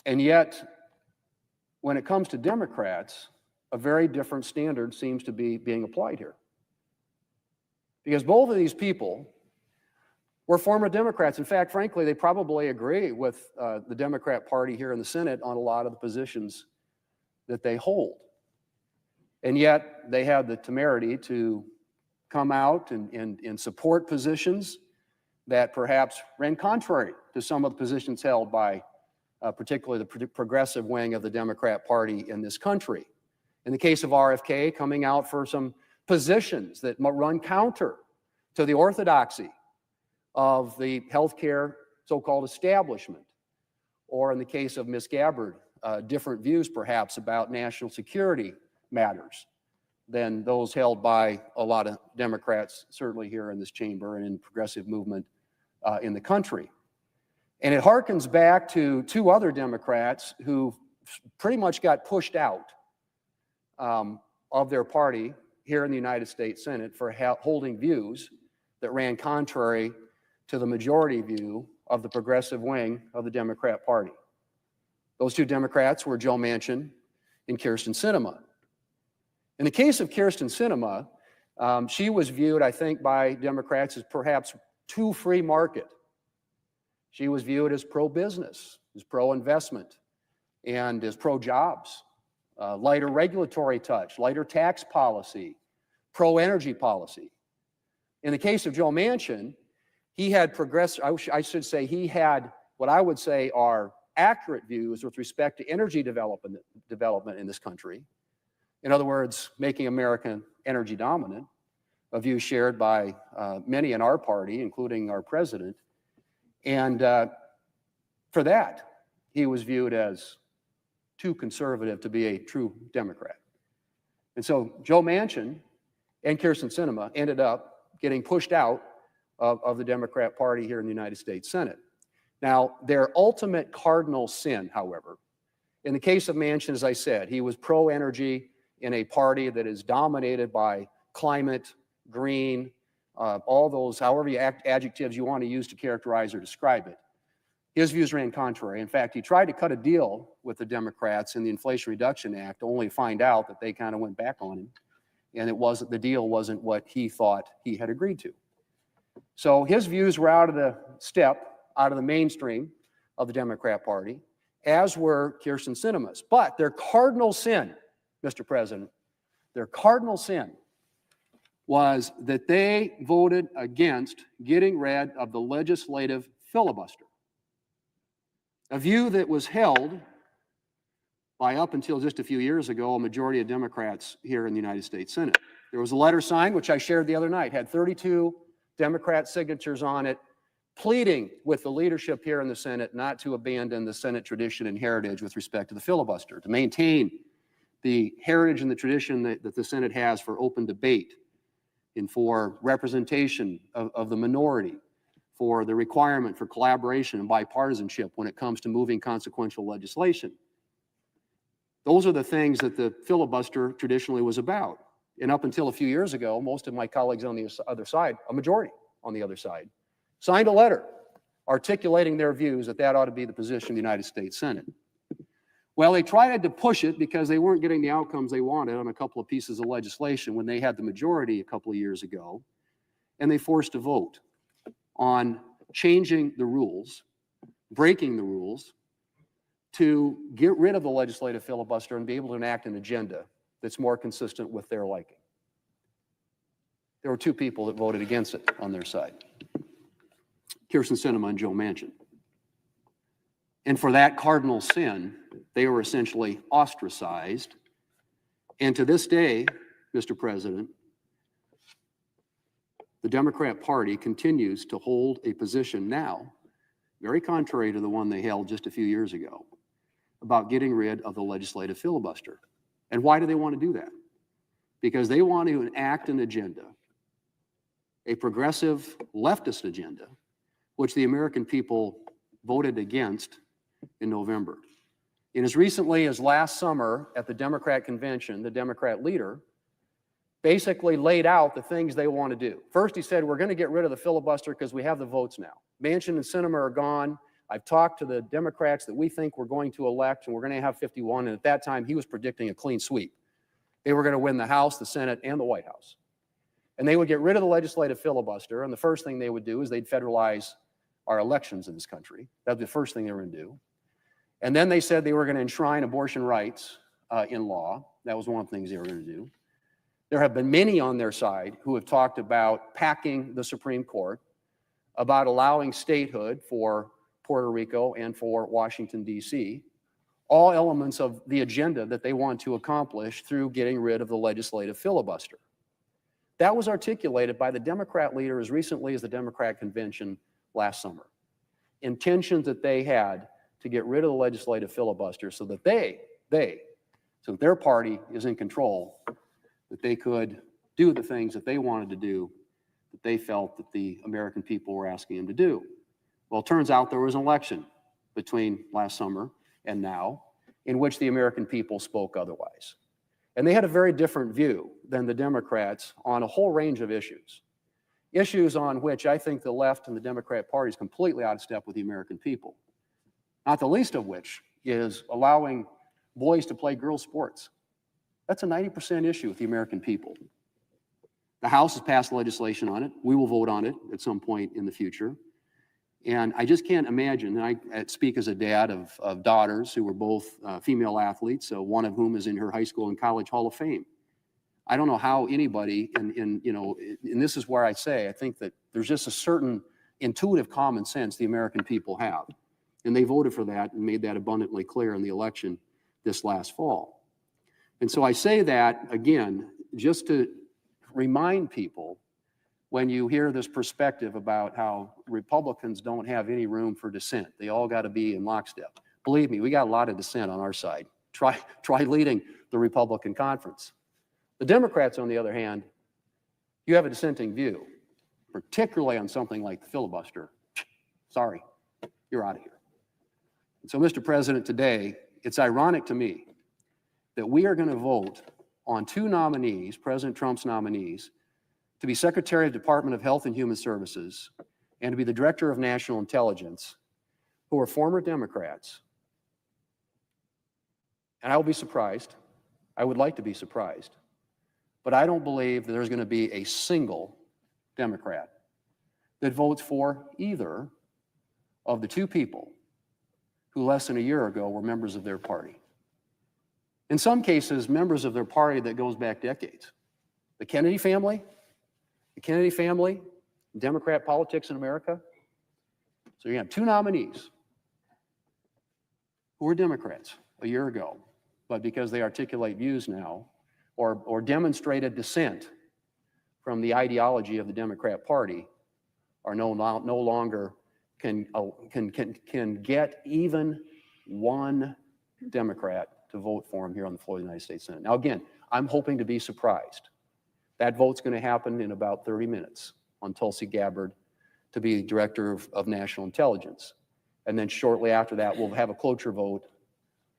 And yet, when it comes to Democrats, a very different standard seems to be being applied here. Because both of these people were former Democrats. In fact, frankly, they probably agree with the Democrat Party here in the Senate on a lot of the positions that they hold. And yet, they had the temerity to come out and support positions that perhaps ran contrary to some of the positions held by particularly the progressive wing of the Democrat Party in this country. In the case of RFK, coming out for some positions that run counter to the orthodoxy of the healthcare so-called establishment, or in the case of Ms. Gabbard, different views perhaps about national security matters than those held by a lot of Democrats, certainly here in this chamber and in the progressive movement in the country. And it harkens back to two other Democrats who pretty much got pushed out of their party here in the United States Senate for holding views that ran contrary to the majority view of the progressive wing of the Democrat Party. Those two Democrats were Joe Manchin and Kyrsten Sinema. In the case of Kyrsten Sinema, she was viewed, I think, by Democrats as perhaps too free market. She was viewed as pro-business, as pro-investment, and as pro-jobs, lighter regulatory touch, lighter tax policy, pro-energy policy. In the case of Joe Manchin, he had I should say he had what I would say are accurate views with respect to energy development in this country. In other words, making America energy dominant, a view shared by many in our party, including our president. And for that, he was viewed as too conservative to be a true Democrat. And so Joe Manchin and Kyrsten Sinema ended up getting pushed out of the Democrat Party here in the United States Senate. Now, their ultimate cardinal sin, however, in the case of Manchin, as I said, he was pro-energy in a party that is dominated by climate, green, all those, however adjectives you want to use to characterize or describe it. His views ran contrary. In fact, he tried to cut a deal with the Democrats in the Inflation Reduction Act, only to find out that they kind of went back on him, and the deal wasn't what he thought he had agreed to. So his views were out of the mainstream of the Democrat Party, as were Kyrsten Sinema's. But their cardinal sin, Mr. President, their cardinal sin was that they voted against getting rid of the legislative filibuster, a view that was held by, up until just a few years ago, a majority of Democrats here in the United States Senate. There was a letter signed, which I shared the other night, had 32 Democrat signatures on it, pleading with the leadership here in the Senate not to abandon the Senate tradition and heritage with respect to the filibuster, to maintain the heritage and the tradition that the Senate has for open debate and for representation of the minority, for the requirement for collaboration and bipartisanship when it comes to moving consequential legislation. Those are the things that the filibuster traditionally was about. And up until a few years ago, most of my colleagues on the other side, a majority on the other side, signed a letter articulating their views that ought to be the position of the United States Senate. Well, they tried to push it because they weren't getting the outcomes they wanted on a couple of pieces of legislation when they had the majority a couple of years ago, and they forced a vote on changing the rules, breaking the rules, to get rid of the legislative filibuster and be able to enact an agenda that's more consistent with their liking. There were two people that voted against it on their side, Kyrsten Sinema and Joe Manchin. And for that cardinal sin, they were essentially ostracized. And to this day, Mr. President, the Democrat Party continues to hold a position now, very contrary to the one they held just a few years ago, about getting rid of the legislative filibuster. And why do they want to do that? Because they want to enact an agenda, a progressive leftist agenda, which the American people voted against in November. And as recently as last summer at the Democrat convention, the Democrat leader basically laid out the things they want to do. First, he said, we're going to get rid of the filibuster because we have the votes now. Manchin and Sinema are gone. I've talked to the Democrats that we think we're going to elect, and we're going to have 51. And at that time, he was predicting a clean sweep. They were going to win the House, the Senate, and the White House. And they would get rid of the legislative filibuster. And the first thing they would do is they'd federalize our elections in this country. That'd be the first thing they were going to do. And then they said they were going to enshrine abortion rights in law. That was one of the things they were going to do. There have been many on their side who have talked about packing the Supreme Court, about allowing statehood for Puerto Rico and for Washington, D.C., all elements of the agenda that they want to accomplish through getting rid of the legislative filibuster. That was articulated by the Democrat leader as recently as the Democrat convention last summer. Intentions that they had to get rid of the legislative filibuster so that so that their party is in control, that they could do the things that they wanted to do, that they felt that the American people were asking them to do. Well, it turns out there was an election between last summer and now in which the American people spoke otherwise. And they had a very different view than the Democrats on a whole range of issues. Issues on which I think the left and the Democrat Party is completely out of step with the American people. Not the least of which is allowing boys to play girls' sports. That's a 90% issue with the American people. The House has passed legislation on it. We will vote on it at some point in the future. And I just can't imagine, and I speak as a dad of daughters who were both female athletes, so one of whom is in her high school and college Hall of Fame. I don't know how anybody, and this is where I say, I think that there's just a certain intuitive common sense the American people have. And they voted for that and made that abundantly clear in the election this last fall. And so I say that, again, just to remind people, when you hear this perspective about how Republicans don't have any room for dissent, they all got to be in lockstep. Believe me, we got a lot of dissent on our side. Try leading the Republican conference. The Democrats, on the other hand, you have a dissenting view, particularly on something like the filibuster. Sorry, you're out of here. And so, Mr. President, today, it's ironic to me that we are going to vote on two nominees, President Trump's nominees, to be Secretary of the Department of Health and Human Services and to be the Director of National Intelligence, who are former Democrats. And I will be surprised. I would like to be surprised. But I don't believe that there's going to be a single Democrat that votes for either of the two people who less than a year ago were members of their party. In some cases, members of their party that goes back decades. The Kennedy family, Democrat politics in America. So you have two nominees who were Democrats a year ago, but because they articulate views now or demonstrated dissent from the ideology of the Democrat Party, are no longer can get even one Democrat to vote for him here on the floor of the United States Senate. Now, again, I'm hoping to be surprised. That vote's going to happen in about 30 minutes on Tulsi Gabbard to be Director of National Intelligence. And then shortly after that, we'll have a cloture vote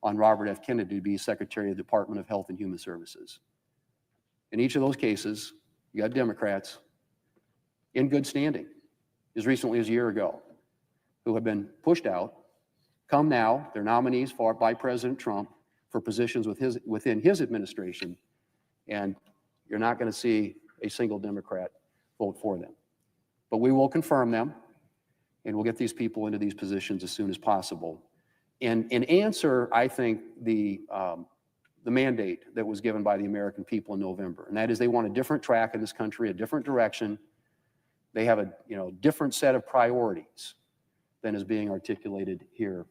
on Robert F. Kennedy to be Secretary of the Department of Health and Human Services. In each of those cases, you got Democrats in good standing, as recently as a year ago, who have been pushed out, come now, they're nominees by President Trump for positions within his administration, and you're not going to see a single Democrat vote for them. But we will confirm them, and we'll get these people into these positions as soon as possible. And answer, I think, the mandate that was given by the American people in November, and that is they want a different track in this country, a different direction. They have a different set of priorities than is being articulated here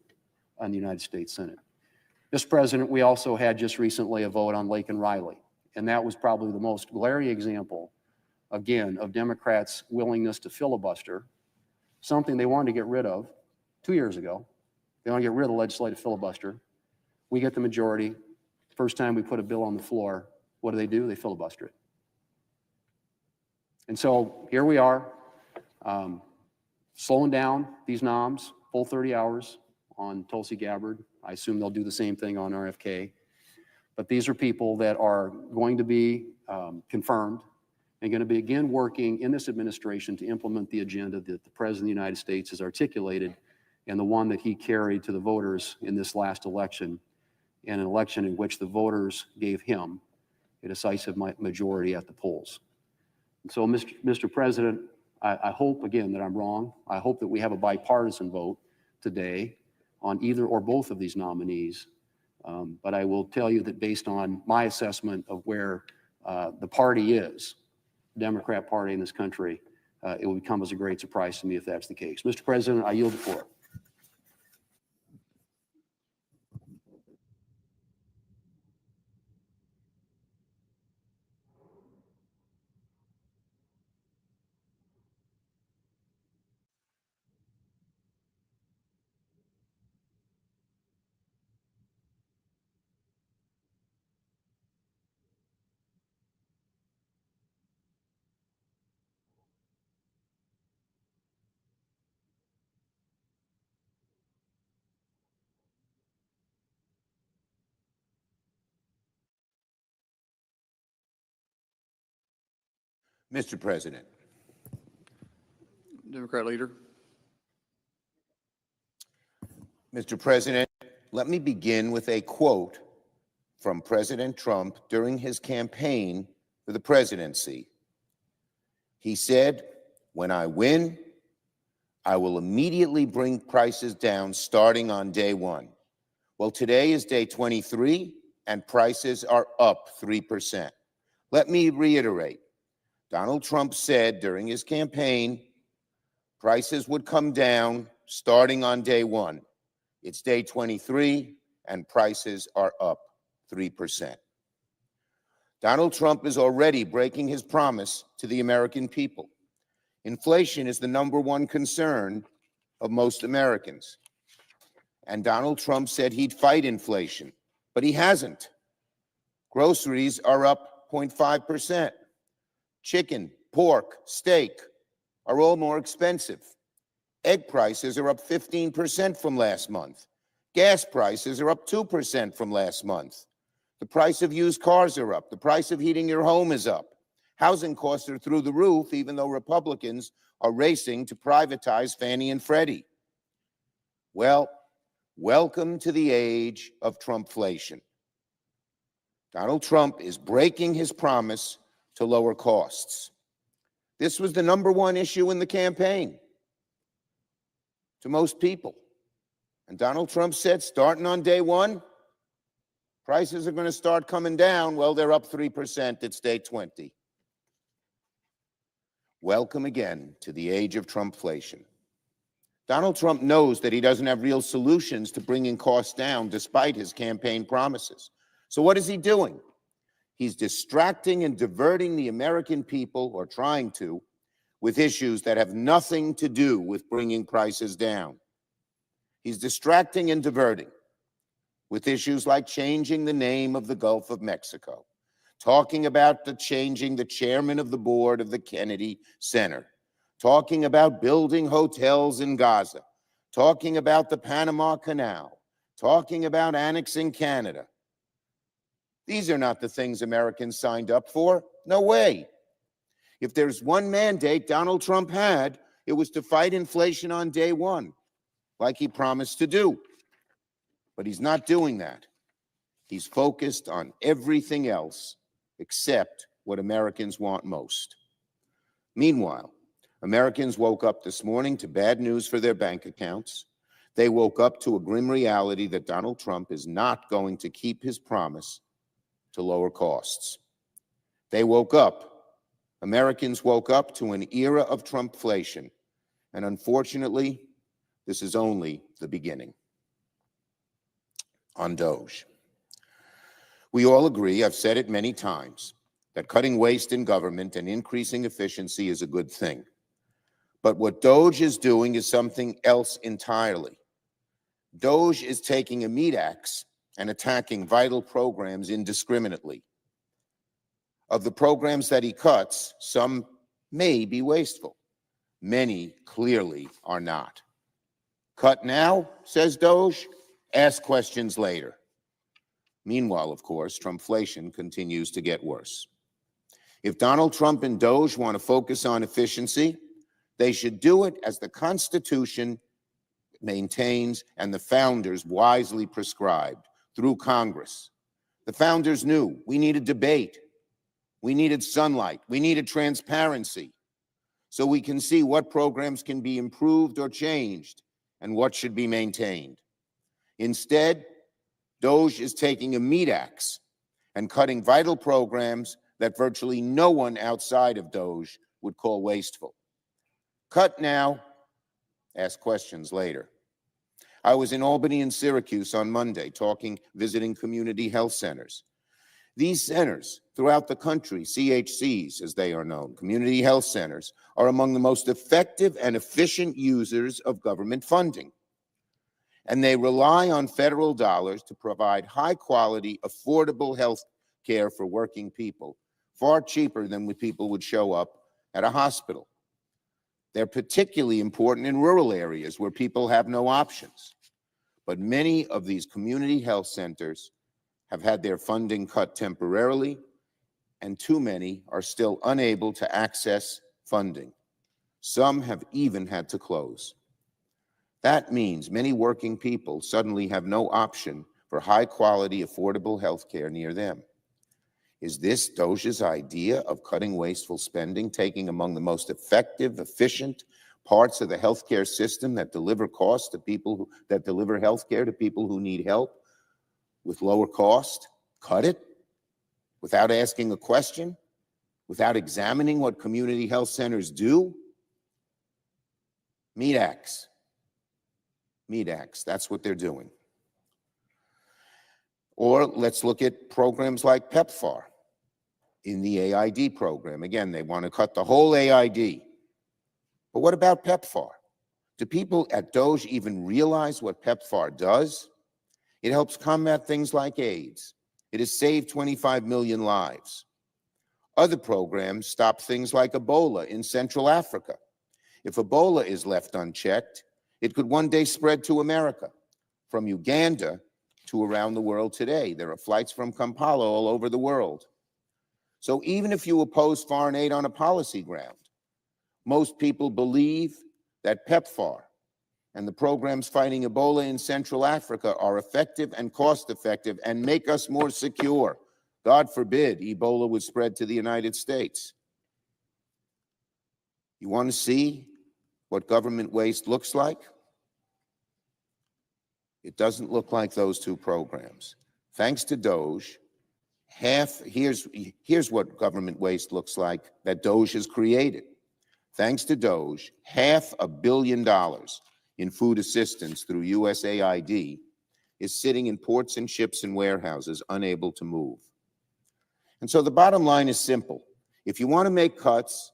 on the United States Senate. Mr. President, we also had just recently a vote on Laken Riley, and that was probably the most glaring example, again, of Democrats' willingness to filibuster, something they wanted to get rid of 2 years ago. They want to get rid of the legislative filibuster. We get the majority. First time we put a bill on the floor, what do? They filibuster it. And so here we are, slowing down these noms, full 30 hours on Tulsi Gabbard. I assume they'll do the same thing on RFK. But these are people that are going to be confirmed and going to begin working in this administration to implement the agenda that the President of the United States has articulated and the one that he carried to the voters in this last election, and an election in which the voters gave him a decisive majority at the polls. And so, Mr. President, I hope, again, that I'm wrong. I hope that we have a bipartisan vote today on either or both of these nominees. But I will tell you that based on my assessment of where the party is, the Democrat Party in this country, it will come as a great surprise to me if that's the case. Mr. President, I yield the floor. Mr. President. Democrat leader. Mr. President, let me begin with a quote from President Trump during his campaign for the presidency. He said, "When I win, I will immediately bring prices down starting on day one." Well, today is day 23 and prices are up 3%. Let me reiterate. Donald Trump said during his campaign, prices would come down starting on day one. It's day 23 and prices are up 3%. Donald Trump is already breaking his promise to the American people. Inflation is the #1 concern of most Americans. And Donald Trump said he'd fight inflation, but he hasn't. Groceries are up 0.5%. Chicken, pork, steak are all more expensive. Egg prices are up 15% from last month. Gas prices are up 2% from last month. The price of used cars are up. The price of heating your home is up. Housing costs are through the roof, even though Republicans are racing to privatize Fannie and Freddie. Well, welcome to the age of Trumpflation. Donald Trump is breaking his promise to lower costs. This was the #1 issue in the campaign to most people. And Donald Trump said, starting on day one, prices are going to start coming down. Well, they're up 3%. It's day 20. Welcome again to the age of Trumpflation. Donald Trump knows that he doesn't have real solutions to bringing costs down despite his campaign promises. So what is he doing? He's distracting and diverting the American people, or trying to, with issues that have nothing to do with bringing prices down. He's distracting and diverting with issues like changing the name of the Gulf of Mexico, talking about changing the chairman of the board of the Kennedy Center, talking about building hotels in Gaza, talking about the Panama Canal, talking about annexing Canada. These are not the things Americans signed up for. No way. If there's one mandate Donald Trump had, it was to fight inflation on day one, like he promised to do. But he's not doing that. He's focused on everything else except what Americans want most. Meanwhile, Americans woke up this morning to bad news for their bank accounts. They woke up to a grim reality that Donald Trump is not going to keep his promise to lower costs. Americans woke up to an era of Trumpflation, and unfortunately, this is only the beginning. On DOGE. We all agree, I've said it many times, that cutting waste in government and increasing efficiency is a good thing. But what DOGE is doing is something else entirely. DOGE is taking a meat axe and attacking vital programs indiscriminately. Of the programs that he cuts, some may be wasteful. Many clearly are not. Cut now, says DOGE, ask questions later. Meanwhile, of course, Trumpflation continues to get worse. If Donald Trump and DOGE want to focus on efficiency, they should do it as the Constitution maintains and the founders wisely prescribed through Congress. The founders knew we needed debate, we needed sunlight, we needed transparency, so we can see what programs can be improved or changed and what should be maintained. Instead, DOGE is taking a meat axe and cutting vital programs that virtually no one outside of DOGE would call wasteful. Cut now, ask questions later. I was in Albany and Syracuse on Monday visiting community health centers. These centers throughout the country, CHCs as they are known, community health centers, are among the most effective and efficient users of government funding. And they rely on federal dollars to provide high quality, affordable health care for working people, far cheaper than when people would show up at a hospital. They're particularly important in rural areas where people have no options. But many of these community health centers have had their funding cut temporarily, and too many are still unable to access funding. Some have even had to close. That means many working people suddenly have no option for high-quality, affordable health care near them. Is this DOGE's idea of cutting wasteful spending, taking among the most effective, efficient parts of the healthcare system that deliver costs to people that deliver healthcare to people who need help with lower cost? Cut it without asking a question, without examining what community health centers do? Meat axe. Meat axe, that's what they're doing. Or let's look at programs like PEPFAR in the AID program. Again, they want to cut the whole AID. But what about PEPFAR? Do people at DOGE even realize what PEPFAR does? It helps combat things like AIDS. It has saved 25 million lives. Other programs stop things like Ebola in Central Africa. If Ebola is left unchecked, it could one day spread to America, from Uganda to around the world today. There are flights from Kampala all over the world. So even if you oppose foreign aid on a policy ground, most people believe that PEPFAR and the programs fighting Ebola in Central Africa are effective and cost-effective and make us more secure. God forbid Ebola would spread to the United States. You want to see what government waste looks like? It doesn't look like those two programs. Thanks to DOGE, here's what government waste looks like that DOGE has created. Thanks to DOGE, $500 million in food assistance through USAID is sitting in ports and ships and warehouses unable to move. And so the bottom line is simple. If you want to make cuts,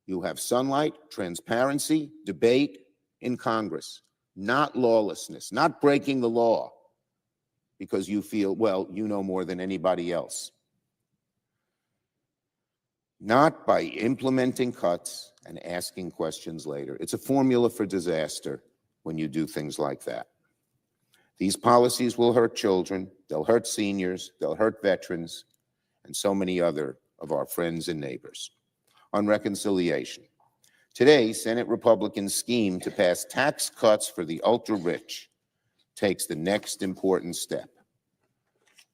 you have sunlight, transparency, debate in Congress, not lawlessness, not breaking the law because you feel, well, you know more than anybody else. Not by implementing cuts and asking questions later. It's a formula for disaster when you do things like that. These policies will hurt children, they'll hurt seniors, they'll hurt veterans, and so many other of our friends and neighbors. On reconciliation. Today, Senate Republicans' scheme to pass tax cuts for the ultra-rich takes the next important step.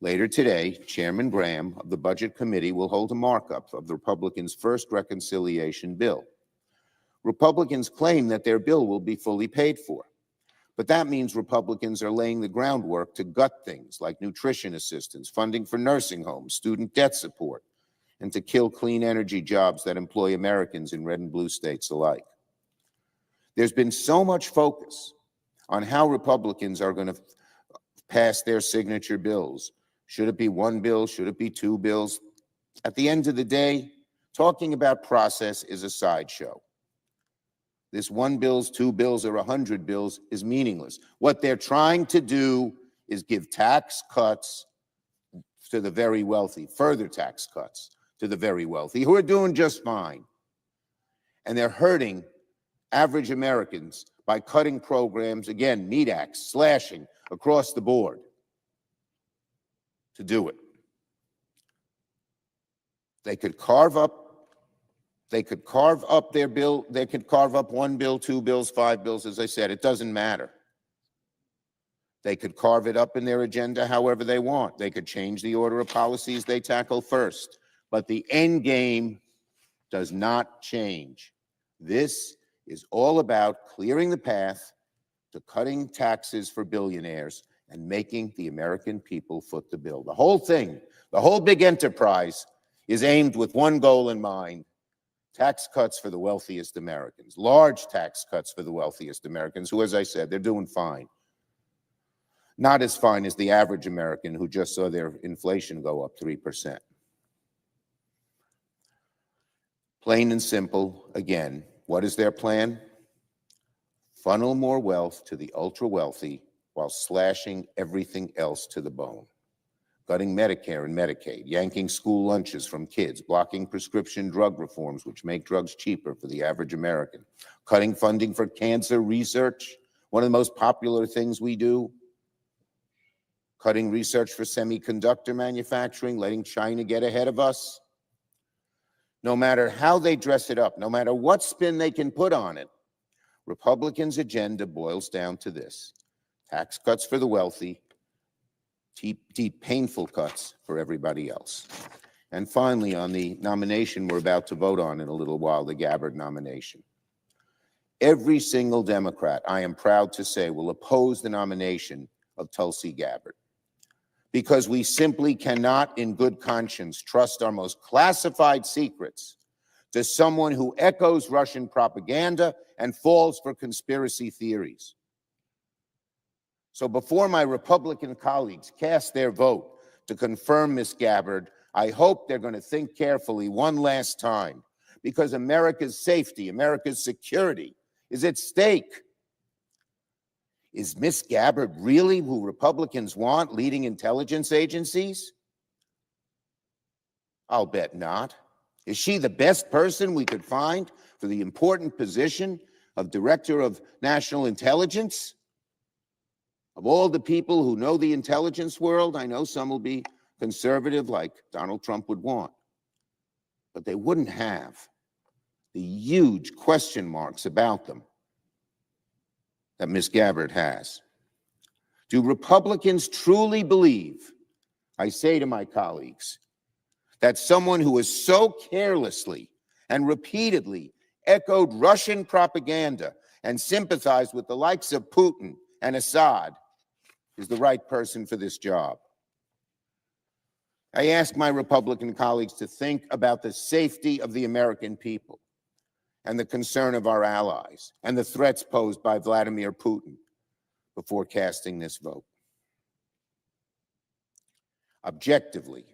Later today, Chairman Graham of the Budget Committee will hold a markup of the Republicans' first reconciliation bill. Republicans claim that their bill will be fully paid for, but that means Republicans are laying the groundwork to gut things like nutrition assistance, funding for nursing homes, student debt support, and to kill clean energy jobs that employ Americans in red and blue states alike. There's been so much focus on how Republicans are going to pass their signature bills. Should it be one bill? Should it be two bills? At the end of the day, talking about process is a sideshow. This one bills, two bills, or 100 bills is meaningless. What they're trying to do is give tax cuts to the very wealthy, further tax cuts to the very wealthy, who are doing just fine. And they're hurting average Americans by cutting programs, again, meat axe, slashing across the board to do it. They could carve up their bill, they could carve up one bill, two bills, five bills, as I said, it doesn't matter. They could carve it up in their agenda however they want. They could change the order of policies they tackle first. But the end game does not change. This is all about clearing the path to cutting taxes for billionaires and making the American people foot the bill. The whole thing, the whole big enterprise is aimed with one goal in mind: tax cuts for the wealthiest Americans, large tax cuts for the wealthiest Americans, who, as I said, they're doing fine. Not as fine as the average American who just saw their inflation go up 3%. Plain and simple, again, what is their plan? Funnel more wealth to the ultra-wealthy while slashing everything else to the bone. Cutting Medicare and Medicaid, yanking school lunches from kids, blocking prescription drug reforms which make drugs cheaper for the average American, cutting funding for cancer research, one of the most popular things we do, cutting research for semiconductor manufacturing, letting China get ahead of us. No matter how they dress it up, no matter what spin they can put on it, Republicans' agenda boils down to this: tax cuts for the wealthy, deep, painful cuts for everybody else. And finally, on the nomination we're about to vote on in a little while, the Gabbard nomination. Every single Democrat, I am proud to say, will oppose the nomination of Tulsi Gabbard, because we simply cannot, in good conscience, trust our most classified secrets to someone who echoes Russian propaganda and falls for conspiracy theories. So before my Republican colleagues cast their vote to confirm Ms. Gabbard, I hope they're going to think carefully one last time, because America's safety, America's security is at stake. Is Ms. Gabbard really who Republicans want leading intelligence agencies? I'll bet not. Is she the best person we could find for the important position of Director of National Intelligence? Of all the people who know the intelligence world, I know some will be conservative like Donald Trump would want, but they wouldn't have the huge question marks about them that Ms. Gabbard has. Do Republicans truly believe, I say to my colleagues, that someone who has so carelessly and repeatedly echoed Russian propaganda and sympathized with the likes of Putin and Assad is the right person for this job? I ask my Republican colleagues to think about the safety of the American people and the concern of our allies and the threats posed by Vladimir Putin before casting this vote. Objectively,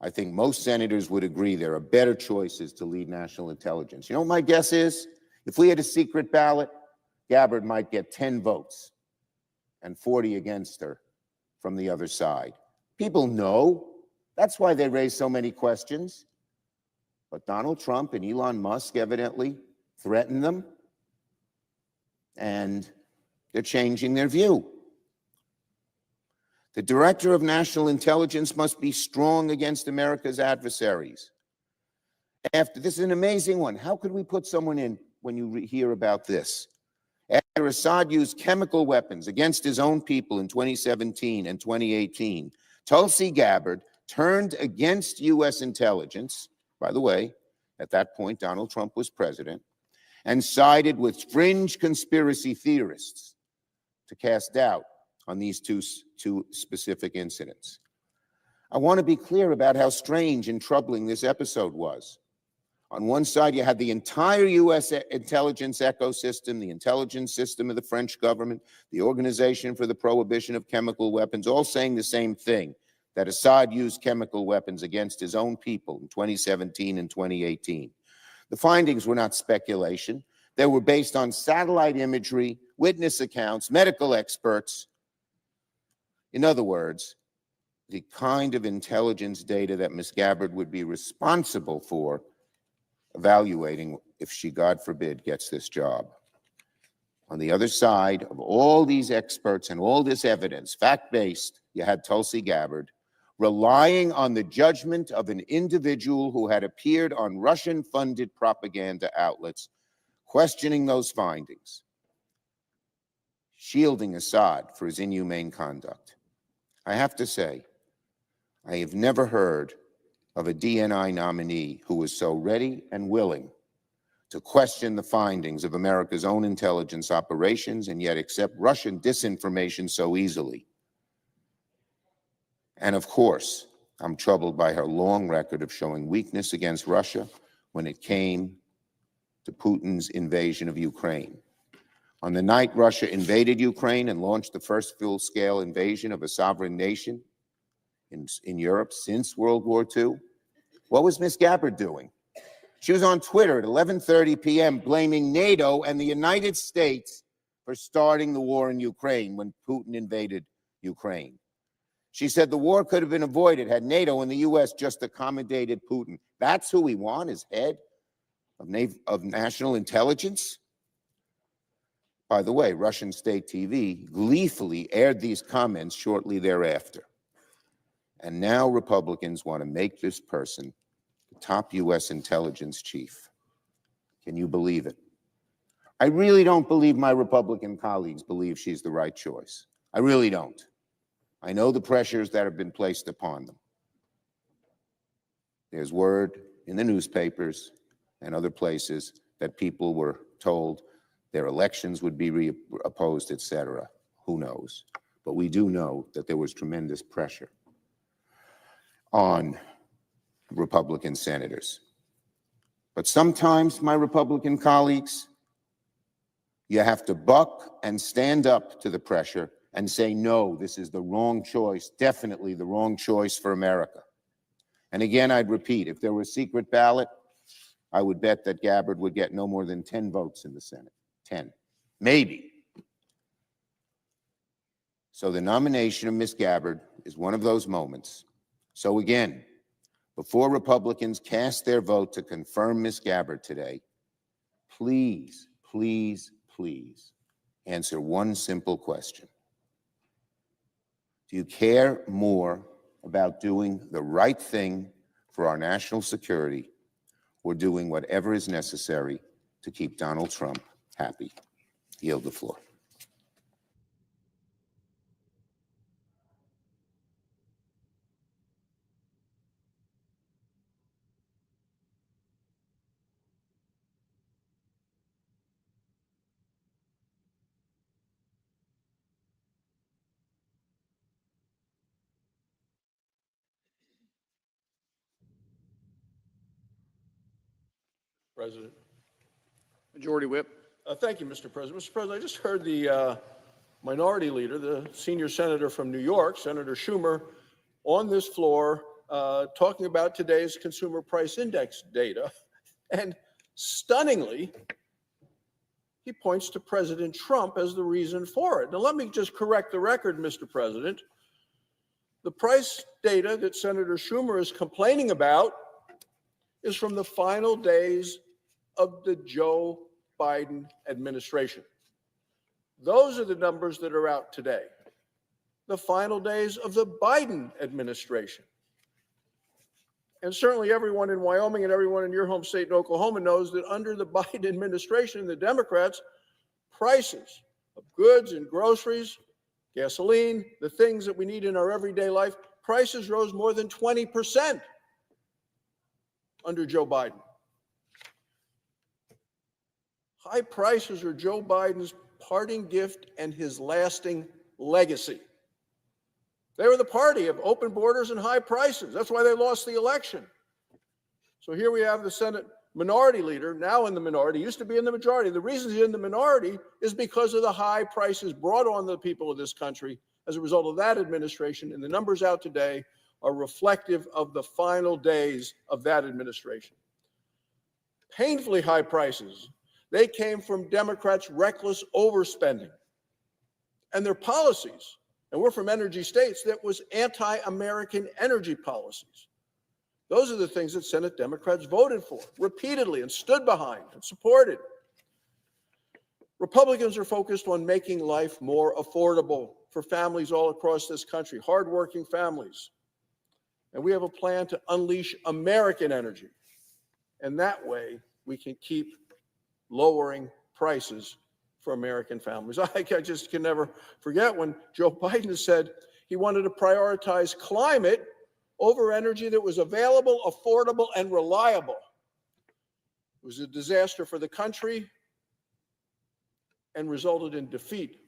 I think most senators would agree there are better choices to lead national intelligence. You know what my guess is? If we had a secret ballot, Gabbard might get 10 votes and 40 against her from the other side. People know. That's why they raise so many questions. But Donald Trump and Elon Musk evidently threaten them, and they're changing their view. The Director of National Intelligence must be strong against America's adversaries. This is an amazing one. How could we put someone in when you hear about this? After Assad used chemical weapons against his own people in 2017 and 2018, Tulsi Gabbard turned against U.S. intelligence. By the way, at that point, Donald Trump was president, and sided with fringe conspiracy theorists to cast doubt on these two specific incidents. I want to be clear about how strange and troubling this episode was. On one side, you had the entire U.S. intelligence ecosystem, the intelligence system of the French government, the Organization for the Prohibition of Chemical Weapons, all saying the same thing, that Assad used chemical weapons against his own people in 2017 and 2018. The findings were not speculation. They were based on satellite imagery, witness accounts, medical experts. In other words, the kind of intelligence data that Ms. Gabbard would be responsible for evaluating if she, God forbid, gets this job. On the other side of all these experts and all this evidence, fact-based, you had Tulsi Gabbard relying on the judgment of an individual who had appeared on Russian-funded propaganda outlets, questioning those findings. shielding Assad for his inhumane conduct. I have to say, I have never heard of a DNI nominee who was so ready and willing to question the findings of America's own intelligence operations and yet accept Russian disinformation so easily. And of course, I'm troubled by her long record of showing weakness against Russia when it came to Putin's invasion of Ukraine. On the night Russia invaded Ukraine and launched the first full-scale invasion of a sovereign nation in Europe since World War II, what was Ms. Gabbard doing? She was on Twitter at 11:30 p.m. blaming NATO and the United States for starting the war in Ukraine when Putin invaded Ukraine. She said the war could have been avoided had NATO and the U.S. just accommodated Putin. That's who we want as head of national intelligence? By the way, Russian state TV gleefully aired these comments shortly thereafter. And now Republicans want to make this person the top U.S. intelligence chief. Can you believe it? I really don't believe my Republican colleagues believe she's the right choice. I really don't. I know the pressures that have been placed upon them. There's word in the newspapers and other places that people were told their elections would be opposed, etc. Who knows? But we do know that there was tremendous pressure on Republican senators. But sometimes, my Republican colleagues, you have to buck and stand up to the pressure and say, no, this is the wrong choice, definitely the wrong choice for America. And again, I'd repeat, if there were a secret ballot, I would bet that Gabbard would get no more than 10 votes in the Senate. 10, maybe. So the nomination of Ms. Gabbard is one of those moments. So again, before Republicans cast their vote to confirm Ms. Gabbard today, please, please, please answer one simple question. Do you care more about doing the right thing for our national security or doing whatever is necessary to keep Donald Trump happy? Yield the floor. President. Majority Whip. Thank you, Mr. President. Mr. President, I just heard the minority leader, the senior senator from New York, Senator Schumer, on this floor talking about today's consumer price index data. And stunningly, he points to President Trump as the reason for it. Now, let me just correct the record, Mr. President. The price data that Senator Schumer is complaining about is from the final days of the Joe Biden administration. Those are the numbers that are out today. The final days of the Biden administration. And certainly everyone in Wyoming and everyone in your home state in Oklahoma knows that under the Biden administration, the Democrats, prices of goods and groceries, gasoline, the things that we need in our everyday life, prices rose more than 20% under Joe Biden. High prices are Joe Biden's parting gift and his lasting legacy. They were the party of open borders and high prices. That's why they lost the election. So here we have the Senate minority leader, now in the minority, used to be in the majority. The reason he's in the minority is because of the high prices brought on the people of this country as a result of that administration. And the numbers out today are reflective of the final days of that administration. Painfully high prices. They came from Democrats' reckless overspending and their policies. And we're from energy states that was anti-American energy policies. Those are the things that Senate Democrats voted for repeatedly and stood behind and supported. Republicans are focused on making life more affordable for families all across this country, hardworking families. And we have a plan to unleash American energy. And that way, we can keep lowering prices for for American families. I just can never forget when Joe Biden said he wanted to prioritize climate over energy that was available, affordable, and reliable. It was a disaster for the country and resulted in defeat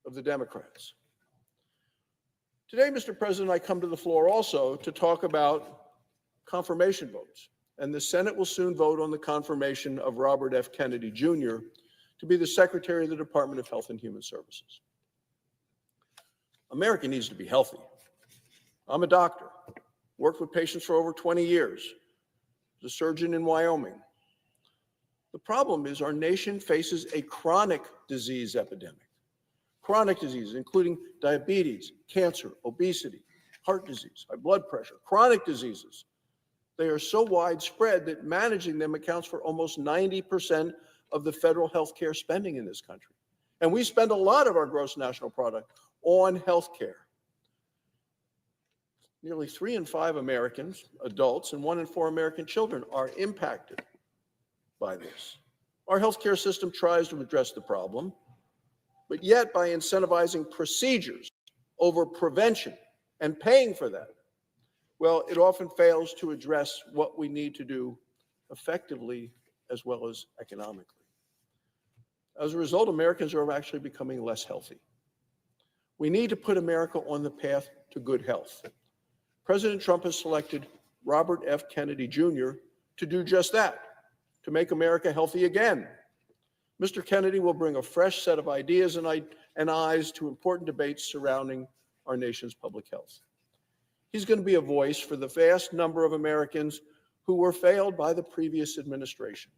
of the Democrats. Today, Mr. President, I come to the floor also to talk about confirmation votes. And the Senate will soon vote on the confirmation of Robert F. Kennedy, Jr. to be the Secretary of the Department of Health and Human Services. America needs to be healthy. I'm a doctor, worked with patients for over 20 years, was a surgeon in Wyoming. The problem is our nation faces a chronic disease epidemic. Chronic diseases, including diabetes, cancer, obesity, heart disease, high blood pressure, chronic diseases. They are so widespread that managing them accounts for almost 90% of the federal health care spending in this country. And we spend a lot of our gross national product on health care. Nearly 3 in 5 Americans, adults, and 1 in 4 American children are impacted by this. Our healthcare system tries to address the problem, but yet by incentivizing procedures over prevention and paying for that, well, it often fails to address what we need to do effectively as well as economically. As a result, Americans are actually becoming less healthy. We need to put America on the path to good health. President Trump has selected Robert F. Kennedy, Jr. to do just that, to make America healthy again. Mr. Kennedy will bring a fresh set of ideas and eyes to important debates surrounding our nation's public health. He's going to be a voice for the vast number of Americans who were failed by the previous administration.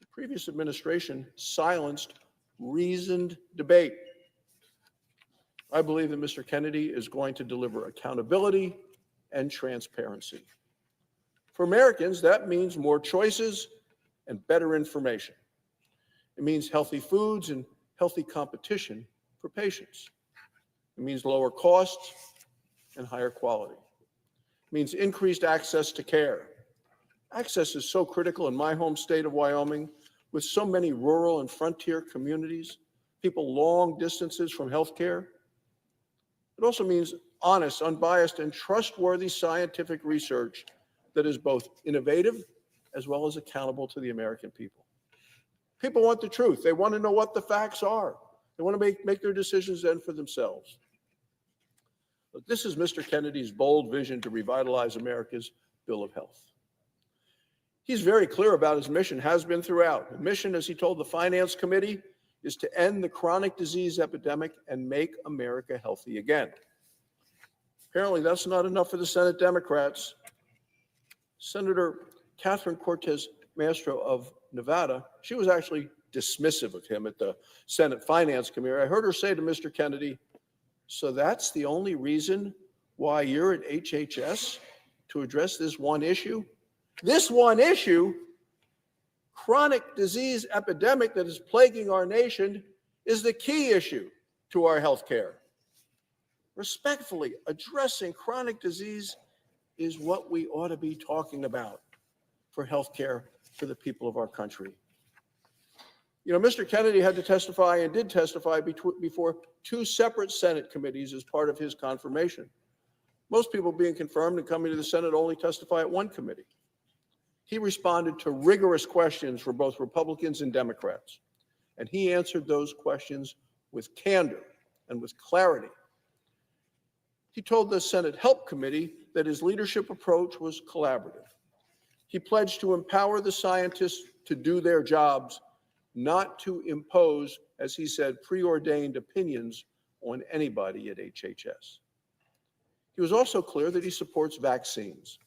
The previous administration silenced reasoned debate. I believe that Mr. Kennedy is going to deliver accountability and transparency. For Americans, that means more choices and better information. It means healthy foods and healthy competition for patients. It means lower costs and higher quality. It means increased access to care. Access is so critical in my home state of Wyoming, with so many rural and frontier communities, people long distances from healthcare. It also means honest, unbiased, and trustworthy scientific research that is both innovative as well as accountable to the American people. People want the truth. They want to know what the facts are. They want to make their decisions then for themselves. But this is Mr. Kennedy's bold vision to revitalize America's Bill of Health. He's very clear about his mission, has been throughout. The mission, as he told the Finance Committee, is to end the chronic disease epidemic and make America healthy again. Apparently, that's not enough for the Senate Democrats. Senator Catherine Cortez Masto of Nevada, she was actually dismissive of him at the Senate Finance Committee. I heard her say to Mr. Kennedy, "So that's the only reason why you're at HHS, to address this one issue? This one issue, chronic disease epidemic that is plaguing our nation, is the key issue to our health care. Respectfully, addressing chronic disease is what we ought to be talking about for health care for the people of our country." You know, Mr. Kennedy had to testify and did testify before 2 separate Senate committees as part of his confirmation. Most people being confirmed and coming to the Senate only testify at one committee. He responded to rigorous questions for both Republicans and Democrats, and he answered those questions with candor and with clarity. He told the Senate Help Committee that his leadership approach was collaborative. He pledged to empower the scientists to do their jobs, not to impose, as he said, preordained opinions on anybody at HHS. He was also clear that he supports vaccines.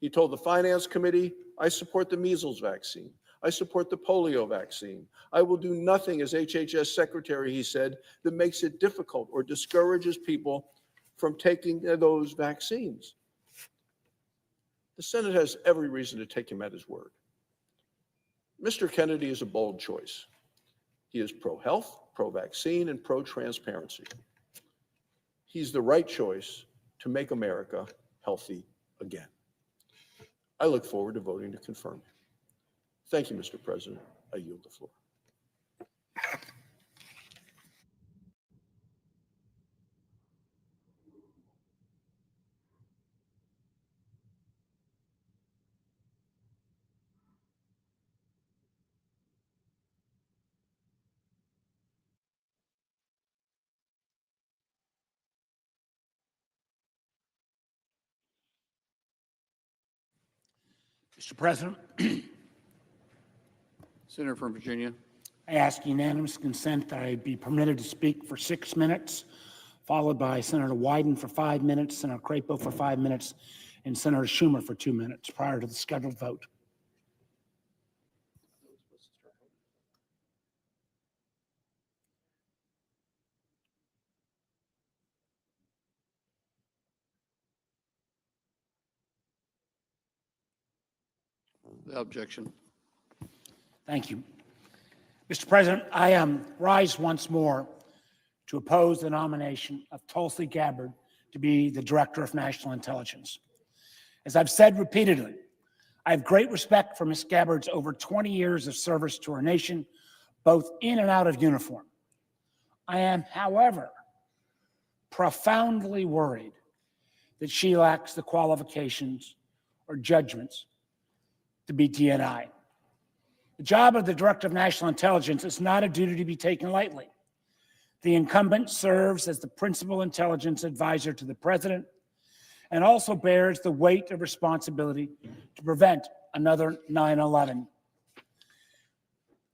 He told the Finance Committee, "I support the measles vaccine. I support the polio vaccine. I will do nothing as HHS Secretary," he said, "that makes it difficult or discourages people from taking those vaccines." The Senate has every reason to take him at his word. Mr. Kennedy is a bold choice. He is pro-health, pro-vaccine, and pro-transparency. He's the right choice to make America healthy again. I look forward to voting to confirm him. Thank you, Mr. President. I yield the floor. Mr. President, Senator from Virginia. I ask unanimous consent that I be permitted to speak for 6 minutes, followed by Senator Wyden for 5 minutes, Senator Crapo for 5 minutes, and Senator Schumer for 2 minutes prior to the scheduled vote. The objection. Thank you. Mr. President, I rise once more to oppose the nomination of Tulsi Gabbard to be the Director of National Intelligence. As I've said repeatedly, I have great respect for Ms. Gabbard's over 20 years of service to our nation, both in and out of uniform. I am, however, profoundly worried that she lacks the qualifications or judgments to be DNI. The job of the Director of National Intelligence is not a duty to be taken lightly. The incumbent serves as the principal intelligence advisor to the President and also bears the weight of responsibility to prevent another 9/11.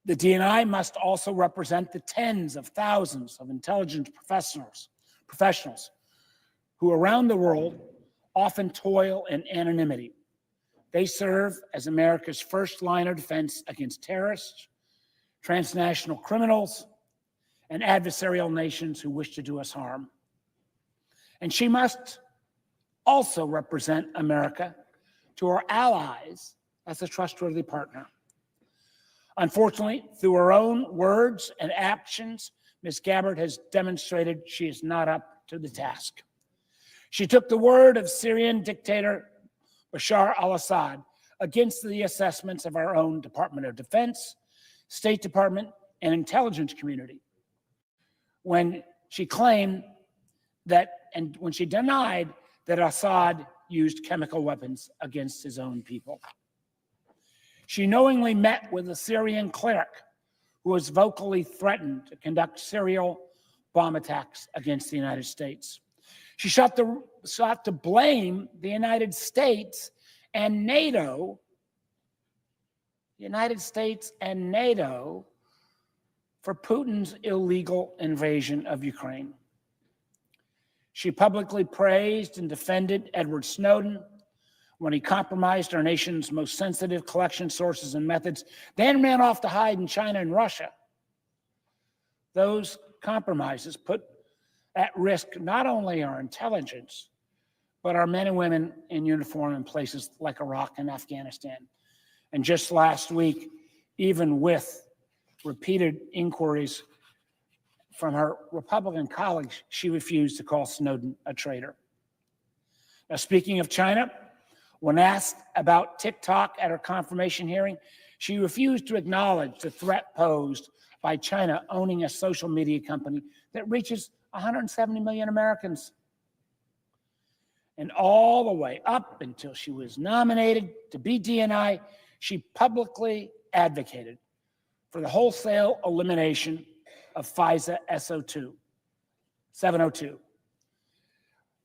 The DNI must also represent the tens of thousands of intelligence professionals who around the world often toil in anonymity. They serve as America's first line of defense against terrorists, transnational criminals, and adversarial nations who wish to do us harm. And she must also represent America to our allies as a trustworthy partner. Unfortunately, through her own words and actions, Ms. Gabbard has demonstrated she is not up to the task. She took the word of Syrian dictator Bashar al-Assad against the assessments of our own Department of Defense, State Department, and intelligence community when she claimed that, and when she denied that Assad used chemical weapons against his own people. She knowingly met with a Syrian cleric who was vocally threatened to conduct serial bomb attacks against the United States. She sought to blame the United States and NATO, for Putin's illegal invasion of Ukraine. She publicly praised and defended Edward Snowden when he compromised our nation's most sensitive collection sources and methods, then ran off to hide in China and Russia. Those compromises put at risk not only our intelligence, but our men and women in uniform in places like Iraq and Afghanistan. And just last week, even with repeated inquiries from her Republican colleagues, she refused to call Snowden a traitor. Now, speaking of China, when asked about TikTok at her confirmation hearing, she refused to acknowledge the threat posed by China owning a social media company that reaches 170 million Americans. And all the way up until she was nominated to be DNI, she publicly advocated for the wholesale elimination of FISA 702.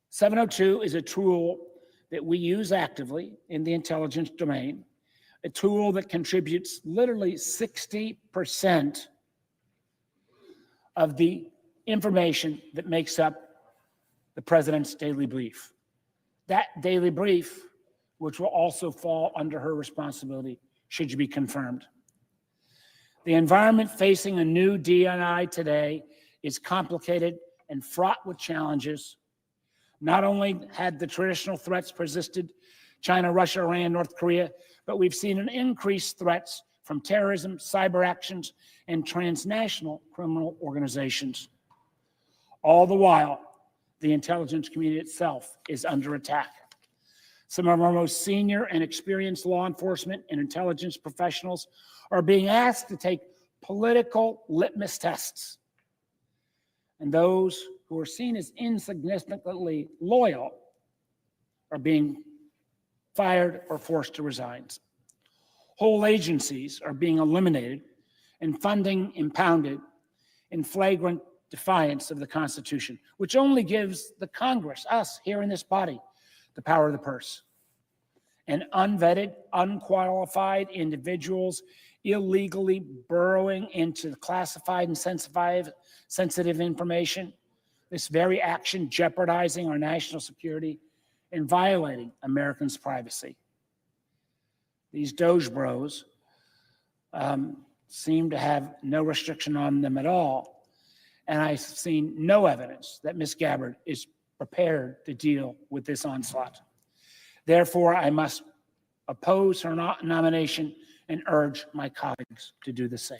702 is a tool that we use actively in the intelligence domain, a tool that contributes literally 60% of the information that makes up the president's daily brief. That daily brief, which will also fall under her responsibility, should be confirmed. The environment facing a new DNI today is complicated and fraught with challenges. Not only had the traditional threats persisted, China, Russia, Iran, North Korea, but we've seen an increased threats from terrorism, cyber actions, and transnational criminal organizations. All the while, the intelligence community itself is under attack. Some of our most senior and experienced law enforcement and intelligence professionals are being asked to take political litmus tests. And those who are seen as insignificantly loyal are being fired or forced to resign. Whole agencies are being eliminated and funding impounded in flagrant defiance of the Constitution, which only gives the Congress, us here in this body, the power of the purse. and unvetted, unqualified individuals illegally burrowing into classified and sensitive information. This very action jeopardizing our national security and violating Americans' privacy. These Doge Bros seem to have no restriction on them at all. And I've seen no evidence that Ms. Gabbard is prepared to deal with this onslaught. Therefore, I must oppose her nomination and urge my colleagues to do the same.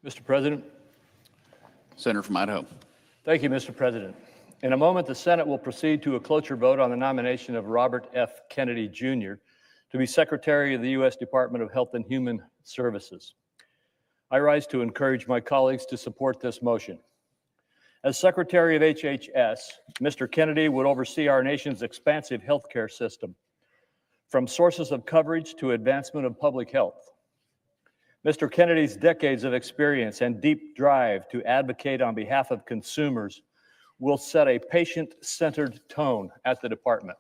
Mr. President. Senator from Idaho. Thank you, Mr. President. In a moment, the Senate will proceed to a cloture vote on the nomination of Robert F. Kennedy, Jr. to be Secretary of the U.S. Department of Health and Human Services. I rise to encourage my colleagues to support this motion. As Secretary of HHS, Mr. Kennedy would oversee our nation's expansive healthcare system, from sources of coverage to advancement of public health. Mr. Kennedy's decades of experience and deep drive to advocate on behalf of consumers will set a patient-centered tone at the department.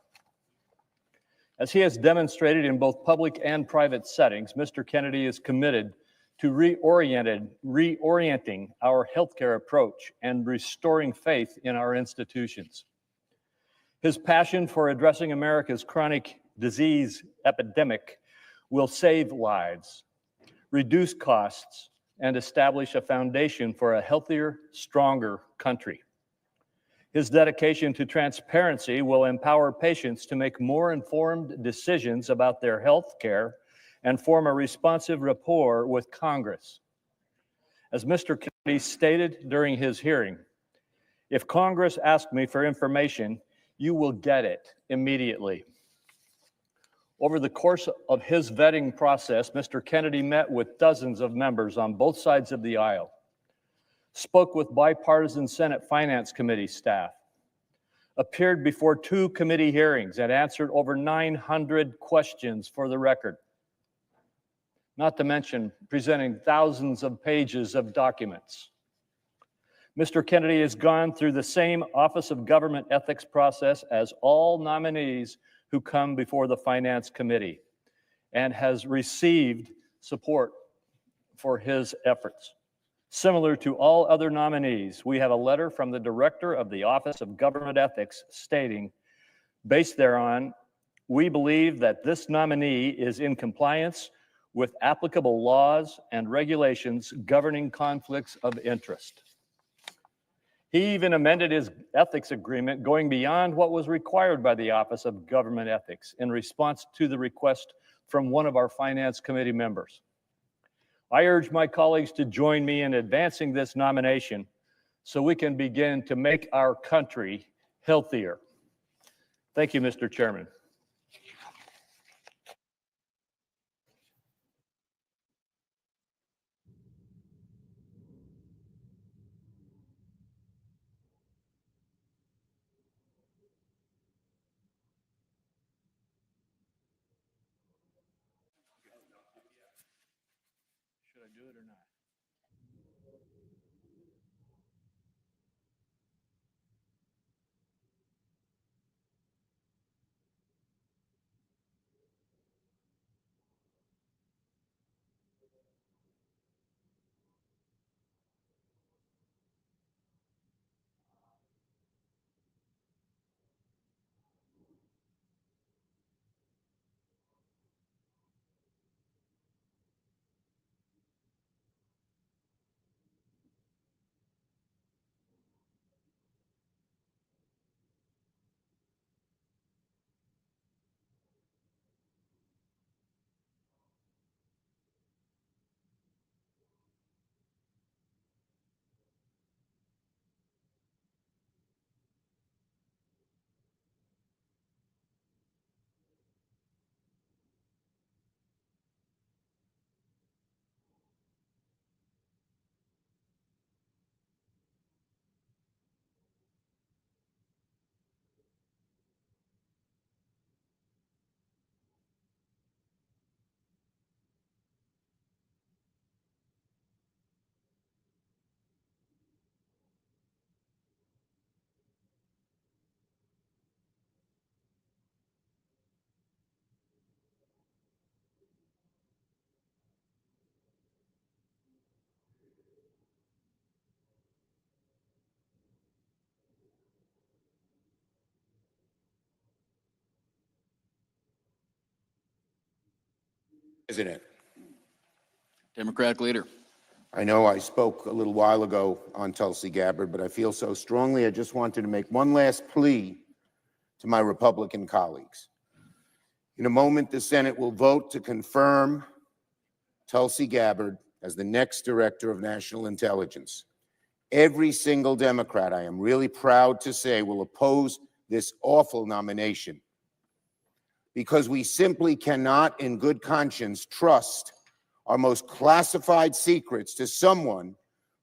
As he has demonstrated in both public and private settings, Mr. Kennedy is committed to reorienting our healthcare approach and restoring faith in our institutions. His passion for addressing America's chronic disease epidemic will save lives, reduce costs, and establish a foundation for a healthier, stronger country. His dedication to transparency will empower patients to make more informed decisions about their health care and form a responsive rapport with Congress. As Mr. Kennedy stated during his hearing, if Congress asks me for information, you will get it immediately. Over the course of his vetting process, Mr. Kennedy met with dozens of members on both sides of the aisle, spoke with bipartisan Senate Finance Committee staff, appeared before 2 committee hearings, and answered over 900 questions for the record, not to mention presenting thousands of pages of documents. Mr. Kennedy has gone through the same Office of Government Ethics process as all nominees who come before the Finance Committee and has received support for his efforts. Similar to all other nominees, we have a letter from the Director of the Office of Government Ethics stating, based thereon, we believe that this nominee is in compliance with applicable laws and regulations governing conflicts of interest. He even amended his ethics agreement, going beyond what was required by the Office of Government Ethics in response to the request from one of our Finance Committee members. I urge my colleagues to join me in advancing this nomination so we can begin to make our country healthier. Thank you, Mr. Chairman. Should I do it or not? President, Democratic leader. I know I spoke a little while ago on Tulsi Gabbard, but I feel so strongly I just wanted to make one last plea to my Republican colleagues. In a moment, the Senate will vote to confirm Tulsi Gabbard as the next Director of National Intelligence. Every single Democrat, I am really proud to say, will oppose this awful nomination because we simply cannot, in good conscience, trust our most classified secrets to someone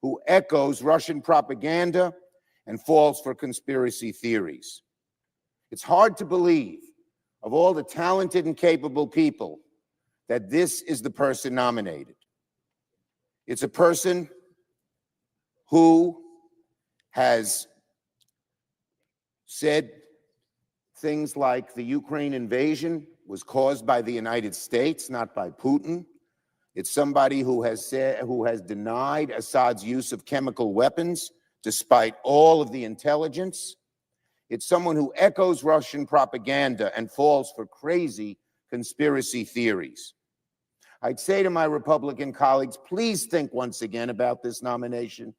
who echoes Russian propaganda and falls for conspiracy theories. It's hard to believe, of all the talented and capable people, that this is the person nominated. It's a person who has said things like the Ukraine invasion was caused by the United States, not by Putin. It's somebody who has denied Assad's use of chemical weapons despite all of the intelligence. It's someone who echoes Russian propaganda and falls for crazy conspiracy theories. I'd say to my Republican colleagues, please think once again about this nomination.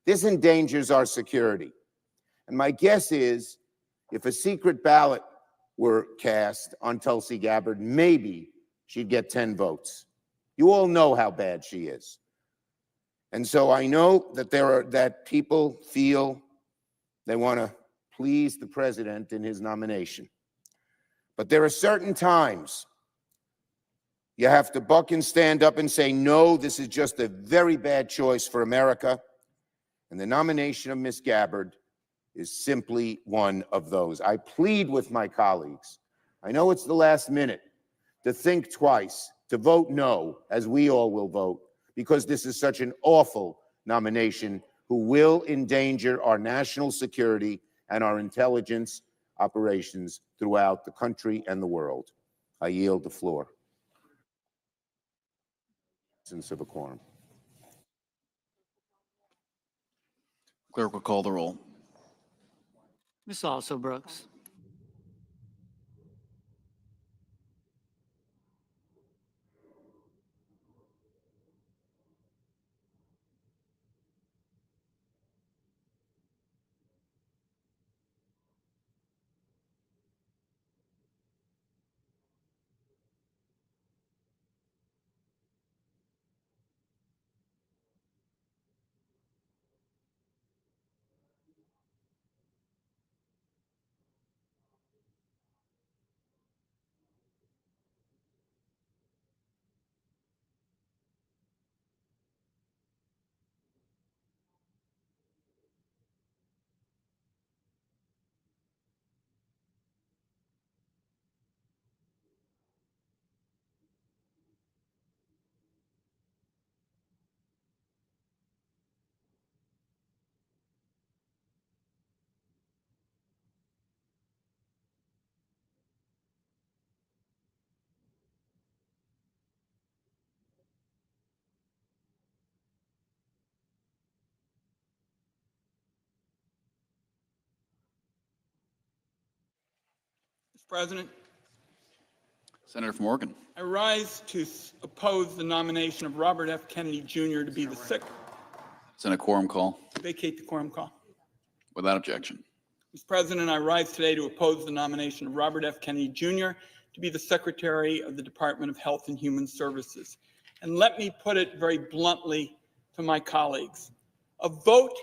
This endangers our security. And my guess is, if a secret ballot were cast on Tulsi Gabbard, maybe she'd get 10 votes. You all know how bad she is. And so I know that people feel they want to please the president in his nomination. But there are certain times you have to buck and stand up and say, no, this is just a very bad choice for America. And the nomination of Ms. Gabbard is simply one of those. I plead with my colleagues. I know it's the last minute to think twice, to vote no, as we all will vote, because this is such an awful nomination who will endanger our national security and our intelligence operations throughout the country and the world. I yield the floor. Since of a quorum. Clerk will call the roll. Ms. Also Brooks. Mr. President, Senator from Oregon. I rise to oppose the nomination of Robert F. Kennedy Jr. to be the Senate quorum call. vacate the quorum call. Without objection. Mr. President, I rise today to oppose the nomination of Robert F. Kennedy Jr. to be the Secretary of the Department of Health and Human Services. And let me put it very bluntly to my colleagues. A vote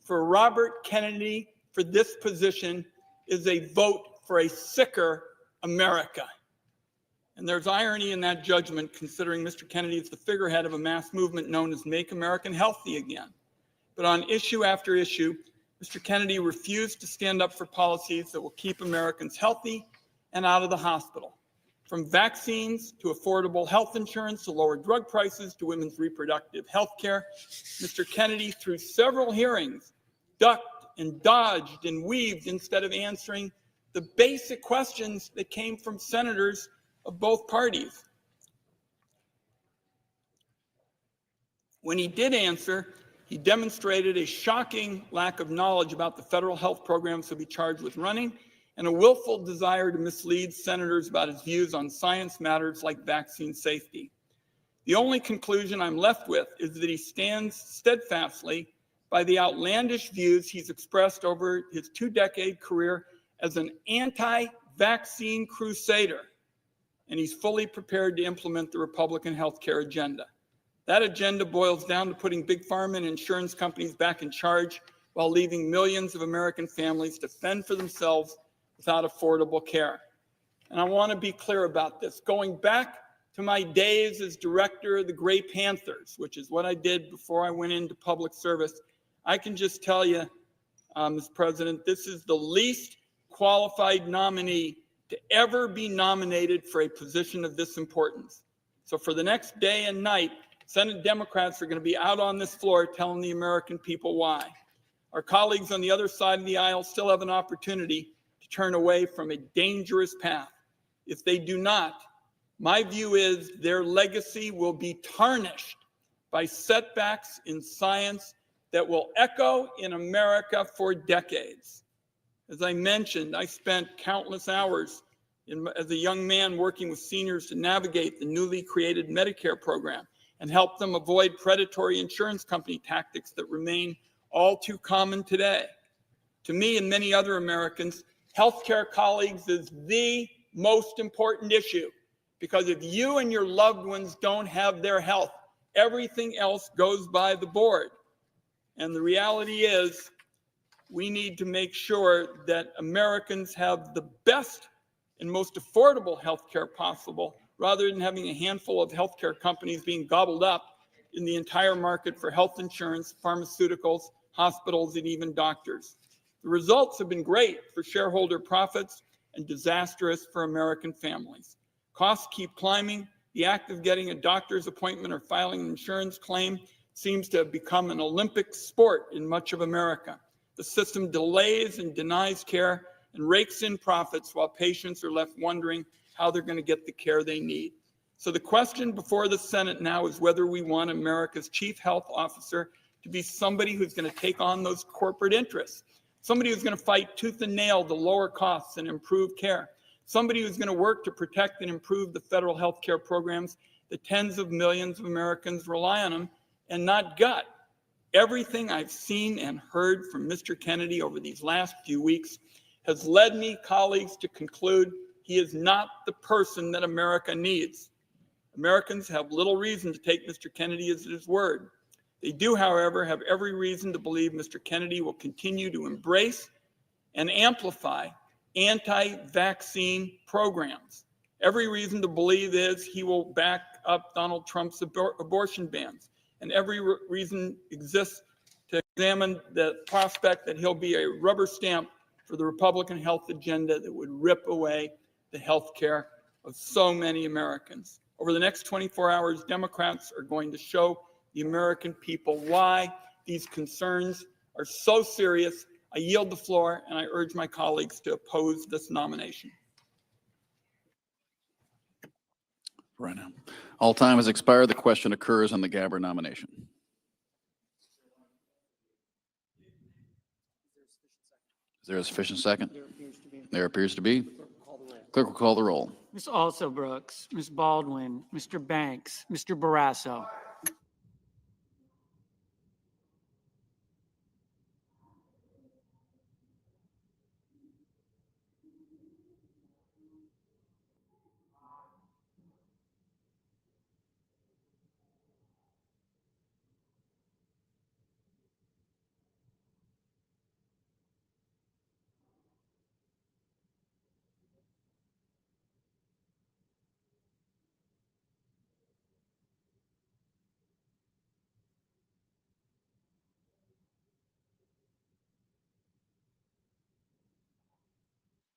for Robert Kennedy for this position is a vote for a sicker America. And there's irony in that judgment, considering Mr. Kennedy is the figurehead of a mass movement known as Make America Healthy Again. But on issue after issue, Mr. Kennedy refused to stand up for policies that will keep Americans healthy and out of the hospital. From vaccines to affordable health insurance to lower drug prices to women's reproductive health care, Mr. Kennedy, through several hearings, ducked and dodged and weaved instead of answering the basic questions that came from senators of both parties. When he did answer, he demonstrated a shocking lack of knowledge about the federal health programs he'll be charged with running and a willful desire to mislead senators about his views on science matters like vaccine safety. The only conclusion I'm left with is that he stands steadfastly by the outlandish views he's expressed over his 2-decade career as an anti-vaccine crusader, and he's fully prepared to implement the Republican healthcare agenda. That agenda boils down to putting big pharma and insurance companies back in charge while leaving millions of American families to fend for themselves without affordable care. And I want to be clear about this. Going back to my days as director of the Gray Panthers, which is what I did before I went into public service, I can just tell you, Mr. President, this is the least qualified nominee to ever be nominated for a position of this importance. So for the next day and night, Senate Democrats are going to be out on this floor telling the American people why. Our colleagues on the other side of the aisle still have an opportunity to turn away from a dangerous path. If they do not, my view is their legacy will be tarnished by setbacks in science that will echo in America for decades. As I mentioned, I spent countless hours as a young man working with seniors to navigate the newly created Medicare program and help them avoid predatory insurance company tactics that remain all too common today. To me and many other Americans, healthcare colleagues is the most important issue, because if you and your loved ones don't have their health, everything else goes by the board. And the reality is, we need to make sure that Americans have the best and most affordable health care possible, rather than having a handful of healthcare companies being gobbled up in the entire market for health insurance, pharmaceuticals, hospitals, and even doctors. The results have been great for shareholder profits and disastrous for American families. Costs keep climbing. The act of getting a doctor's appointment or filing an insurance claim seems to have become an Olympic sport in much of America. The system delays and denies care and rakes in profits while patients are left wondering how they're going to get the care they need. So the question before the Senate now is whether we want America's chief health officer to be somebody who's going to take on those corporate interests, somebody who's going to fight tooth and nail to lower costs and improve care, somebody who's going to work to protect and improve the federal health care programs that tens of millions of Americans rely on them, and not gut. Everything I've seen and heard from Mr. Kennedy over these last few weeks has led me, colleagues, to conclude he is not the person that America needs. Americans have little reason to take Mr. Kennedy at his word. They do, however, have every reason to believe Mr. Kennedy will continue to embrace and amplify anti-vaccine programs. Every reason to believe is he will back up Donald Trump's abortion bans. And every reason exists to examine the prospect that he'll be a rubber stamp for the Republican health agenda that would rip away the health care of so many Americans. Over the next 24 hours, Democrats are going to show the American people why these concerns are so serious. I yield the floor, and I urge my colleagues to oppose this nomination. Right now. All time has expired. The question occurs on the Gabbard nomination. Is there a sufficient second? There appears to be. Clerk will call the roll. Ms. Also Brooks, Ms. Baldwin, Mr. Banks, Mr. Barrasso.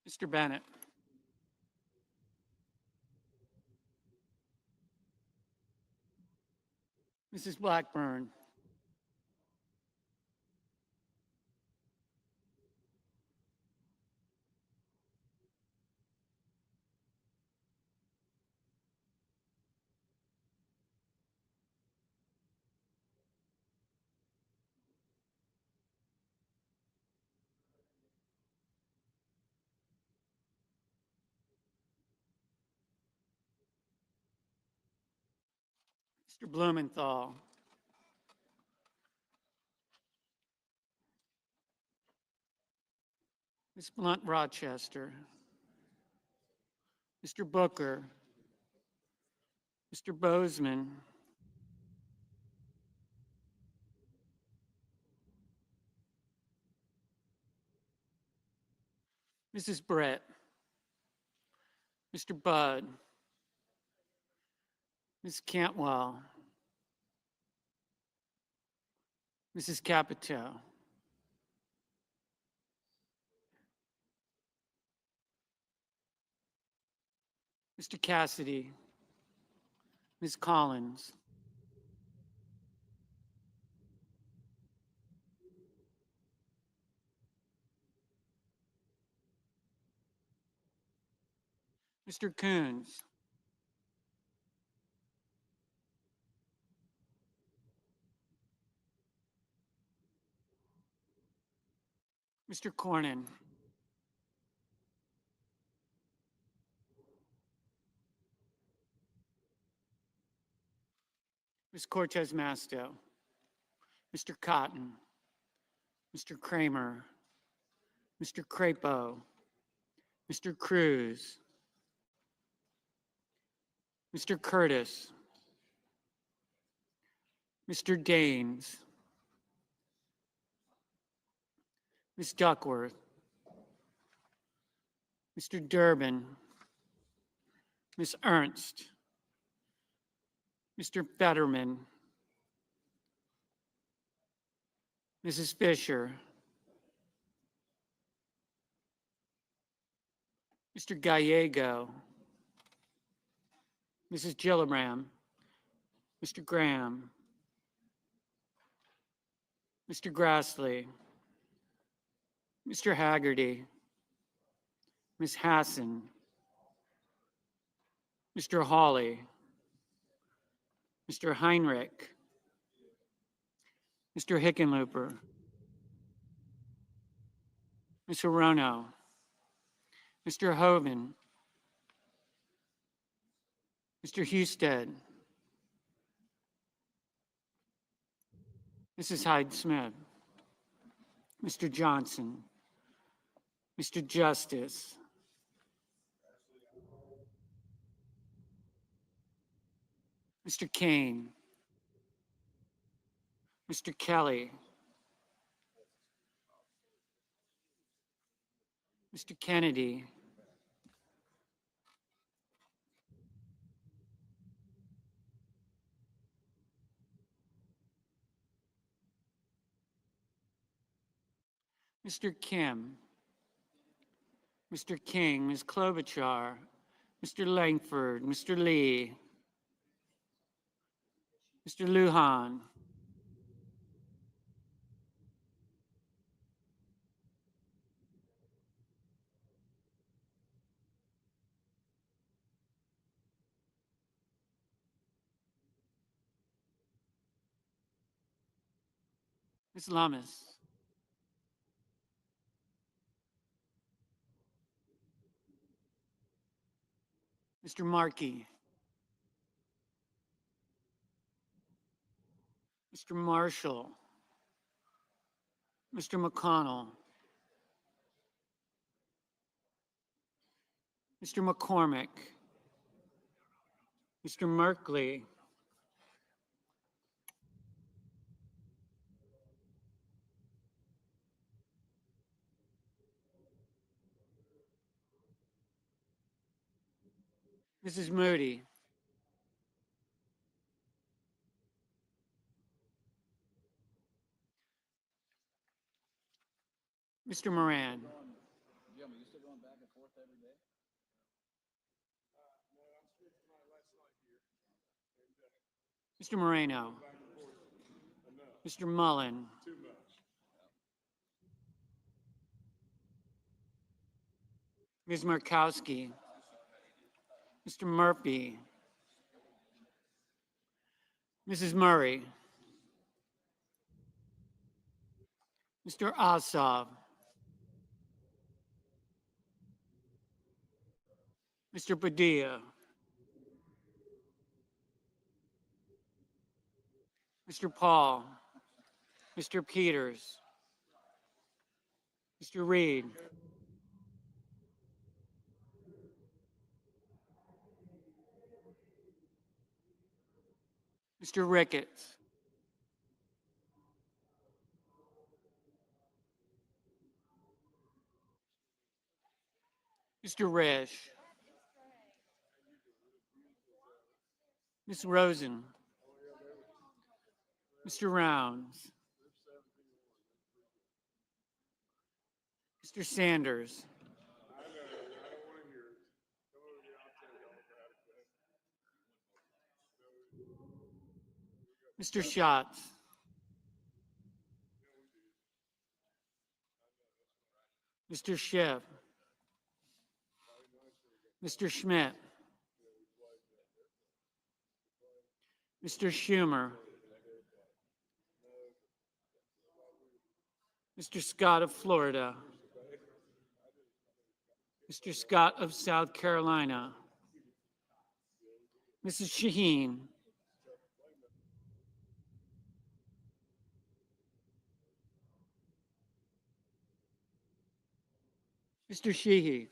Mr. Bennett. Mrs. Blackburn. Mr. Blumenthal. Ms. Blunt Rochester. Mr. Booker. Mr. Bozeman. Mrs. Brett. Mr. Budd. Ms. Cantwell. Mrs. Capito. Mr. Cassidy. Ms. Collins. Mr. Coons. Mr. Cornyn. Ms. Cortez Masto. Mr. Cotton. Mr. Kramer. Mr. Crapo. Mr. Cruz. Mr. Curtis. Mr. Daines. Ms. Duckworth. Mr. Durbin. Ms. Ernst. Mr. Fetterman. Mrs. Fisher. Mr. Gallego. Mrs. Gillibrand. Mr. Graham. Mr. Grassley. Mr. Haggerty. Ms. Hassan. Mr. Hawley. Mr. Heinrich. Mr. Hickenlooper. Ms. Hirono. Mr. Hoven. Mr. Husted. Mrs. Hyde-Smith. Mr. Johnson. Mr. Justice. Mr. Kane. Mr. Kelly. Mr. Kennedy. Mr. Kim. Mr. King, Ms. Klobuchar, Mr. Langford, Mr. Lee, Mr. Lujan, Ms. Lummis, Mr. Markey, Mr. Marshall, Mr. McConnell, Mr. McCormick, Mr. Merkley, Mrs. Moody, Mr. Moran, Mr. Moreno, Mr. Mullen, Ms. Markowski, Mr. Murphy, Mrs. Murray, Mr. Ossoff, Mr. Padilla, Mr. Paul, Mr. Peters, Mr. Reed, Mr. Ricketts, Mr. Risch, Ms. Rosen, Mr. Rounds, Mr. Sanders, Mr. Schatz, Mr. Schiff, Mr. Schmidt, Mr. Schumer, Mr. Scott of Florida, Mr. Scott of South Carolina, Mrs. Shaheen, Mr. Sheehy,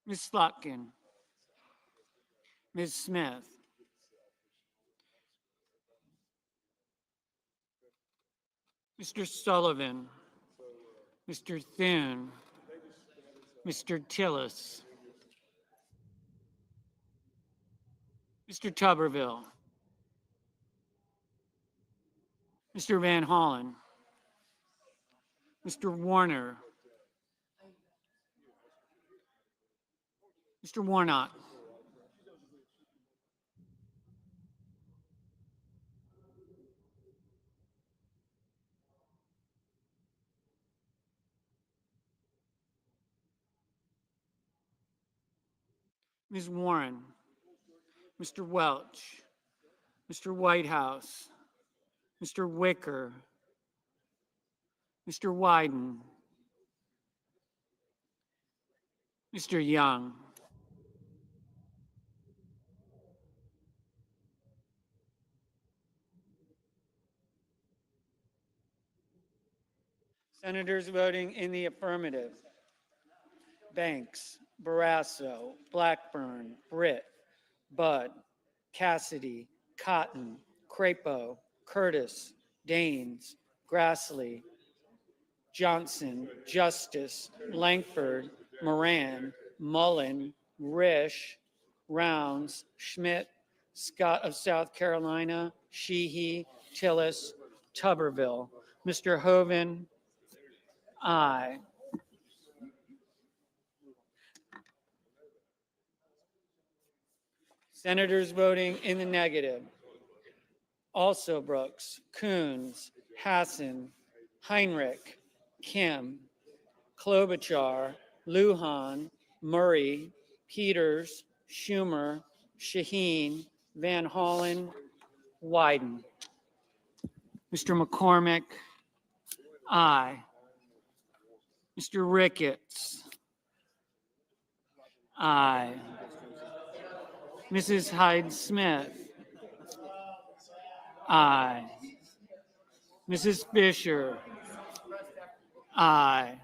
Ms. Slotkin, Ms. Smith, Mr. Sullivan, Mr. Thune, Mr. Tillis, Mr. Tuberville, Mr. Van Hollen, Mr. Warner, Mr. Warnock, Ms. Warren, Mr. Welch, Mr. Whitehouse, Mr. Wicker, Mr. Wyden, Mr. Young, Senators voting in the affirmative: Banks, Barrasso, Blackburn, Britt, Budd, Cassidy, Cotton, Crapo, Curtis, Daines, Grassley, Johnson, Justice, Langford, Moran, Mullen, Risch, Rounds, Schmidt, Scott of South Carolina, Sheehy, Tillis, Tuberville. Mr. Hoeven, aye. Senators voting in the negative: Also Brooks, Coons, Hassan, Heinrich, Kim, Klobuchar, Lujan, Murray, Peters, Schumer, Shaheen, Van Hollen, Wyden. Mr. McCormick, aye. Mr. Ricketts, aye. Mrs. Hyde-Smith, aye. Mrs. Fisher, aye.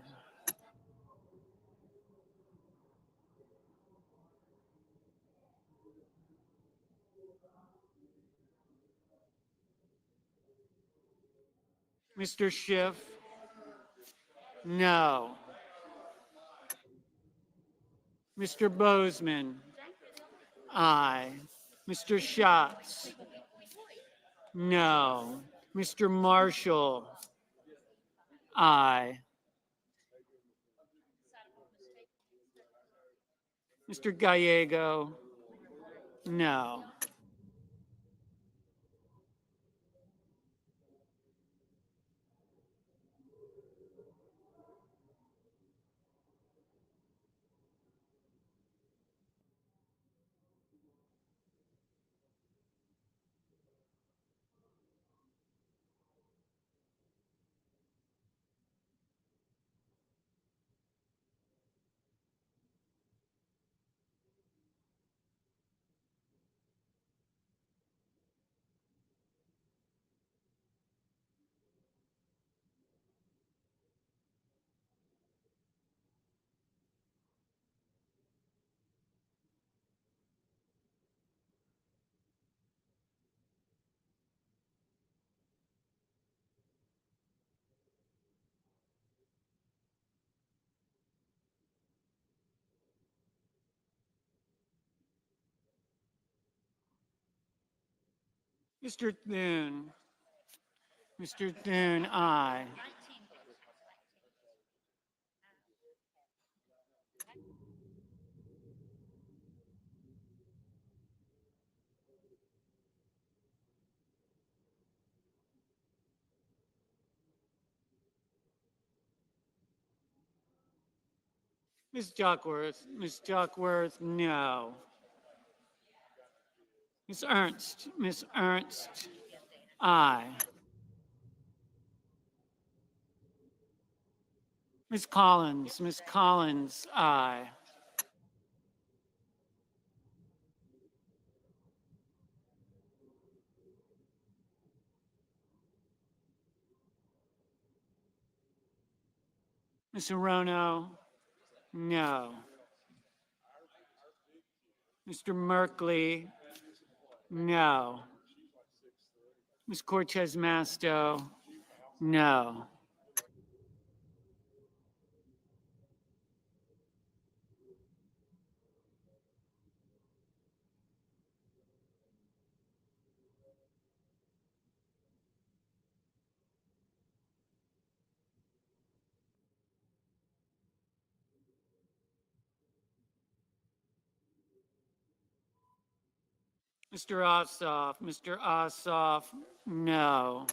Mr. Schiff, no. Mr. Bozeman, aye. Mr. Schatz, no. Mr. Marshall, aye. Mr. Gallego, no. Mr. Thune. Mr. Thune, aye. Ms. Duckworth. Ms. Duckworth, no. Ms. Ernst. Ms. Ernst, aye. Ms. Collins. Ms. Collins, aye. Ms. Arono, no. Mr. Merkley, no. Ms. Cortez Masto, no. Mr. Ossoff. Mr. Ossoff, no.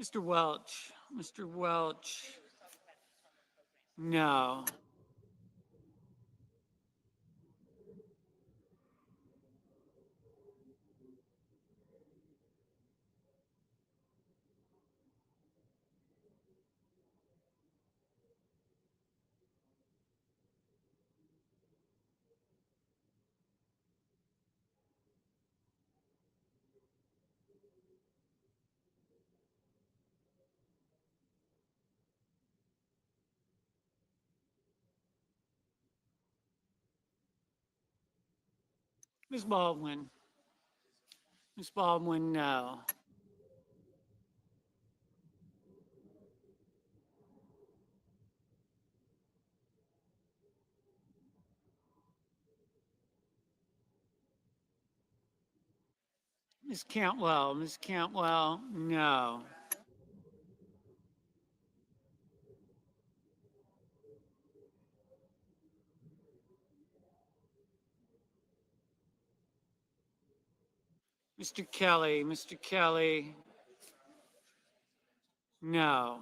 Mr. Welch. Mr. Welch, no. Ms. Baldwin. Ms. Baldwin, no. Ms. Cantwell. Ms. Cantwell, no. Mr. Kelly. Mr. Kelly, no.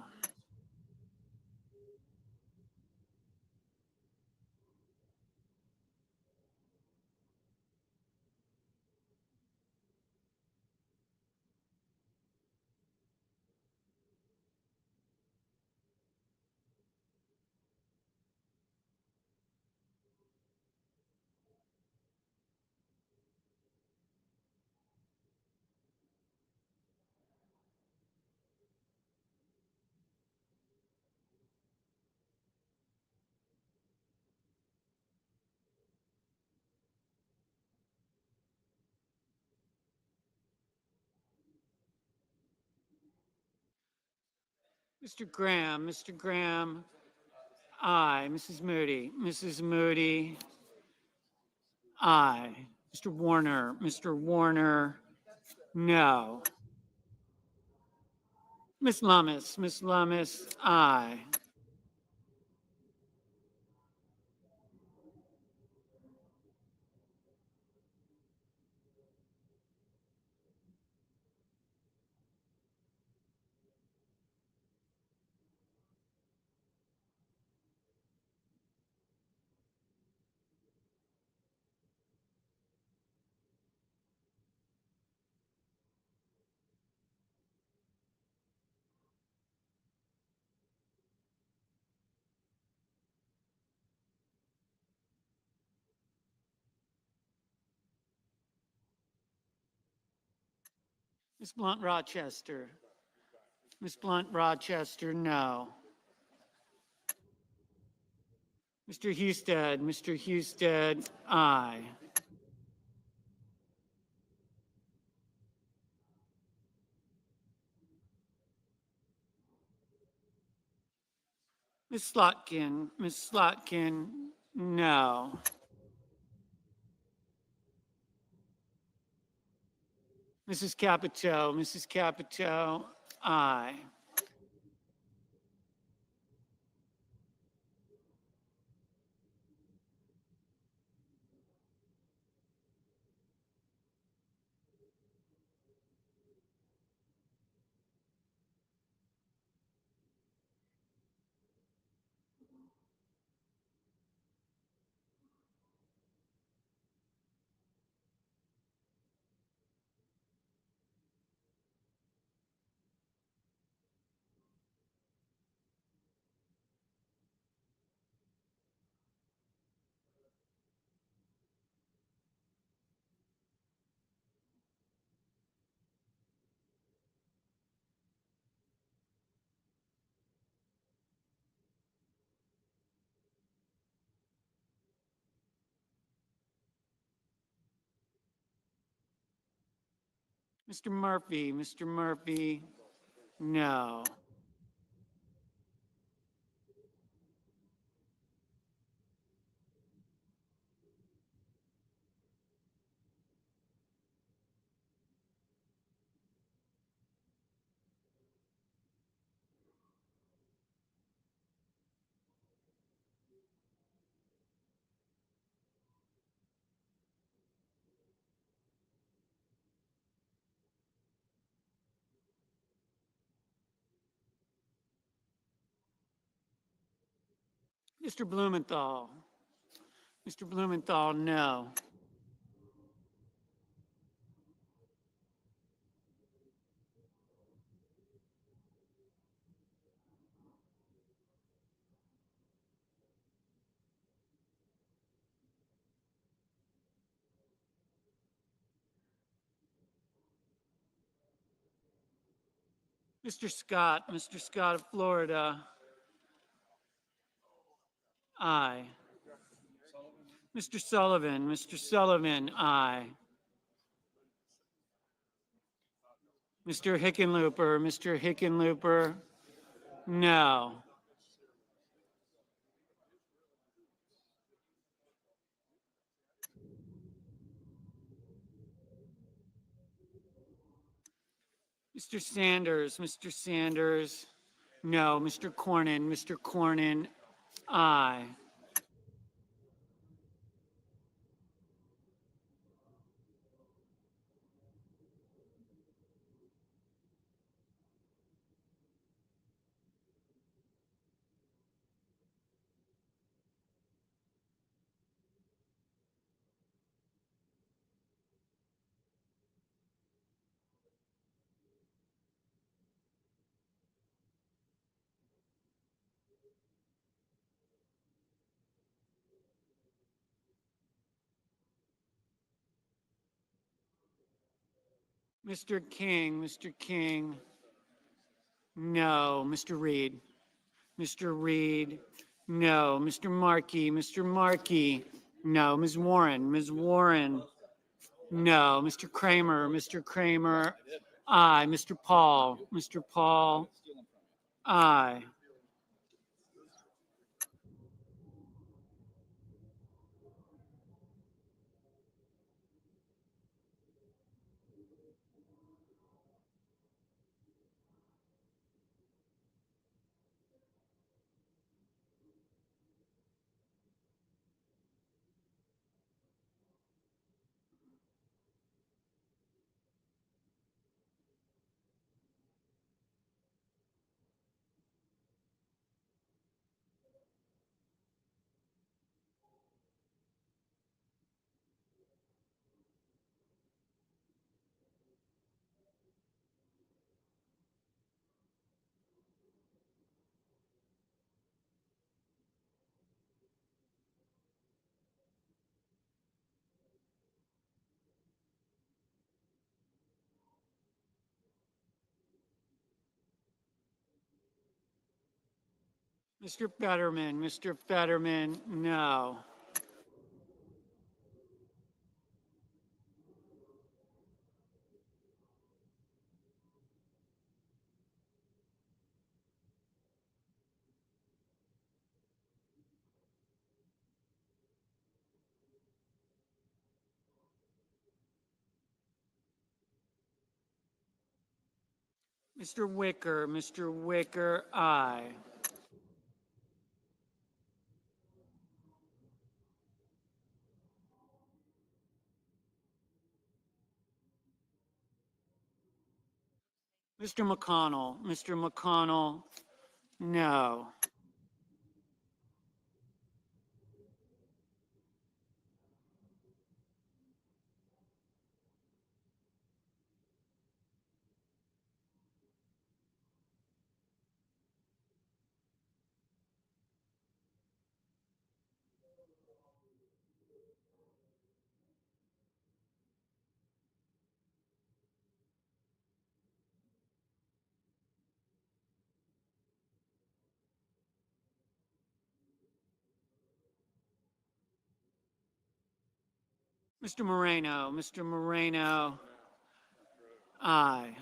Mr. Graham. Mr. Graham, aye. Mrs. Moody. Mrs. Moody, aye. Mr. Warner. Mr. Warner, no. Ms. Lummis. Ms. Lummis, aye. Ms. Blunt Rochester. Ms. Blunt Rochester, no. Mr. Husted. Mr. Husted, aye. Ms. Slotkin. Ms. Slotkin, no. Mrs. Capito. Mrs. Capito, aye. Mr. Murphy. Mr. Murphy, no. Mr. Blumenthal. Mr. Blumenthal, no. Mr. Scott. Mr. Scott of Florida, aye. Mr. Sullivan. Mr. Sullivan, aye. Mr. Hickenlooper. Mr. Hickenlooper, no. Mr. Sanders. Mr. Sanders, no. Mr. Cornyn. Mr. Cornyn, aye. Mr. King. Mr. King, no. Mr. Reed. Mr. Reed, no. Mr. Markey. Mr. Markey, no. Ms. Warren. Ms. Warren, no. Mr. Kramer. Mr. Kramer, aye. Mr. Paul. Mr. Paul, aye. Mr. Fetterman, no. Mr. Wicker, aye. Mr. McConnell, no. Mr. Moreno, aye.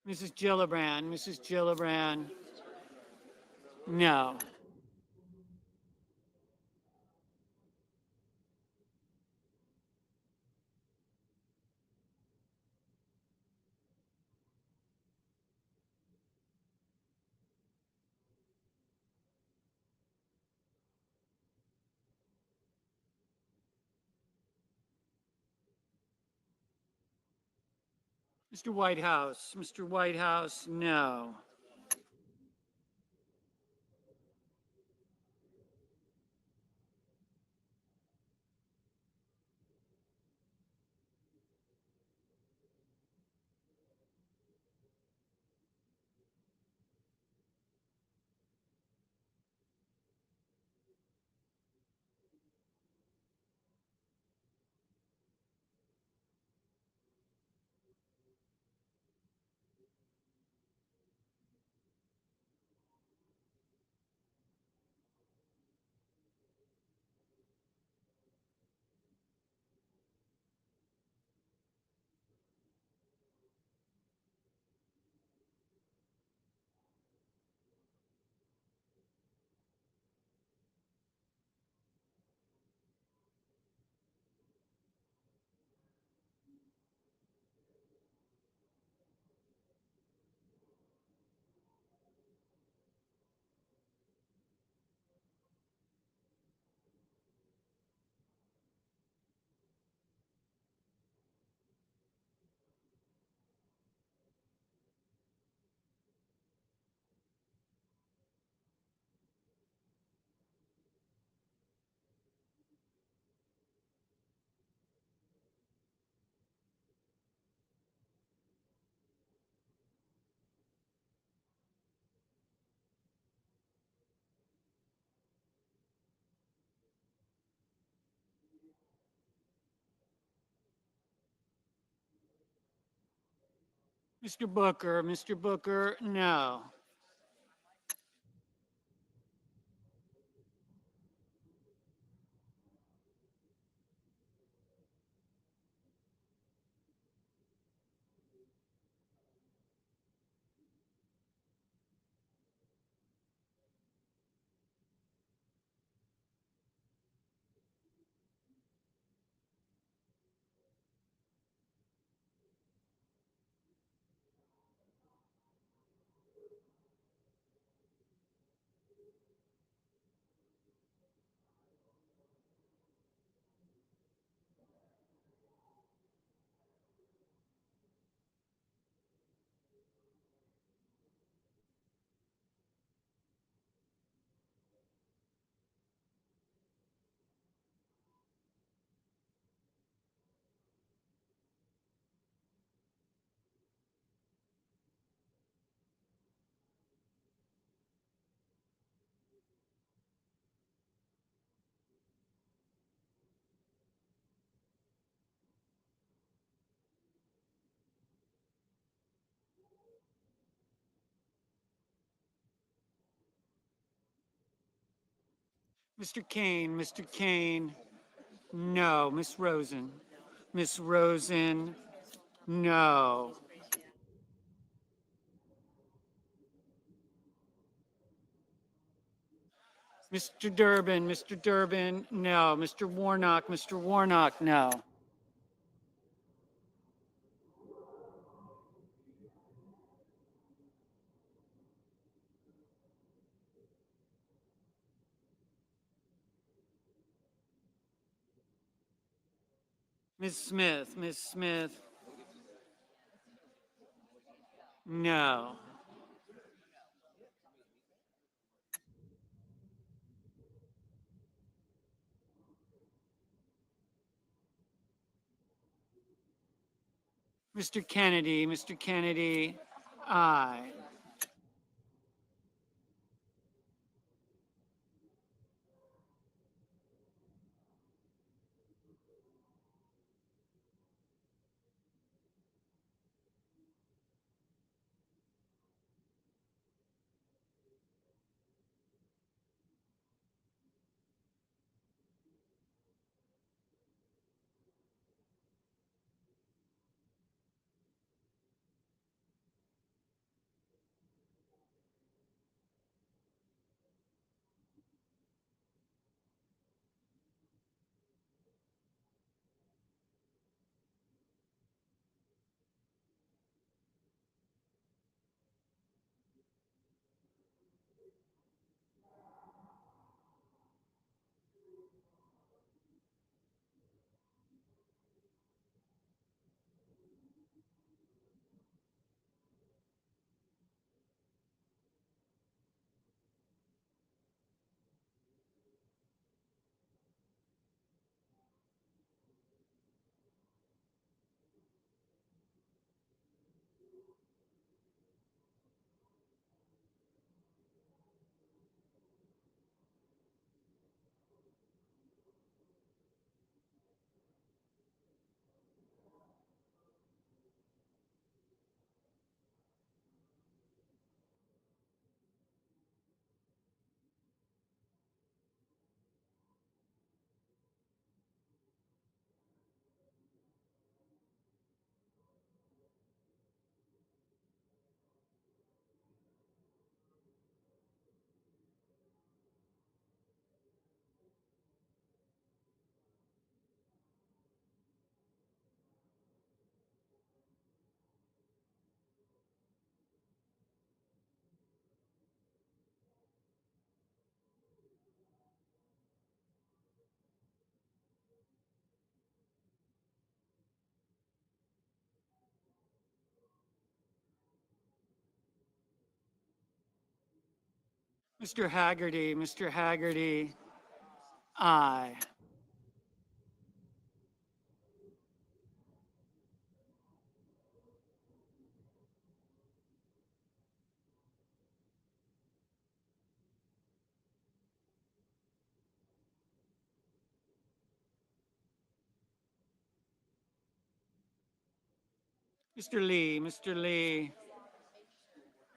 Mrs. Gillibrand, no. Mr. Whitehouse, no. Mr. Booker, no. Mr. Kane, Mr. Kane, no. Ms. Rosen, Ms. Rosen, no. Mr. Durbin, no. Mr. Warnock, no. Ms. Smith, no. Mr. Kennedy, aye. Mr. Haggerty, aye. Mr. Lee,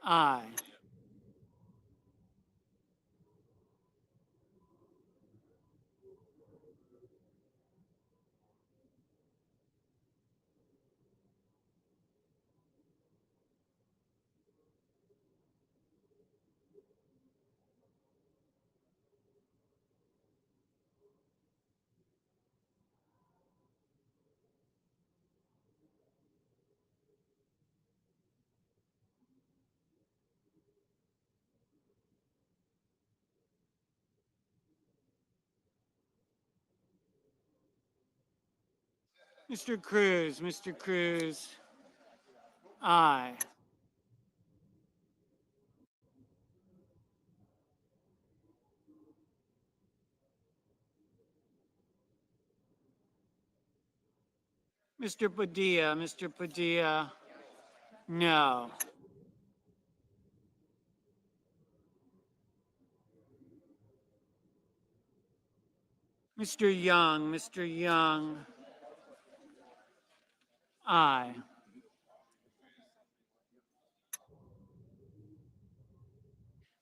aye. Mr. Cruz, aye. Mr. Padilla, no. Mr. Young, aye.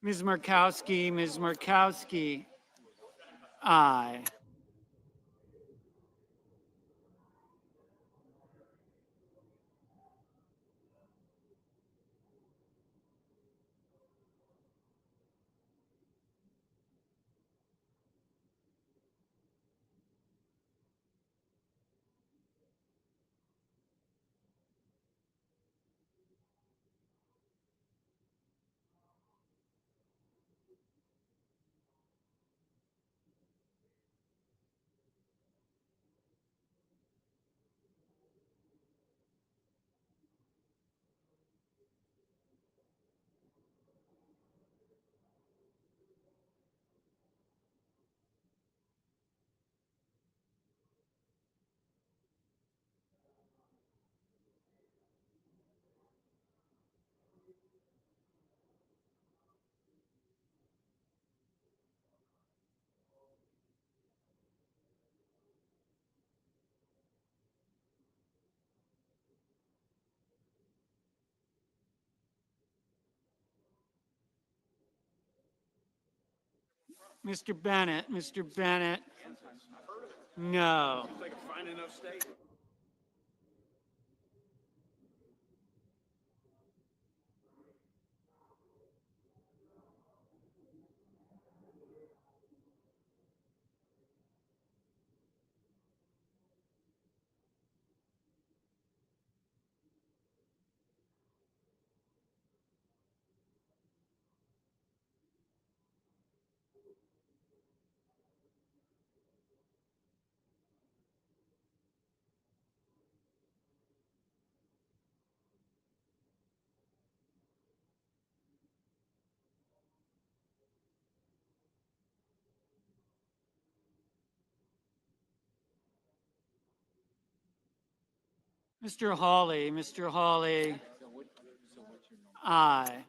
Ms. Markowski, Aye. Mr. Bennett, Mr. Bennett. No. Mr. Hawley, Mr. Hawley. Aye.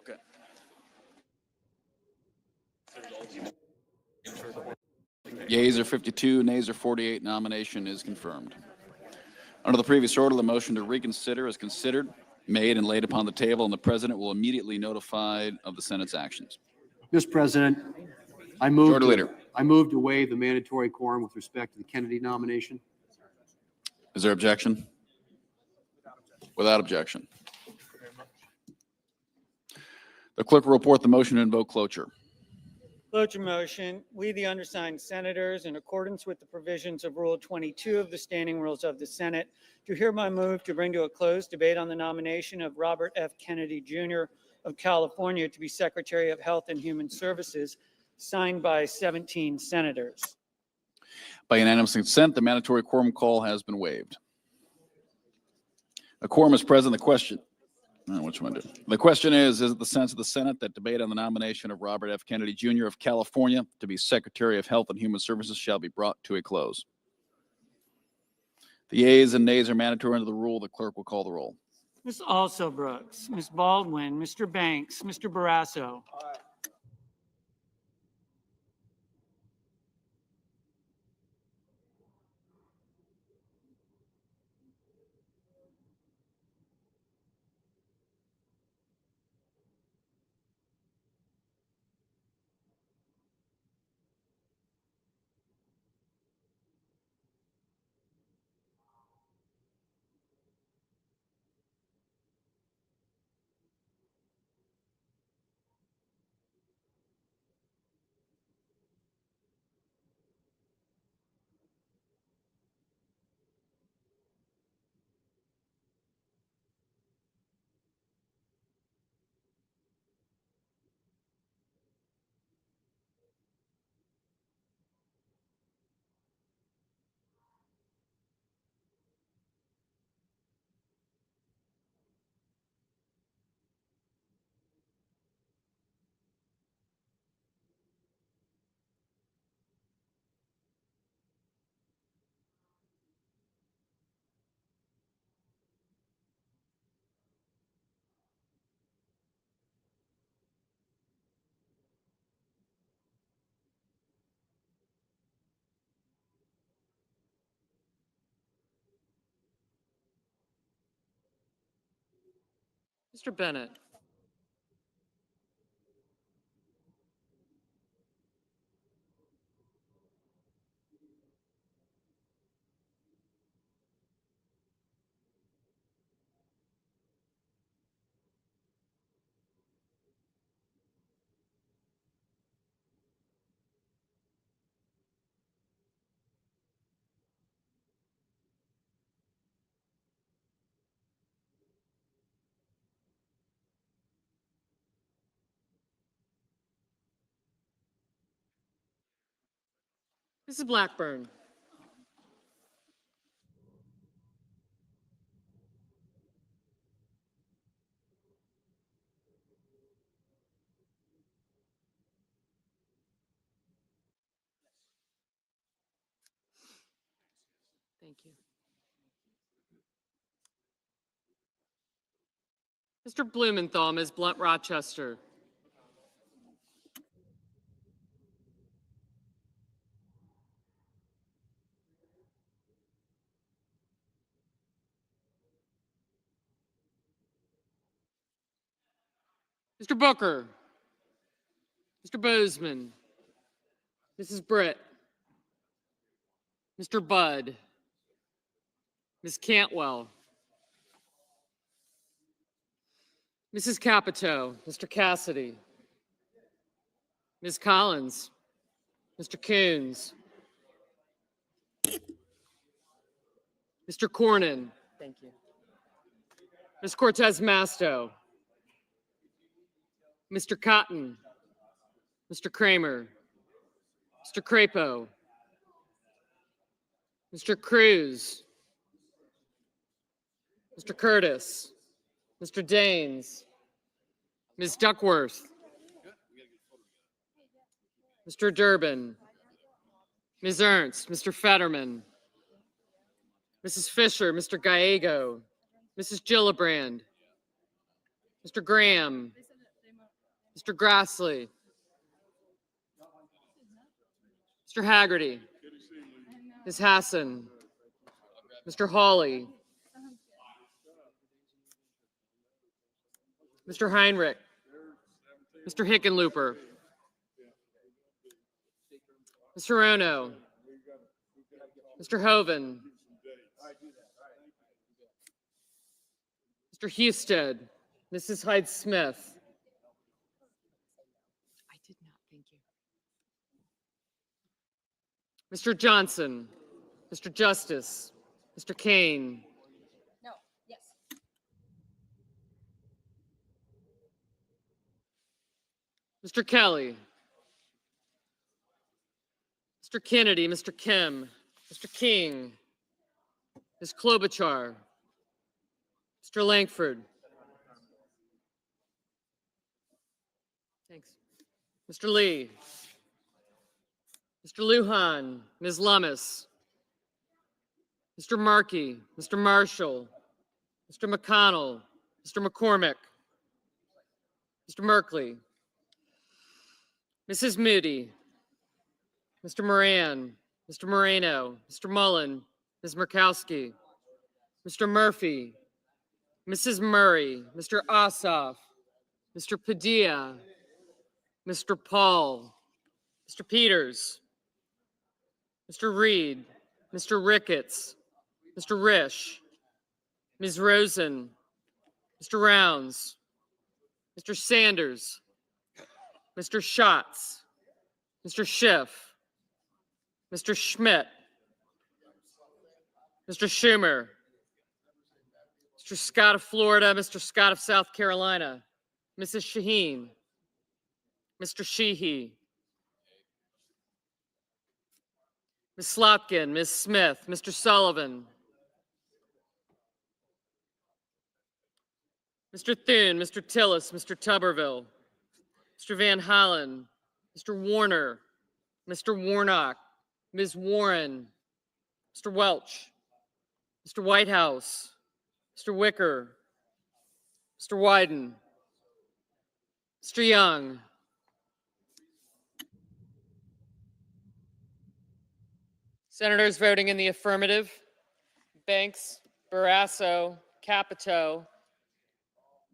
Okay. Yeas are 52, nays are 48. Nomination is confirmed. Under the previous order, the motion to reconsider is considered, made, and laid upon the table, and the president will immediately notify of the Senate's actions. Mr. President, Majority Leader. I move to waive the mandatory quorum with respect to the Kennedy nomination. Is there objection? Without objection. The clerk will report the motion to invoke cloture. Cloture motion. We, the undersigned senators, in accordance with the provisions of Rule 22 of the Standing Rules of the Senate, do hereby move to bring to a close debate on the nomination of Robert F. Kennedy, Jr. of California to be Secretary of Health and Human Services, signed by 17 senators. By unanimous consent, the mandatory quorum call has been waived. A quorum is present. The question, which one do? The question is it the sense of the Senate that debate on the nomination of Robert F. Kennedy, Jr. of California to be Secretary of Health and Human Services shall be brought to a close? The yeas and nays are mandatory under the rule. The clerk will call the roll. Ms. Alsobrooks, Ms. Baldwin, Mr. Banks, Mr. Barrasso. Mr. Bennett. Mrs. Blackburn. Thank you. Mr. Blumenthal, Ms. Blunt Rochester. Mr. Booker. Mr. Bozeman. Mrs. Britt. Mr. Budd. Ms. Cantwell. Mrs. Capito. Mr. Cassidy. Ms. Collins. Mr. Coons. Mr. Cornyn. Thank you. Ms. Cortez Masto. Mr. Cotton. Mr. Kramer. Mr. Crapo. Mr. Cruz. Mr. Curtis. Mr. Daines. Ms. Duckworth. Mr. Durbin. Ms. Ernst. Mr. Fetterman. Mrs. Fisher. Mr. Gallego. Mrs. Gillibrand. Mr. Graham. Mr. Grassley. Mr. Haggerty. Ms. Hassan. Mr. Hawley. Mr. Heinrich. Mr. Hickenlooper. Mr. Ono. Mr. Hoven. Mr. Husted. Mrs. Hyde-Smith. I did not, thank you. Mr. Johnson. Mr. Justice. Mr. Kane. No, yes. Mr. Kelly. Mr. Kennedy, Mr. Kim, Mr. King, Ms. Klobuchar, Mr. Langford. Thanks. Mr. Lee, Mr. Lujan, Ms. Lummis, Mr. Markey, Mr. Marshall, Mr. McConnell, Mr. McCormick, Mr. Merkley, Mrs. Moody, Mr. Moran, Mr. Moreno, Mr. Mullen, Ms. Murkowski, Mr. Murphy, Mrs. Murray, Mr. Ossoff, Mr. Padilla, Mr. Paul, Mr. Peters, Mr. Reed, Mr. Ricketts, Mr. Risch, Ms. Rosen, Mr. Rounds, Mr. Sanders, Mr. Schatz, Mr. Schiff, Mr. Schmidt, Mr. Schumer, Mr. Scott of Florida, Mr. Scott of South Carolina, Mrs. Shaheen, Mr. Sheehy, Ms. Slotkin, Ms. Smith, Mr. Sullivan, Mr. Thune, Mr. Tillis, Mr. Tuberville, Mr. Van Hollen, Mr. Warner, Mr. Warnock, Ms. Warren, Mr. Welch, Mr. Whitehouse, Mr. Wicker, Mr. Wyden, Mr. Young, Senators voting in the affirmative: Banks, Barrasso, Capito,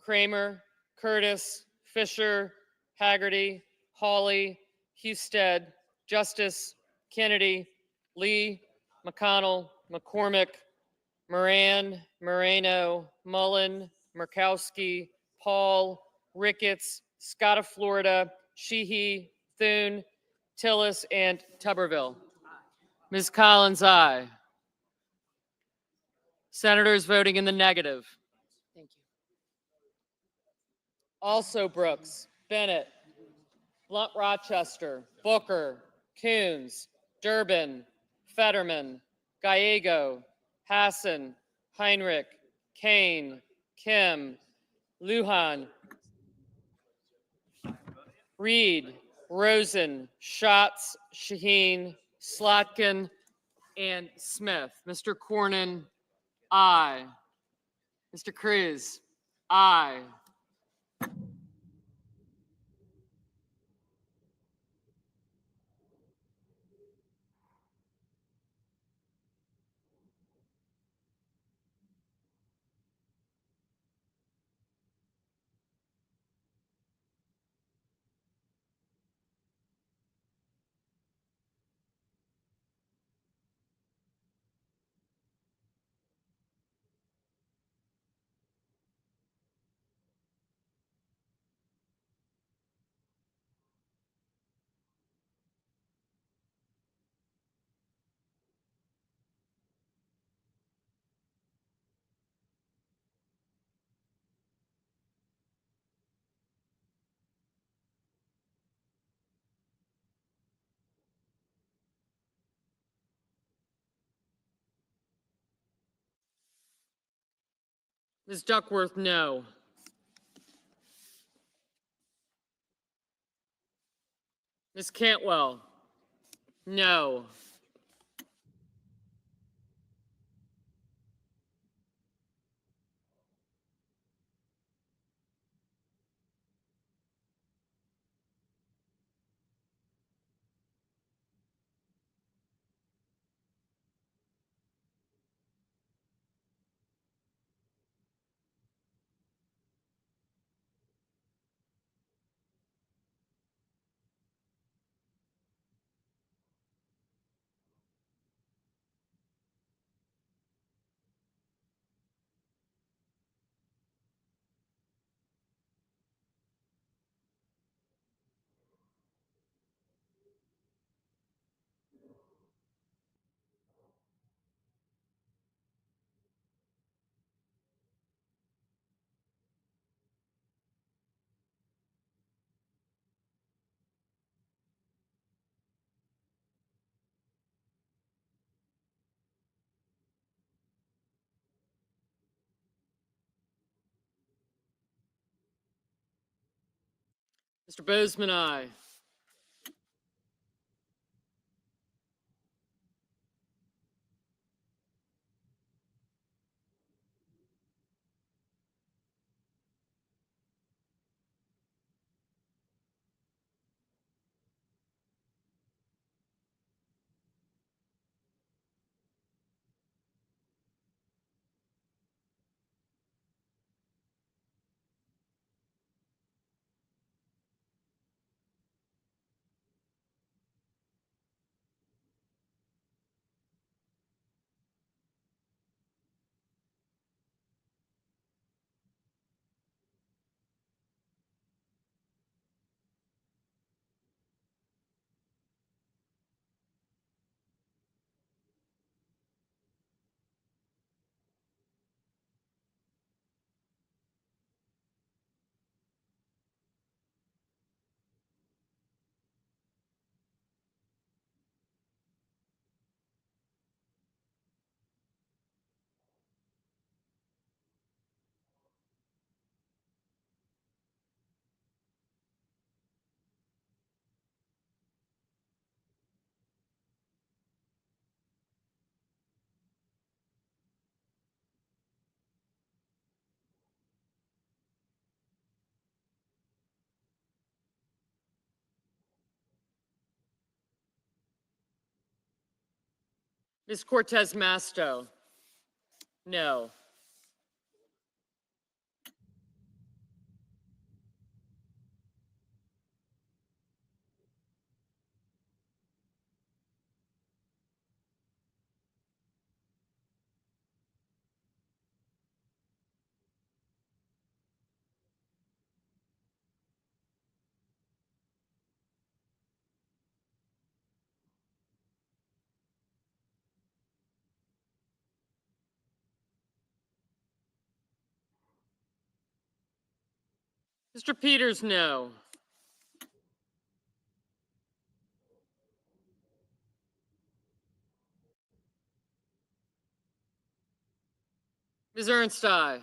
Kramer, Curtis, Fisher, Haggerty, Hawley, Husted, Justice, Kennedy, Lee, McConnell, McCormick, Moran, Moreno, Mullen, Murkowski, Paul, Ricketts, Scott of Florida, Sheehy, Thune, Tillis, and Tuberville. Ms. Collins, aye. Senators voting in the negative. Thank you. Also Brooks, Bennett, Blunt Rochester, Booker, Coons, Durbin, Fetterman, Gallego, Hassan, Heinrich, Kane, Kim, Lujan, Reed, Rosen, Schatz, Shaheen, Slotkin, and Smith. Mr. Cornyn, aye. Mr. Cruz, aye. Ms. Duckworth, no. Ms. Cantwell, no. Mr. Bozeman, aye. Ms. Cortez Masto, no. Mr. Peters, no. Ms. Ernst, aye.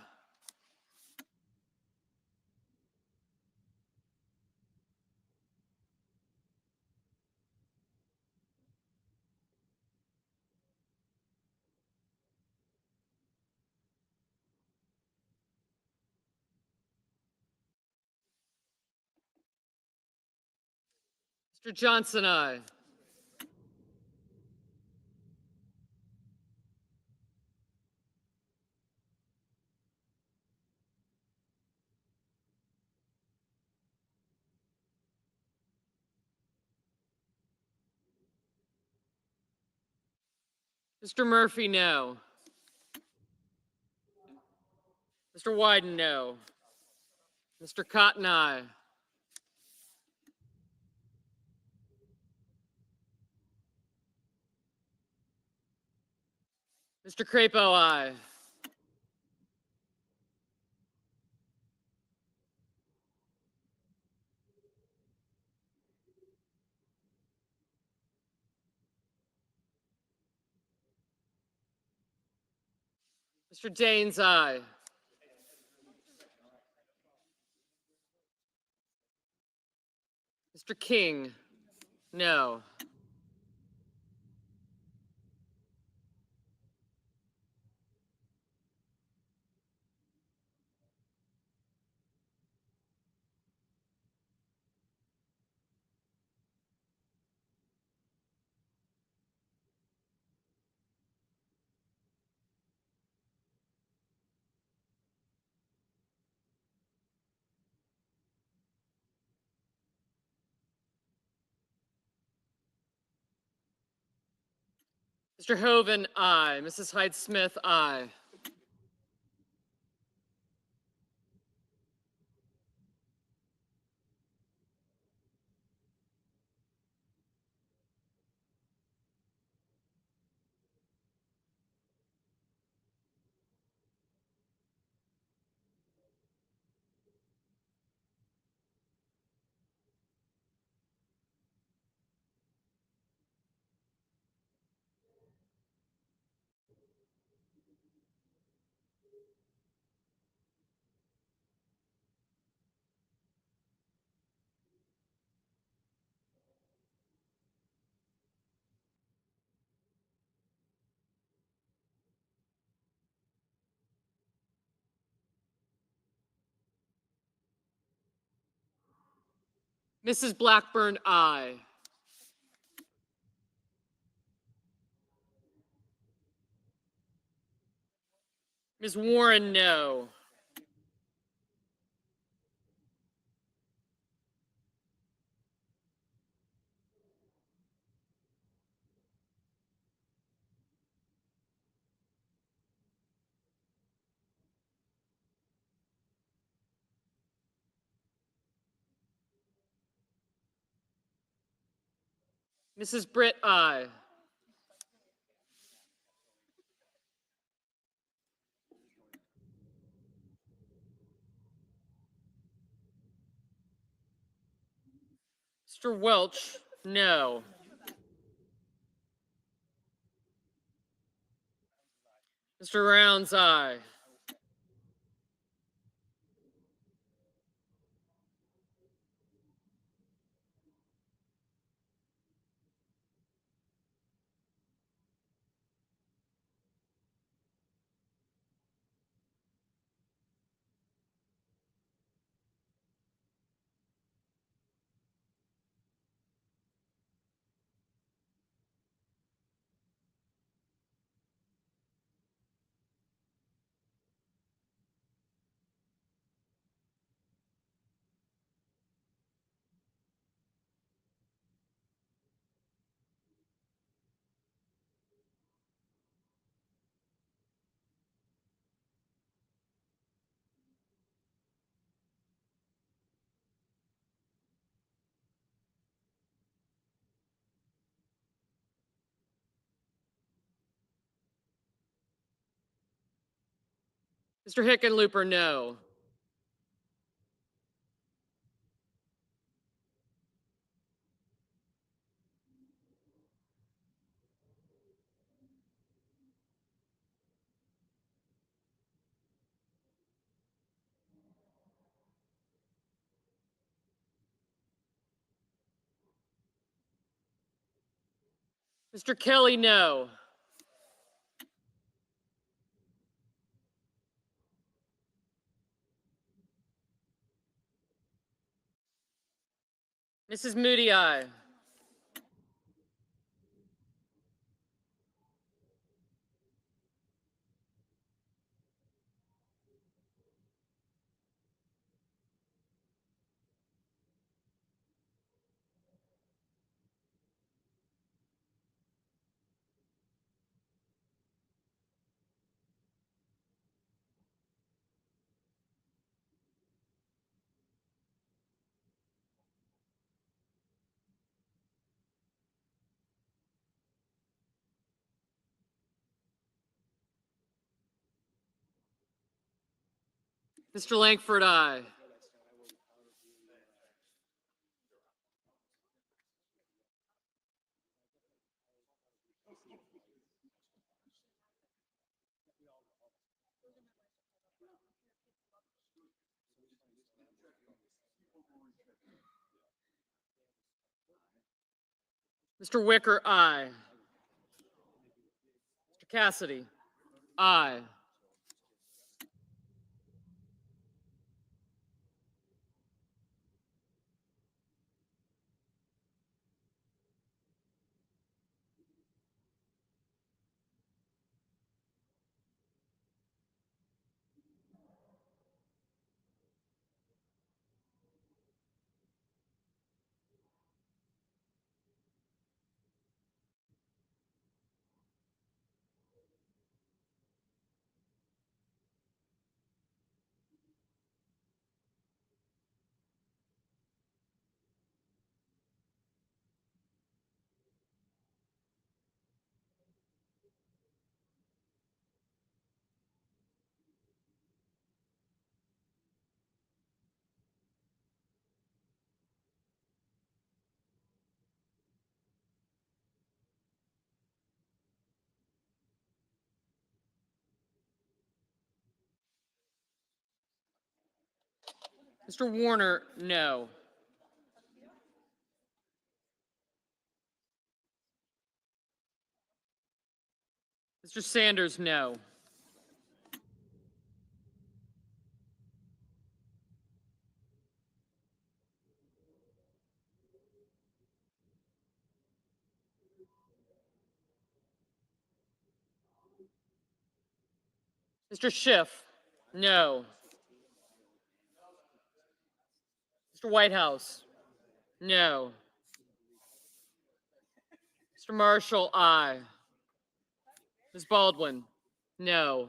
Mr. Johnson, aye. Mr. Murphy, no. Mr. Wyden, no. Mr. Cotton, aye. Mr. Crapo, aye. Mr. Daines, aye. Mr. King, no. Mr. Hoven, aye. Mrs. Hyde-Smith, aye. Mrs. Blackburn, aye. Ms. Warren, no. Mrs. Britt, aye. Mr. Welch, no. Mr. Rounds, aye. Mr. Hickenlooper, no. Mr. Kelly, no. Mrs. Moody, aye. Mr. Langford, aye. Mr. Wicker, aye. Mr. Cassidy, aye. Mr. Warner, no. Mr. Sanders, no. Mr. Schiff, no. Mr. Whitehouse, no. Mr. Marshall, aye. Ms. Baldwin, no.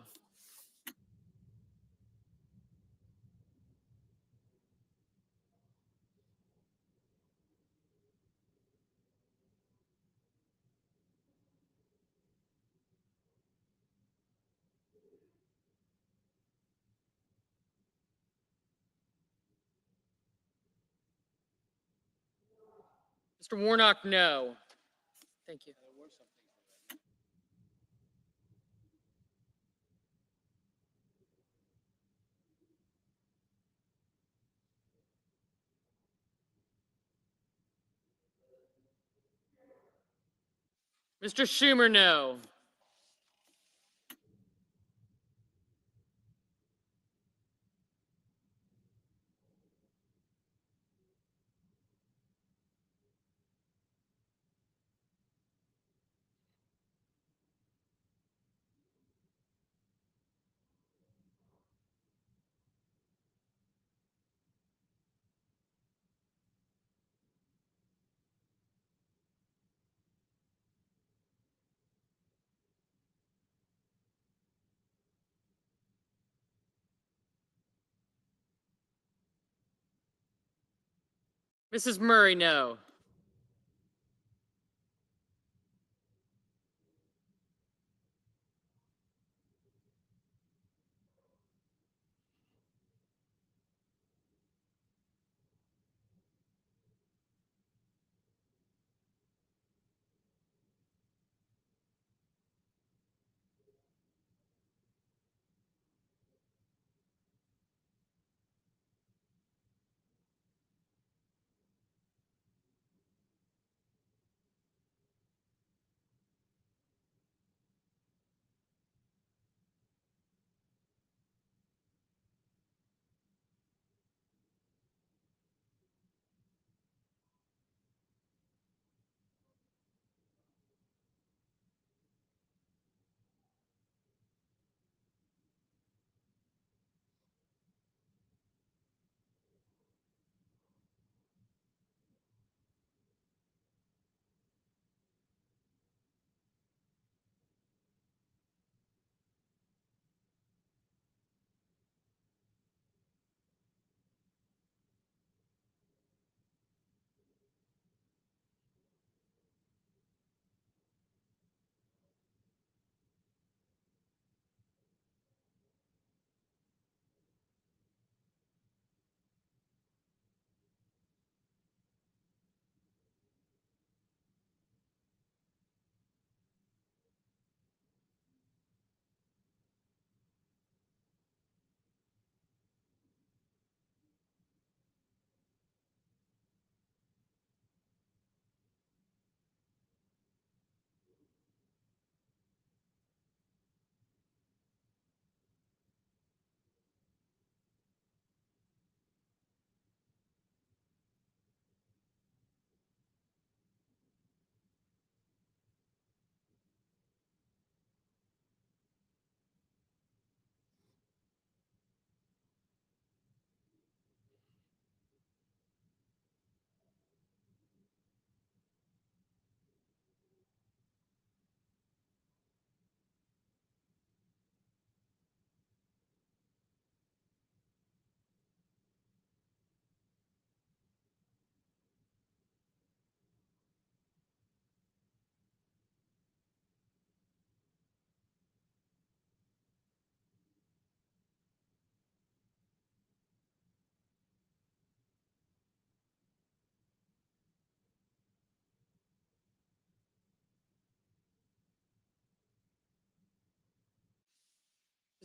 Mr. Warnock, no. Thank you. Mr. Schumer, no. Mrs. Murray, no.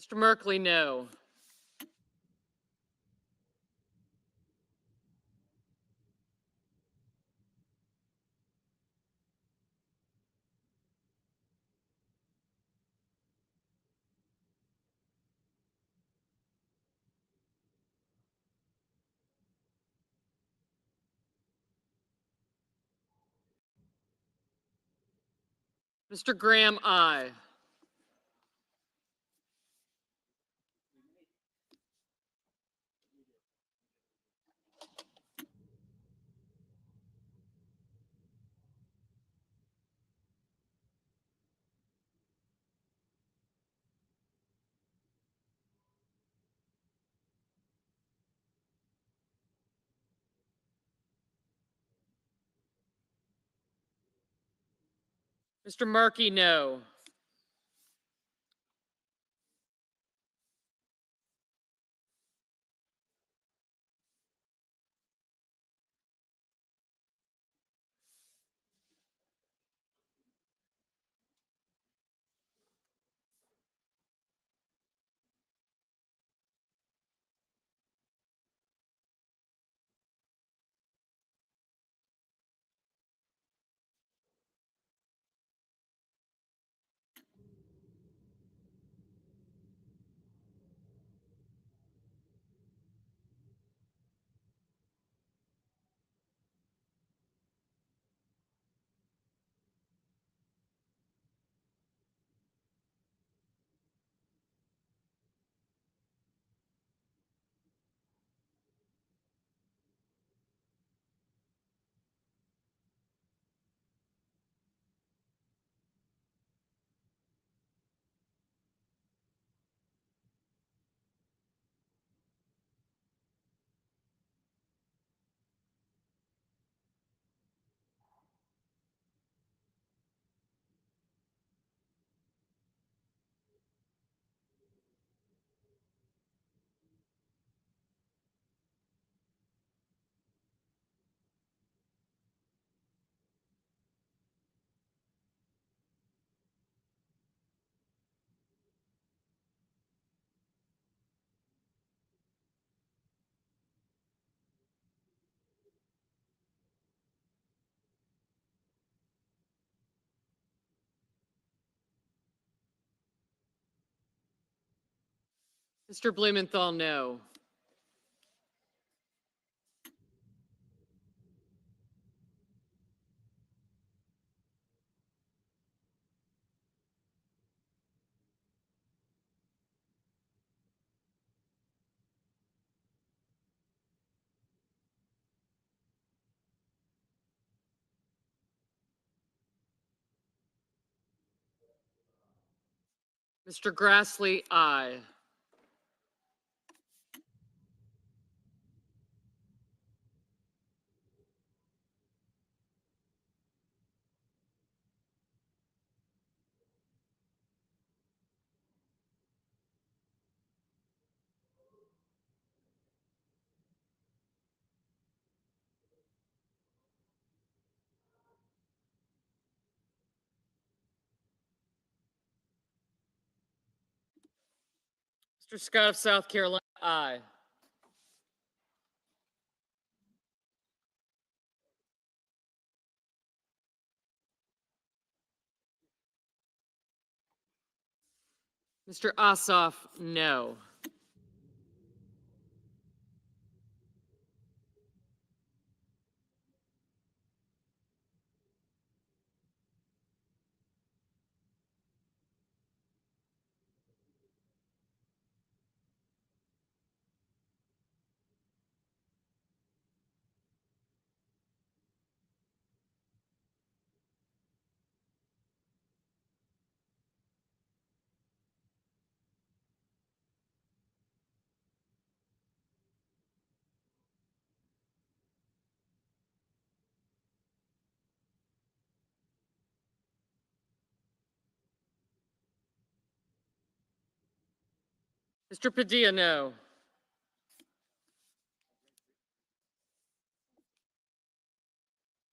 Mr. Merkley, no. Mr. Graham, aye. Mr. Markey, no. Mr. Blumenthal, no. Mr. Grassley, aye. Mr. Scott of South Carolina, aye. Mr. Ossoff, no. Mr. Padilla, no.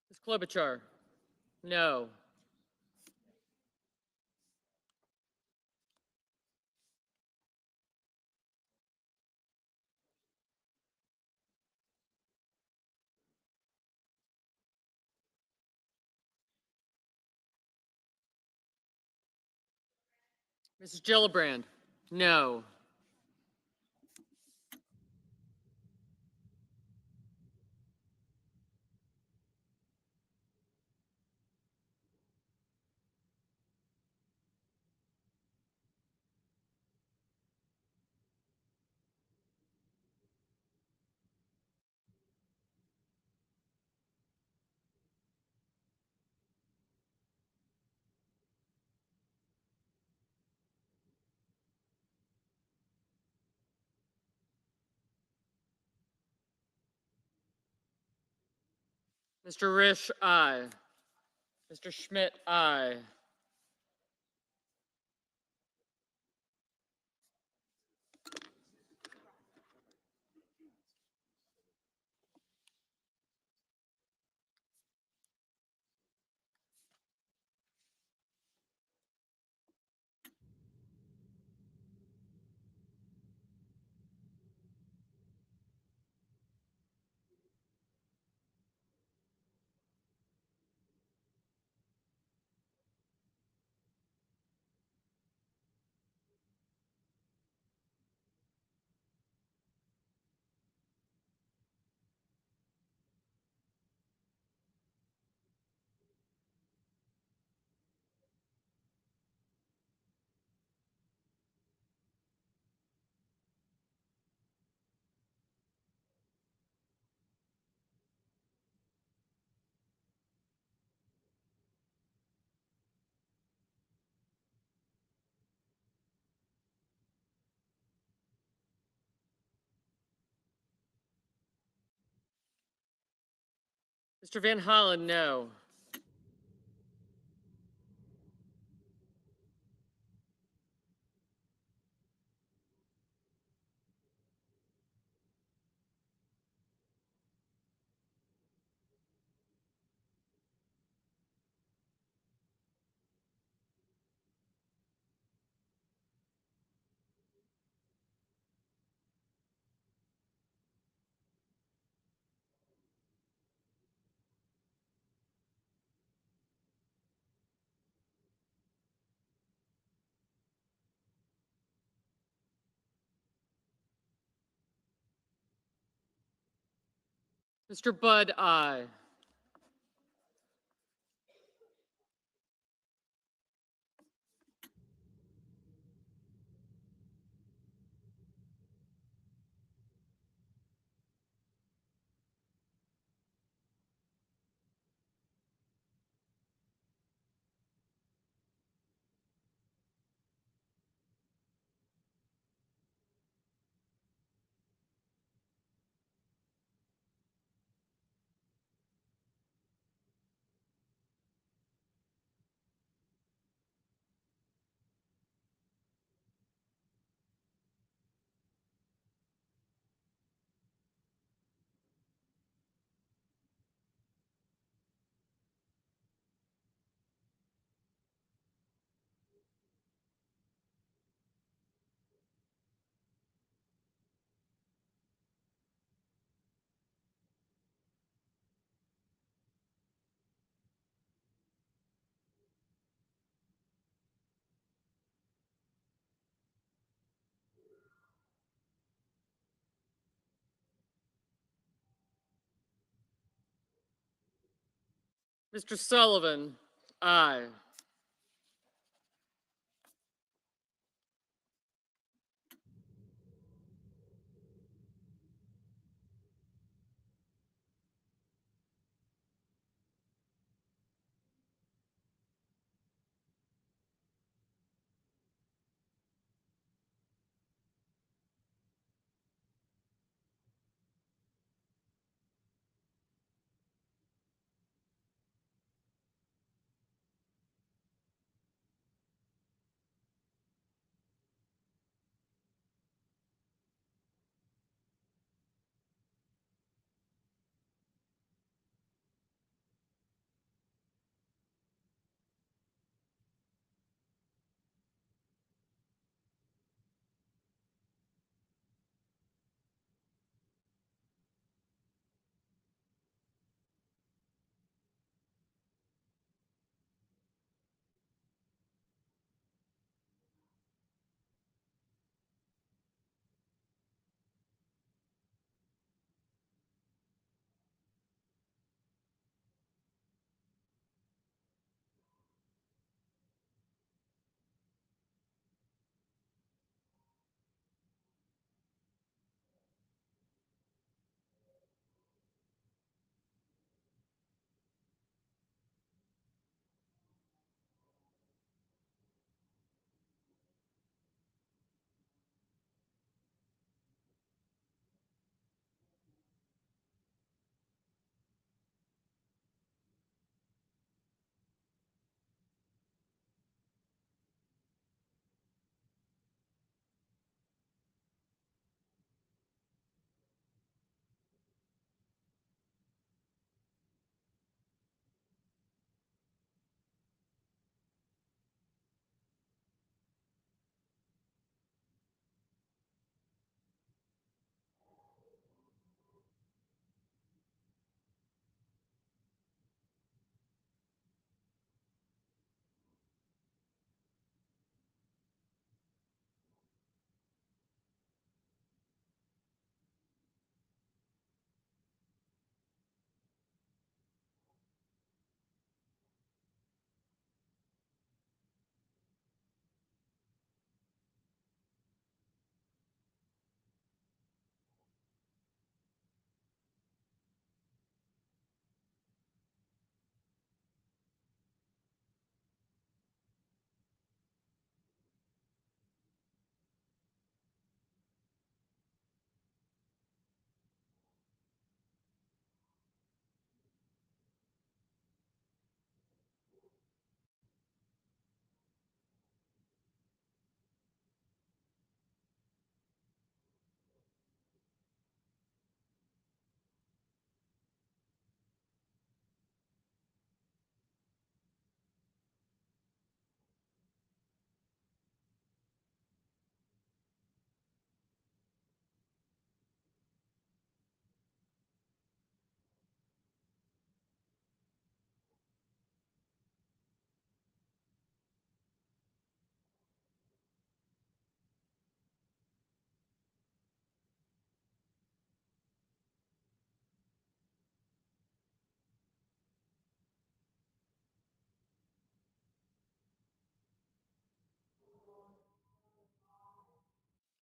Ms. Klobuchar, no. Mrs. Gillibrand, no. Mr. Risch, aye. Mr. Schmidt, aye. Mr. Van Hollen, no. Mr. Budd, aye. Mr. Sullivan, aye.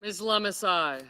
Ms. Lummis, aye.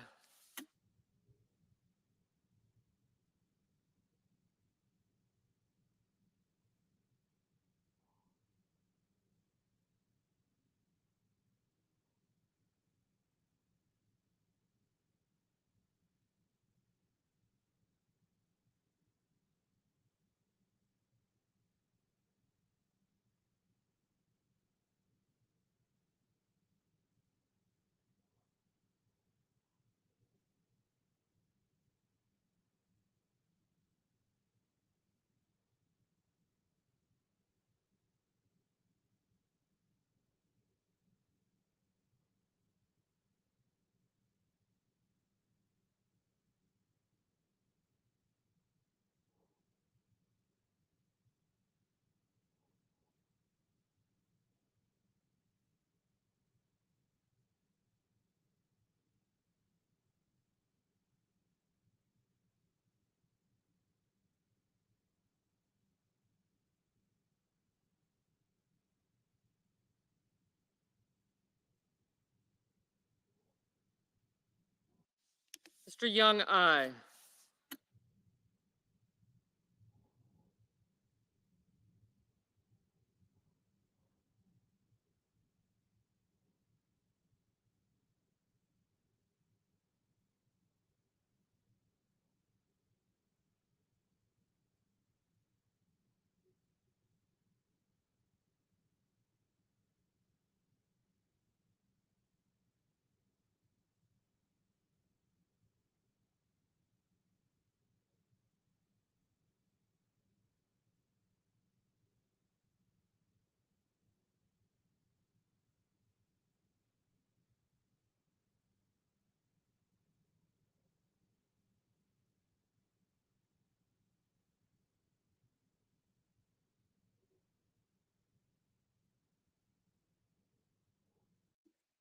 Mr. Young, aye.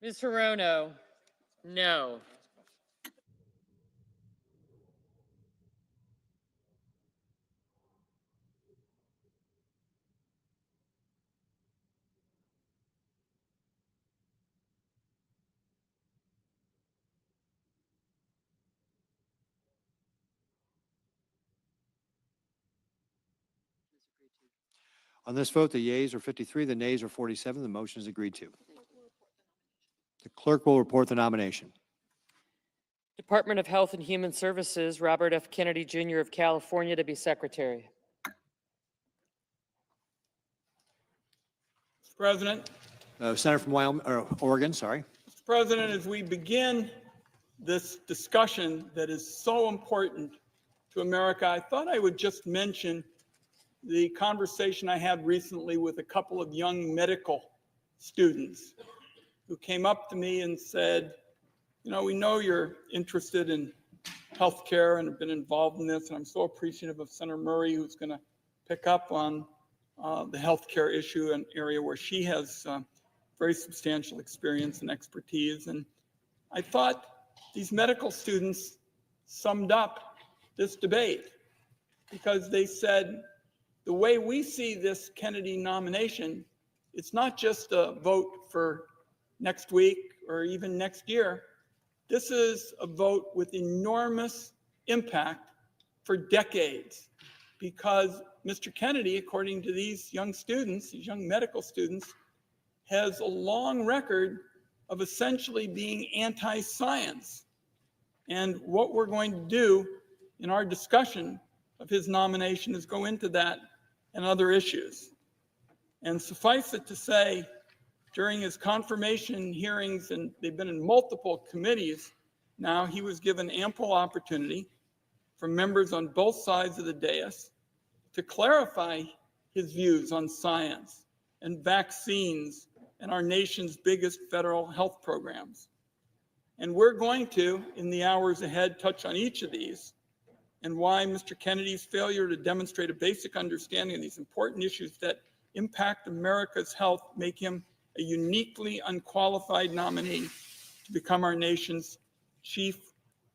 Ms. Hirono, no. On this vote, the yeas are 53, the nays are 47. The motion is agreed to. The clerk will report the nomination. Department of Health and Human Services, Robert F. Kennedy Jr. of California to be secretary. Mr. President, Senator from Wyoming, or Oregon, sorry. Mr. President, as we begin this discussion that is so important to America, I thought I would just mention the conversation I had recently with a couple of young medical students who came up to me and said, you know, we know you're interested in healthcare and have been involved in this, and I'm so appreciative of Senator Murray, who's going to pick up on the healthcare issue, an area where she has very substantial experience and expertise. And I thought these medical students summed up this debate, because they said, the way we see this Kennedy nomination, it's not just a vote for next week or even next year. This is a vote with enormous impact for decades, because Mr. Kennedy, according to these young students, these young medical students, has a long record of essentially being anti-science. And what we're going to do in our discussion of his nomination is go into that and other issues. And suffice it to say, during his confirmation hearings, and they've been in multiple committees now, he was given ample opportunity from members on both sides of the dais to clarify his views on science and vaccines and our nation's biggest federal health programs. And we're going to, in the hours ahead, touch on each of these and why Mr. Kennedy's failure to demonstrate a basic understanding of these important issues that impact America's health make him a uniquely unqualified nominee to become our nation's chief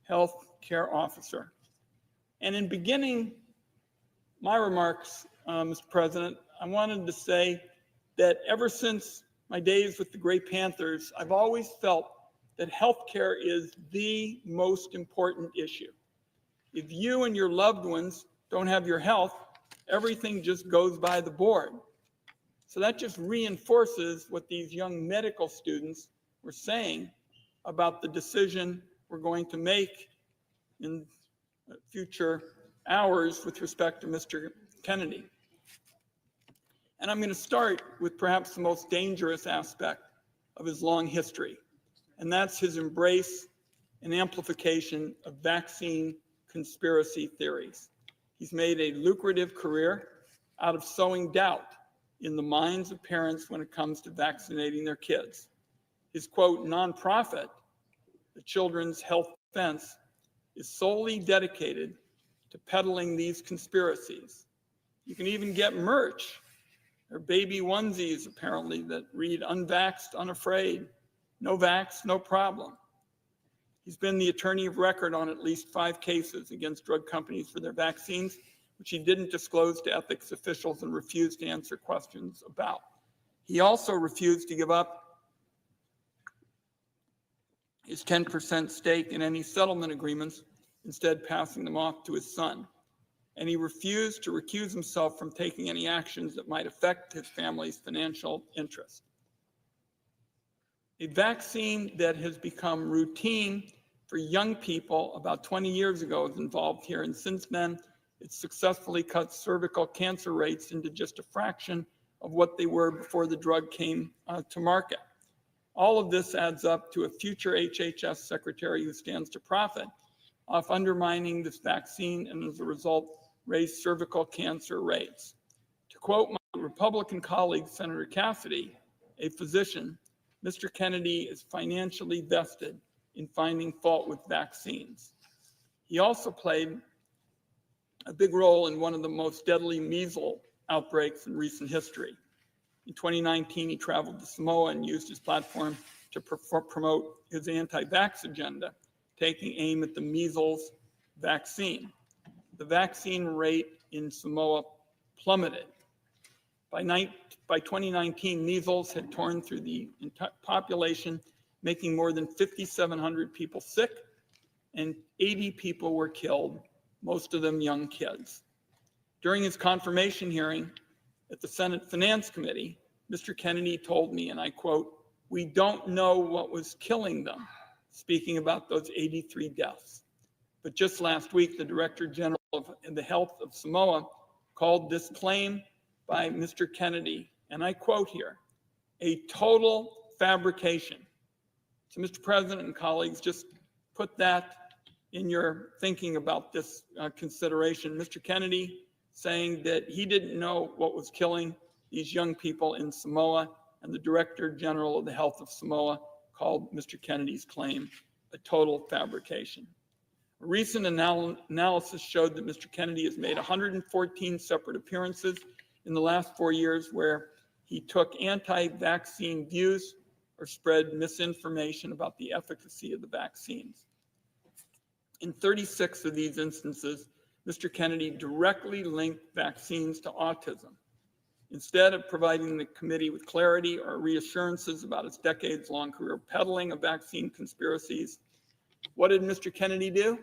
health care officer. And in beginning my remarks, Mr. President, I wanted to say that ever since my days with the Gray Panthers, I've always felt that healthcare is the most important issue. If you and your loved ones don't have your health, everything just goes by the board. So that just reinforces what these young medical students were saying about the decision we're going to make in future hours with respect to Mr. Kennedy. And I'm going to start with perhaps the most dangerous aspect of his long history, and that's his embrace and amplification of vaccine conspiracy theories. He's made a lucrative career out of sowing doubt in the minds of parents when it comes to vaccinating their kids. His quote, nonprofit, the Children's Health Defense, is solely dedicated to peddling these conspiracies. You can even get merch. There are baby onesies, apparently, that read unvaxxed, unafraid, no vax, no problem. He's been the attorney of record on at least 5 cases against drug companies for their vaccines, which he didn't disclose to ethics officials and refused to answer questions about. He also refused to give up his 10% stake in any settlement agreements, instead passing them off to his son. And he refused to recuse himself from taking any actions that might affect his family's financial interest. A vaccine that has become routine for young people about 20 years ago is involved here, and since then, it's successfully cut cervical cancer rates into just a fraction of what they were before the drug came to market. All of this adds up to a future HHS secretary who stands to profit off undermining this vaccine and as a result raise cervical cancer rates. To quote my Republican colleague, Senator Cassidy, a physician, Mr. Kennedy is financially vested in finding fault with vaccines. He also played a big role in one of the most deadly measles outbreaks in recent history. In 2019, he traveled to Samoa and used his platform to promote his anti-vax agenda, taking aim at the measles vaccine. The vaccine rate in Samoa plummeted. By 2019, measles had torn through the population, making more than 5,700 people sick, and 80 people were killed, most of them young kids. During his confirmation hearing at the Senate Finance Committee, Mr. Kennedy told me, and I quote, "We don't know what was killing them," speaking about those 83 deaths. But just last week, the Director General of the Health of Samoa called this claim by Mr. Kennedy, and I quote here, "a total fabrication." So, Mr. President and colleagues, just put that in your thinking about this consideration. Mr. Kennedy saying that he didn't know what was killing these young people in Samoa, and the Director General of the Health of Samoa called Mr. Kennedy's claim a total fabrication. A recent analysis showed that Mr. Kennedy has made 114 separate appearances in the last 4 years where he took anti-vaccine views or spread misinformation about the efficacy of the vaccines. In 36 of these instances, Mr. Kennedy directly linked vaccines to autism. Instead of providing the committee with clarity or reassurances about his decades-long career peddling of vaccine conspiracies, what did Mr. Kennedy do?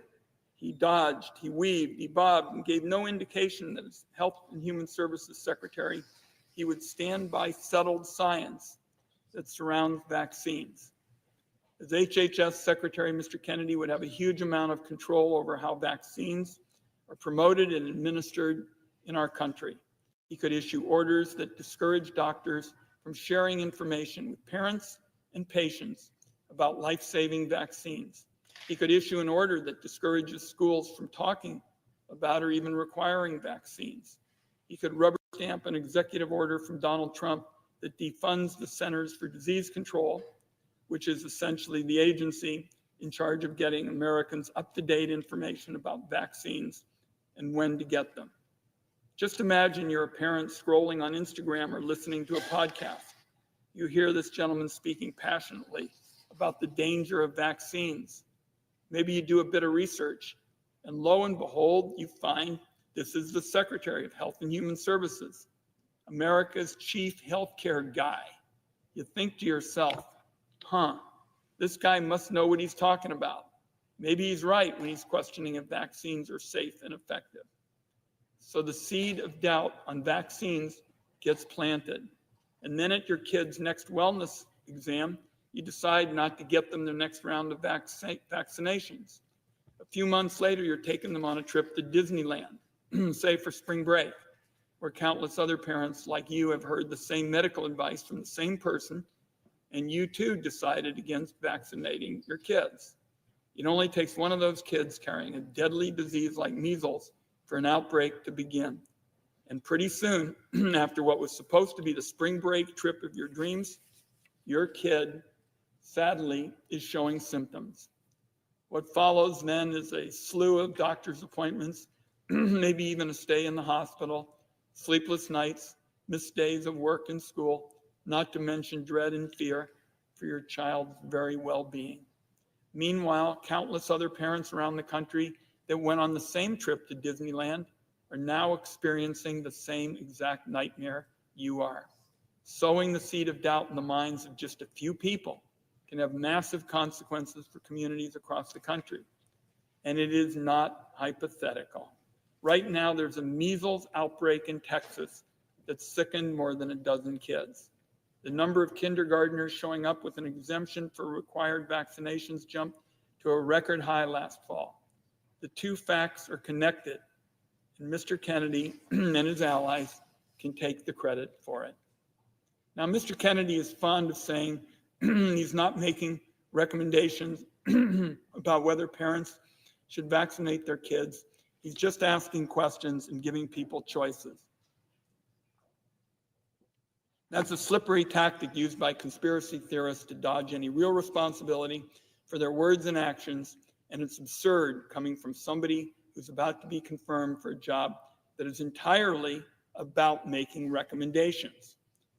He dodged, he weaved, he bobbed, and gave no indication that as Health and Human Services Secretary, he would stand by settled science that surrounds vaccines. As HHS Secretary, Mr. Kennedy would have a huge amount of control over how vaccines are promoted and administered in our country. He could issue orders that discourage doctors from sharing information with parents and patients about life-saving vaccines. He could issue an order that discourages schools from talking about or even requiring vaccines. He could rubber stamp an executive order from Donald Trump that defunds the Centers for Disease Control, which is essentially the agency in charge of getting Americans up-to-date information about vaccines and when to get them. Just imagine you're a parent scrolling on Instagram or listening to a podcast. You hear this gentleman speaking passionately about the danger of vaccines. Maybe you do a bit of research, and lo and behold, you find this is the Secretary of Health and Human Services, America's chief healthcare guy. You think to yourself, This guy must know what he's talking about. Maybe he's right when he's questioning if vaccines are safe and effective. So the seed of doubt on vaccines gets planted. And then at your kid's next wellness exam, you decide not to get them their next round of vaccinations. A few months later, you're taking them on a trip to Disneyland, say for spring break, where countless other parents like you have heard the same medical advice from the same person, and you too decided against vaccinating your kids. It only takes one of those kids carrying a deadly disease like measles for an outbreak to begin. And pretty soon, after what was supposed to be the spring break trip of your dreams, your kid, sadly, is showing symptoms. What follows then is a slew of doctor's appointments, maybe even a stay in the hospital, sleepless nights, missed days of work and school, not to mention dread and fear for your child's very well-being. Meanwhile, countless other parents around the country that went on the same trip to Disneyland are now experiencing the same exact nightmare you are. Sowing the seed of doubt in the minds of just a few people can have massive consequences for communities across the country. And it is not hypothetical. Right now, there's a measles outbreak in Texas that sickened more than a dozen kids. The number of kindergartners showing up with an exemption for required vaccinations jumped to a record high last fall. The two facts are connected, and Mr. Kennedy and his allies can take the credit for it. Now, Mr. Kennedy is fond of saying he's not making recommendations about whether parents should vaccinate their kids. He's just asking questions and giving people choices. That's a slippery tactic used by conspiracy theorists to dodge any real responsibility for their words and actions, and it's absurd coming from somebody who's about to be confirmed for a job that is entirely about making recommendations.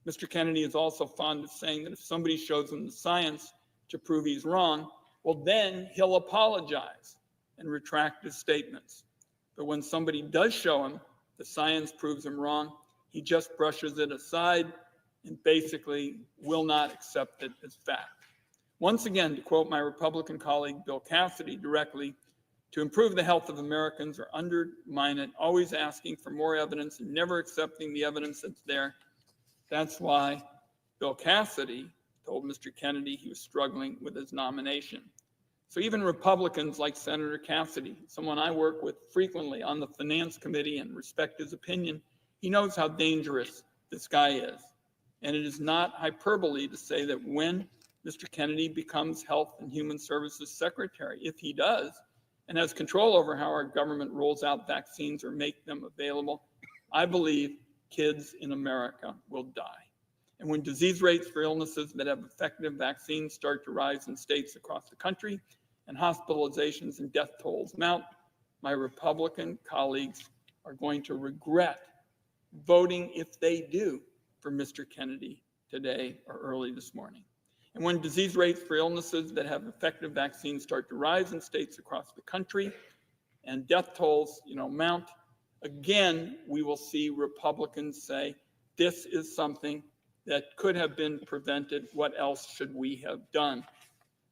Mr. Kennedy is also fond of saying that if somebody shows him the science to prove he's wrong, well, then he'll apologize and retract his statements. But when somebody does show him the science proves him wrong, he just brushes it aside and basically will not accept it as fact. Once again, to quote my Republican colleague Bill Cassidy directly, to improve the health of Americans or undermine it, always asking for more evidence and never accepting the evidence that's there. That's why Bill Cassidy told Mr. Kennedy he was struggling with his nomination. So even Republicans like Senator Cassidy, someone I work with frequently on the Finance Committee and respect his opinion, he knows how dangerous this guy is. And it is not hyperbole to say that when Mr. Kennedy becomes Health and Human Services Secretary, if he does, and has control over how our government rolls out vaccines or make them available, I believe kids in America will die. And when disease rates for illnesses that have effective vaccines start to rise in states across the country, and hospitalizations and death tolls mount, my Republican colleagues are going to regret voting, if they do, for Mr. Kennedy today or early this morning. And when disease rates for illnesses that have effective vaccines start to rise in states across the country and death tolls, mount, again, we will see Republicans say, this is something that could have been prevented. What else should we have done?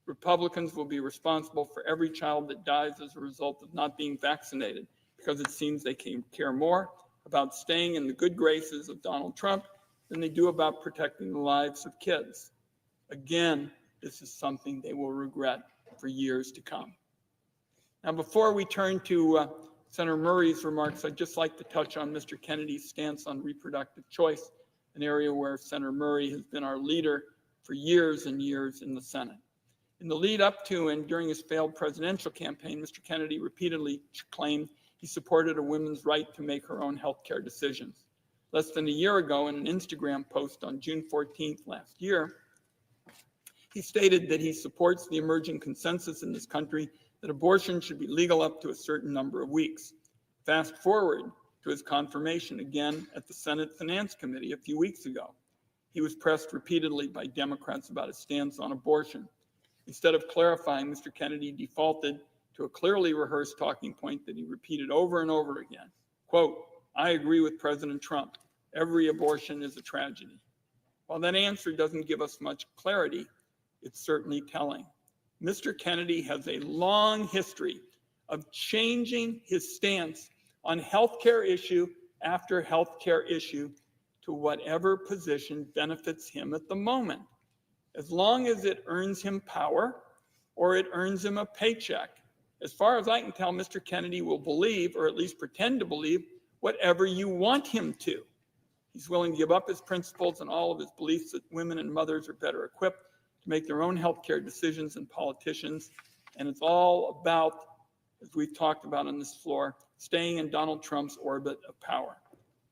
Republicans will be responsible for every child that dies as a result of not being vaccinated, because it seems they care more about staying in the good graces of Donald Trump than they do about protecting the lives of kids. Again, this is something they will regret for years to come. Now, before we turn to Senator Murray's remarks, I'd just like to touch on Mr. Kennedy's stance on reproductive choice, an area where Senator Murray has been our leader for years and years in the Senate. In the lead up to and during his failed presidential campaign, Mr. Kennedy repeatedly claimed he supported a woman's right to make her own health care decisions. Less than a year ago, in an Instagram post on June 14th last year, he stated that he supports the emerging consensus in this country that abortion should be legal up to a certain number of weeks. Fast forward to his confirmation again at the Senate Finance Committee a few weeks ago. He was pressed repeatedly by Democrats about his stance on abortion. Instead of clarifying, Mr. Kennedy defaulted to a clearly rehearsed talking point that he repeated over and over again. Quote, I agree with President Trump. Every abortion is a tragedy. While that answer doesn't give us much clarity, it's certainly telling. Mr. Kennedy has a long history of changing his stance on healthcare issue after healthcare issue to whatever position benefits him at the moment, as long as it earns him power or it earns him a paycheck. As far as I can tell, Mr. Kennedy will believe, or at least pretend to believe, whatever you want him to. He's willing to give up his principles and all of his beliefs that women and mothers are better equipped to make their own healthcare decisions than politicians. And it's all about, as we've talked about on this floor, staying in Donald Trump's orbit of power.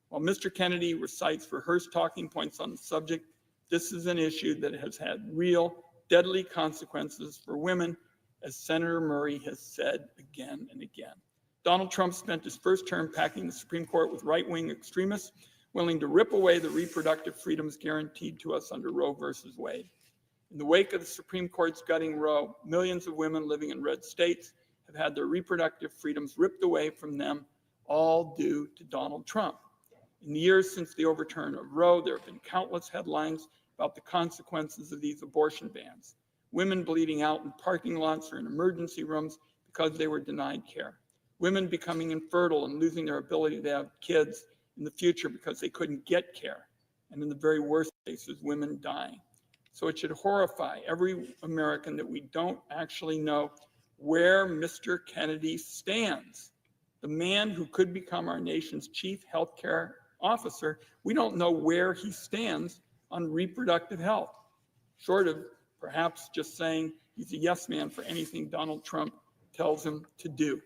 While Mr. Kennedy recites rehearsed talking points on the subject, this is an issue that has had real, deadly consequences for women, as Senator Murray has said again and again. Donald Trump spent his first term packing the Supreme Court with right-wing extremists willing to rip away the reproductive freedoms guaranteed to us under Roe versus Wade. In the wake of the Supreme Court's gutting Roe, millions of women living in red states have had their reproductive freedoms ripped away from them, all due to Donald Trump. In the years since the overturn of Roe, there have been countless headlines about the consequences of these abortion bans. Women bleeding out in parking lots or in emergency rooms because they were denied care. Women becoming infertile and losing their ability to have kids in the future because they couldn't get care. And in the very worst cases, women dying. So it should horrify every American that we don't actually know where Mr. Kennedy stands. The man who could become our nation's chief healthcare officer, we don't know where he stands on reproductive health, short of perhaps just saying he's a yes man for anything Donald Trump tells him to do.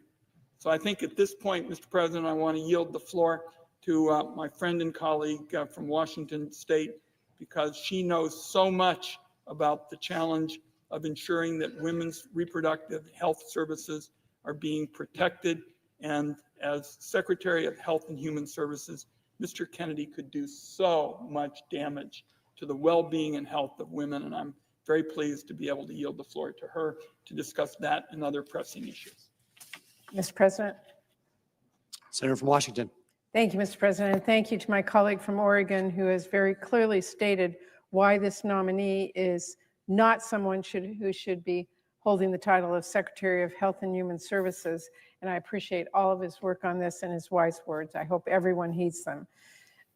So I think at this point, Mr. President, I want to yield the floor to my friend and colleague from Washington State, because she knows so much about the challenge of ensuring that women's reproductive health services are being protected. And as Secretary of Health and Human Services, Mr. Kennedy could do so much damage to the well-being and health of women. And I'm very pleased to be able to yield the floor to her to discuss that and other pressing issues. Mr. President. Senator from Washington. Thank you, Mr. President. And thank you to my colleague from Oregon, who has very clearly stated why this nominee is not someone who should be holding the title of Secretary of Health and Human Services. And I appreciate all of his work on this and his wise words. I hope everyone heeds them.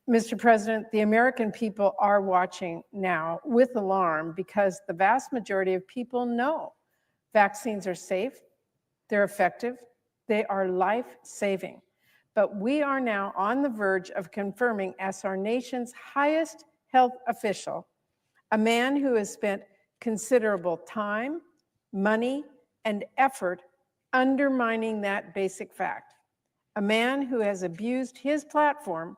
Mr. President, the American people are watching now with alarm because the vast majority of people know vaccines are safe, they're effective, they are life-saving. But we are now on the verge of confirming as our nation's highest health official, a man who has spent considerable time, money, and effort undermining that basic fact. A man who has abused his platform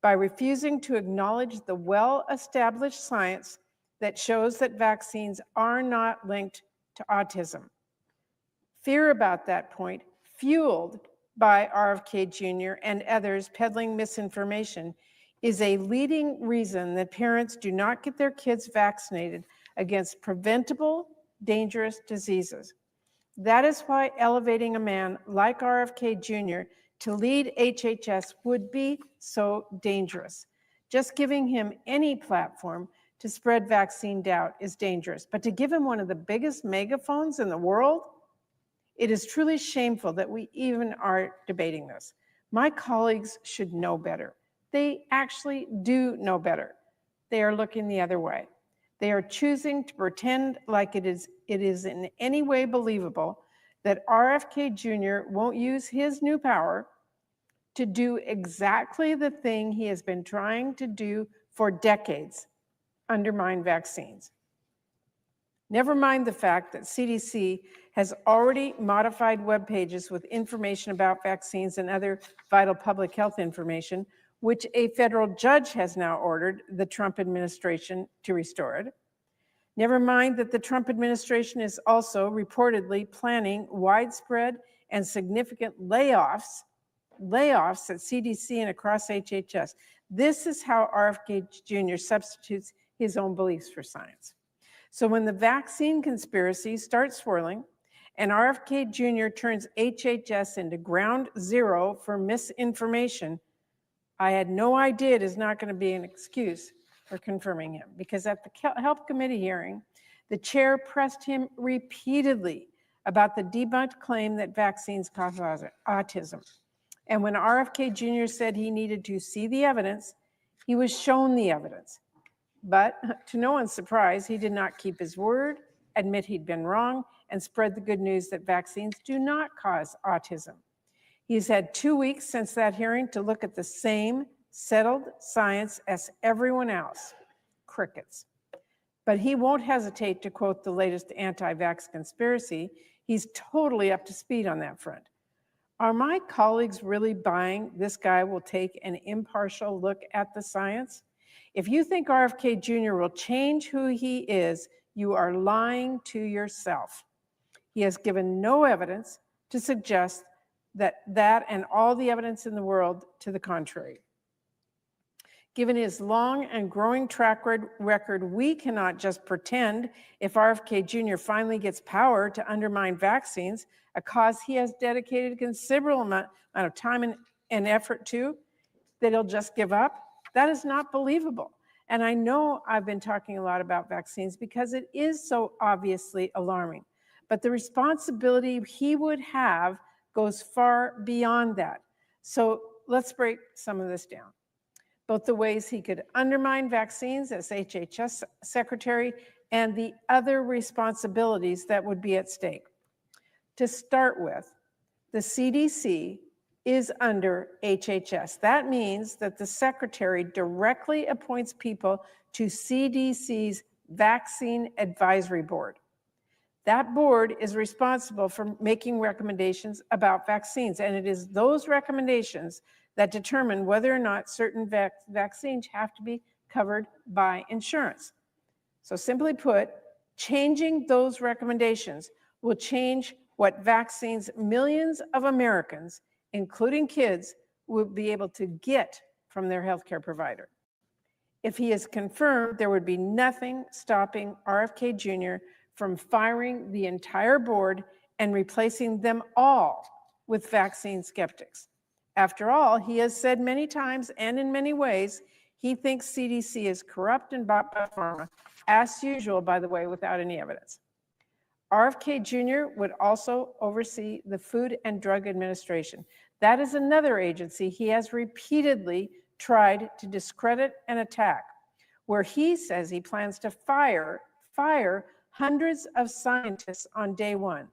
by refusing to acknowledge the well-established science that shows that vaccines are not linked to autism. Fear about that point, fueled by RFK Jr. and others peddling misinformation, is a leading reason that parents do not get their kids vaccinated against preventable, dangerous diseases. That is why elevating a man like RFK Jr. to lead HHS would be so dangerous. Just giving him any platform to spread vaccine doubt is dangerous, but to give him one of the biggest megaphones in the world, it is truly shameful that we even are debating this. My colleagues should know better. They actually do know better. They are looking the other way. They are choosing to pretend like it is in any way believable that RFK Jr. won't use his new power to do exactly the thing he has been trying to do for decades, undermine vaccines. Never mind the fact that CDC has already modified web pages with information about vaccines and other vital public health information, which a federal judge has now ordered the Trump administration to restore it. Never mind that the Trump administration is also reportedly planning widespread and significant layoffs at CDC and across HHS. This is how RFK Jr. substitutes his own beliefs for science. So when the vaccine conspiracy starts swirling and RFK Jr. turns HHS into ground zero for misinformation, I had no idea it is not going to be an excuse for confirming him. Because at the Health Committee hearing, The chair pressed him repeatedly about the debunked claim that vaccines cause autism. And when RFK Jr. said he needed to see the evidence, he was shown the evidence. But to no one's surprise, he did not keep his word, admit he'd been wrong, and spread the good news that vaccines do not cause autism. He's had 2 weeks since that hearing to look at the same settled science as everyone else. Crickets. But he won't hesitate to quote the latest anti-vax conspiracy. He's totally up to speed on that front. Are my colleagues really buying this guy will take an impartial look at the science? If you think RFK Jr. will change who he is, you are lying to yourself. He has given no evidence to suggest that and all the evidence in the world to the contrary. Given his long and growing track record, we cannot just pretend if RFK Jr. finally gets power to undermine vaccines, a cause he has dedicated a considerable amount of time and effort to, that he'll just give up. That is not believable. And I know I've been talking a lot about vaccines because it is so obviously alarming. But the responsibility he would have goes far beyond that. So let's break some of this down. Both the ways he could undermine vaccines as HHS secretary and the other responsibilities that would be at stake. To start with, the CDC is under HHS. That means that the secretary directly appoints people to CDC's Vaccine Advisory Board. That board is responsible for making recommendations about vaccines, and it is those recommendations that determine whether or not certain vaccines have to be covered by insurance. So simply put, changing those recommendations will change what vaccines millions of Americans, including kids, will be able to get from their healthcare provider. If he is confirmed, there would be nothing stopping RFK Jr. from firing the entire board and replacing them all with vaccine skeptics. After all, he has said many times and in many ways, he thinks CDC is corrupt and bought by pharma, as usual, by the way, without any evidence. RFK Jr. would also oversee the Food and Drug Administration. That is another agency he has repeatedly tried to discredit and attack, where he says he plans to fire hundreds of scientists on day one,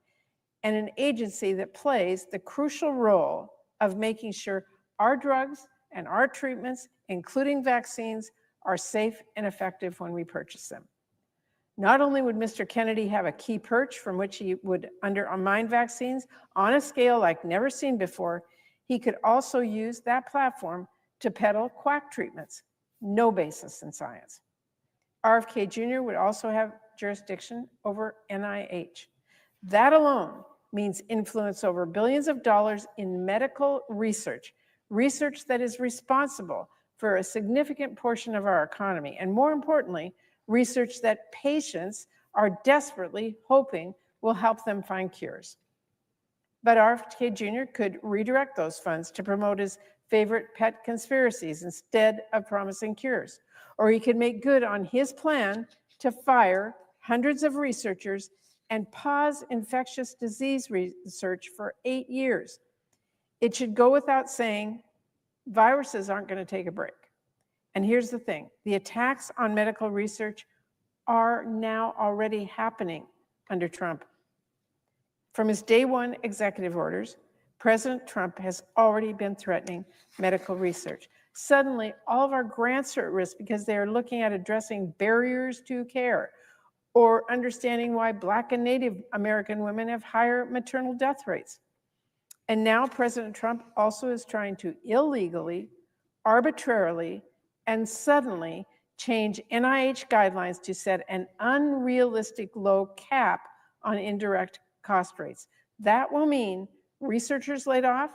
and an agency that plays the crucial role of making sure our drugs and our treatments, including vaccines, are safe and effective when we purchase them. Not only would Mr. Kennedy have a key perch from which he would undermine vaccines on a scale like never seen before, he could also use that platform to peddle quack treatments, no basis in science. RFK Jr. would also have jurisdiction over NIH. That alone means influence over billions of dollars in medical research, research that is responsible for a significant portion of our economy, and more importantly, research that patients are desperately hoping will help them find cures. But RFK Jr. could redirect those funds to promote his favorite pet conspiracies instead of promising cures. Or he could make good on his plan to fire hundreds of researchers and pause infectious disease research for 8 years. It should go without saying, viruses aren't going to take a break. And here's the thing, the attacks on medical research are now already happening under Trump. From his day one executive orders, President Trump has already been threatening medical research. Suddenly, all of our grants are at risk because they are looking at addressing barriers to care or understanding why Black and Native American women have higher maternal death rates. And now President Trump also is trying to illegally, arbitrarily, and suddenly change NIH guidelines to set an unrealistic low cap on indirect cost rates. That will mean researchers laid off,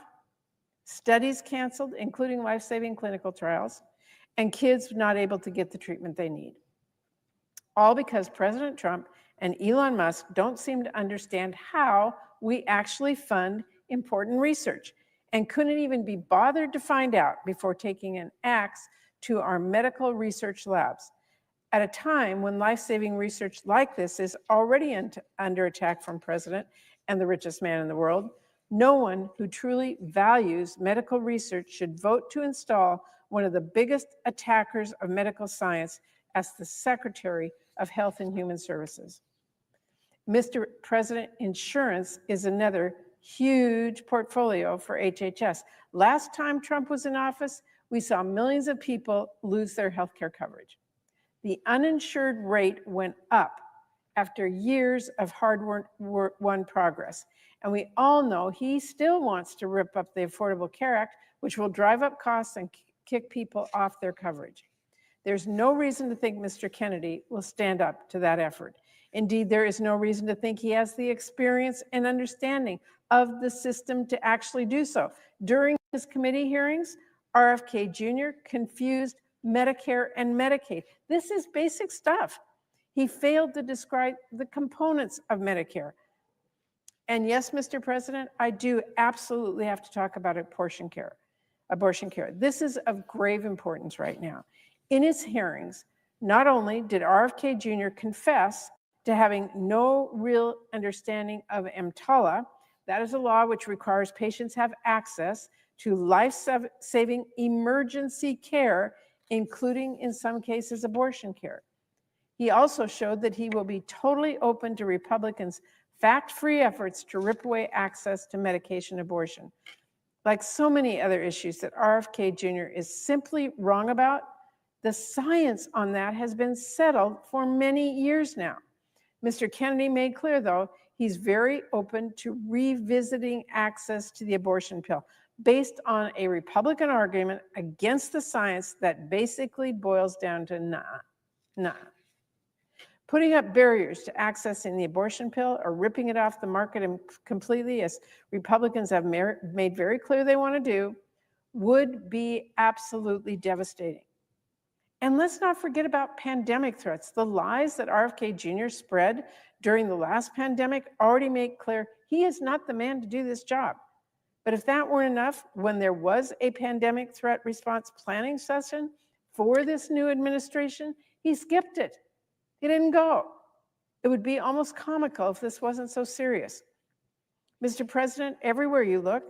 studies canceled, including life-saving clinical trials, and kids not able to get the treatment they need. All because President Trump and Elon Musk don't seem to understand how we actually fund important research and couldn't even be bothered to find out before taking an axe to our medical research labs. At a time when life-saving research like this is already under attack from President and the richest man in the world, no one who truly values medical research should vote to install one of the biggest attackers of medical science as the Secretary of Health and Human Services. Mr. President, insurance is another huge portfolio for HHS. Last time Trump was in office, we saw millions of people lose their health care coverage. The uninsured rate went up after years of hard-won progress. And we all know he still wants to rip up the Affordable Care Act, which will drive up costs and kick people off their coverage. There's no reason to think Mr. Kennedy will stand up to that effort. Indeed, there is no reason to think he has the experience and understanding of the system to actually do so. During his committee hearings, RFK Jr. confused Medicare and Medicaid. This is basic stuff. He failed to describe the components of Medicare. And yes, Mr. President, I do absolutely have to talk about abortion care. This is of grave importance right now. In his hearings, not only did RFK Jr. confess to having no real understanding of EMTALA, that is a law which requires patients have access to life-saving emergency care, including in some cases abortion care. He also showed that he will be totally open to Republicans' fact-free efforts to rip away access to medication abortion. Like so many other issues that RFK Jr. is simply wrong about, the science on that has been settled for many years now. Mr. Kennedy made clear, though, he's very open to revisiting access to the abortion pill based on a Republican argument against the science that basically boils down to nah. Putting up barriers to accessing the abortion pill or ripping it off the market completely, as Republicans have made very clear they want to do, would be absolutely devastating. And let's not forget about pandemic threats. The lies that RFK Jr. spread during the last pandemic already make clear he is not the man to do this job. But if that weren't enough, when there was a pandemic threat response planning session for this new administration, he skipped it. He didn't go. It would be almost comical if this wasn't so serious. Mr. President, everywhere you look,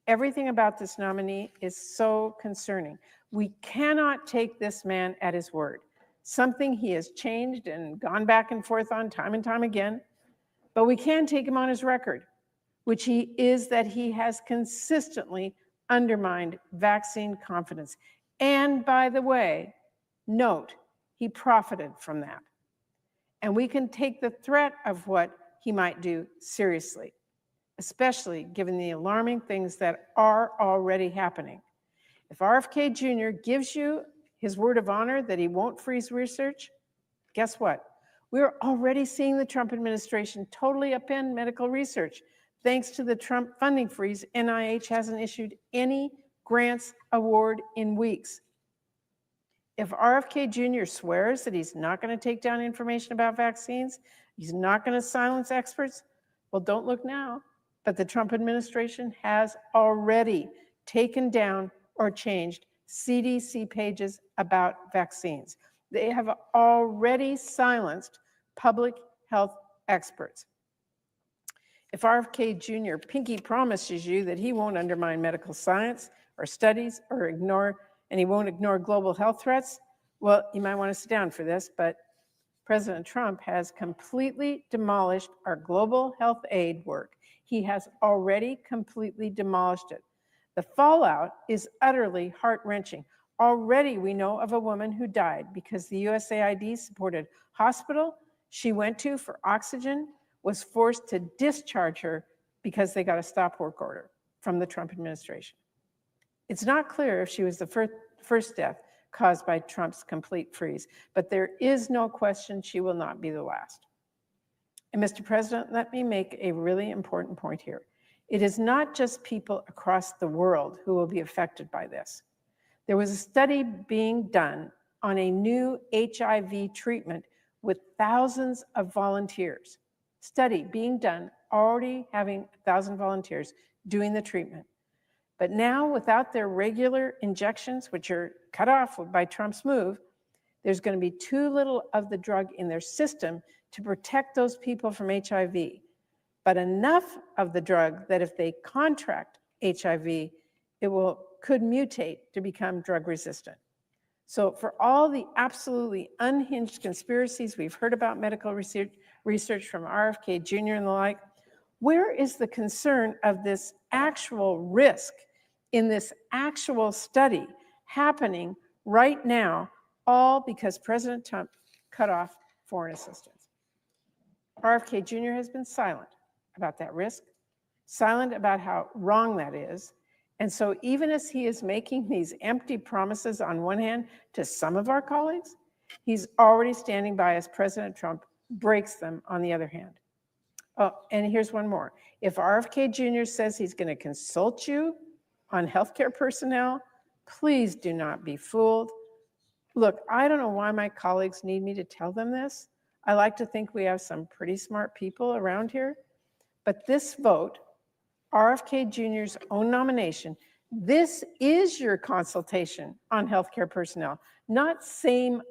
everything about this nominee is so concerning. We cannot take this man at his word, something he has changed and gone back and forth on time and time again. But we can take him on his record, which that he has consistently undermined vaccine confidence. And by the way, note, he profited from that. And we can take the threat of what he might do seriously, especially given the alarming things that are already happening. If RFK Jr. gives you his word of honor that he won't freeze research, guess what? We're already seeing the Trump administration totally upend medical research. Thanks to the Trump funding freeze, NIH hasn't issued any grants award in weeks. If RFK Jr. swears that he's not going to take down information about vaccines, he's not going to silence experts, well, don't look now. But the Trump administration has already taken down or changed CDC pages about vaccines. They have already silenced public health experts. If RFK Jr. pinky promises you that he won't undermine medical science or studies or and he won't ignore global health threats, well, you might want to sit down for this, but President Trump has completely demolished our global health aid work. He has already completely demolished it. The fallout is utterly heart-wrenching. Already we know of a woman who died because the USAID supported hospital she went to for oxygen was forced to discharge her because they got a stop work order from the Trump administration. It's not clear if she was the first death caused by Trump's complete freeze, but there is no question she will not be the last. And Mr. President, let me make a really important point here. It is not just people across the world who will be affected by this. There was a study being done on a new HIV treatment with thousands of volunteers. Study being done, already having 1,000 volunteers doing the treatment. But now, without their regular injections, which are cut off by Trump's move, There's going to be too little of the drug in their system to protect those people from HIV, but enough of the drug that if they contract HIV, it could mutate to become drug resistant. So for all the absolutely unhinged conspiracies we've heard about medical research from RFK Jr. and the like, where is the concern of this actual risk in this actual study happening right now, all because President Trump cut off foreign assistance? RFK Jr. has been silent about that risk, silent about how wrong that is. And so even as he is making these empty promises on one hand to some of our colleagues, he's already standing by as President Trump breaks them on the other hand. Oh, and here's one more. If RFK Jr. says he's going to consult you on healthcare personnel, please do not be fooled. Look, I don't know why my colleagues need me to tell them this. I like to think we have some pretty smart people around here, but this vote, RFK Jr.'s own nomination, this is your consultation on healthcare personnel, not some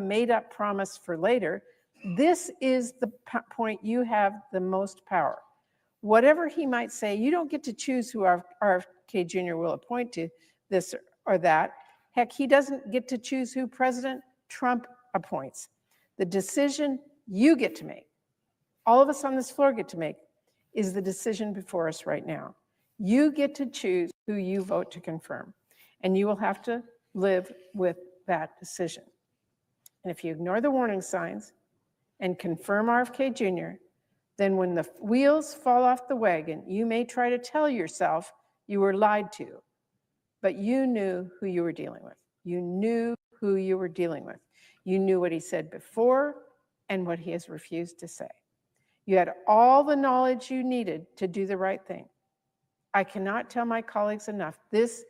made-up promise for later. This is the point you have the most power. Whatever he might say, you don't get to choose who RFK Jr. will appoint to this or that. Heck, he doesn't get to choose who President Trump appoints. The decision you get to make, all of us on this floor get to make, is the decision before us right now. You get to choose who you vote to confirm, and you will have to live with that decision. And if you ignore the warning signs and confirm RFK Jr., then when the wheels fall off the wagon, you may try to tell yourself you were lied to, but you knew who you were dealing with. You knew who you were dealing with. You knew what he said before and what he has refused to say. You had all the knowledge you needed to do the right thing. I cannot tell my colleagues enough. This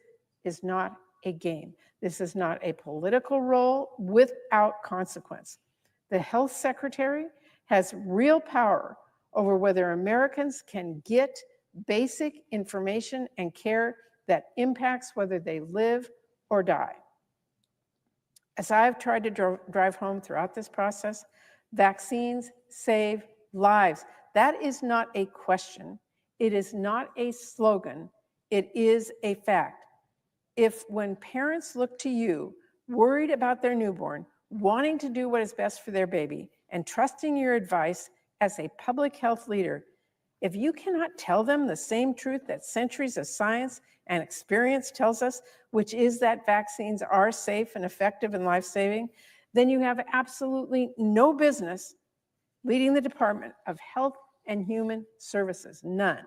is not a game. This is not a political role without consequence. The health secretary has real power over whether Americans can get basic information and care that impacts whether they live or die. As I've tried to drive home throughout this process, vaccines save lives. That is not a question. It is not a slogan. It is a fact. If when parents look to you, worried about their newborn, wanting to do what is best for their baby, and trusting your advice as a public health leader, if you cannot tell them the same truth that centuries of science and experience tells us, which is that vaccines are safe and effective and life-saving, then you have absolutely no business leading the Department of Health and Human Services, none.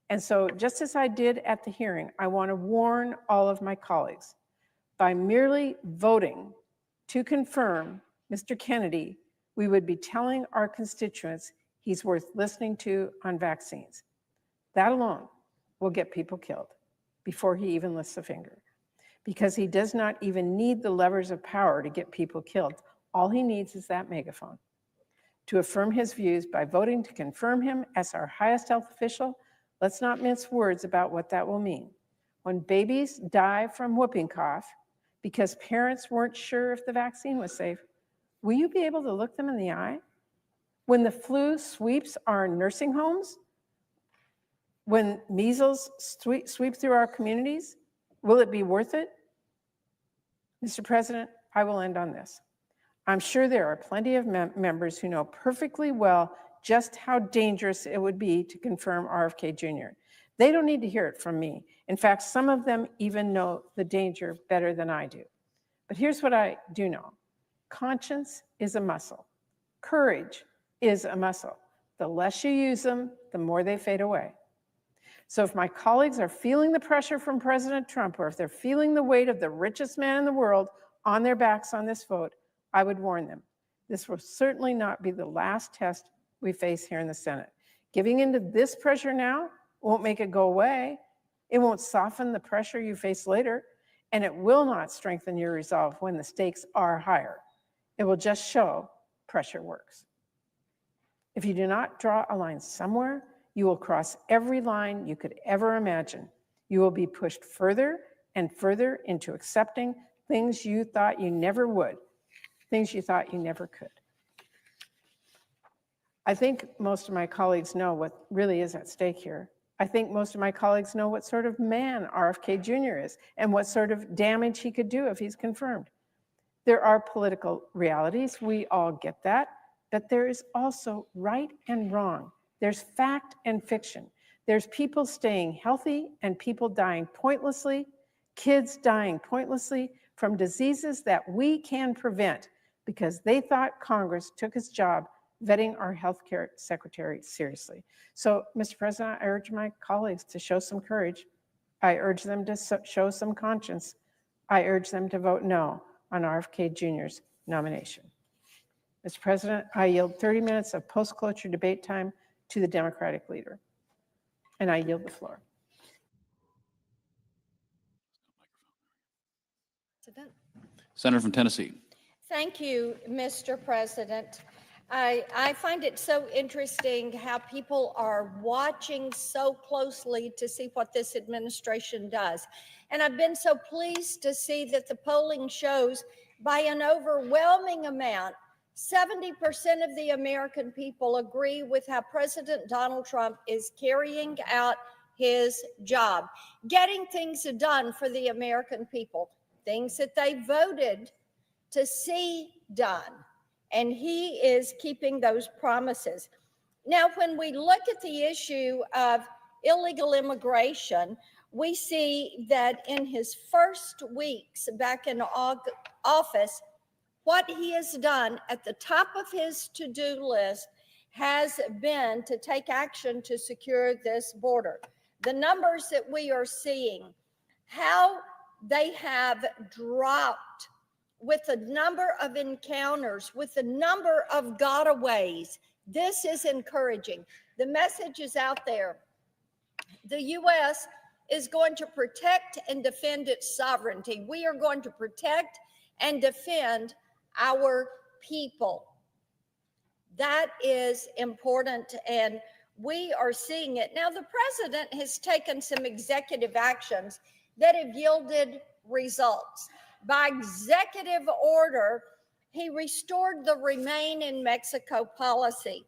And so just as I did at the hearing, I want to warn all of my colleagues, by merely voting to confirm Mr. Kennedy, we would be telling our constituents he's worth listening to on vaccines. That alone will get people killed before he even lifts a finger, because he does not even need the levers of power to get people killed. All he needs is that megaphone to affirm his views. By voting to confirm him as our highest health official, let's not mince words about what that will mean. When babies die from whooping cough because parents weren't sure if the vaccine was safe, will you be able to look them in the eye? When the flu sweeps our nursing homes, when measles sweep through our communities, will it be worth it? Mr. President, I will end on this. I'm sure there are plenty of members who know perfectly well just how dangerous it would be to confirm RFK Jr. They don't need to hear it from me. In fact, some of them even know the danger better than I do. But here's what I do know. Conscience is a muscle. Courage is a muscle. The less you use them, the more they fade away. So if my colleagues are feeling the pressure from President Trump, or if they're feeling the weight of the richest man in the world on their backs on this vote, I would warn them. This will certainly not be the last test we face here in the Senate. Giving into this pressure now won't make it go away. It won't soften the pressure you face later, and it will not strengthen your resolve when the stakes are higher. It will just show pressure works. If you do not draw a line somewhere, you will cross every line you could ever imagine. You will be pushed further and further into accepting things you thought you never would. things you thought you never could. I think most of my colleagues know what really is at stake here. I think most of my colleagues know what sort of man RFK Jr. is and what sort of damage he could do if he's confirmed. There are political realities, we all get that, but there is also right and wrong. There's fact and fiction. There's people staying healthy and people dying pointlessly, kids dying pointlessly from diseases that we can prevent because they thought Congress took its job vetting our healthcare secretary seriously. So, Mr. President, I urge my colleagues to show some courage. I urge them to show some conscience. I urge them to vote no on RFK Jr.'s nomination. Mr. President, I yield 30 minutes of post-cloture debate time to the Democratic leader, and I yield the floor. Senator from Tennessee. Thank you, Mr. President. I find it so interesting how people are watching so closely to see what this administration does. And I've been so pleased to see that the polling shows by an overwhelming amount, 70% of the American people agree with how President Donald Trump is carrying out his job, getting things done for the American people, things that they voted to see done. And he is keeping those promises. Now, when we look at the issue of illegal immigration, we see that in his first weeks back in office, what he has done at the top of his to-do list has been to take action to secure this border. The numbers that we are seeing, how they have dropped with the number of encounters, with the number of gotaways. This is encouraging. The message is out there. The U.S. is going to protect and defend its sovereignty. We are going to protect and defend our people. That is important, and we are seeing it. Now, the president has taken some executive actions that have yielded results. By executive order, he restored the Remain in Mexico policy.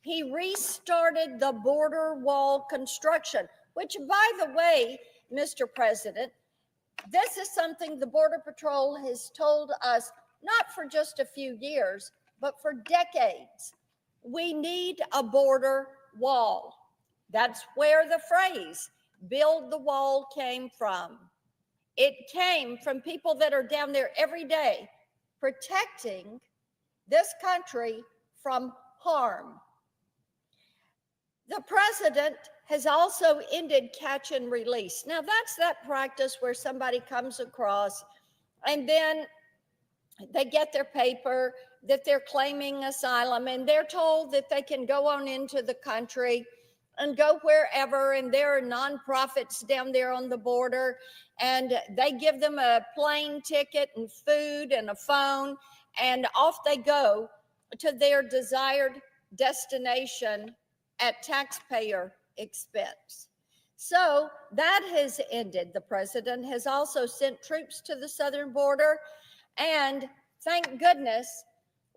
He restarted the border wall construction, which, by the way, Mr. President, this is something the Border Patrol has told us not for just a few years, but for decades. We need a border wall. That's where the phrase, build the wall, came from. It came from people that are down there every day protecting this country from harm. The president has also ended catch and release. Now, that's that practice where somebody comes across and then they get their paper that they're claiming asylum and they're told that they can go on into the country and go wherever, and there are nonprofits down there on the border, and they give them a plane ticket and food and a phone, and off they go to their desired destination at taxpayer expense. So that has ended. The president has also sent troops to the southern border, and thank goodness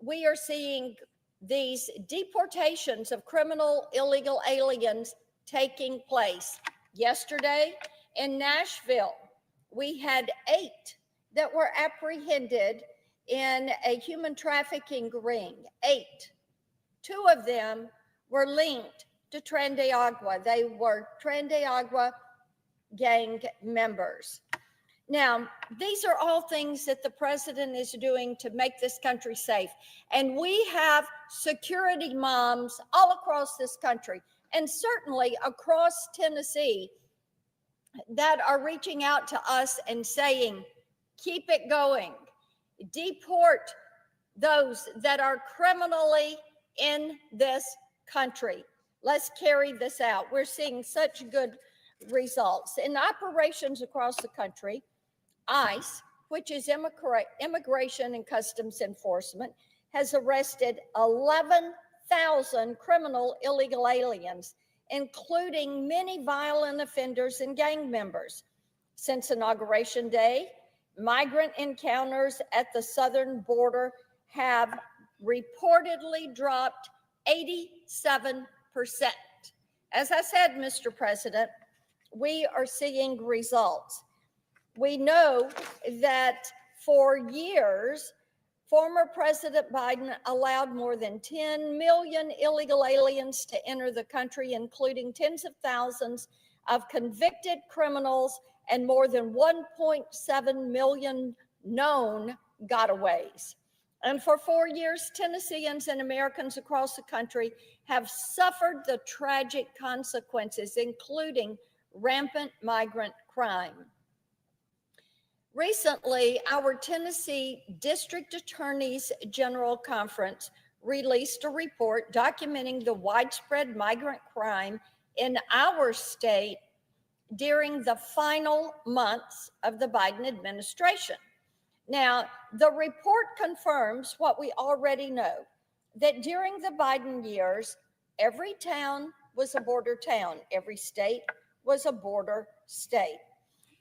we are seeing these deportations of criminal illegal aliens taking place. Yesterday in Nashville, we had 8 that were apprehended in a human trafficking ring. 8. 2 of them were linked to Tren de Agua. They were Tren de Agua gang members. Now, these are all things that the president is doing to make this country safe. And we have security moms all across this country, and certainly across Tennessee, that are reaching out to us and saying, keep it going. Deport those that are criminally in this country. Let's carry this out. We're seeing such good results. In operations across the country, ICE, which is Immigration and Customs Enforcement, has arrested 11,000 criminal illegal aliens, including many violent offenders and gang members. Since Inauguration Day, migrant encounters at the southern border have reportedly dropped 87%. As I said, Mr. President, we are seeing results. We know that for years, former President Biden allowed more than 10 million illegal aliens to enter the country, including tens of thousands of convicted criminals and more than 1.7 million known gotaways. And for 4 years, Tennesseans and Americans across the country have suffered the tragic consequences, including rampant migrant crime. Recently, our Tennessee District Attorneys General Conference released a report documenting the widespread migrant crime in our state during the final months of the Biden administration. Now, the report confirms what we already know, that during the Biden years, every town was a border town, every state was a border state.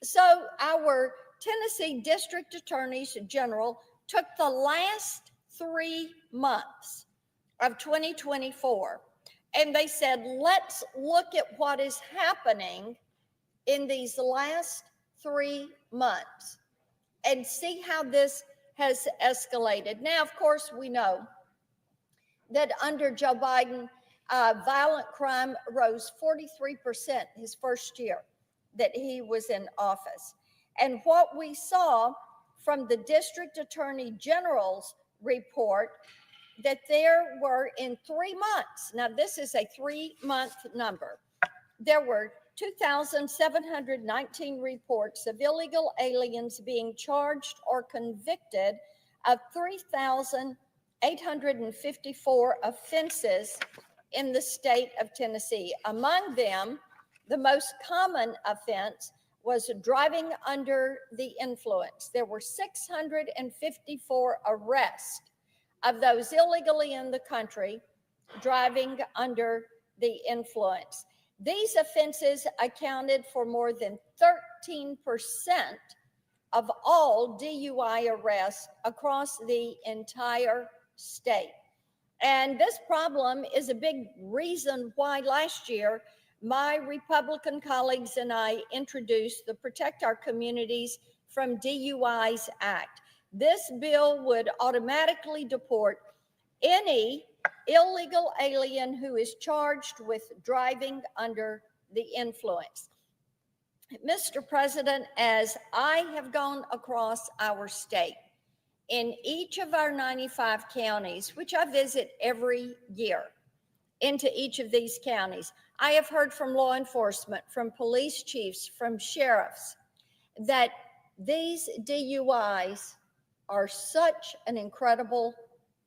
So our Tennessee District Attorneys General took the last 3 months of 2024 and they said, let's look at what is happening in these last 3 months and see how this has escalated. Now, of course, we know that under Joe Biden, violent crime rose 43% his first year that he was in office. And what we saw from the District Attorney General's report, that there were in 3 months, now this is a 3-month number, there were 2,719 reports of illegal aliens being charged or convicted of 3,854 offenses in the state of Tennessee. Among them, the most common offense was driving under the influence. There were 654 arrests of those illegally in the country driving under the influence. These offenses accounted for more than 13% of all DUI arrests across the entire state. And this problem is a big reason why last year my Republican colleagues and I introduced the Protect Our Communities from DUIs Act. This bill would automatically deport any illegal alien who is charged with driving under the influence. Mr. President, as I have gone across our state, in each of our 95 counties, which I visit every year, into each of these counties, I have heard from law enforcement, from police chiefs, from sheriffs, that these DUIs are such an incredible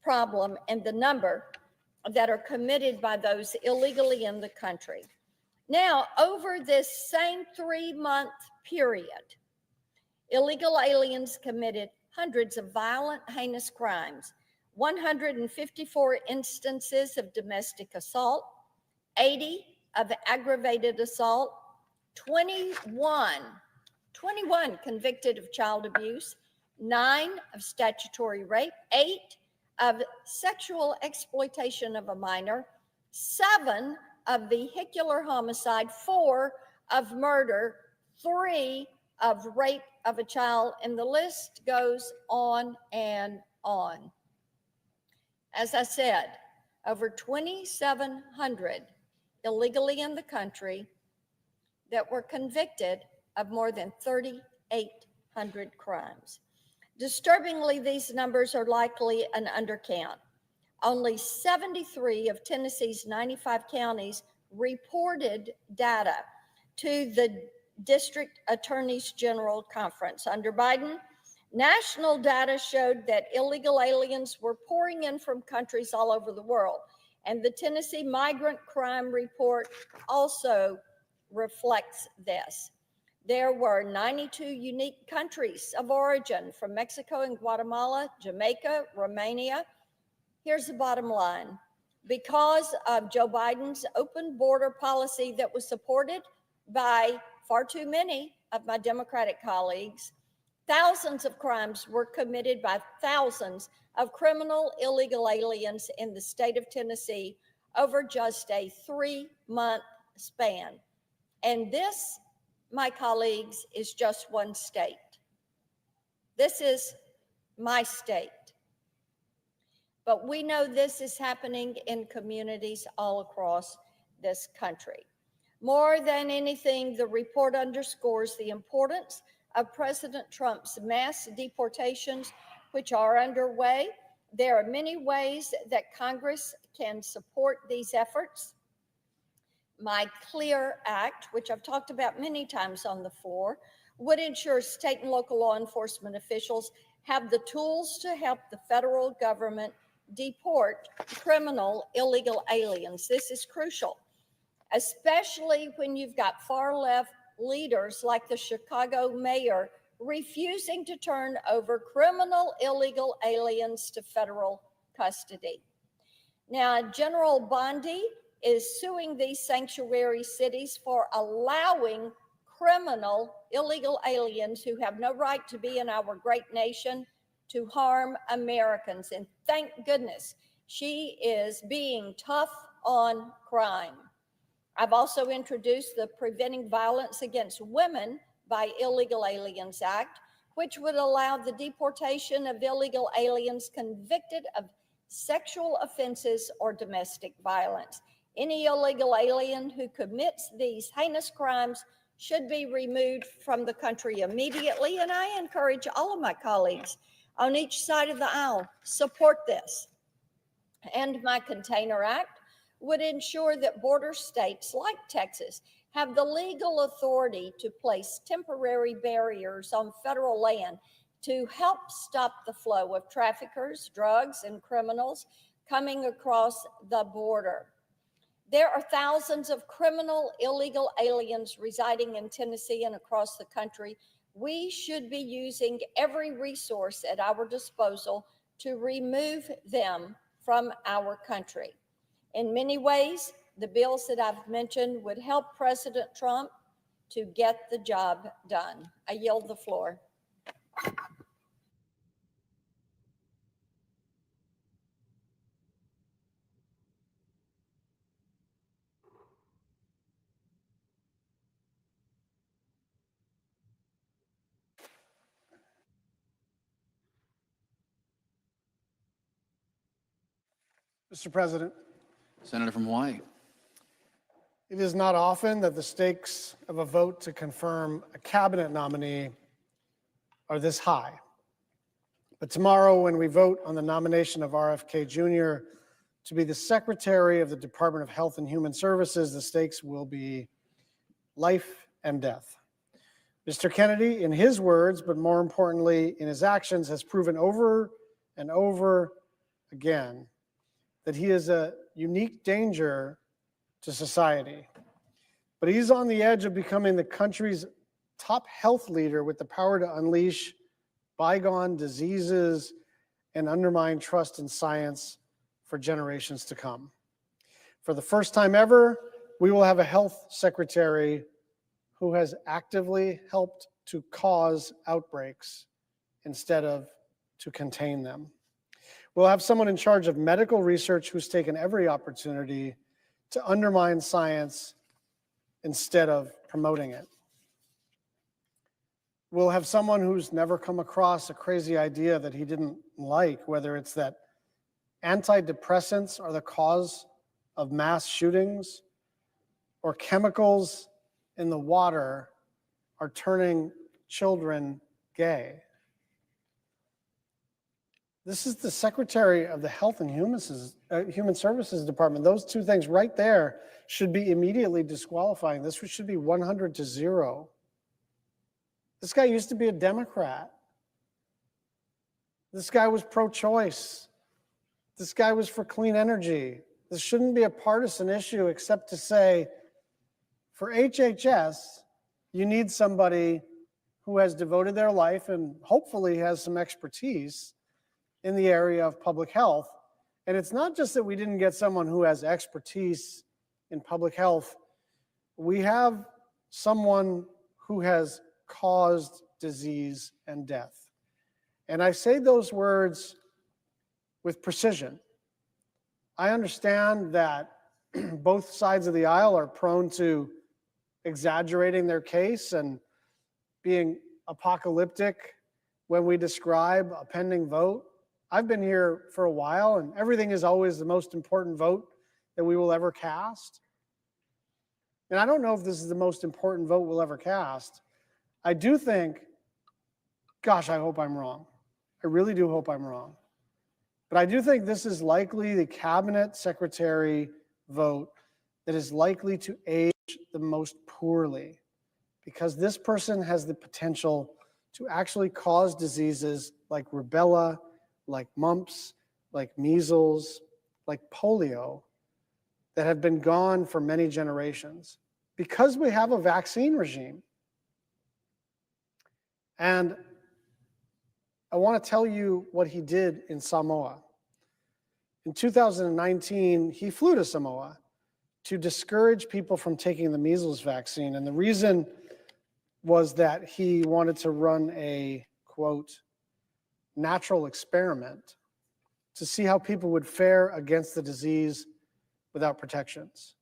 problem, and the number that are committed by those illegally in the country. Now, over this same 3-month period, illegal aliens committed hundreds of violent, heinous crimes, 154 instances of domestic assault, 80 of aggravated assault, 21 convicted of child abuse, 9 of statutory rape, 8 of sexual exploitation of a minor, 7 of vehicular homicide, 4 of murder, 3 of rape of a child, and the list goes on and on. As I said, over 2,700 illegally in the country that were convicted of more than 3,800 crimes. Disturbingly, these numbers are likely an undercount. Only 73 of Tennessee's 95 counties reported data to the District Attorneys General Conference. Under Biden, national data showed that illegal aliens were pouring in from countries all over the world. And the Tennessee Migrant Crime Report also reflects this. There were 92 unique countries of origin from Mexico and Guatemala, Jamaica, Romania. Here's the bottom line. Because of Joe Biden's open border policy that was supported by far too many of my Democratic colleagues, Thousands of crimes were committed by thousands of criminal illegal aliens in the state of Tennessee over just a 3-month span. And this, my colleagues, is just one state. This is my state. But we know this is happening in communities all across this country. More than anything, the report underscores the importance of President Trump's mass deportations, which are underway. There are many ways that Congress can support these efforts. My CLEAR Act, which I've talked about many times on the floor, would ensure state and local law enforcement officials have the tools to help the federal government deport criminal illegal aliens. This is crucial, especially when you've got far left leaders like the Chicago mayor refusing to turn over criminal illegal aliens to federal custody. Now, General Bondi is suing these sanctuary cities for allowing criminal illegal aliens who have no right to be in our great nation to harm Americans. And thank goodness she is being tough on crime. I've also introduced the Preventing Violence Against Women by Illegal Aliens Act, which would allow the deportation of illegal aliens convicted of sexual offenses or domestic violence. Any illegal alien who commits these heinous crimes should be removed from the country immediately, and I encourage all of my colleagues on each side of the aisle, support this. And my Container Act would ensure that border states like Texas have the legal authority to place temporary barriers on federal land to help stop the flow of traffickers, drugs, and criminals coming across the border. There are thousands of criminal illegal aliens residing in Tennessee and across the country. We should be using every resource at our disposal to remove them from our country. In many ways, the bills that I've mentioned would help President Trump to get the job done. I yield the floor. Mr. President, Senator from Hawaii. it is not often that the stakes of a vote to confirm a cabinet nominee are this high. But tomorrow, when we vote on the nomination of RFK Jr. to be the Secretary of the Department of Health and Human Services, the stakes will be life and death. Mr. Kennedy, in his words, but more importantly in his actions, has proven over and over again that he is a unique danger to society. But he's on the edge of becoming the country's top health leader with the power to unleash bygone diseases and undermine trust in science for generations to come. For the first time ever, we will have a health secretary who has actively helped to cause outbreaks instead of to contain them. We'll have someone in charge of medical research who's taken every opportunity to undermine science instead of promoting it. We'll have someone who's never come across a crazy idea that he didn't like, whether it's that antidepressants are the cause of mass shootings or chemicals in the water are turning children gay. This is the Secretary of the Health and Human Services Department. Those two things right there should be immediately disqualifying. This should be 100-0. This guy used to be a Democrat. This guy was pro-choice. This guy was for clean energy. This shouldn't be a partisan issue except to say, for HHS, you need somebody who has devoted their life and hopefully has some expertise in the area of public health. And it's not just that we didn't get someone who has expertise in public health. We have someone who has caused disease, and death. And I say those words with precision. I understand that both sides of the aisle are prone to exaggerating their case and being apocalyptic when we describe a pending vote. I've been here for a while, and everything is always the most important vote that we will ever cast. And I don't know if this is the most important vote we'll ever cast. I do think, gosh, I hope I'm wrong. I really do hope I'm wrong. But I do think this is likely the cabinet secretary vote that is likely to age the most poorly, because this person has the potential to actually cause diseases like rubella, like mumps, like measles, like polio that have been gone for many generations because we have a vaccine regime. And I want to tell you what he did in Samoa. In 2019, he flew to Samoa to discourage people from taking the measles vaccine. And the reason was that he wanted to run a, quote, natural experiment to see how people would fare against the disease without protections.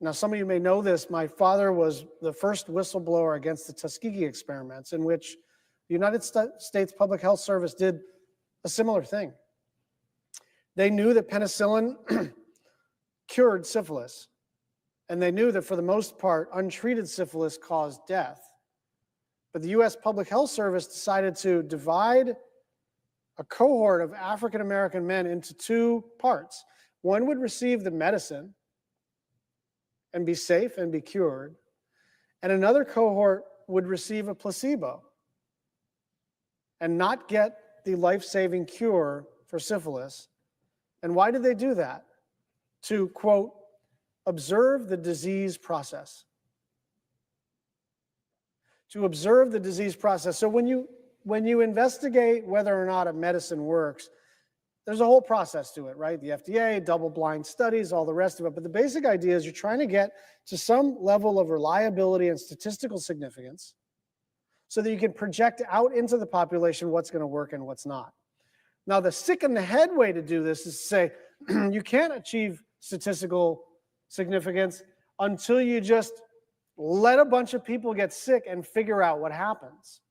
Now, some of you may know this. My father was the first whistleblower against the Tuskegee experiments, in which the United States Public Health Service did a similar thing. They knew that penicillin cured syphilis, and they knew that for the most part, untreated syphilis caused death. But the U.S. Public Health Service decided to divide a cohort of African American men into two parts. One would receive the medicine and be safe and be cured, and another cohort would receive a placebo and not get the life-saving cure for syphilis. And why did they do that? To, quote, observe the disease process. To observe the disease process. So when you investigate whether or not a medicine works, there's a whole process to it, right? The FDA, double-blind studies, all the rest of it. But the basic idea is you're trying to get to some level of reliability and statistical significance so that you can project out into the population what's going to work and what's not. Now, the sick in the head way to do this is to say you can't achieve statistical significance until you just let a bunch of people get sick and figure out what happens.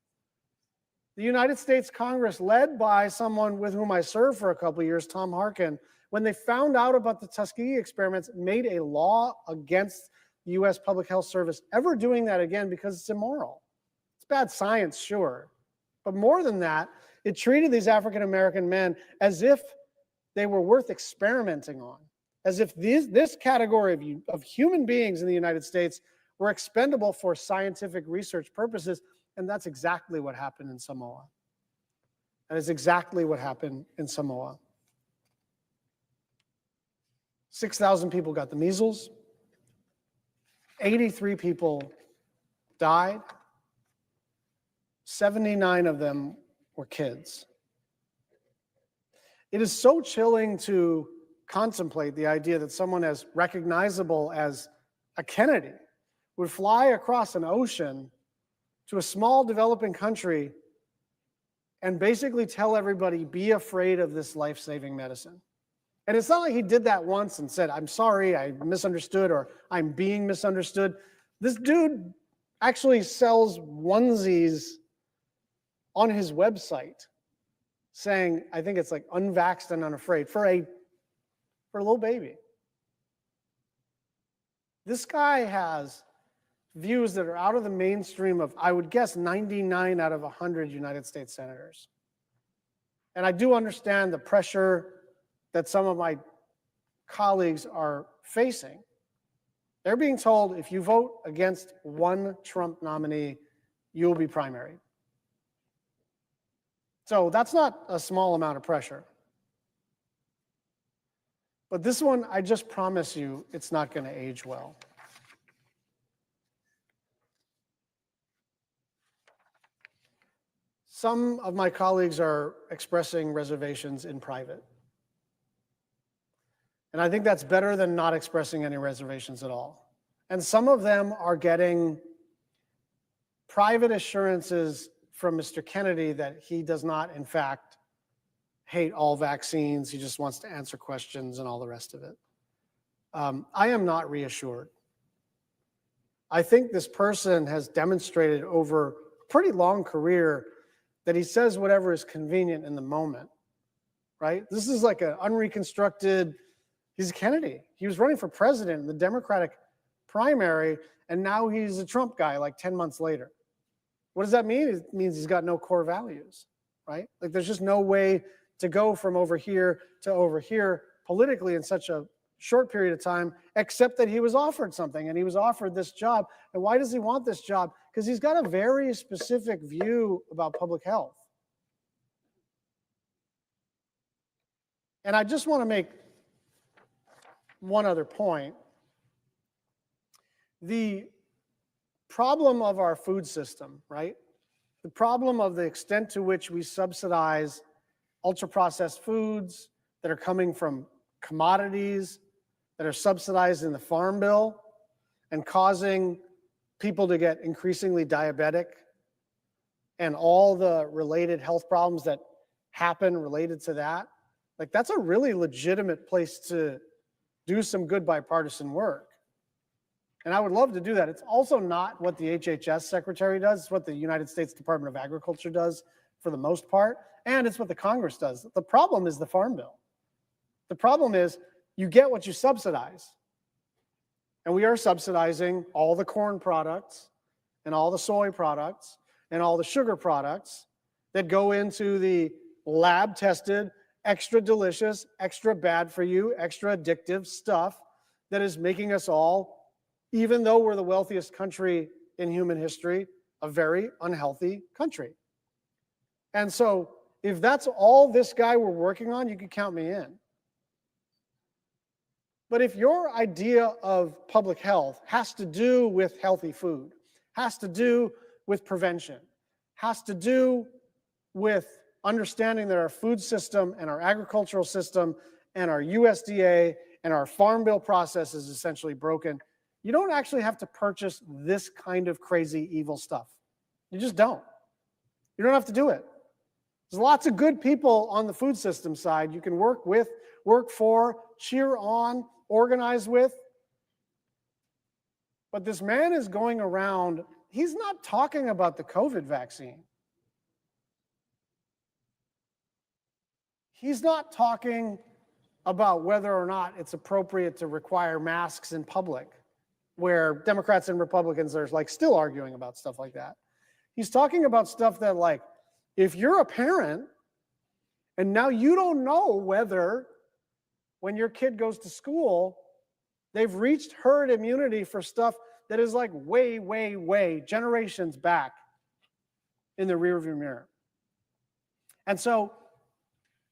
The United States Congress, led by someone with whom I served for a couple of years, Tom Harkin, when they found out about the Tuskegee experiments, made a law against the U.S. Public Health Service ever doing that again because it's immoral. It's bad science, sure. But more than that, it treated these African American men as if they were worth experimenting on, as if this category of human beings in the United States were expendable for scientific research purposes. And that's exactly what happened in Samoa. That is exactly what happened in Samoa. 6,000 people got the measles. 83 people died. 79 of them were kids. It is so chilling to contemplate the idea that someone as recognizable as a Kennedy would fly across an ocean to a small developing country and basically tell everybody, be afraid of this life-saving medicine. And it's not like he did that once and said, I'm sorry, I misunderstood, or I'm being misunderstood. This dude actually sells onesies on his website saying, I think it's like unvaxxed and unafraid for a little baby. This guy has views that are out of the mainstream of, I would guess, 99 out of 100 United States senators. And I do understand the pressure that some of my colleagues are facing. They're being told, if you vote against one Trump nominee, you'll be primaried. So that's not a small amount of pressure. But this one, I just promise you, it's not going to age well. Some of my colleagues are expressing reservations in private. And I think that's better than not expressing any reservations at all. And some of them are getting private assurances from Mr. Kennedy that he does not, in fact, hate all vaccines. He just wants to answer questions and all the rest of it. I am not reassured. I think this person has demonstrated over a pretty long career that he says whatever is convenient in the moment, right? This is like an unreconstructed, he's Kennedy. He was running for president in the Democratic primary, and now he's a Trump guy like 10 months later. What does that mean? It means he's got no core values, right? Like there's just no way to go from over here to over here politically in such a short period of time, except that he was offered something, and he was offered this job. And why does he want this job? Because he's got a very specific view about public health. And I just want to make one other point. The problem of our food system, right? The problem of the extent to which we subsidize ultra-processed foods that are coming from commodities that are subsidized in the Farm Bill and causing people to get increasingly diabetic and all the related health problems that happen related to that. Like that's a really legitimate place to do some good bipartisan work. And I would love to do that. It's also not what the HHS secretary does. It's what the United States Department of Agriculture does for the most part. And it's what the Congress does. The problem is the Farm Bill. The problem is you get what you subsidize. And we are subsidizing all the corn products and all the soy products and all the sugar products that go into the lab tested, extra delicious, extra bad for you, extra addictive stuff that is making us all, even though we're the wealthiest country in human history, a very unhealthy country. And so if that's all this guy we're working on, you can count me in. But if your idea of public health has to do with healthy food, has to do with prevention, has to do with understanding that our food system and our agricultural system and our USDA and our Farm Bill process is essentially broken, you don't actually have to purchase this kind of crazy, evil stuff. You just don't. You don't have to do it. There's lots of good people on the food system side you can work with, work for, cheer on, organize with. But this man is going around, he's not talking about the COVID vaccine. He's not talking about whether or not it's appropriate to require masks in public, where Democrats and Republicans are like still arguing about stuff like that. He's talking about stuff that, like, if you're a parent and now you don't know whether when your kid goes to school, they've reached herd immunity for stuff that is like way, way, way generations back in the rearview mirror. And so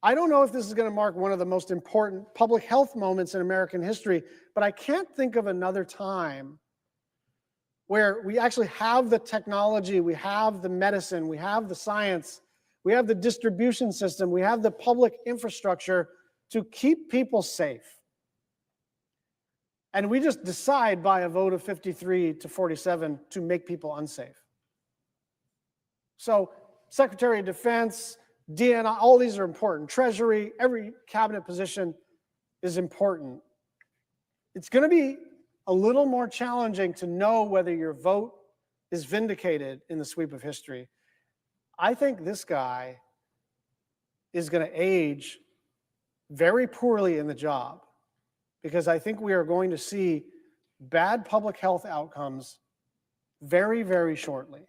I don't know if this is going to mark one of the most important public health moments in American history, but I can't think of another time where we actually have the technology, we have the medicine, we have the science, we have the distribution system, we have the public infrastructure to keep people safe. And we just decide by a vote of 53 to 47 to make people unsafe. So Secretary of Defense, DNI, all these are important. Treasury, every cabinet position is important. It's going to be a little more challenging to know whether your vote is vindicated in the sweep of history. I think this guy is going to age very poorly in the job, because I think we are going to see bad public health outcomes very, very shortly.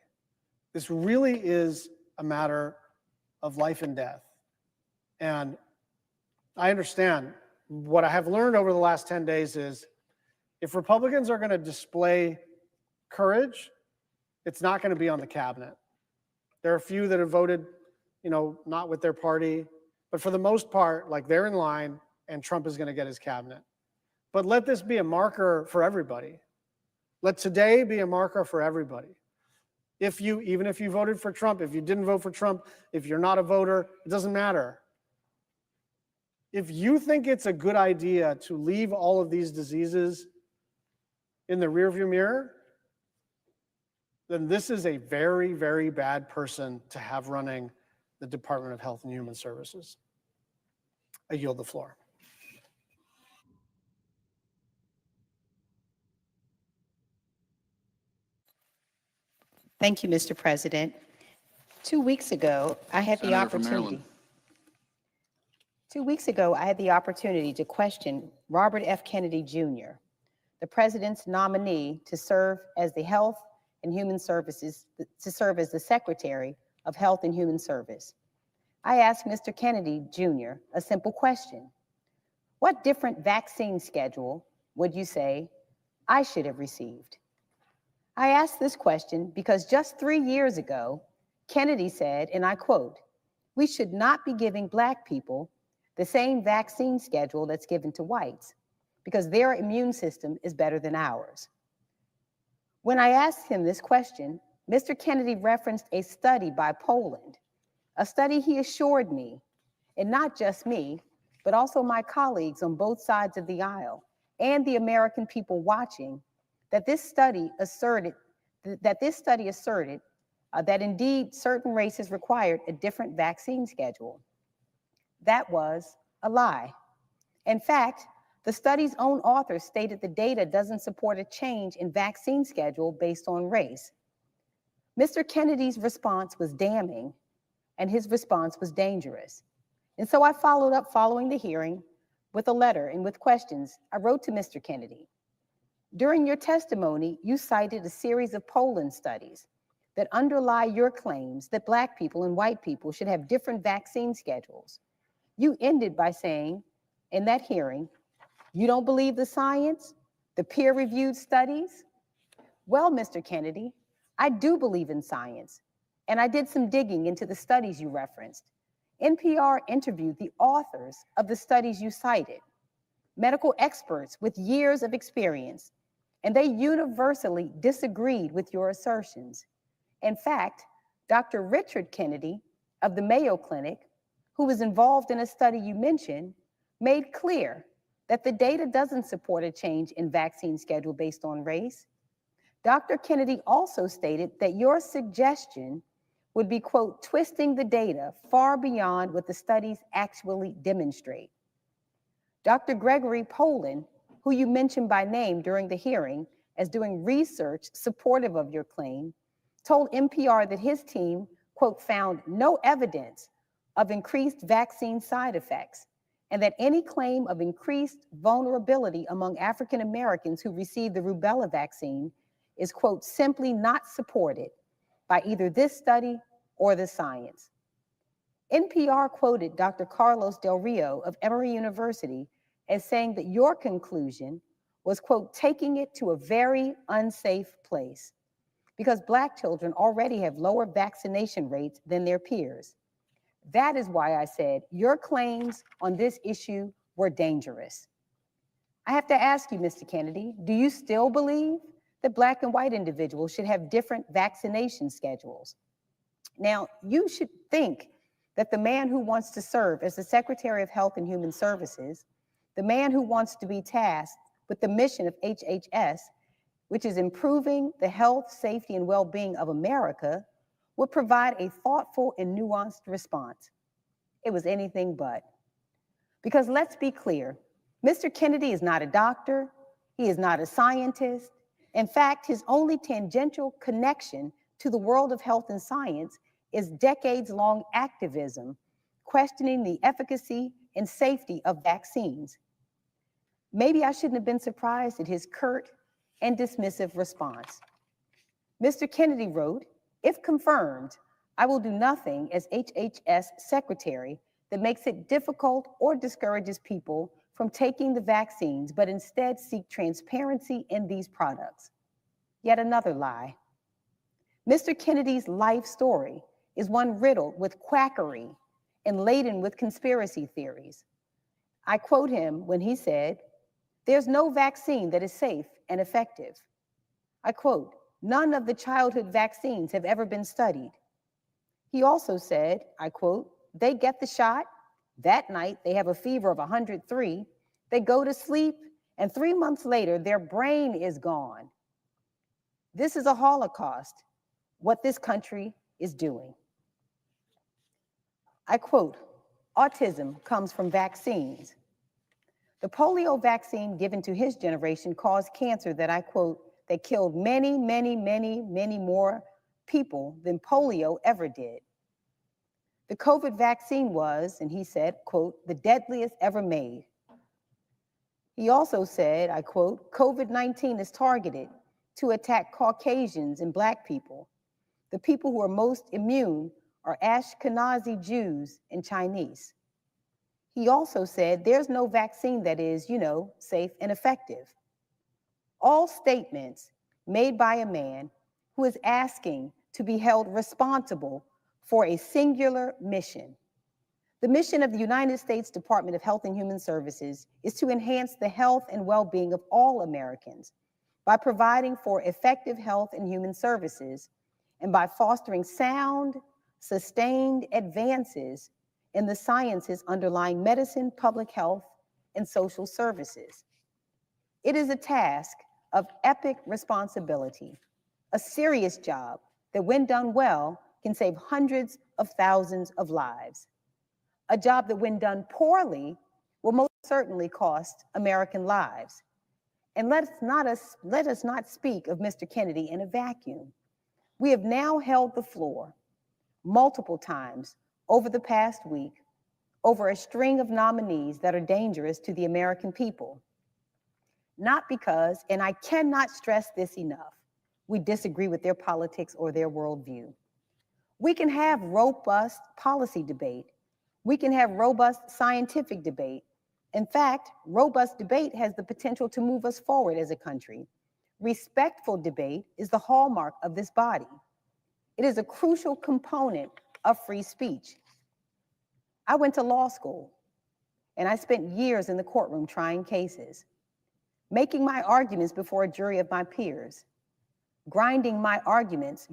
This really is a matter of life and death. And I understand what I have learned over the last 10 days is if Republicans are going to display courage, it's not going to be on the cabinet. There are a few that have voted, not with their party, but for the most part, like, they're in line and Trump is going to get his cabinet. But let this be a marker for everybody. Let today be a marker for everybody. Even if you voted for Trump, if you didn't vote for Trump, if you're not a voter, it doesn't matter. If you think it's a good idea to leave all of these diseases in the rearview mirror, then this is a very, very bad person to have running the Department of Health and Human Services. I yield the floor. Thank you, Mr. President. 2 weeks ago, I had the Senator from opportunity. Maryland. 2 weeks ago, I had the opportunity to question Robert F. Kennedy Jr., the president's nominee to serve as the Health and Human Services, to serve as the Secretary of Health and Human Service. I asked Mr. Kennedy Jr. a simple question. What different vaccine schedule would you say I should have received? I asked this question because just 3 years ago, Kennedy said, and I quote, "We should not be giving Black people the same vaccine schedule that's given to whites because their immune system is better than ours." When I asked him this question, Mr. Kennedy referenced a study by Poland, a study he assured me, and not just me, but also my colleagues on both sides of the aisle and the American people watching, that this study asserted that indeed certain races required a different vaccine schedule. That was a lie. In fact, the study's own authors stated the data doesn't support a change in vaccine schedule based on race. Mr. Kennedy's response was damning, and his response was dangerous. And so I followed up following the hearing with a letter and with questions I wrote to Mr. Kennedy. During your testimony, you cited a series of Poland studies that underlie your claims that Black people and white people should have different vaccine schedules. You ended by saying in that hearing, you don't believe the science, the peer-reviewed studies? Well, Mr. Kennedy, I do believe in science, and I did some digging into the studies you referenced. NPR interviewed the authors of the studies you cited, medical experts with years of experience, and they universally disagreed with your assertions. In fact, Dr. Richard Kennedy of the Mayo Clinic, who was involved in a study you mentioned, made clear that the data doesn't support a change in vaccine schedule based on race. Dr. Kennedy also stated that your suggestion would be, quote, twisting the data far beyond what the studies actually demonstrate. Dr. Gregory Poland, who you mentioned by name during the hearing as doing research supportive of your claim, told NPR that his team, quote, found no evidence of increased vaccine side effects, and that any claim of increased vulnerability among African Americans who received the rubella vaccine is, quote, simply not supported by either this study or the science. NPR quoted Dr. Carlos Del Rio of Emory University as saying that your conclusion was, quote, taking it to a very unsafe place because Black children already have lower vaccination rates than their peers. That is why I said your claims on this issue were dangerous. I have to ask you, Mr. Kennedy, do you still believe that Black and white individuals should have different vaccination schedules? Now, you should think that the man who wants to serve as the Secretary of Health and Human Services, the man who wants to be tasked with the mission of HHS, which is improving the health, safety, and well-being of America, would provide a thoughtful and nuanced response. It was anything but. Because let's be clear, Mr. Kennedy is not a doctor, he is not a scientist. In fact, his only tangential connection to the world of health and science is decades-long activism, questioning the efficacy and safety of vaccines. Maybe I shouldn't have been surprised at his curt and dismissive response. Mr. Kennedy wrote, "If confirmed, I will do nothing as HHS Secretary that makes it difficult or discourages people from taking the vaccines, but instead seek transparency in these products." Yet another lie. Mr. Kennedy's life story is one riddled with quackery and laden with conspiracy theories. I quote him when he said, "There's no vaccine that is safe and effective." I quote, "None of the childhood vaccines have ever been studied." He also said, I quote, "They get the shot, that night they have a fever of 103, they go to sleep, and 3 months later their brain is gone. This is a Holocaust, what this country is doing. I quote, autism comes from vaccines. The polio vaccine given to his generation caused cancer that, I quote, that killed many, many, many, many more people than polio ever did. The COVID vaccine was, and he said, quote, the deadliest ever made. He also said, I quote, COVID-19 is targeted to attack Caucasians and Black people. The people who are most immune are Ashkenazi Jews and Chinese. He also said, there's no vaccine that is, safe and effective. All statements made by a man who is asking to be held responsible for a singular mission. The mission of the United States Department of Health and Human Services is to enhance the health and well-being of all Americans by providing for effective health and human services and by fostering sound, sustained advances in the sciences underlying medicine, public health, and social services. It is a task of epic responsibility, a serious job that, when done well, can save hundreds of thousands of lives. A job that, when done poorly, will most certainly cost American lives. And let us not speak of Mr. Kennedy in a vacuum. We have now held the floor multiple times over the past week over a string of nominees that are dangerous to the American people. Not because, and I cannot stress this enough, we disagree with their politics or their worldview. We can have robust policy debate. We can have robust scientific debate. In fact, robust debate has the potential to move us forward as a country. Respectful debate is the hallmark of this body. It is a crucial component of free speech. I went to law school, and I spent years in the courtroom trying cases, making my arguments before a jury of my peers, grounding my arguments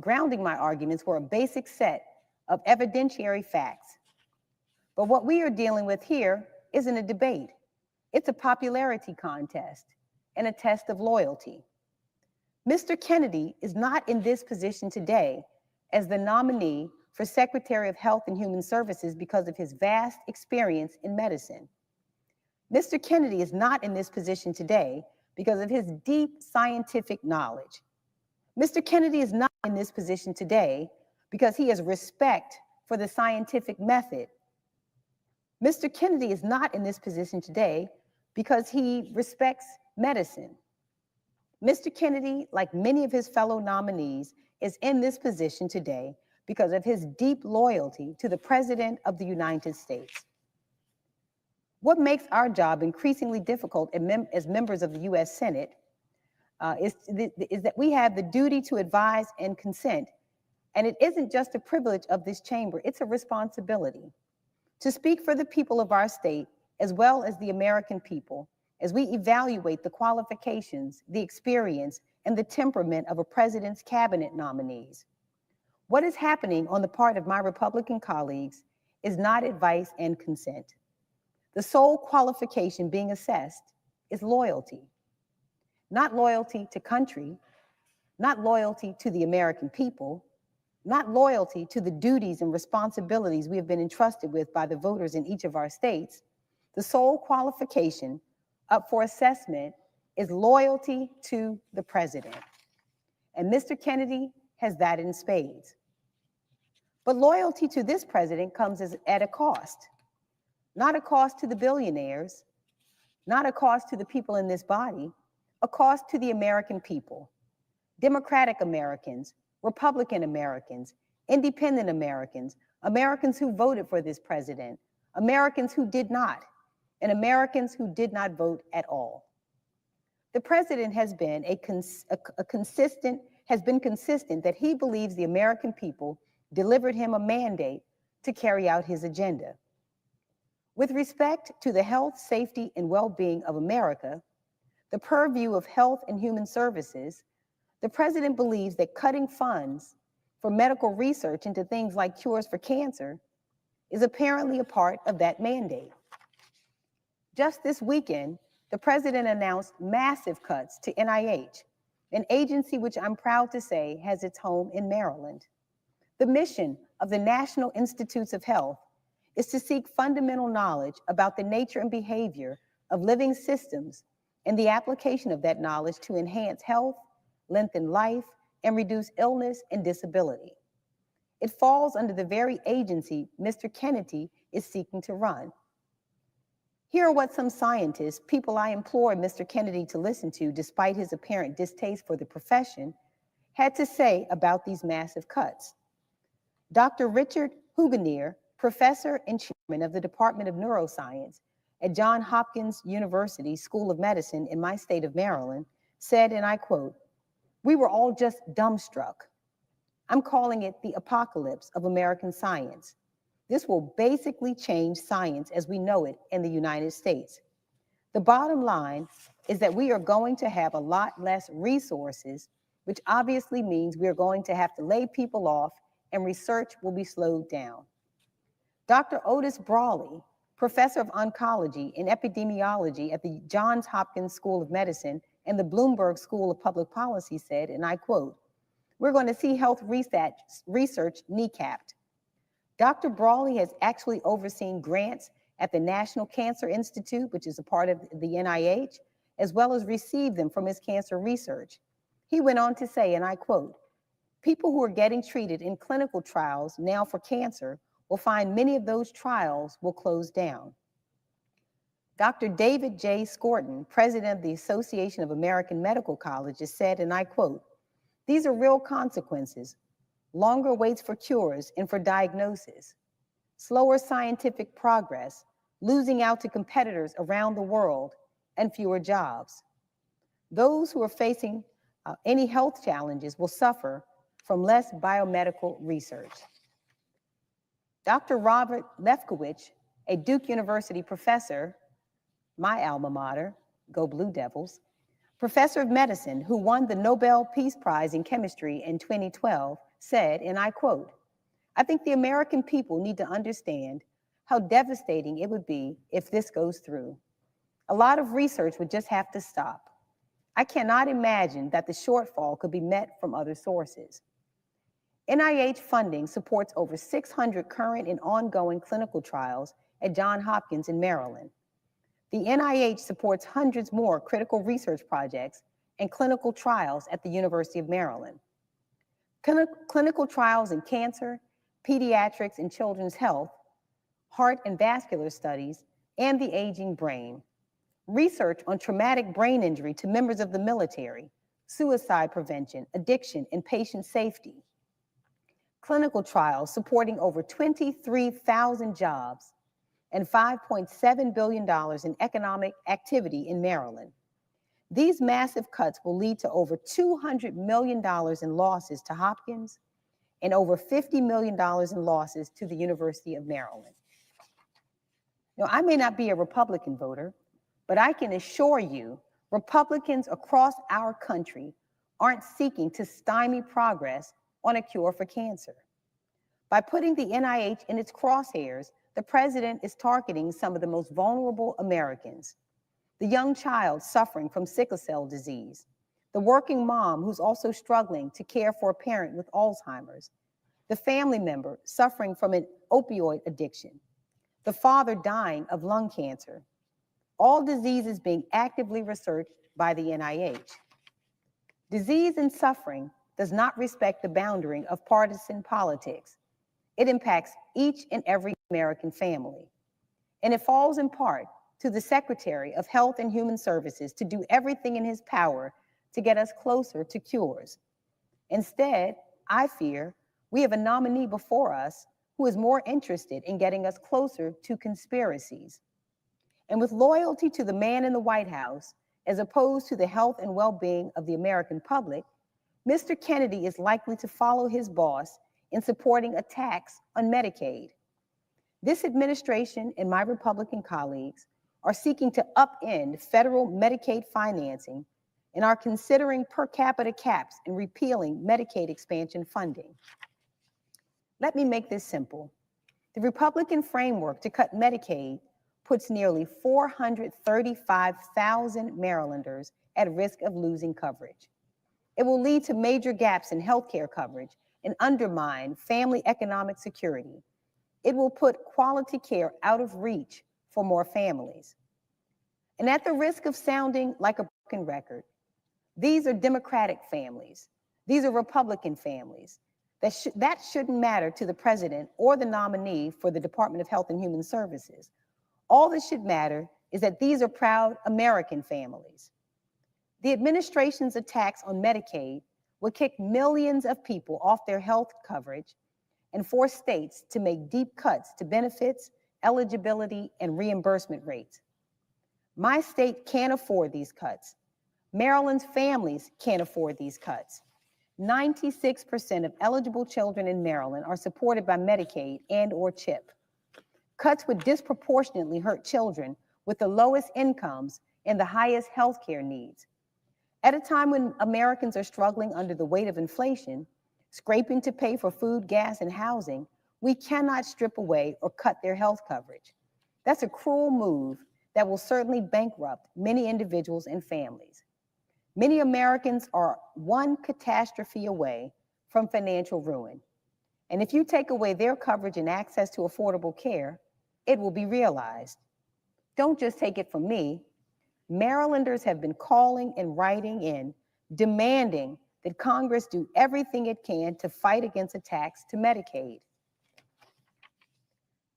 for a basic set of evidentiary facts. But what we are dealing with here isn't a debate. It's a popularity contest and a test of loyalty. Mr. Kennedy is not in this position today as the nominee for Secretary of Health and Human Services because of his vast experience in medicine. Mr. Kennedy is not in this position today because of his deep scientific knowledge. Mr. Kennedy is not in this position today because he has respect for the scientific method. Mr. Kennedy is not in this position today because he respects medicine. Mr. Kennedy, like many of his fellow nominees, is in this position today because of his deep loyalty to the President of the United States. What makes our job increasingly difficult as members of the U.S. Senate is that we have the duty to advise and consent. And it isn't just a privilege of this chamber, it's a responsibility to speak for the people of our state as well as the American people as we evaluate the qualifications, the experience, and the temperament of a president's cabinet nominees. What is happening on the part of my Republican colleagues is not advice and consent. The sole qualification being assessed is loyalty. Not loyalty to country, not loyalty to the American people, not loyalty to the duties and responsibilities we have been entrusted with by the voters in each of our states. The sole qualification up for assessment is loyalty to the president. And Mr. Kennedy has that in spades. But loyalty to this president comes at a cost. Not a cost to the billionaires, not a cost to the people in this body, a cost to the American people. Democratic Americans, Republican Americans, independent Americans, Americans who voted for this president, Americans who did not, and Americans who did not vote at all. The president has been consistent that he believes the American people delivered him a mandate to carry out his agenda. With respect to the health, safety, and well-being of America, the purview of Health and Human Services, the president believes that cutting funds for medical research into things like cures for cancer is apparently a part of that mandate. Just this weekend, the president announced massive cuts to NIH an agency which I'm proud to say has its home in Maryland. The mission of the National Institutes of Health is to seek fundamental knowledge about the nature and behavior of living systems and the application of that knowledge to enhance health, lengthen life, and reduce illness and disability. It falls under the very agency Mr. Kennedy is seeking to run. Here are what some scientists, people I implore Mr. Kennedy to listen to despite his apparent distaste for the profession, had to say about these massive cuts. Dr. Richard Huganier, professor and chairman of the Department of Neuroscience at Johns Hopkins University School of Medicine in my state of Maryland, said, and I quote, "We were all just dumbstruck. I'm calling it the apocalypse of American science. This will basically change science as we know it in the United States. The bottom line is that we are going to have a lot less resources, which obviously means we are going to have to lay people off and research will be slowed down." Dr. Otis Brawley, professor of oncology and epidemiology at the Johns Hopkins School of Medicine and the Bloomberg School of Public Policy said, and I quote, "We're going to see health research kneecapped." Dr. Brawley has actually overseen grants at the National Cancer Institute, which is a part of the NIH, as well as received them from his cancer research. He went on to say, and I quote, "People who are getting treated in clinical trials now for cancer will find many of those trials will close down." Dr. David J. Skorton, president of the Association of American Medical Colleges, said, and I quote, "These are real consequences. Longer waits for cures and for diagnosis, slower scientific progress, losing out to competitors around the world, and fewer jobs. Those who are facing any health challenges will suffer from less biomedical research." Dr. Robert Lefkowitz, a Duke University professor, my alma mater, go Blue Devils, professor of medicine who won the Nobel Peace Prize in Chemistry in 2012, said, and I quote, "I think the American people need to understand how devastating it would be if this goes through. A lot of research would just have to stop. I cannot imagine that the shortfall could be met from other sources." NIH funding supports over 600 current and ongoing clinical trials at Johns Hopkins in Maryland. The NIH supports hundreds more critical research projects and clinical trials at the University of Maryland. Clinical trials in cancer, pediatrics and children's health, heart and vascular studies, and the aging brain. Research on traumatic brain injury to members of the military, suicide prevention, addiction, and patient safety. Clinical trials supporting over 23,000 jobs and $5.7 billion in economic activity in Maryland. These massive cuts will lead to over $200 million in losses to Hopkins and over $50 million in losses to the University of Maryland. Now, I may not be a Republican voter, but I can assure you Republicans across our country aren't seeking to stymie progress on a cure for cancer. By putting the NIH in its crosshairs, the president is targeting some of the most vulnerable Americans. The young child suffering from sickle cell disease, the working mom who's also struggling to care for a parent with Alzheimer's, the family member suffering from an opioid addiction, the father dying of lung cancer, all diseases being actively researched by the NIH. Disease and suffering does not respect the boundary of partisan politics. It impacts each and every American family. And it falls in part to the Secretary of Health and Human Services to do everything in his power to get us closer to cures. Instead, I fear we have a nominee before us who is more interested in getting us closer to conspiracies. And with loyalty to the man in the White House, as opposed to the health and well-being of the American public, Mr. Kennedy is likely to follow his boss in supporting a tax on Medicaid. This administration and my Republican colleagues are seeking to upend federal Medicaid financing and are considering per capita caps and repealing Medicaid expansion funding. Let me make this simple. The Republican framework to cut Medicaid puts nearly 435,000 Marylanders at risk of losing coverage. It will lead to major gaps in healthcare coverage and undermine family economic security. It will put quality care out of reach for more families. And at the risk of sounding like a broken record, these are Democratic families. These are Republican families. That shouldn't matter to the president or the nominee for the Department of Health and Human Services. All that should matter is that these are proud American families. The administration's attacks on Medicaid would kick millions of people off their health coverage and force states to make deep cuts to benefits, eligibility, and reimbursement rates. My state can't afford these cuts. Maryland's families can't afford these cuts. 96% of eligible children in Maryland are supported by Medicaid and/or CHIP. Cuts would disproportionately hurt children with the lowest incomes and the highest health care needs. At a time when Americans are struggling under the weight of inflation, scraping to pay for food, gas, and housing, we cannot strip away or cut their health coverage. That's a cruel move that will certainly bankrupt many individuals and families. Many Americans are one catastrophe away from financial ruin. And if you take away their coverage and access to affordable care, it will be realized. Don't just take it from me. Marylanders have been calling and writing in, demanding that Congress do everything it can to fight against attacks to Medicaid.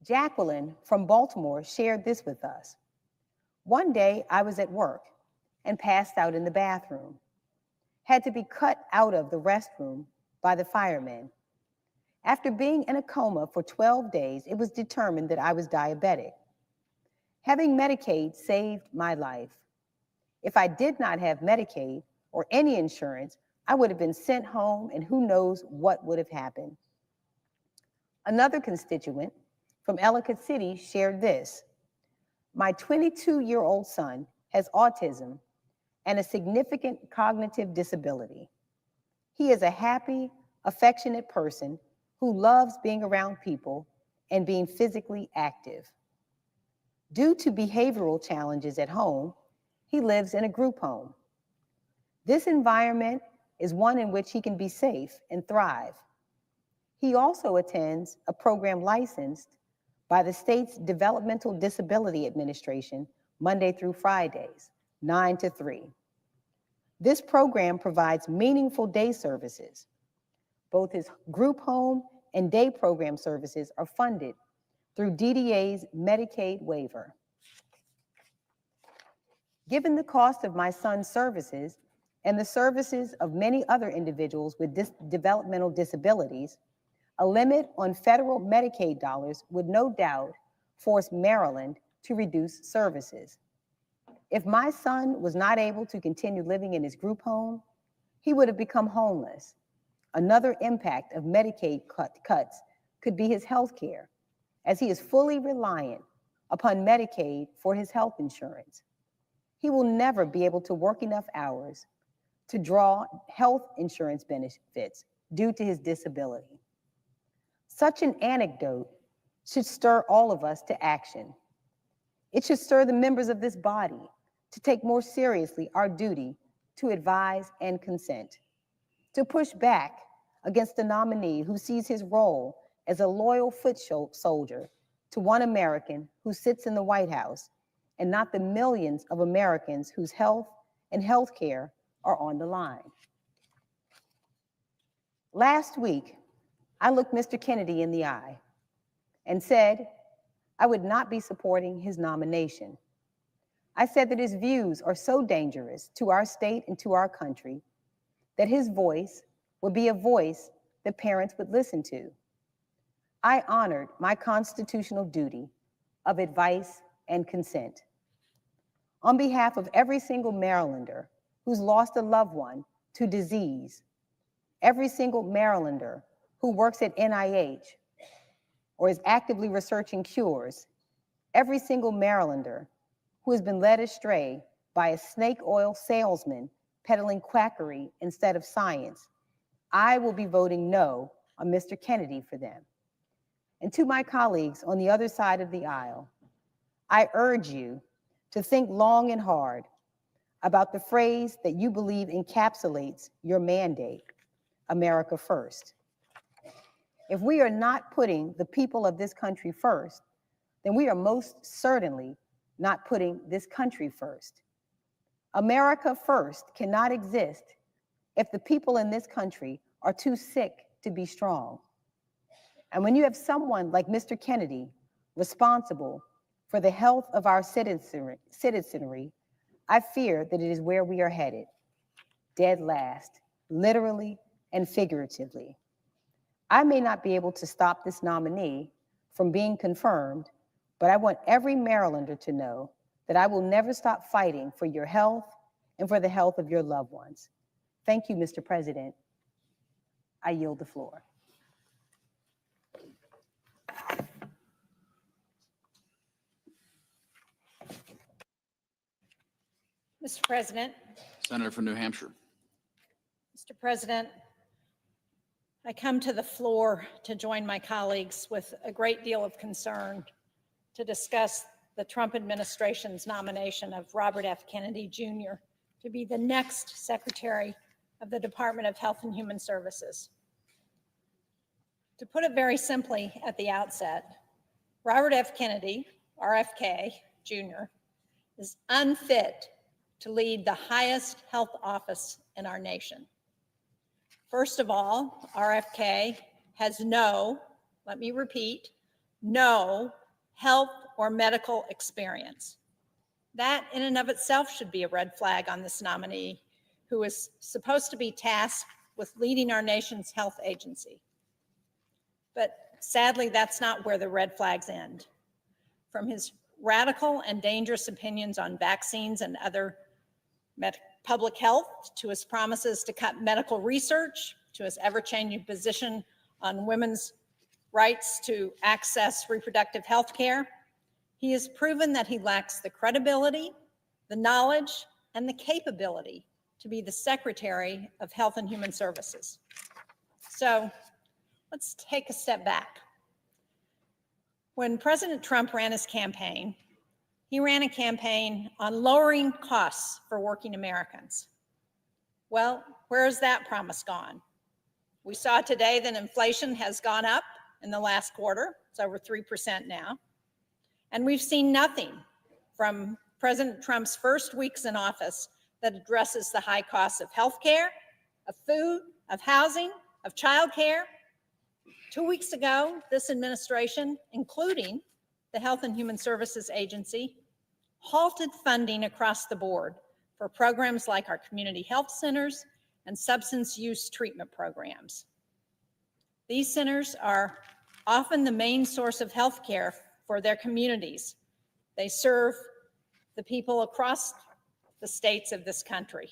Jacqueline from Baltimore shared this with us. One day I was at work and passed out in the bathroom. Had to be cut out of the restroom by the firemen. After being in a coma for 12 days, it was determined that I was diabetic. Having Medicaid saved my life. If I did not have Medicaid or any insurance, I would have been sent home and who knows what would have happened. Another constituent from Ellicott City shared this. My 22-year-old son has autism and a significant cognitive disability. He is a happy, affectionate person who loves being around people and being physically active. Due to behavioral challenges at home, he lives in a group home. This environment is one in which he can be safe and thrive. He also attends a program licensed by the state's Developmental Disability Administration Monday through Fridays, 9 to 3. This program provides meaningful day services. Both his group home and day program services are funded through DDA's Medicaid waiver. Given the cost of my son's services and the services of many other individuals with developmental disabilities, a limit on federal Medicaid dollars would no doubt force Maryland to reduce services. If my son was not able to continue living in his group home, he would have become homeless. Another impact of Medicaid cuts could be his health care, as he is fully reliant upon Medicaid for his health insurance. He will never be able to work enough hours to draw health insurance benefits due to his disability. Such an anecdote should stir all of us to action. It should stir the members of this body to take more seriously our duty to advise and consent, to push back against the nominee who sees his role as a loyal foot soldier to one American who sits in the White House and not the millions of Americans whose health and health care are on the line. Last week, I looked Mr. Kennedy in the eye and said I would not be supporting his nomination. I said that his views are so dangerous to our state and to our country that his voice would be a voice that parents would listen to. I honored my constitutional duty of advice and consent. On behalf of every single Marylander who's lost a loved one to disease, every single Marylander who works at NIH or is actively researching cures, every single Marylander who has been led astray by a snake oil salesman peddling quackery instead of science, I will be voting no on Mr. Kennedy for them. And to my colleagues on the other side of the aisle, I urge you to think long and hard about the phrase that you believe encapsulates your mandate, America first. If we are not putting the people of this country first, then we are most certainly not putting this country first. America first cannot exist if the people in this country are too sick to be strong. And when you have someone like Mr. Kennedy responsible for the health of our citizenry, I fear that it is where we are headed, dead last, literally and figuratively. I may not be able to stop this nominee from being confirmed, but I want every Marylander to know that I will never stop fighting for your health and for the health of your loved ones. Thank you, Mr. President. I yield the floor. Mr. President. Senator from New Hampshire. Mr. President, I come to the floor to join my colleagues with a great deal of concern to discuss the Trump administration's nomination of Robert F. Kennedy Jr. to be the next Secretary of the Department of Health and Human Services. To put it very simply at the outset, Robert F. Kennedy, RFK Jr., is unfit to lead the highest health office in our nation. First of all, RFK has no, let me repeat, no health or medical experience. That in and of itself should be a red flag on this nominee, who is supposed to be tasked with leading our nation's health agency. But sadly, that's not where the red flags end. From his radical and dangerous opinions on vaccines and other public health, to his promises to cut medical research, to his ever-changing position on women's rights to access reproductive health care, he has proven that he lacks the credibility, the knowledge, and the capability to be the Secretary of Health and Human Services. So let's take a step back. When President Trump ran his campaign, he ran a campaign on lowering costs for working Americans. Well, where has that promise gone? We saw today that inflation has gone up in the last quarter. It's over 3% now. And we've seen nothing from President Trump's first weeks in office that addresses the high costs of healthcare, of food, of housing, of childcare. 2 weeks ago, this administration, including the Health and Human Services Agency, halted funding across the board for programs like our community health centers and substance use treatment programs. These centers are often the main source of health care for their communities. They serve the people across the states of this country.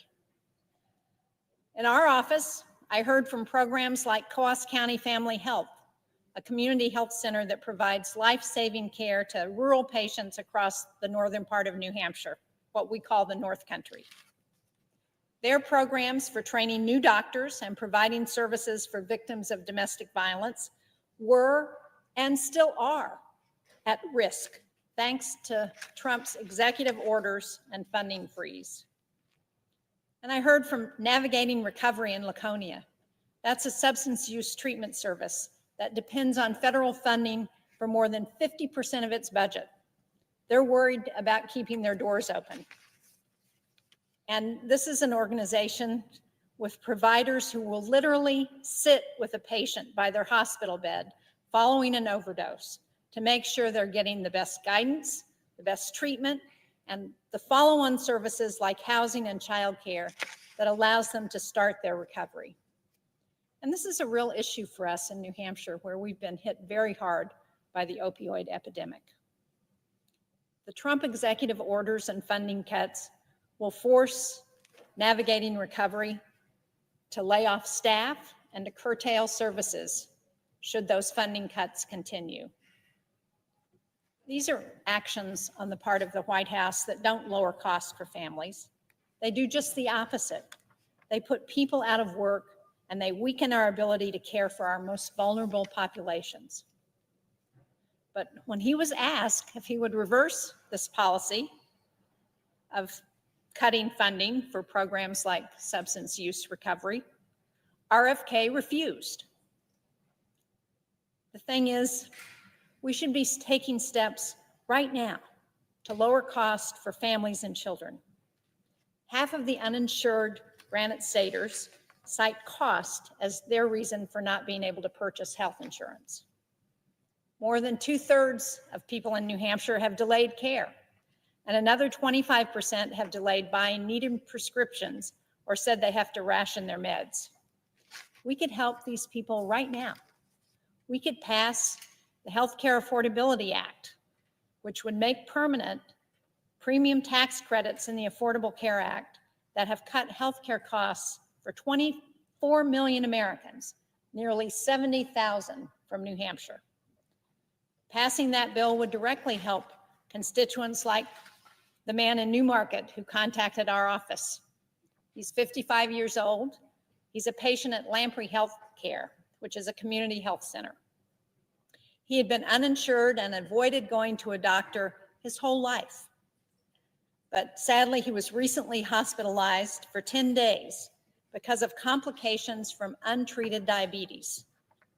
In our office, I heard from programs like Coos County Family Health, a community health center that provides life-saving care to rural patients across the northern part of New Hampshire, what we call the North Country. Their programs for training new doctors and providing services for victims of domestic violence were and still are at risk, thanks to Trump's executive orders and funding freeze. And I heard from Navigating Recovery in Laconia. That's a substance use treatment service that depends on federal funding for more than 50% of its budget. They're worried about keeping their doors open. And this is an organization with providers who will literally sit with a patient by their hospital bed following an overdose to make sure they're getting the best guidance, the best treatment, and the follow-on services like housing and childcare that allows them to start their recovery. And this is a real issue for us in New Hampshire, where we've been hit very hard by the opioid epidemic. The Trump executive orders and funding cuts will force Navigating Recovery to lay off staff and to curtail services should those funding cuts continue. These are actions on the part of the White House that don't lower costs for families. They do just the opposite. They put people out of work and they weaken our ability to care for our most vulnerable populations. But when he was asked if he would reverse this policy of cutting funding for programs like substance use recovery. RFK refused. The thing is, we should be taking steps right now to lower costs for families and children. Half of the uninsured Granite Staters cite cost as their reason for not being able to purchase health insurance. More than 2/3 of people in New Hampshire have delayed care, and another 25% have delayed buying needed prescriptions or said they have to ration their meds. We could help these people right now. We could pass the Healthcare Affordability Act, which would make permanent premium tax credits in the Affordable Care Act that have cut healthcare costs for 24 million Americans, nearly 70,000 from New Hampshire. Passing that bill would directly help constituents like the man in Newmarket who contacted our office. He's 55 years old. He's a patient at Lamprey Health Care, which is a community health center. He had been uninsured and avoided going to a doctor his whole life. But sadly, he was recently hospitalized for 10 days because of complications from untreated diabetes.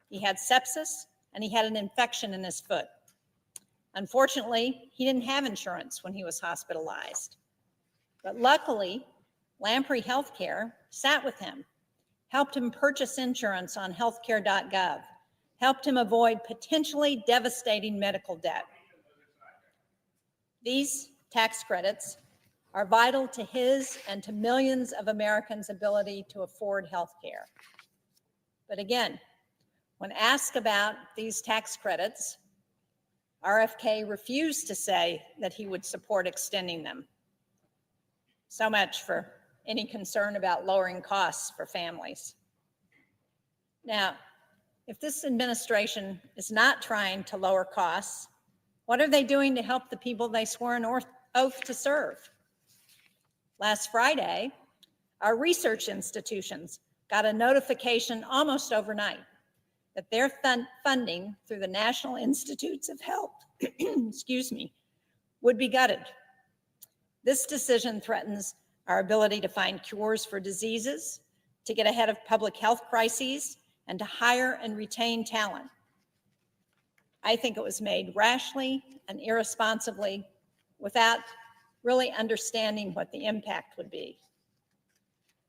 He had sepsis and he had an infection in his foot. Unfortunately, he didn't have insurance when he was hospitalized. But luckily, Lamprey Healthcare sat with him, helped him purchase insurance on healthcare.gov, helped him avoid potentially devastating medical debt. These tax credits are vital to his and to millions of Americans' ability to afford health care. But again, when asked about these tax credits, RFK refused to say that he would support extending them. So much for any concern about lowering costs for families. Now, if this administration is not trying to lower costs, what are they doing to help the people they swore an oath to serve? Last Friday, our research institutions got a notification almost overnight that their funding through the National Institutes of Health, excuse me, would be gutted. This decision threatens our ability to find cures for diseases, to get ahead of public health crises, and to hire and retain talent. I think it was made rashly and irresponsibly without really understanding what the impact would be.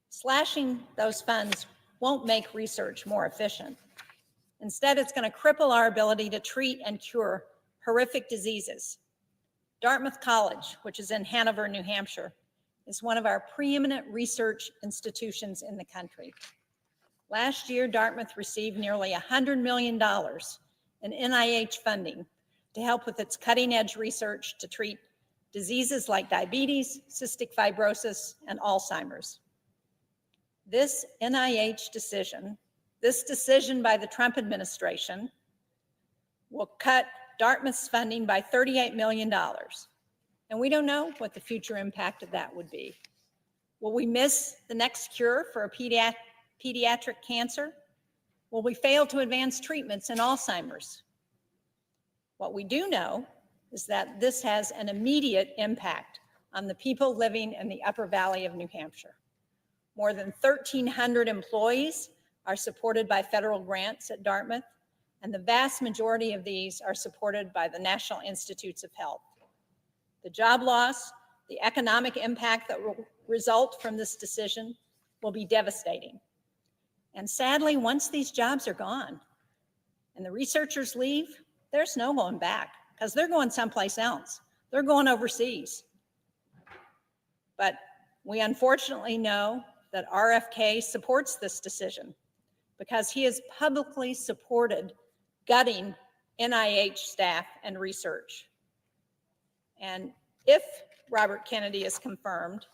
Slashing those funds won't make research more efficient. Instead, it's going to cripple our ability to treat and cure horrific diseases. Dartmouth College, which is in Hanover, New Hampshire, is one of our preeminent research institutions in the country. Last year, Dartmouth received nearly $100 million in NIH funding to help with its cutting-edge research to treat diseases like diabetes, cystic fibrosis, and Alzheimer's. This NIH decision, this decision by the Trump administration, will cut Dartmouth's funding by $38 million. And we don't know what the future impact of that would be. Will we miss the next cure for a pediatric cancer? Will we fail to advance treatments in Alzheimer's? What we do know is that this has an immediate impact on the people living in the Upper Valley of New Hampshire. More than 1,300 employees are supported by federal grants at Dartmouth, and the vast majority of these are supported by the National Institutes of Health. The job loss, the economic impact that will result from this decision will be devastating. And sadly, once these jobs are gone and the researchers leave, there's no going back because they're going someplace else. They're going overseas. But we unfortunately know that RFK supports this decision because he has publicly supported gutting NIH staff and research. And if Robert Kennedy is confirmed,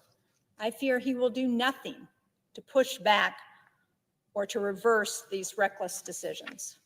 I fear he will do nothing to push back or to reverse these reckless decisions.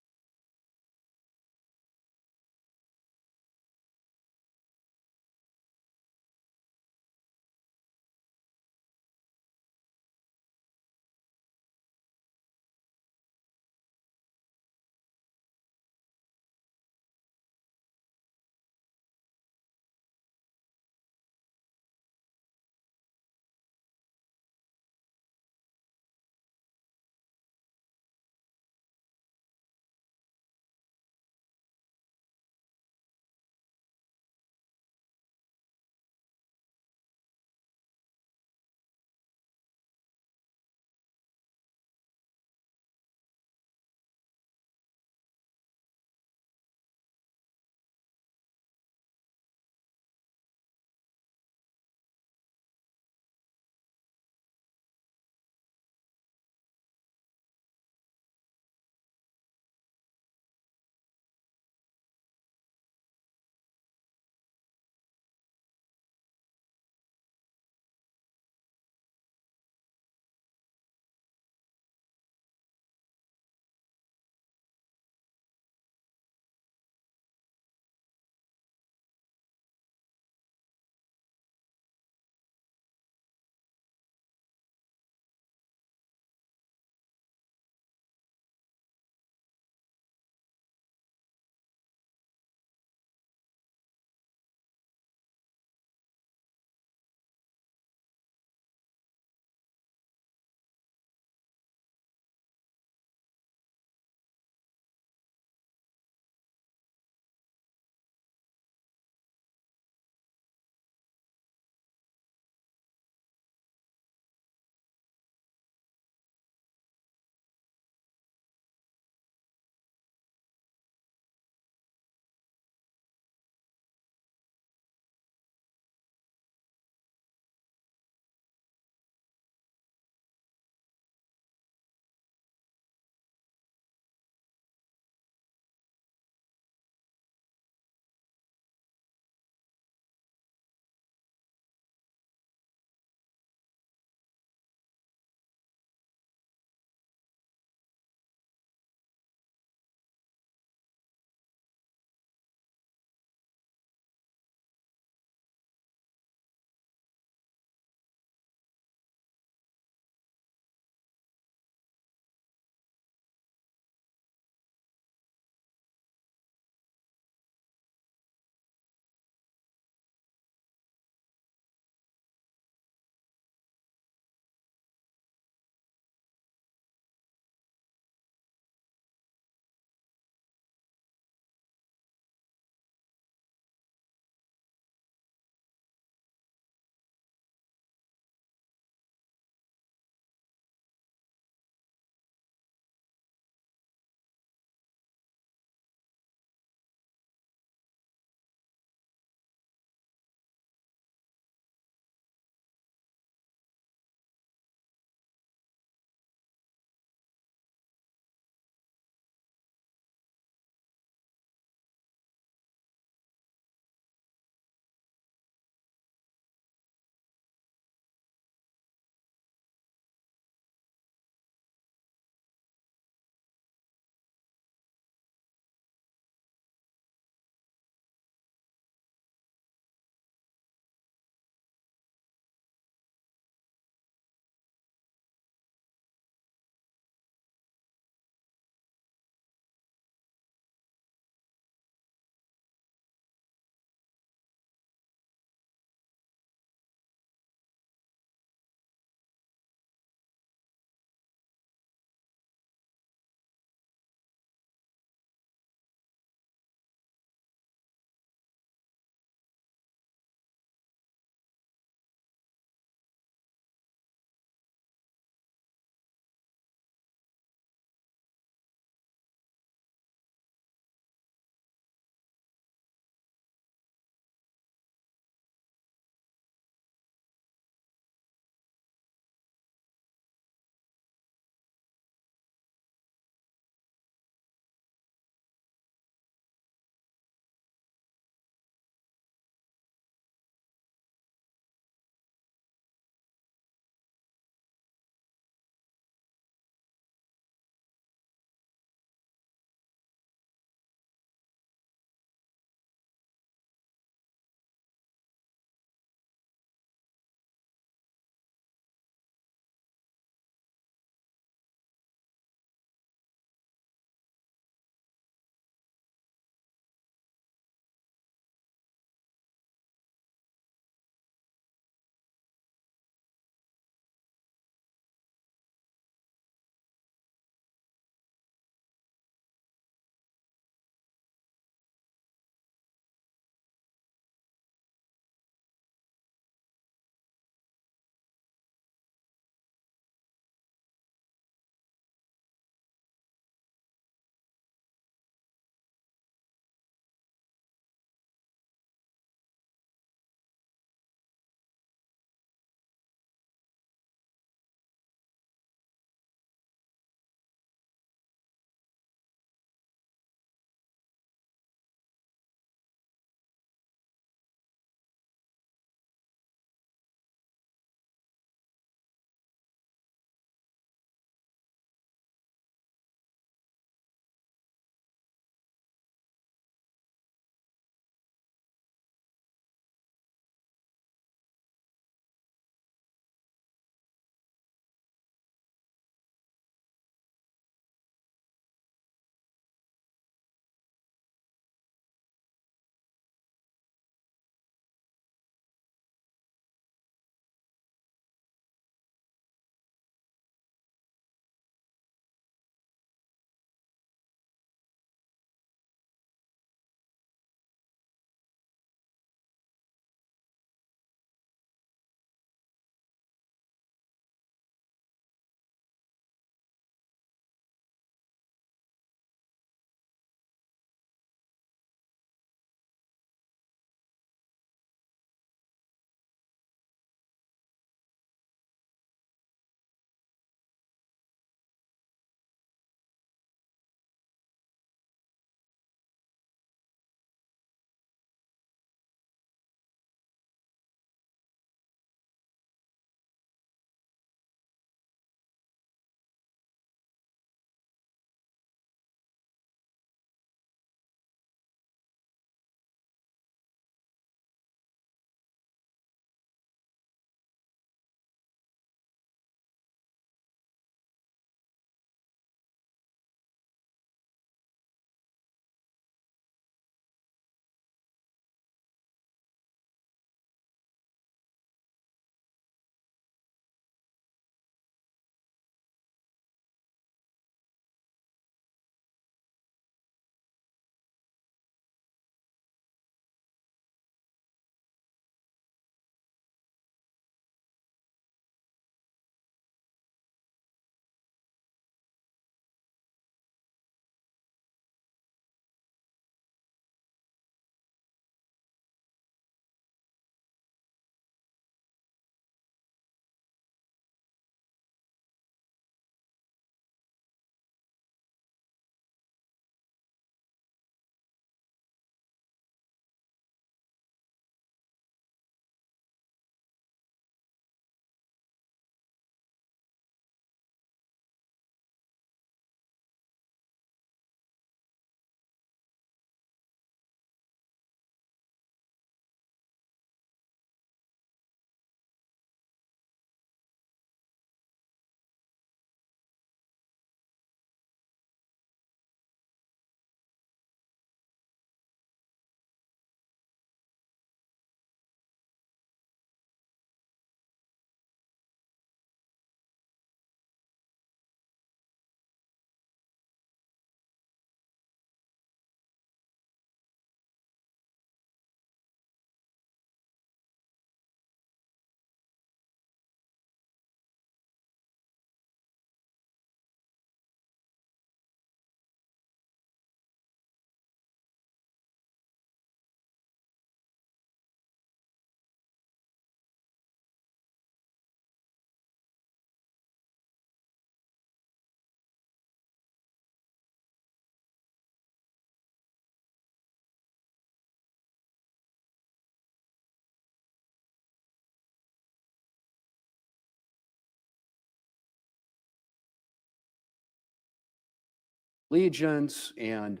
allegiance and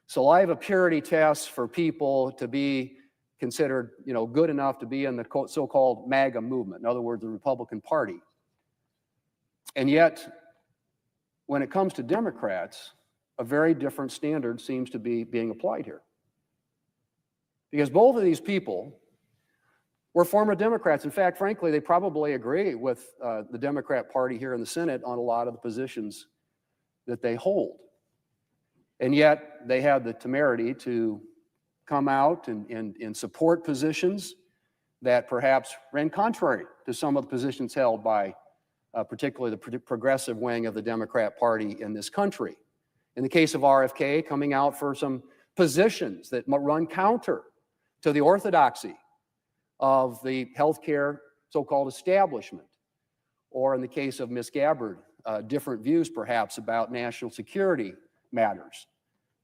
saliva purity tests for people to be considered, good enough to be in the so-called MAGA movement. In other words, the Republican Party. And yet, when it comes to Democrats, a very different standard seems to be being applied here. Because both of these people were former Democrats. In fact, frankly, they probably agree with the Democrat Party here in the Senate on a lot of the positions that they hold. And yet, they had the temerity to come out and support positions that perhaps ran contrary to some of the positions held by particularly the progressive wing of the Democrat Party in this country. In the case of RFK, coming out for some positions that run counter to the orthodoxy of the healthcare so-called establishment. Or in the case of Ms. Gabbard, different views perhaps about national security matters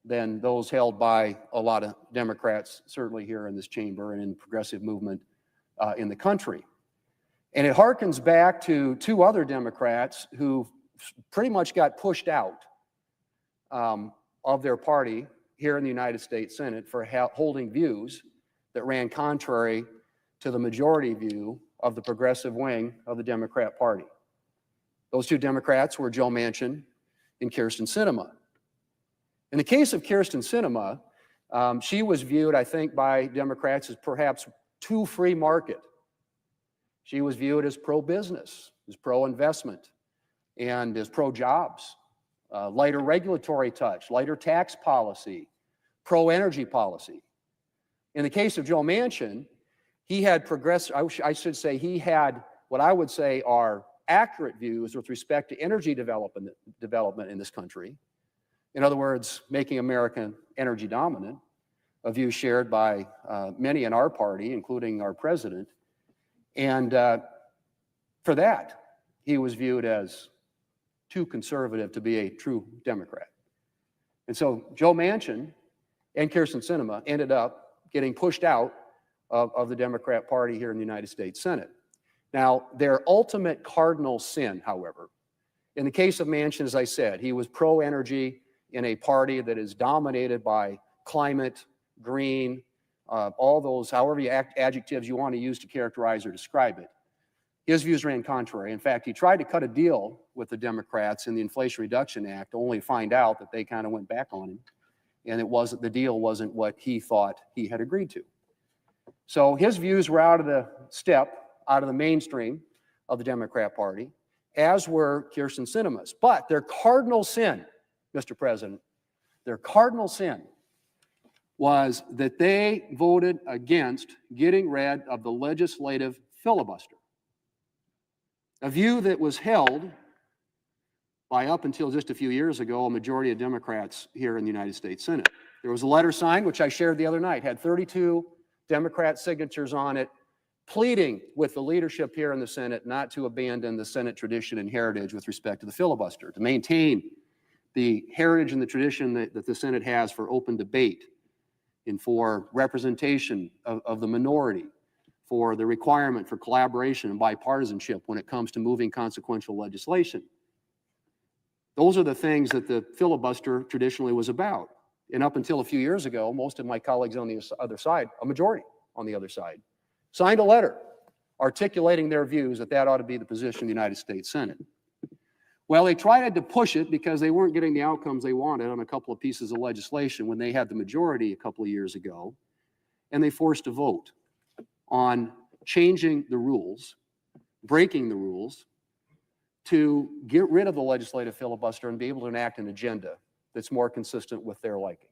than those held by a lot of Democrats, certainly here in this chamber and in the progressive movement in the country. And it harkens back to two other Democrats who pretty much got pushed out of their party here in the United States Senate for holding views that ran contrary to the majority view of the progressive wing of the Democrat Party. Those two Democrats were Joe Manchin and Kyrsten Sinema. In the case of Kyrsten Sinema, she was viewed, I think, by Democrats as perhaps too free market. She was viewed as pro-business, as pro-investment, and as pro-jobs, lighter regulatory touch, lighter tax policy, pro-energy policy. In the case of Joe Manchin, he had I should say he had what I would say are accurate views with respect to energy development in this country. In other words, making America energy dominant, a view shared by many in our party, including our president. And for that, he was viewed as too conservative to be a true Democrat. And so Joe Manchin and Kyrsten Sinema ended up getting pushed out of the Democrat Party here in the United States Senate. Now, their ultimate cardinal sin, however, in the case of Manchin, as I said, he was pro-energy in a party that is dominated by climate, green, all those, however adjectives you want to use to characterize or describe it. His views ran contrary. In fact, he tried to cut a deal with the Democrats in the Inflation Reduction Act, only to find out that they kind of went back on him, and the deal wasn't what he thought he had agreed to. So his views were out of the mainstream of the Democrat Party, as were Kyrsten Sinema's. But their cardinal sin, Mr. President, their cardinal sin was that they voted against getting rid of the legislative filibuster, a view that was held by, up until just a few years ago, a majority of Democrats here in the United States Senate. There was a letter signed, which I shared the other night, had 32 Democrat signatures on it, pleading with the leadership here in the Senate not to abandon the Senate tradition and heritage with respect to the filibuster, to maintain the heritage and the tradition that the Senate has for open debate and for representation of the minority, for the requirement for collaboration and bipartisanship when it comes to moving consequential legislation. Those are the things that the filibuster traditionally was about. And up until a few years ago, most of my colleagues on the other side, a majority on the other side, signed a letter articulating their views that that ought to be the position of the United States Senate. Well, they tried to push it because they weren't getting the outcomes they wanted on a couple of pieces of legislation when they had the majority a couple of years ago, and they forced a vote on changing the rules, breaking the rules, to get rid of the legislative filibuster and be able to enact an agenda that's more consistent with their liking.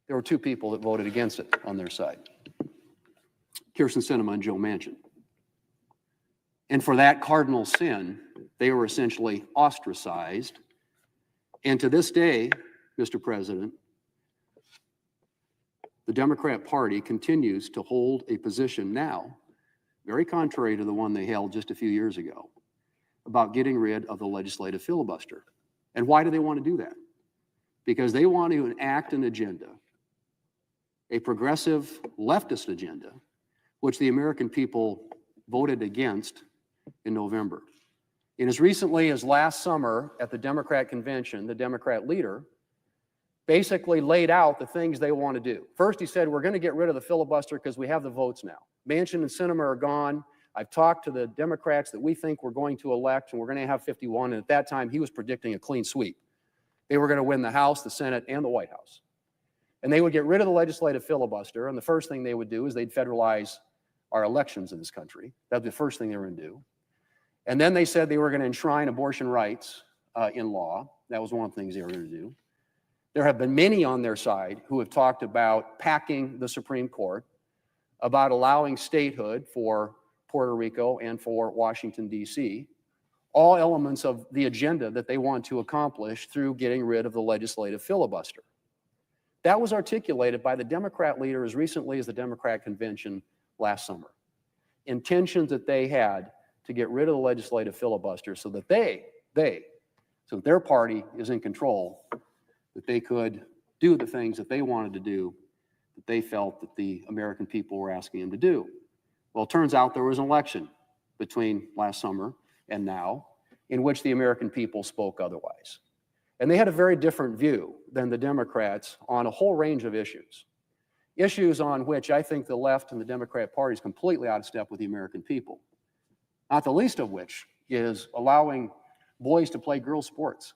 There were two people that voted against it on their side, Kyrsten Sinema and Joe Manchin. And for that cardinal sin, they were essentially ostracized. And to this day, Mr. President, the Democrat Party continues to hold a position now, very contrary to the one they held just a few years ago, about getting rid of the legislative filibuster. And why do they want to do that? Because they want to enact an agenda, a progressive leftist agenda, which the American people voted against in November. And as recently as last summer at the Democrat convention, the Democrat leader basically laid out the things they want to do. First, he said, we're going to get rid of the filibuster because we have the votes now. Manchin and Sinema are gone. I've talked to the Democrats that we think we're going to elect, and we're going to have 51. And at that time, he was predicting a clean sweep. They were going to win the House, the Senate, and the White House. And they would get rid of the legislative filibuster, and the first thing they would do is they'd federalize our elections in this country. That'd be the first thing they were going to do. And then they said they were going to enshrine abortion rights in law. That was one of the things they were going to do. There have been many on their side who have talked about packing the Supreme Court, about allowing statehood for Puerto Rico and for Washington, D.C., all elements of the agenda that they want to accomplish through getting rid of the legislative filibuster. That was articulated by the Democrat leader as recently as the Democrat convention last summer. Intentions that they had to get rid of the legislative filibuster so that so that their party is in control, that they could do the things that they wanted to do, that they felt that the American people were asking them to do. Well, it turns out there was an election between last summer and now in which the American people spoke otherwise. And they had a very different view than the Democrats on a whole range of issues. Issues on which I think the left and the Democrat Party is completely out of step with the American people. Not the least of which is allowing boys to play girls' sports.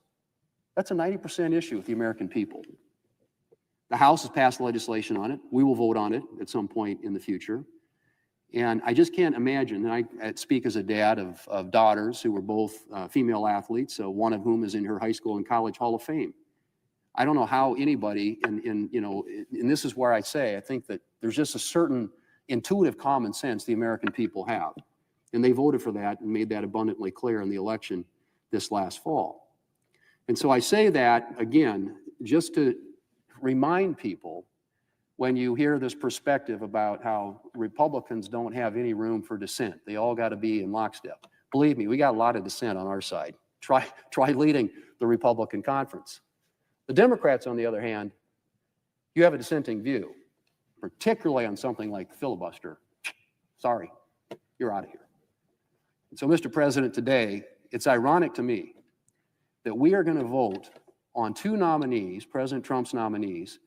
That's a 90% issue with the American people. The House has passed legislation on it. We will vote on it at some point in the future. And I just can't imagine, and I speak as a dad of daughters who were both female athletes, so one of whom is in her high school and college Hall of Fame. I don't know how anybody, and this is where I say, I think that there's just a certain intuitive common sense the American people have. And they voted for that and made that abundantly clear in the election this last fall. And so I say that, again, just to remind people when you hear this perspective about how Republicans don't have any room for dissent. They all got to be in lockstep. Believe me, we got a lot of dissent on our side. Try leading the Republican conference. The Democrats, on the other hand, you have a dissenting view, particularly on something like the filibuster. Sorry, you're out of here. And so, Mr. President, today, it's ironic to me that we are going to vote on two nominees, President Trump's nominees,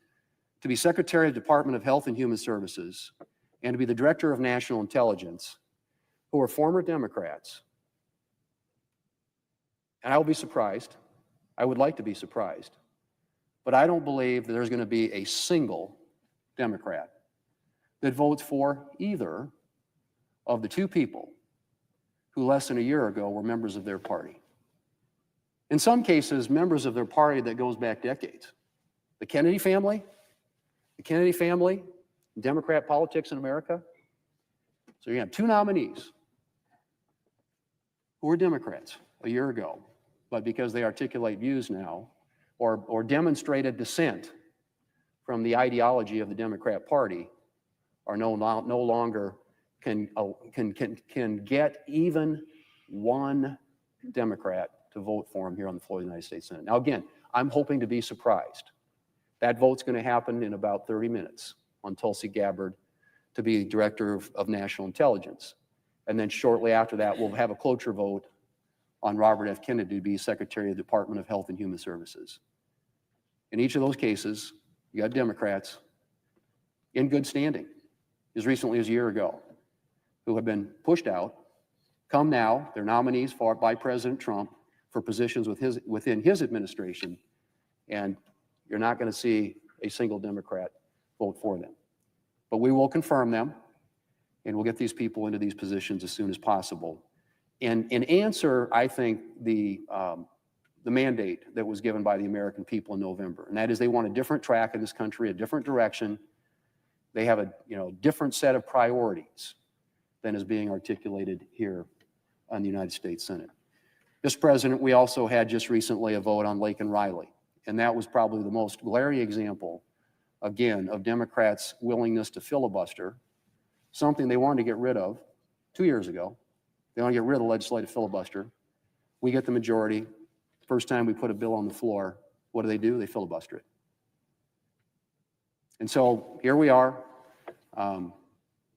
to be Secretary of the Department of Health and Human Services and to be the Director of National Intelligence, who are former Democrats. And I will be surprised. I would like to be surprised. But I don't believe that there's going to be a single Democrat that votes for either of the two people who less than a year ago were members of their party. In some cases, members of their party that goes back decades. The Kennedy family, Democrat politics in America. So you have two nominees who were Democrats a year ago, but because they articulate views now or demonstrated dissent from the ideology of the Democrat Party are no longer can get even one Democrat to vote for him here on the floor of the United States Senate. Now, again, I'm hoping to be surprised. That vote's going to happen in about 30 minutes on Tulsi Gabbard to be Director of National Intelligence. And then shortly after that, we'll have a cloture vote on Robert F. Kennedy to be Secretary of the Department of Health and Human Services. In each of those cases, you got Democrats in good standing as recently as a year ago who have been pushed out, come now, they're nominees by President Trump for positions within his administration, and you're not going to see a single Democrat vote for them. But we will confirm them, and we'll get these people into these positions as soon as possible. And answer, I think, the mandate that was given by the American people in November, and that is they want a different track in this country, a different direction. They have a different set of priorities than is being articulated here on the United States Senate. Mr. President, we also had just recently a vote on Laken Riley, and that was probably the most glaring example, again, of Democrats' willingness to filibuster, something they wanted to get rid of 2 years ago. They want to get rid of the legislative filibuster. We get the majority. First time we put a bill on the floor, what do? They filibuster it. And so here we are,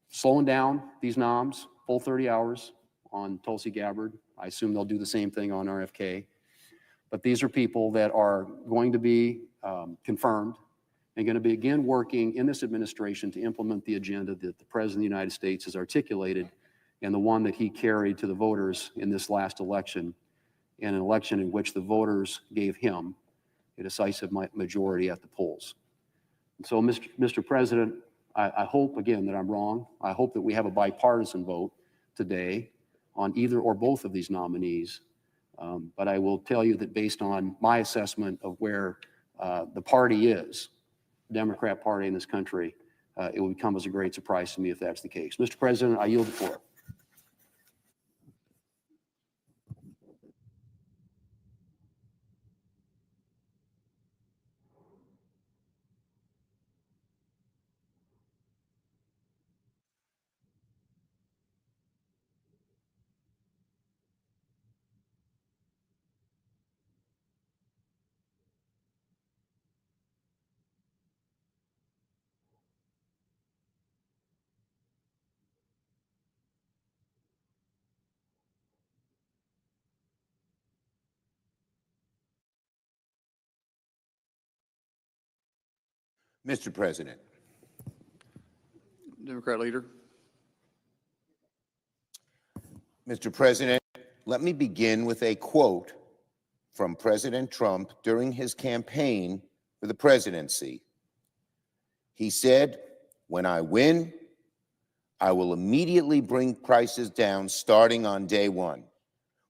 slowing down these noms, full 30 hours on Tulsi Gabbard I assume they'll do the same thing on RFK. But these are people that are going to be confirmed and going to begin working in this administration to implement the agenda that the President of the United States has articulated and the one that he carried to the voters in this last election, in an election in which the voters gave him a decisive majority at the polls. And so, Mr. President, I hope, again, that I'm wrong. I hope that we have a bipartisan vote today on either or both of these nominees. But I will tell you that based on my assessment of where the party is, the Democrat Party in this country, it will come as a great surprise to me if that's the case. Mr. President, I yield the floor. Mr. President. Democrat leader. Mr. President, let me begin with a quote from President Trump during his campaign for the presidency. He said, "When I win, I will immediately bring prices down starting on day one."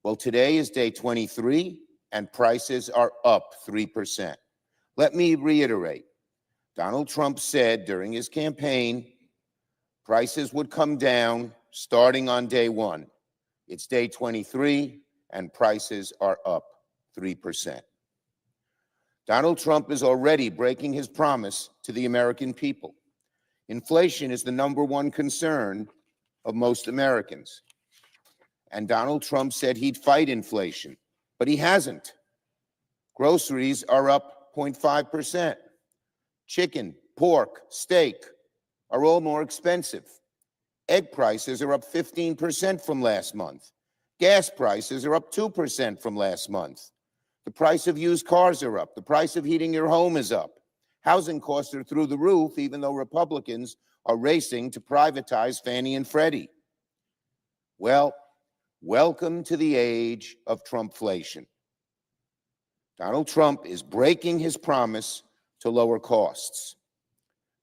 Well, today is day 23, and prices are up 3%. Let me reiterate. Donald Trump said during his campaign, prices would come down starting on day one. It's day 23, and prices are up 3%. Donald Trump is already breaking his promise to the American people. Inflation is the #1 concern of most Americans. And Donald Trump said he'd fight inflation, but he hasn't. Groceries are up 0.5%. Chicken, pork, steak are all more expensive. Egg prices are up 15% from last month. Gas prices are up 2% from last month. The price of used cars are up. The price of heating your home is up. Housing costs are through the roof, even though Republicans are racing to privatize Fannie and Freddie. Well, welcome to the age of Trumpflation. Donald Trump is breaking his promise to lower costs.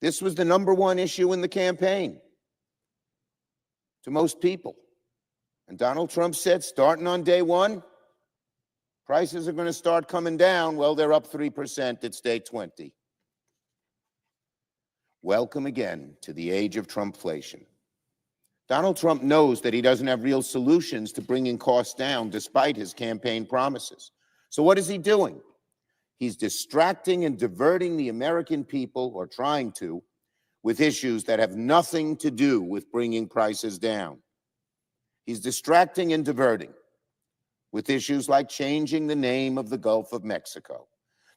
This was the #1 issue in the campaign to most people. And Donald Trump said, starting on day one, prices are going to start coming down. Well, they're up 3%. It's day 20. Welcome again to the age of Trumpflation. Donald Trump knows that he doesn't have real solutions to bringing costs down despite his campaign promises. So what is he doing? He's distracting and diverting the American people, or trying to, with issues that have nothing to do with bringing prices down. He's distracting and diverting with issues like changing the name of the Gulf of Mexico,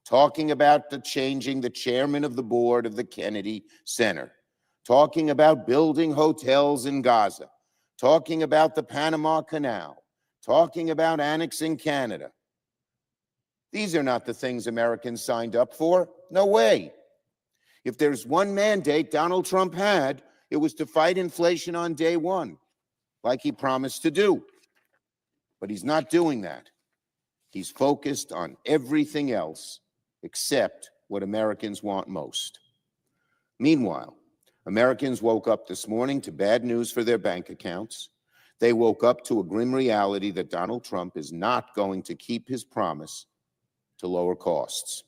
talking about changing the chairman of the board of the Kennedy Center, talking about building hotels in Gaza, talking about the Panama Canal, talking about annexing Canada. These are not the things Americans signed up for. No way. If there's one mandate Donald Trump had, it was to fight inflation on day one, like he promised to do. But he's not doing that. He's focused on everything else except what Americans want most. Meanwhile, Americans woke up this morning to bad news for their bank accounts. They woke up to a grim reality that Donald Trump is not going to keep his promise to lower costs.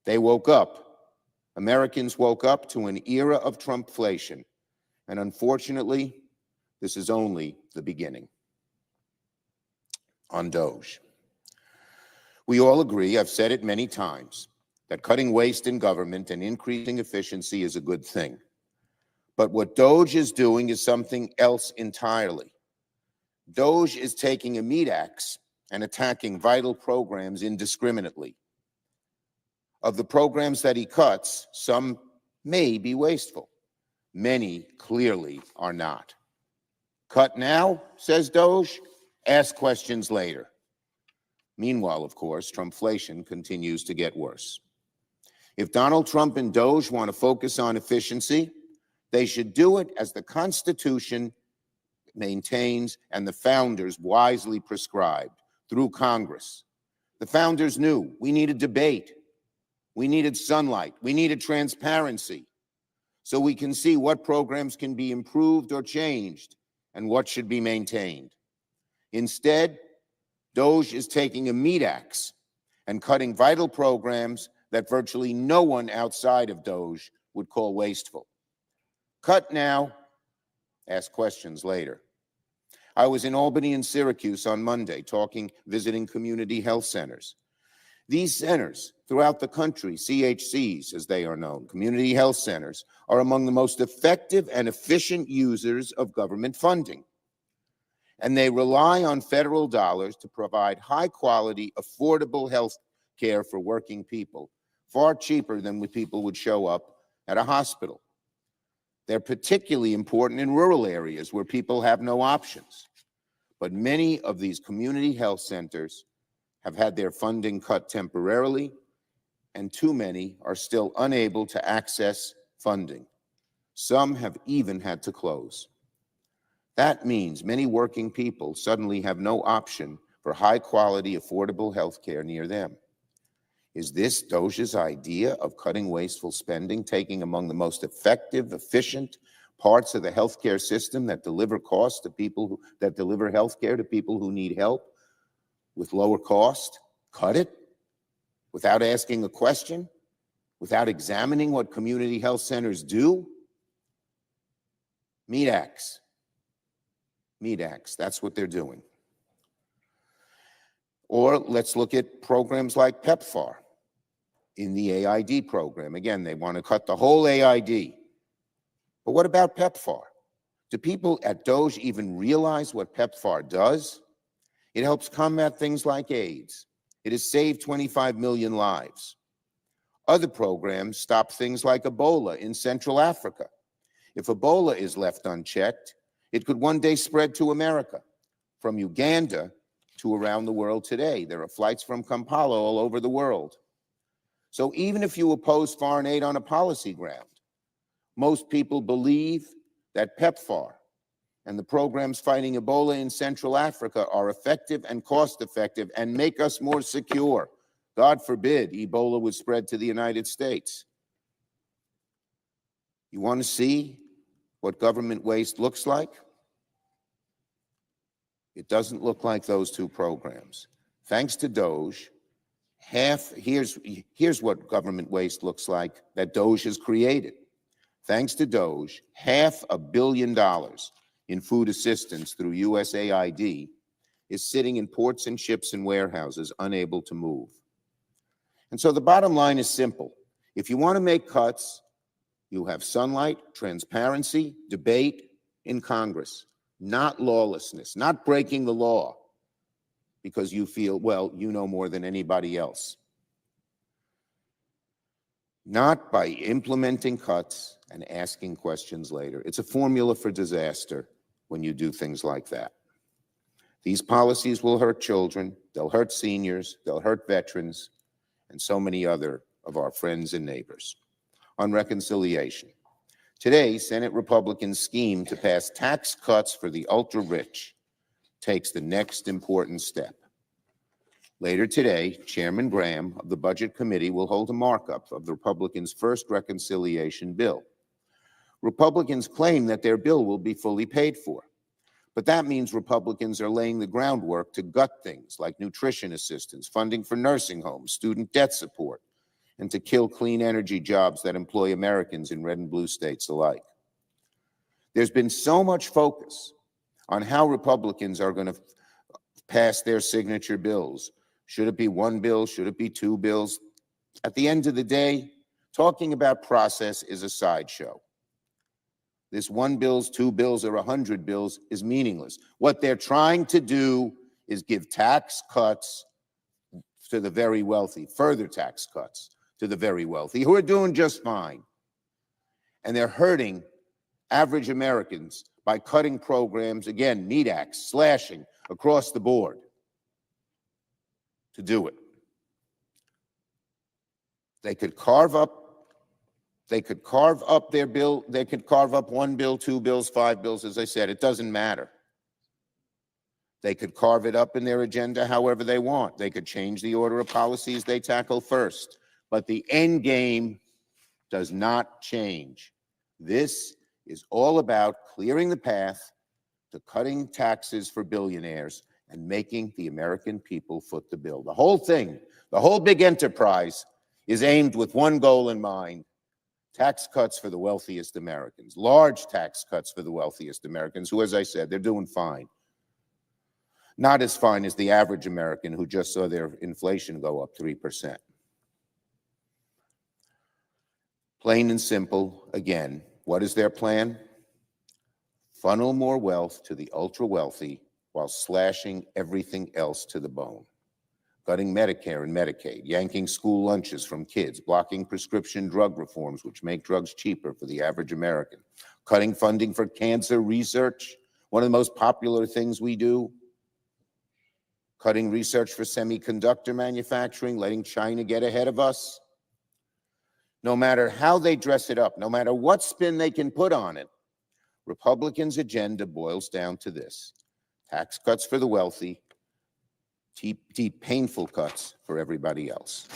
They woke up. Americans woke up to an era of Trumpflation. And unfortunately, this is only the beginning. On DOGE. We all agree, I've said it many times, that cutting waste in government and increasing efficiency is a good thing. But what DOGE is doing is something else entirely. DOGE is taking a meat axe and attacking vital programs indiscriminately. Of the programs that he cuts, some may be wasteful. Many clearly are not. Cut now, says DOGE, Ask questions later. Meanwhile, of course, Trumpflation continues to get worse. If Donald Trump and Doge want to focus on efficiency, they should do it as the Constitution maintains and the founders wisely prescribed, through Congress. The founders knew we needed debate, we needed sunlight, we needed transparency, so we can see what programs can be improved or changed and what should be maintained. Instead, Doge is taking a meat axe and cutting vital programs that virtually no one outside of Doge would call wasteful. Cut now, ask questions later. I was in Albany and Syracuse on Monday visiting community health centers. These centers throughout the country, CHCs as they are known, community health centers, are among the most effective and efficient users of government funding. And they rely on federal dollars to provide high-quality, affordable health care for working people, far cheaper than when people would show up at a hospital. They're particularly important in rural areas where people have no options. But many of these community health centers have had their funding cut temporarily, and too many are still unable to access funding. Some have even had to close. That means many working people suddenly have no option for high-quality, affordable health care near them. Is this Doge's idea of cutting wasteful spending, taking among the most effective, efficient parts of the healthcare system that deliver costs to people that deliver healthcare to people who need help with lower cost? Cut it without asking a question, without examining what community health centers do? Meat axe. Meat axe, that's what they're doing. Or let's look at programs like PEPFAR in the AID program. Again, they want to cut the whole AID. But what about PEPFAR? Do people at Doge even realize what PEPFAR does? It helps combat things like AIDS. It has saved 25 million lives. Other programs stop things like Ebola in Central Africa. If Ebola is left unchecked, it could one day spread to America, from Uganda to around the world today. There are flights from Kampala all over the world. So even if you oppose foreign aid on a policy ground, most people believe that PEPFAR and the programs fighting Ebola in Central Africa are effective and cost-effective and make us more secure. God forbid Ebola would spread to the United States. You want to see what government waste looks like? It doesn't look like those two programs. Thanks to Doge, here's what government waste looks like that Doge has created. Thanks to Doge, $500 million in food assistance through USAID is sitting in ports and ships and warehouses, unable to move. And so the bottom line is simple. If you want to make cuts, you have sunlight, transparency, debate in Congress, not lawlessness, not breaking the law because you feel, well, you know more than anybody else. Not by implementing cuts and asking questions later. It's a formula for disaster when you do things like that. These policies will hurt children, they'll hurt seniors, they'll hurt veterans, and so many other of our friends and neighbors. On reconciliation. Today, Senate Republicans' scheme to pass tax cuts for the ultra-rich takes the next important step. Later today, Chairman Graham of the Budget Committee will hold a markup of the Republicans' first reconciliation bill. Republicans claim that their bill will be fully paid for, but that means Republicans are laying the groundwork to gut things like nutrition assistance, funding for nursing homes, student debt support, and to kill clean energy jobs that employ Americans in red and blue states alike. There's been so much focus on how Republicans are going to pass their signature bills. Should it be one bill? Should it be two bills? At the end of the day, talking about process is a sideshow. This one bills, two bills, or 100 bills is meaningless. What they're trying to do is give tax cuts to the very wealthy, further tax cuts to the very wealthy, who are doing just fine. And they're hurting average Americans by cutting programs, again, meat axe, slashing, across the board to do it. They could carve up their bill, they could carve up 1 bill, 2 bills, 5 bills, as I said, it doesn't matter. They could carve it up in their agenda however they want. They could change the order of policies they tackle first. But the end game does not change. This is all about clearing the path to cutting taxes for billionaires and making the American people foot the bill. The whole thing, the whole big enterprise is aimed with one goal in mind: tax cuts for the wealthiest Americans, large tax cuts for the wealthiest Americans, who, as I said, they're doing fine. Not as fine as the average American who just saw their inflation go up 3%. Plain and simple, again, what is their plan? Funnel more wealth to the ultra-wealthy while slashing everything else to the bone. Cutting Medicare and Medicaid, yanking school lunches from kids, blocking prescription drug reforms which make drugs cheaper for the average American, cutting funding for cancer research, one of the most popular things we do, cutting research for semiconductor manufacturing, letting China get ahead of us. No matter how they dress it up, no matter what spin they can put on it, Republicans' agenda boils down to this: tax cuts for the wealthy, deep, painful cuts for everybody else.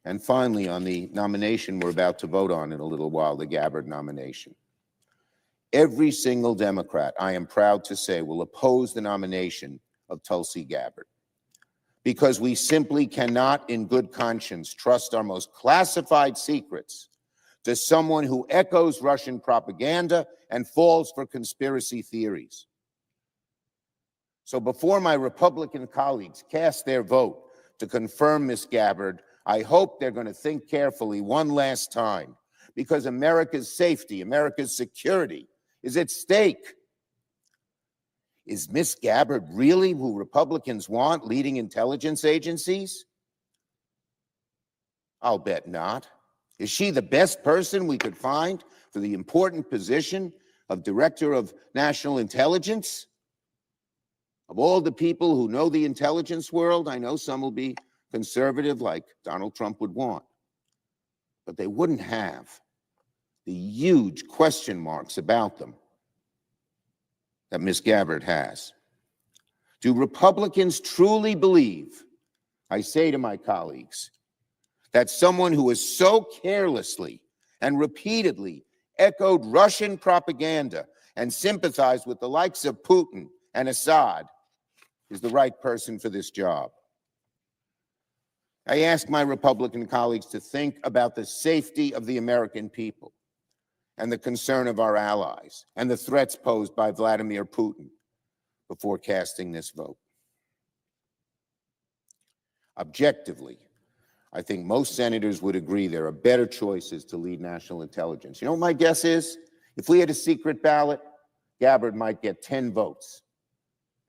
And finally, on the nomination we're about to vote on in a little while, the Gabbard nomination. Every single Democrat, I am proud to say, will oppose the nomination of Tulsi Gabbard, because we simply cannot, in good conscience, trust our most classified secrets to someone who echoes Russian propaganda and falls for conspiracy theories. So before my Republican colleagues cast their vote to confirm Ms. Gabbard, I hope they're going to think carefully one last time, because America's safety, America's security is at stake. Is Ms. Gabbard really who Republicans want leading intelligence agencies? I'll bet not. Is she the best person we could find for the important position of Director of National Intelligence? Of all the people who know the intelligence world, I know some will be conservative like Donald Trump would want, but they wouldn't have the huge question marks about them that Ms. Gabbard has. Do Republicans truly believe, I say to my colleagues, that someone who has so carelessly and repeatedly echoed Russian propaganda and sympathized with the likes of Putin and Assad is the right person for this job? I ask my Republican colleagues to think about the safety of the American people and the concern of our allies and the threats posed by Vladimir Putin before casting this vote. Objectively, I think most senators would agree there are better choices to lead national intelligence. You know what my guess is? If we had a secret ballot, Gabbard might get 10 votes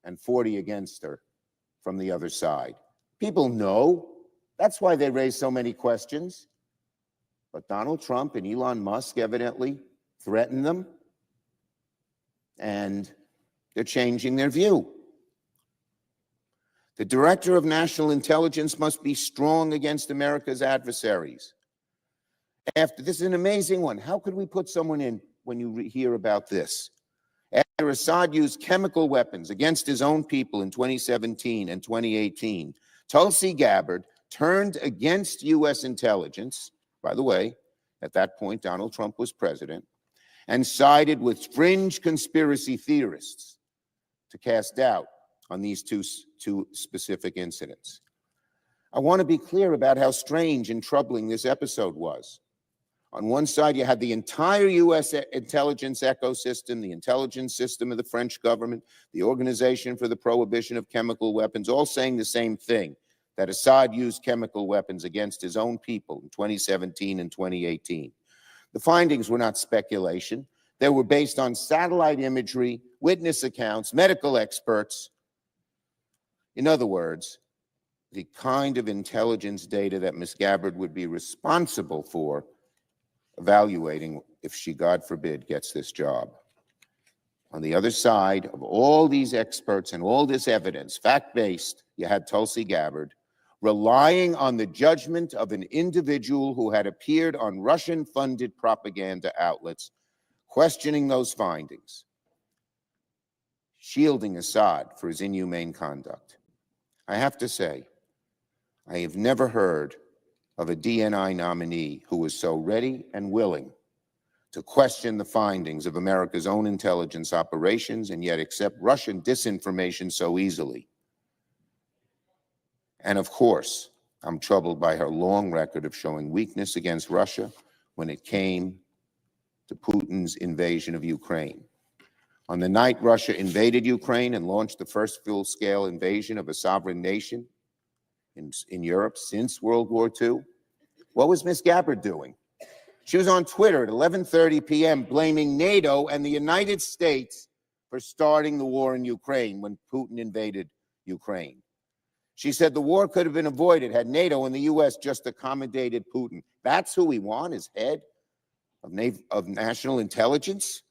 and 40 against her from the other side. People know. That's why they raise so many questions. But Donald Trump and Elon Musk evidently threaten them, and they're changing their view. The Director of National Intelligence must be strong against America's adversaries. This is an amazing one. How could we put someone in when you hear about this? After Assad used chemical weapons against his own people in 2017 and 2018, Tulsi Gabbard turned against U.S. intelligence. By the way, at that point, Donald Trump was president, and sided with fringe conspiracy theorists to cast doubt on these two specific incidents. I want to be clear about how strange and troubling this episode was. On one side, you had the entire U.S. intelligence ecosystem, the intelligence system of the French government, the Organization for the Prohibition of Chemical Weapons, all saying the same thing, that Assad used chemical weapons against his own people in 2017 and 2018. The findings were not speculation. They were based on satellite imagery, witness accounts, medical experts. In other words, the kind of intelligence data that Ms. Gabbard would be responsible for evaluating if she, God forbid, gets this job. On the other side of all these experts and all this evidence, fact-based, you had Tulsi Gabbard relying on the judgment of an individual who had appeared on Russian-funded propaganda outlets, questioning those findings, shielding Assad for his inhumane conduct. I have to say, I have never heard of a DNI nominee who was so ready and willing to question the findings of America's own intelligence operations and yet accept Russian disinformation so easily. And of course, I'm troubled by her long record of showing weakness against Russia when it came to Putin's invasion of Ukraine. On the night Russia invaded Ukraine and launched the first full-scale invasion of a sovereign nation in Europe since World War II, what was Ms. Gabbard doing? She was on Twitter at 11:30 p.m. blaming NATO and the United States for starting the war in Ukraine when Putin invaded Ukraine. She said the war could have been avoided had NATO and the U.S. just accommodated Putin. That's who we want as head of national intelligence?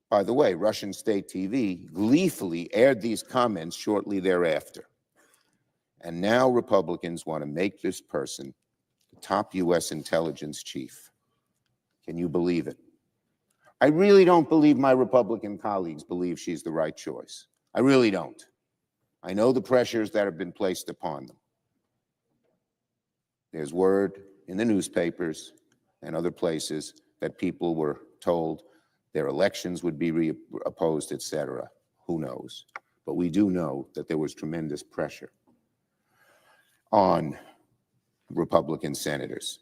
By the way, Russian state TV gleefully aired these comments shortly thereafter. And now Republicans want to make this person the top U.S. intelligence chief. Can you believe it? I really don't believe my Republican colleagues believe she's the right choice. I really don't. I know the pressures that have been placed upon them. There's word in the newspapers and other places that people were told their elections would be opposed, etc. Who knows? But we do know that there was tremendous pressure on Republican senators.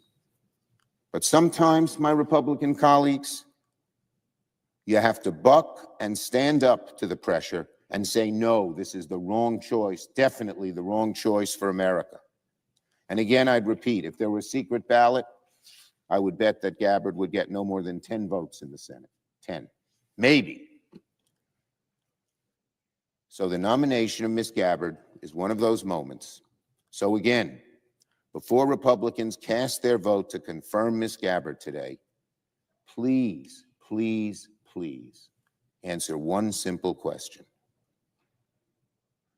But sometimes, my Republican colleagues, you have to buck and stand up to the pressure and say, no, this is the wrong choice, definitely the wrong choice for America. And again, I'd repeat, if there were a secret ballot, I would bet that Gabbard would get no more than 10 votes in the Senate. 10, maybe. So the nomination of Ms. Gabbard is one of those moments. So again, before Republicans cast their vote to confirm Ms. Gabbard today, please, please, please answer one simple question.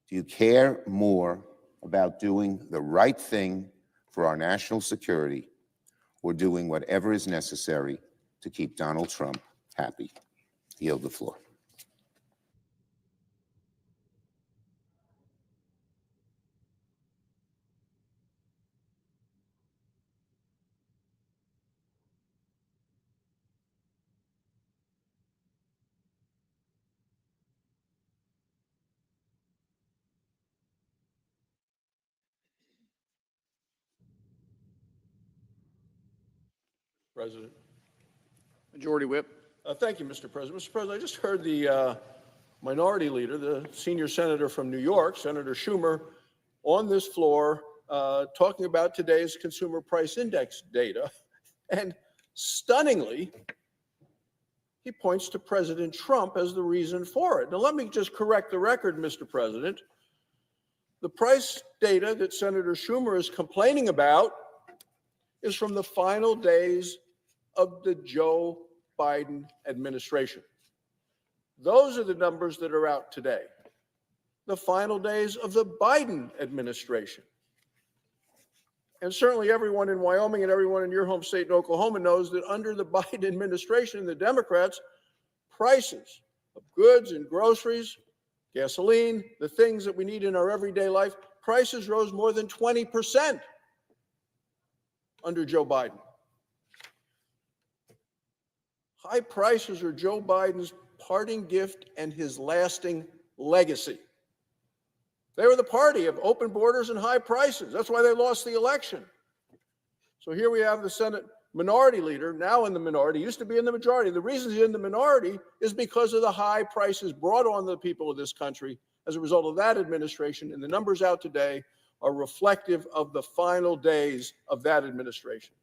Do you care more about doing the right thing for our national security or doing whatever is necessary to keep Donald Trump happy? Yield the floor. President. Majority Whip. Thank you, Mr. President. Mr. President, I just heard the minority leader, the senior senator from New York, Senator Schumer, on this floor talking about today's consumer price index data. And stunningly, he points to President Trump as the reason for it. Now, let me just correct the record, Mr. President. The price data that Senator Schumer is complaining about is from the final days of the Joe Biden administration. Those are the numbers that are out today. The final days of the Biden administration. And certainly everyone in Wyoming and everyone in your home state in Oklahoma knows that under the Biden administration, the Democrats, prices of goods and groceries, gasoline, the things that we need in our everyday life, prices rose more than 20% under Joe Biden. High prices are Joe Biden's parting gift and his lasting legacy. They were the party of open borders and high prices. That's why they lost the election. So here we have the Senate minority leader, now in the minority, used to be in the majority. The reason he's in the minority is because of the high prices brought on the people of this country as a result of that administration. And the numbers out today are reflective of the final days of that administration.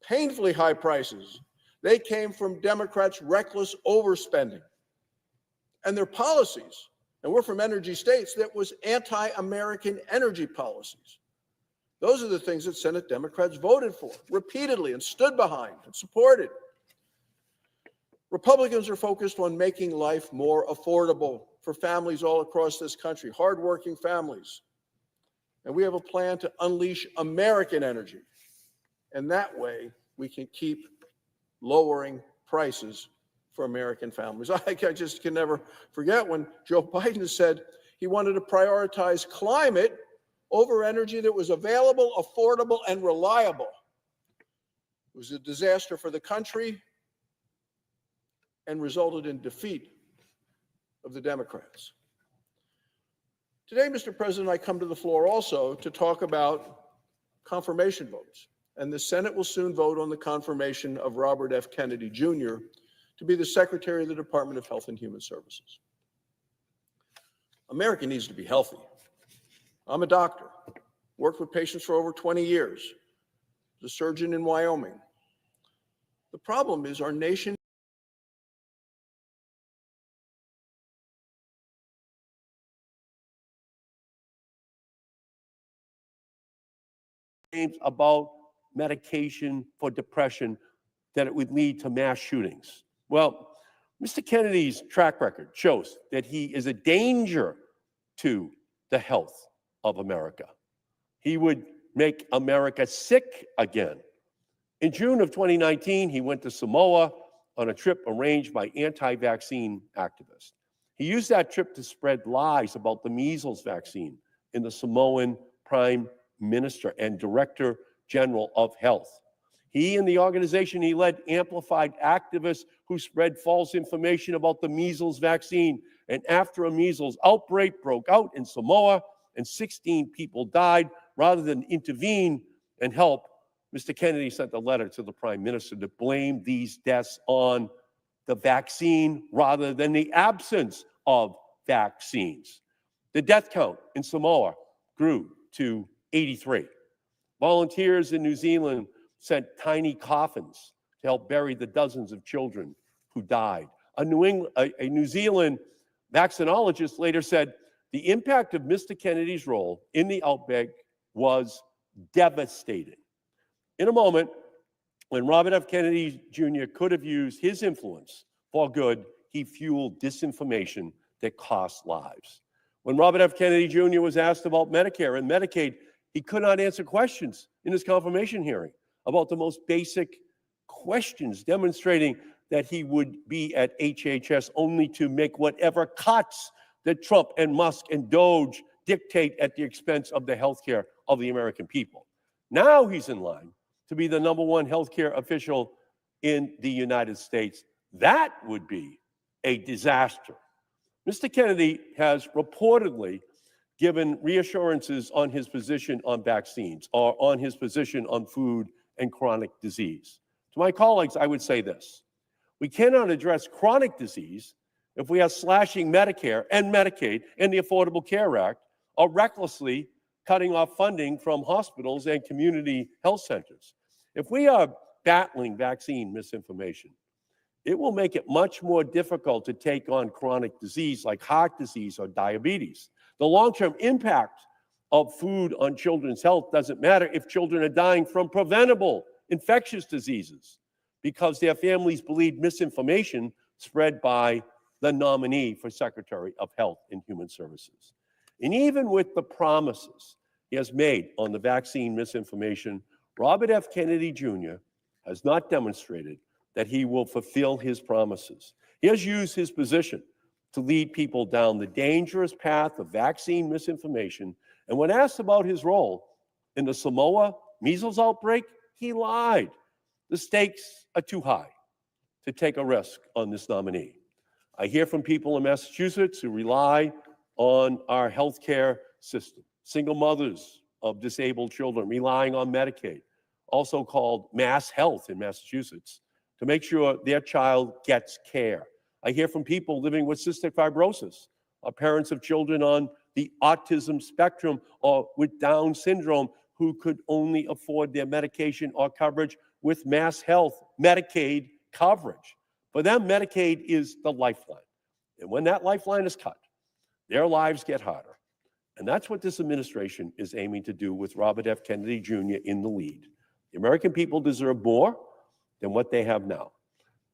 Painfully high prices. They came from Democrats' reckless overspending and their policies. And we're from energy states that was anti-American energy policies. Those are the things that Senate Democrats voted for repeatedly and stood behind and supported. Republicans are focused on making life more affordable for families all across this country, hardworking families. And we have a plan to unleash American energy. And that way, we can keep lowering prices for American families. I just can never forget when Joe Biden said he wanted to prioritize climate over energy that was available, affordable, and reliable. It was a disaster for the country and resulted in defeat of the Democrats. Today, Mr. President, I come to the floor also to talk about confirmation votes. And the Senate will soon vote on the confirmation of Robert F. Kennedy, Jr. to be the Secretary of the Department of Health and Human Services. America needs to be healthy. I'm a doctor, worked with patients for over 20 years, was a surgeon in Wyoming. The problem is our nation about medication for depression, that it would lead to mass shootings. Well, Mr. Kennedy's track record shows that he is a danger to the health of America. He would make America sick again. In June of 2019, he went to Samoa on a trip arranged by anti-vaccine activists. He used that trip to spread lies about the measles vaccine in the Samoan Prime Minister and Director General of Health. He and the organization he led amplified activists who spread false information about the measles vaccine. And after a measles outbreak broke out in Samoa and 16 people died, rather than intervene and help, Mr. Kennedy sent a letter to the Prime Minister to blame these deaths on the vaccine rather than the absence of vaccines. The death count in Samoa grew to 83. Volunteers in New Zealand sent tiny coffins to help bury the dozens of children who died. A New Zealand vaccinologist later said the impact of Mr. Kennedy's role in the outbreak was devastating. In a moment, when Robert F. Kennedy Jr. could have used his influence for good, he fueled disinformation that cost lives. When Robert F. Kennedy Jr. was asked about Medicare and Medicaid, he could not answer questions in his confirmation hearing about the most basic questions, demonstrating that he would be at HHS only to make whatever cuts that Trump and Musk and Doge dictate at the expense of the healthcare of the American people. Now he's in line to be the #1 healthcare official in the United States. That would be a disaster. Mr. Kennedy has reportedly given reassurances on his position on vaccines or on his position on food and chronic disease. To my colleagues, I would say this: we cannot address chronic disease if we are slashing Medicare and Medicaid and the Affordable Care Act, or recklessly cutting off funding from hospitals and community health centers. If we are battling vaccine misinformation, it will make it much more difficult to take on chronic disease like heart disease or diabetes. The long-term impact of food on children's health doesn't matter if children are dying from preventable infectious diseases because their families believe misinformation spread by the nominee for Secretary of Health and Human Services. And even with the promises he has made on the vaccine misinformation, Robert F. Kennedy Jr. has not demonstrated that he will fulfill his promises. He has used his position to lead people down the dangerous path of vaccine misinformation. And when asked about his role in the Samoa measles outbreak, he lied. The stakes are too high to take a risk on this nominee. I hear from people in Massachusetts who rely on our healthcare system, single mothers of disabled children relying on Medicaid, also called Mass Health in Massachusetts, to make sure their child gets care. I hear from people living with cystic fibrosis, or parents of children on the autism spectrum or with Down syndrome who could only afford their medication or coverage with Mass Health Medicaid coverage. For them, Medicaid is the lifeline. And when that lifeline is cut, their lives get harder. And that's what this administration is aiming to do with Robert F. Kennedy Jr. in the lead. The American people deserve more than what they have now.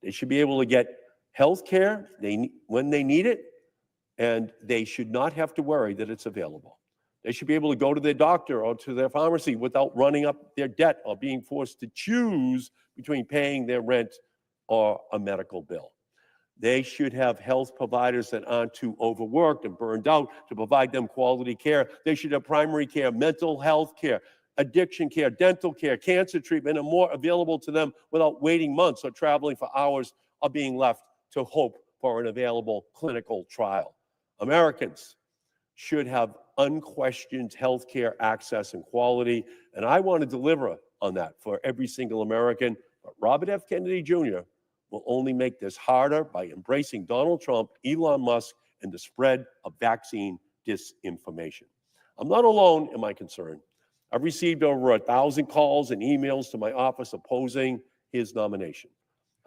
They should be able to get health care when they need it, and they should not have to worry that it's available. They should be able to go to their doctor or to their pharmacy without running up their debt or being forced to choose between paying their rent or a medical bill. They should have health providers that aren't too overworked and burned out to provide them quality care. They should have primary care, mental health care, addiction care, dental care, cancer treatment, and more available to them without waiting months or traveling for hours or being left to hope for an available clinical trial. Americans should have unquestioned health care access and quality, and I want to deliver on that for every single American. But Robert F. Kennedy Jr. will only make this harder by embracing Donald Trump, Elon Musk, and the spread of vaccine disinformation. I'm not alone in my concern. I've received over 1,000 calls and emails to my office opposing his nomination.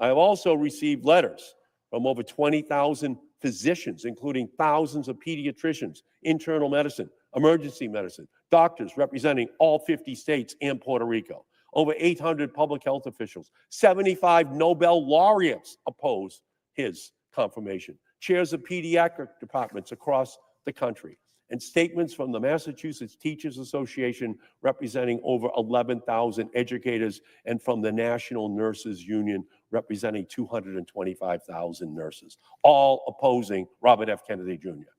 I have also received letters from over 20,000 physicians, including thousands of pediatricians, internal medicine, emergency medicine, doctors representing all 50 states and Puerto Rico. Over 800 public health officials, 75 Nobel laureates oppose his confirmation, chairs of pediatric departments across the country, and statements from the Massachusetts Teachers Association representing over 11,000 educators, and from the National Nurses Union representing 225,000 nurses, all opposing Robert F. Kennedy Jr.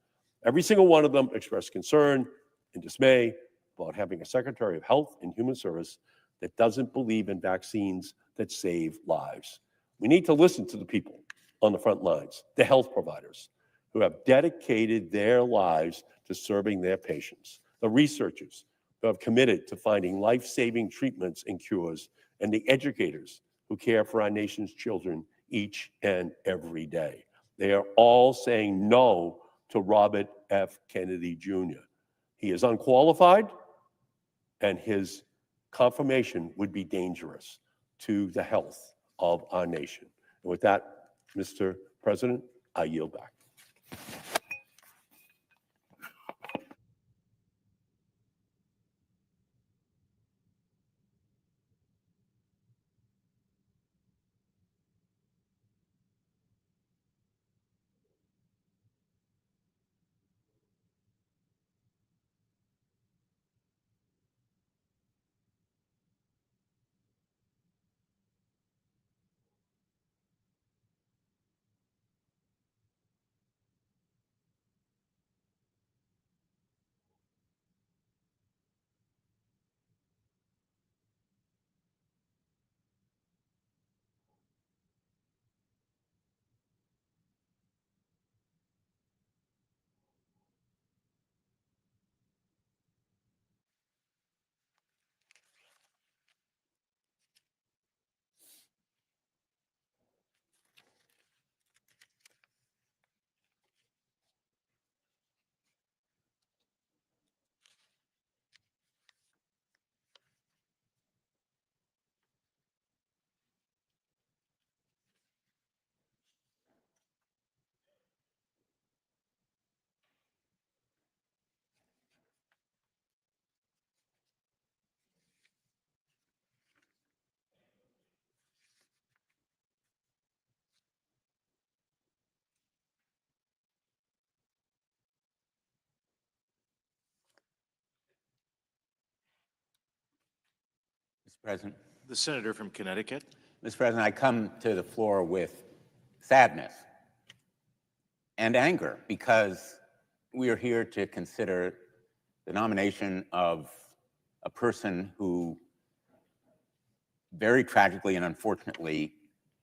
Every single one of them expressed concern and dismay about having a Secretary of Health and Human Service that doesn't believe in vaccines that save lives. We need to listen to the people on the front lines, the health providers who have dedicated their lives to serving their patients, the researchers who have committed to finding life-saving treatments and cures, and the educators who care for our nation's children each and every day. They are all saying no to Robert F. Kennedy Jr. He is unqualified, and his confirmation would be dangerous to the health of our nation. And with that, Mr. President, I yield back. Mr. President. The senator from Connecticut. Mr. President, I come to the floor with sadness and anger because we are here to consider the nomination of a person who very tragically and unfortunately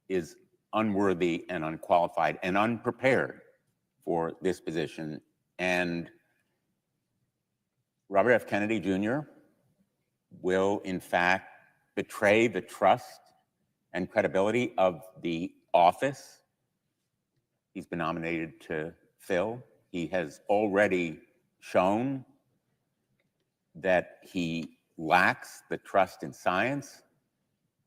is unworthy and unqualified and unprepared for this position. And Robert F. Kennedy Jr. will, in fact, betray the trust and credibility of the office he's been nominated to fill. He has already shown that he lacks the trust in science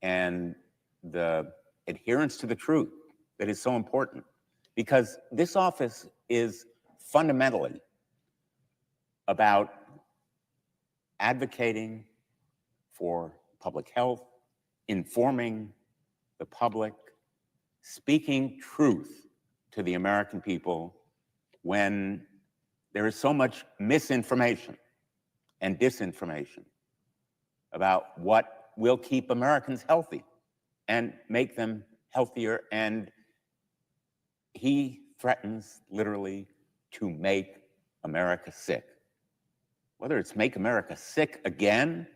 and the adherence to the truth that is so important, because this office is fundamentally about advocating for public health, informing the public, speaking truth to the American people when there is so much misinformation and disinformation about what will keep Americans healthy and make them healthier. And he threatens literally to make America sick. Whether it's make America sick again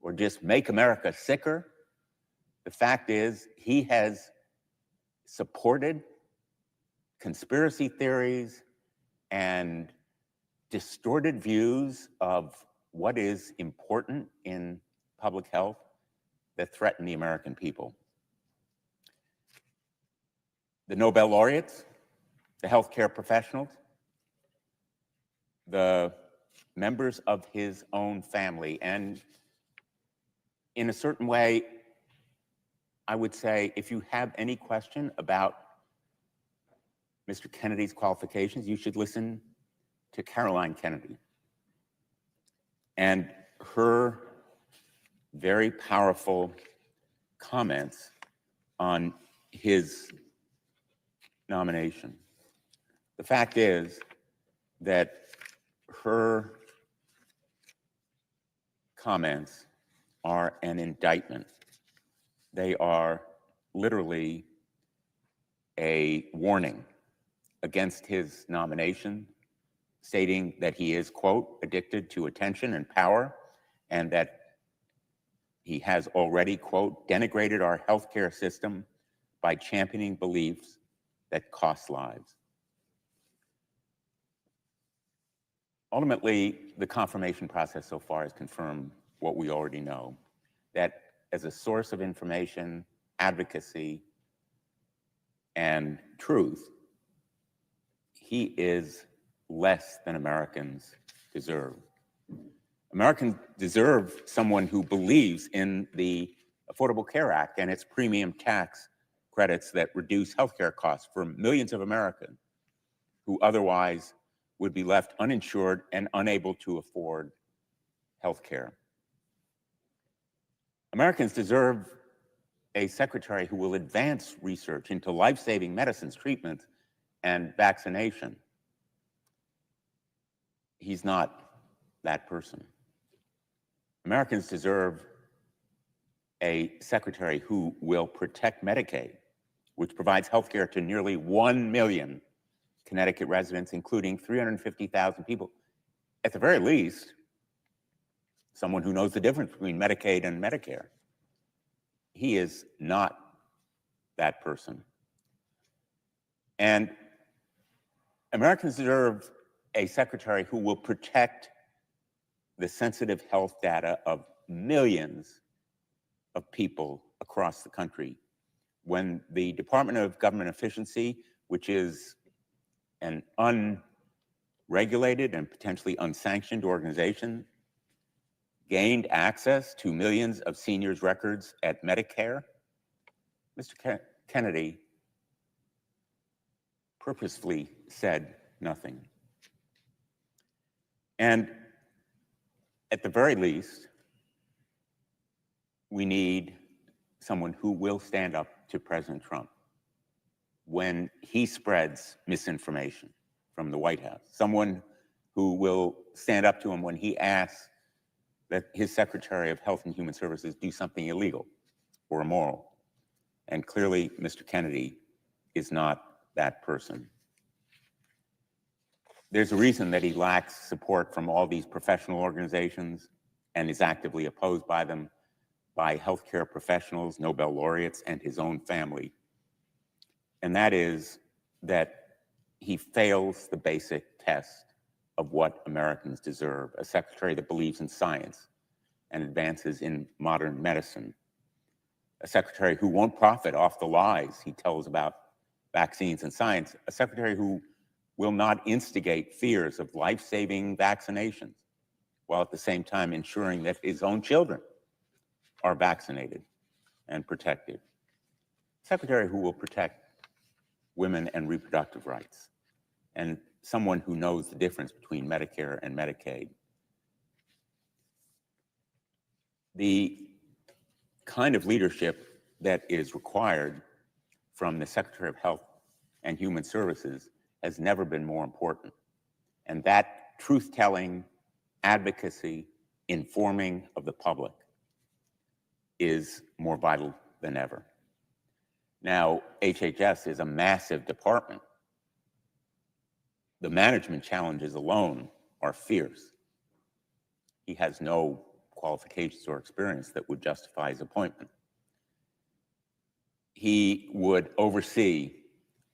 or just make America sicker, the fact is he has supported conspiracy theories and distorted views of what is important in public health that threaten the American people. The Nobel laureates, the healthcare professionals, the members of his own family, and in a certain way, I would say if you have any question about Mr. Kennedy's qualifications, you should listen to Caroline Kennedy and her very powerful comments on his nomination. The fact is that her comments are an indictment. They are literally a warning against his nomination, stating that he is, quote, addicted to attention and power, and that he has already, quote, denigrated our healthcare system by championing beliefs that cost lives. Ultimately, the confirmation process so far has confirmed what we already know, that as a source of information, advocacy, and truth, he is less than Americans deserve. Americans deserve someone who believes in the Affordable Care Act and its premium tax credits that reduce healthcare costs for millions of Americans who otherwise would be left uninsured and unable to afford healthcare. Americans deserve a secretary who will advance research into life-saving medicines, treatments, and vaccination. He's not that person. Americans deserve a secretary who will protect Medicaid, which provides health care to nearly 1 million Connecticut residents, including 350,000 people. At the very least, someone who knows the difference between Medicaid and Medicare. He is not that person. And Americans deserve a secretary who will protect the sensitive health data of millions of people across the country. When the Department of Government Efficiency, which is an unregulated and potentially unsanctioned organization, gained access to millions of seniors' records at Medicare, Mr. Kennedy purposefully said nothing. And at the very least, we need someone who will stand up to President Trump when he spreads misinformation from the White House, someone who will stand up to him when he asks that his Secretary of Health and Human Services do something illegal or immoral. And clearly, Mr. Kennedy is not that person. There's a reason that he lacks support from all these professional organizations and is actively opposed by them, by healthcare professionals, Nobel laureates, and his own family. And that is that he fails the basic test of what Americans deserve, a secretary that believes in science and advances in modern medicine, a secretary who won't profit off the lies he tells about vaccines and science, a secretary who will not instigate fears of life-saving vaccinations, while at the same time ensuring that his own children are vaccinated and protected. Secretary who will protect women and reproductive rights, and someone who knows the difference between Medicare and Medicaid. The kind of leadership that is required from the Secretary of Health and Human Services has never been more important. And that truth-telling, advocacy, informing of the public is more vital than ever. Now, HHS is a massive department. The management challenges alone are fierce. He has no qualifications or experience that would justify his appointment. He would oversee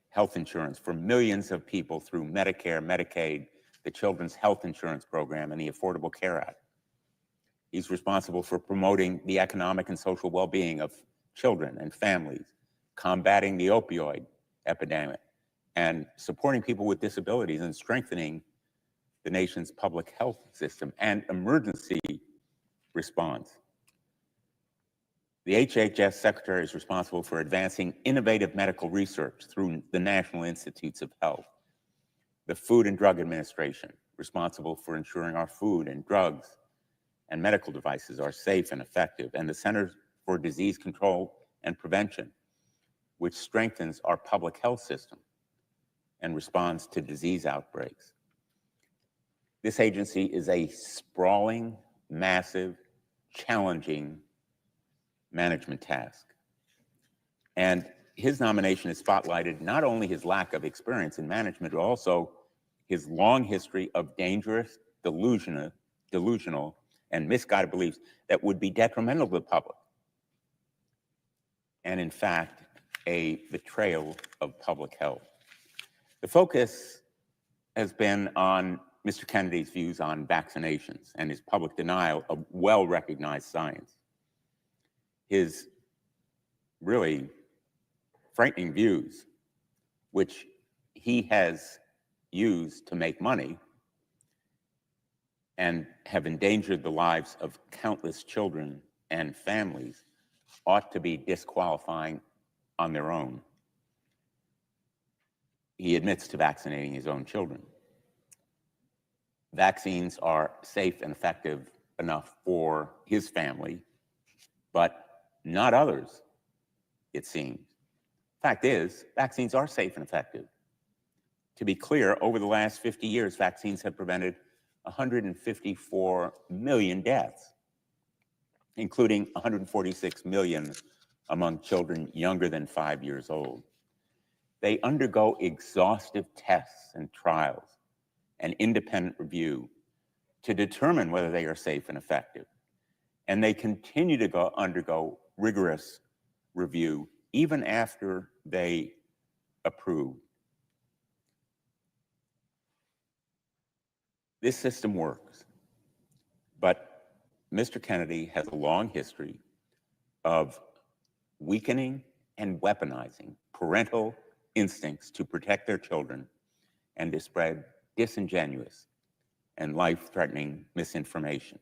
health insurance for millions of people through Medicare, Medicaid, the Children's Health Insurance Program, and the Affordable Care Act. He's responsible for promoting the economic and social well-being of children and families, combating the opioid epidemic, and supporting people with disabilities and strengthening the nation's public health system and emergency response. The HHS Secretary is responsible for advancing innovative medical research through the National Institutes of Health, the Food and Drug Administration, responsible for ensuring our food and drugs and medical devices are safe and effective, and the Center for Disease Control and Prevention, which strengthens our public health system and responds to disease outbreaks. This agency is a sprawling, massive, challenging management task. And his nomination has spotlighted not only his lack of experience in management, but also his long history of dangerous, delusional, and misguided beliefs that would be detrimental to the public. And in fact, a betrayal of public health. The focus has been on Mr. Kennedy's views on vaccinations and his public denial of well-recognized science. His really frightening views, which he has used to make money and have endangered the lives of countless children and families, ought to be disqualifying on their own. He admits to vaccinating his own children. Vaccines are safe and effective enough for his family, but not others, it seems. Fact is, vaccines are safe and effective. To be clear, over the last 50 years, vaccines have prevented 154 million deaths, including 146 million among children younger than 5 years old. They undergo exhaustive tests and trials and independent review to determine whether they are safe and effective. And they continue to undergo rigorous review even after they approve. This system works, but Mr. Kennedy has a long history of weakening and weaponizing parental instincts to protect their children and to spread disingenuous and life-threatening misinformation.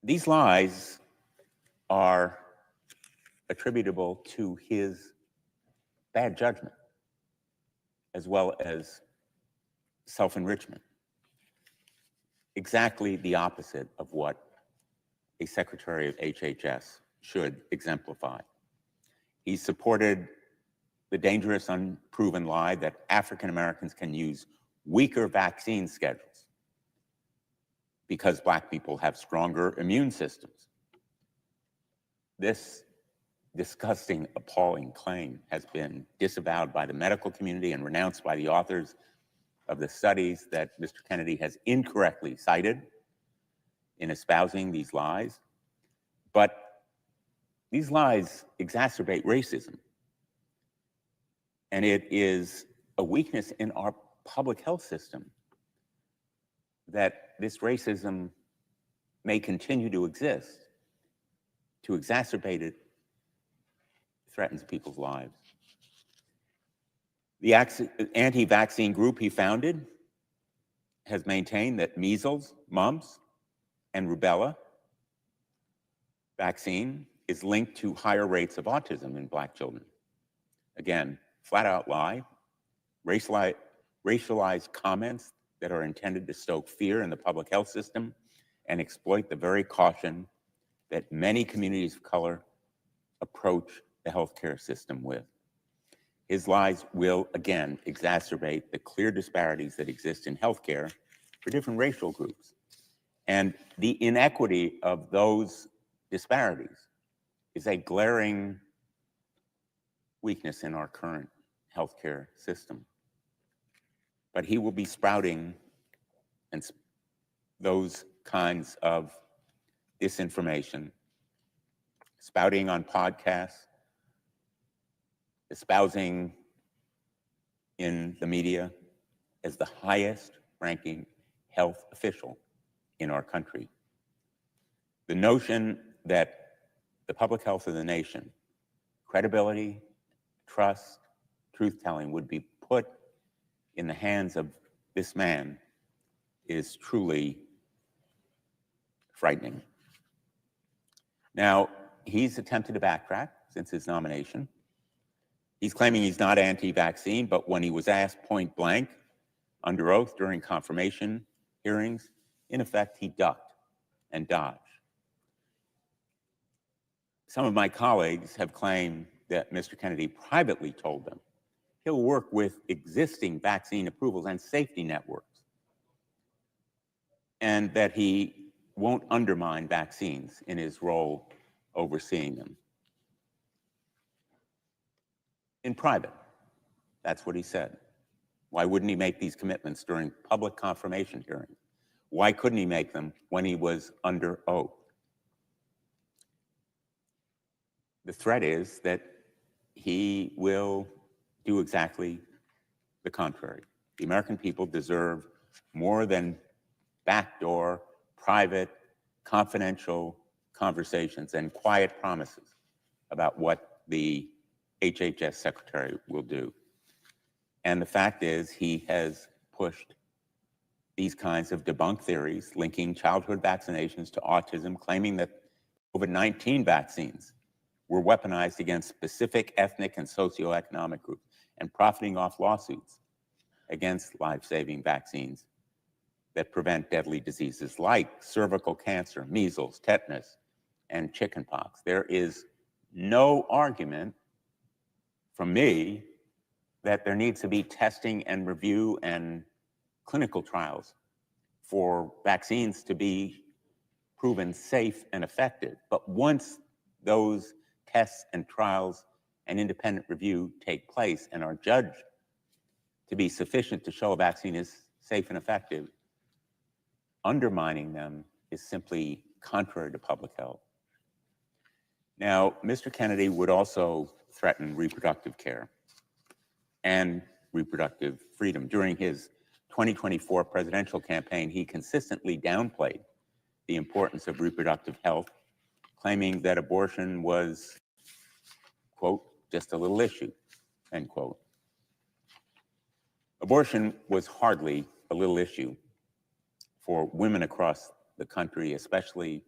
These lies are attributable to his bad judgment, as well as self-enrichment. Exactly the opposite of what a Secretary of HHS should exemplify. He supported the dangerous, unproven lie that African Americans can use weaker vaccine schedules because Black people have stronger immune systems. This disgusting, appalling claim has been disavowed by the medical community and renounced by the authors of the studies that Mr. Kennedy has incorrectly cited in espousing these lies. But these lies exacerbate racism. And it is a weakness in our public health system that this racism may continue to exist. To exacerbate it threatens people's lives. The anti-vaccine group he founded has maintained that measles, mumps, and rubella vaccine is linked to higher rates of autism in Black children. Again, flat out lie, racialized comments that are intended to stoke fear in the public health system and exploit the very caution that many communities of color approach the healthcare system with. His lies will again exacerbate the clear disparities that exist in healthcare for different racial groups. And the inequity of those disparities is a glaring weakness in our current healthcare system. But he will be sprouting those kinds of disinformation, spouting on podcasts, espousing in the media as the highest ranking health official in our country. The notion that the public health of the nation, credibility, trust, truth-telling would be put in the hands of this man is truly frightening. Now, he's attempted to backtrack since his nomination. He's claiming he's not anti-vaccine, but when he was asked point blank under oath during confirmation hearings, in effect, he ducked and dodged. Some of my colleagues have claimed that Mr. Kennedy privately told them he'll work with existing vaccine approvals and safety networks, and that he won't undermine vaccines in his role overseeing them. In private, that's what he said. Why wouldn't he make these commitments during public confirmation hearings? Why couldn't he make them when he was under oath? The threat is that he will do exactly the contrary. The American people deserve more than backdoor, private, confidential conversations and quiet promises about what the HHS secretary will do. And the fact is, he has pushed these kinds of debunked theories linking childhood vaccinations to autism, claiming that COVID-19 vaccines were weaponized against specific ethnic and socioeconomic groups, and profiting off lawsuits against life-saving vaccines that prevent deadly diseases like cervical cancer, measles, tetanus, and chickenpox. There is no argument from me that there needs to be testing and review and clinical trials for vaccines to be proven safe and effective. But once those tests and trials and independent review take place and are judged to be sufficient to show a vaccine is safe and effective, undermining them is simply contrary to public health. Now, Mr. Kennedy would also threaten reproductive care and reproductive freedom. During his 2024 presidential campaign, he consistently downplayed the importance of reproductive health, claiming that abortion was, quote, just a little issue, end quote. Abortion was hardly a little issue for women across the country, especially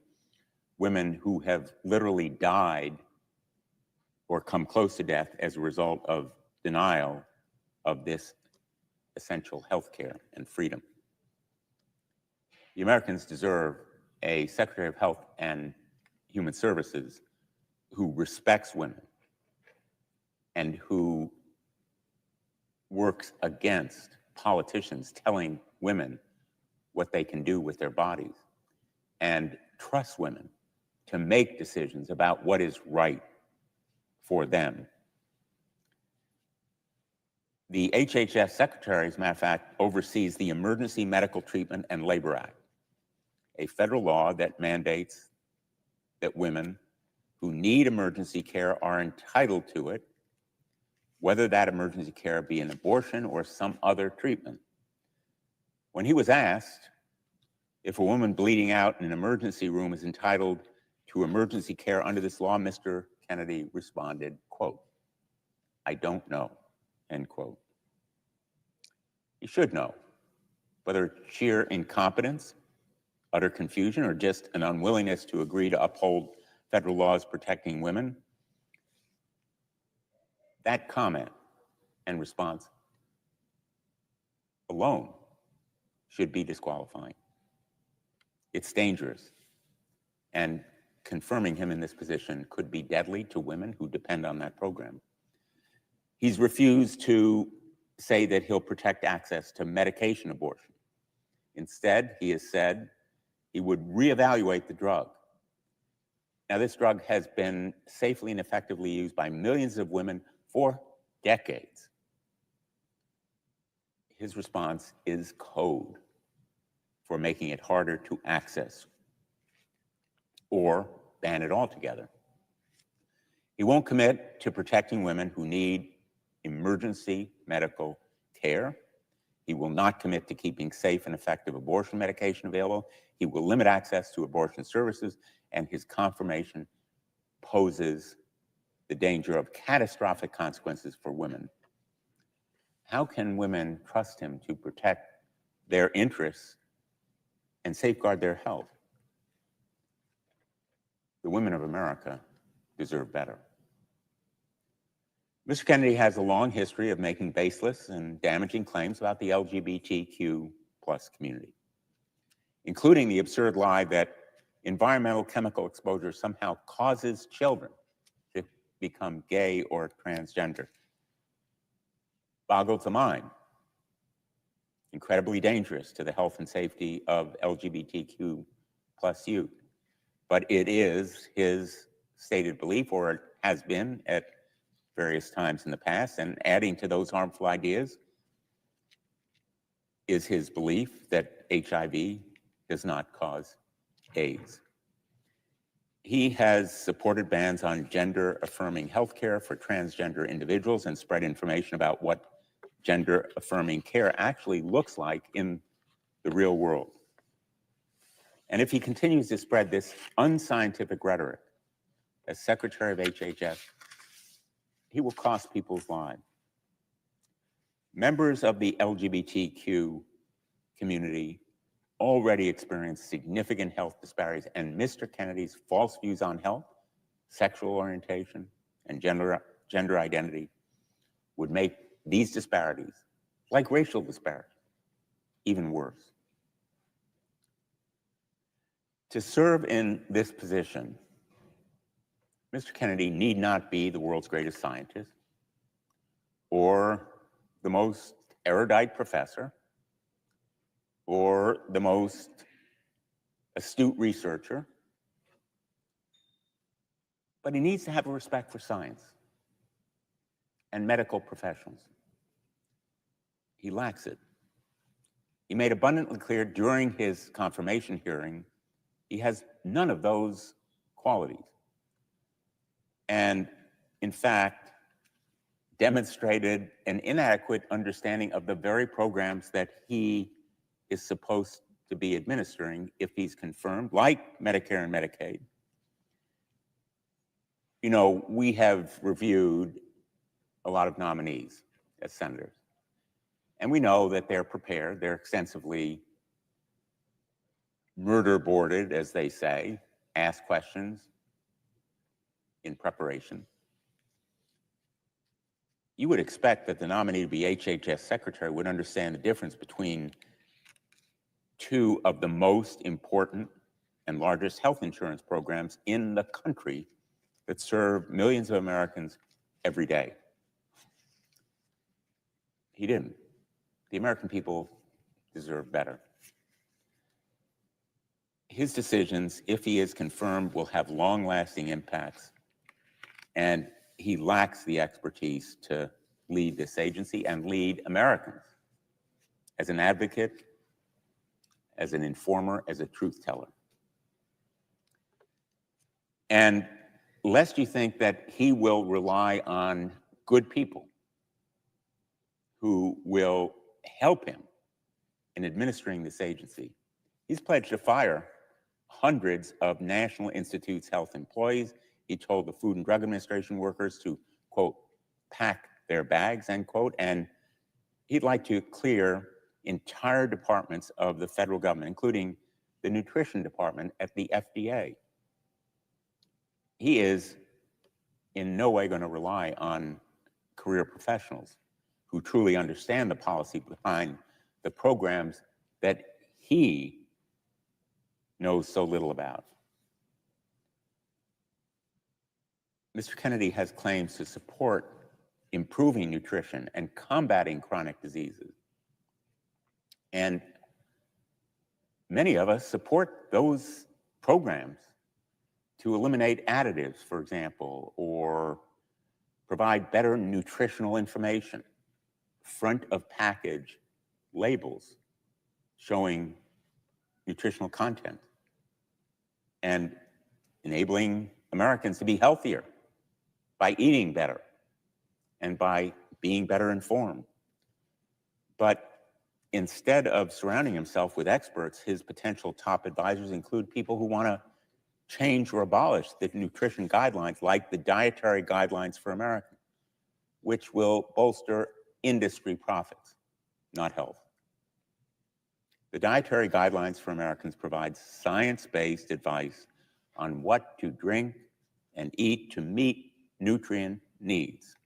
women who have literally died or come close to death as a result of denial of this essential health care and freedom. The Americans deserve a Secretary of Health and Human Services who respects women and who works against politicians telling women what they can do with their bodies and trusts women to make decisions about what is right for them. The HHS Secretary, as a matter of fact, oversees the Emergency Medical Treatment and Labor Act, a federal law that mandates that women who need emergency care are entitled to it, whether that emergency care be an abortion or some other treatment. When he was asked if a woman bleeding out in an emergency room is entitled to emergency care under this law, Mr. Kennedy responded, quote, "I don't know," end quote. He should know, whether sheer incompetence, utter confusion, or just an unwillingness to agree to uphold federal laws protecting women. That comment and response alone should be disqualifying. It's dangerous, and confirming him in this position could be deadly to women who depend on that program. He's refused to say that he'll protect access to medication abortion. Instead, he has said he would reevaluate the drug. Now, this drug has been safely and effectively used by millions of women for decades. His response is code for making it harder to access or ban it altogether. He won't commit to protecting women who need emergency medical care. He will not commit to keeping safe and effective abortion medication available. He will limit access to abortion services, and his confirmation poses the danger of catastrophic consequences for women. How can women trust him to protect their interests and safeguard their health? The women of America deserve better. Mr. Kennedy has a long history of making baseless and damaging claims about the LGBTQ+ community, including the absurd lie that environmental chemical exposure somehow causes children to become gay or transgender. Boggles the mind. Incredibly dangerous to the health and safety of LGBTQ+ youth. But it is his stated belief, or it has been at various times in the past, and adding to those harmful ideas is his belief that HIV does not cause AIDS. He has supported bans on gender-affirming healthcare for transgender individuals and spread information about what gender-affirming care actually looks like in the real world. And if he continues to spread this unscientific rhetoric as Secretary of HHS, he will cost people's lives. Members of the LGBTQ community already experience significant health disparities, and Mr. Kennedy's false views on health, sexual orientation, and gender identity would make these disparities, like racial disparities, even worse. To serve in this position, Mr. Kennedy need not be the world's greatest scientist or the most erudite professor or the most astute researcher, but he needs to have a respect for science and medical professionals. He lacks it. He made abundantly clear during his confirmation hearing he has none of those qualities. And in fact, demonstrated an inadequate understanding of the very programs that he is supposed to be administering if he's confirmed, like Medicare and Medicaid. You know, we have reviewed a lot of nominees as senators, and we know that they're prepared, they're extensively murder boarded, as they say, ask questions in preparation. You would expect that the nominee to be HHS secretary would understand the difference between two of the most important and largest health insurance programs in the country that serve millions of Americans every day. He didn't. The American people deserve better. His decisions, if he is confirmed, will have long-lasting impacts, and he lacks the expertise to lead this agency and lead Americans as an advocate, as an informer, as a truth teller. And lest you think that he will rely on good people who will help him in administering this agency, he's pledged to fire hundreds of National Institutes health employees. He told the Food and Drug Administration workers to, quote, pack their bags, end quote, and he'd like to clear entire departments of the federal government, including the nutrition department at the FDA. He is in no way going to rely on career professionals who truly understand the policy behind the programs that he knows so little about. Mr. Kennedy has claims to support improving nutrition and combating chronic diseases. And many of us support those programs to eliminate additives, for example, or provide better nutritional information, front of package labels showing nutritional content, and enabling Americans to be healthier by eating better and by being better informed. But instead of surrounding himself with experts, his potential top advisors include people who want to change or abolish the nutrition guidelines, like the dietary guidelines for Americans, which will bolster industry profits, not health. The dietary guidelines for Americans provide science-based advice on what to drink and eat to meet nutrient needs.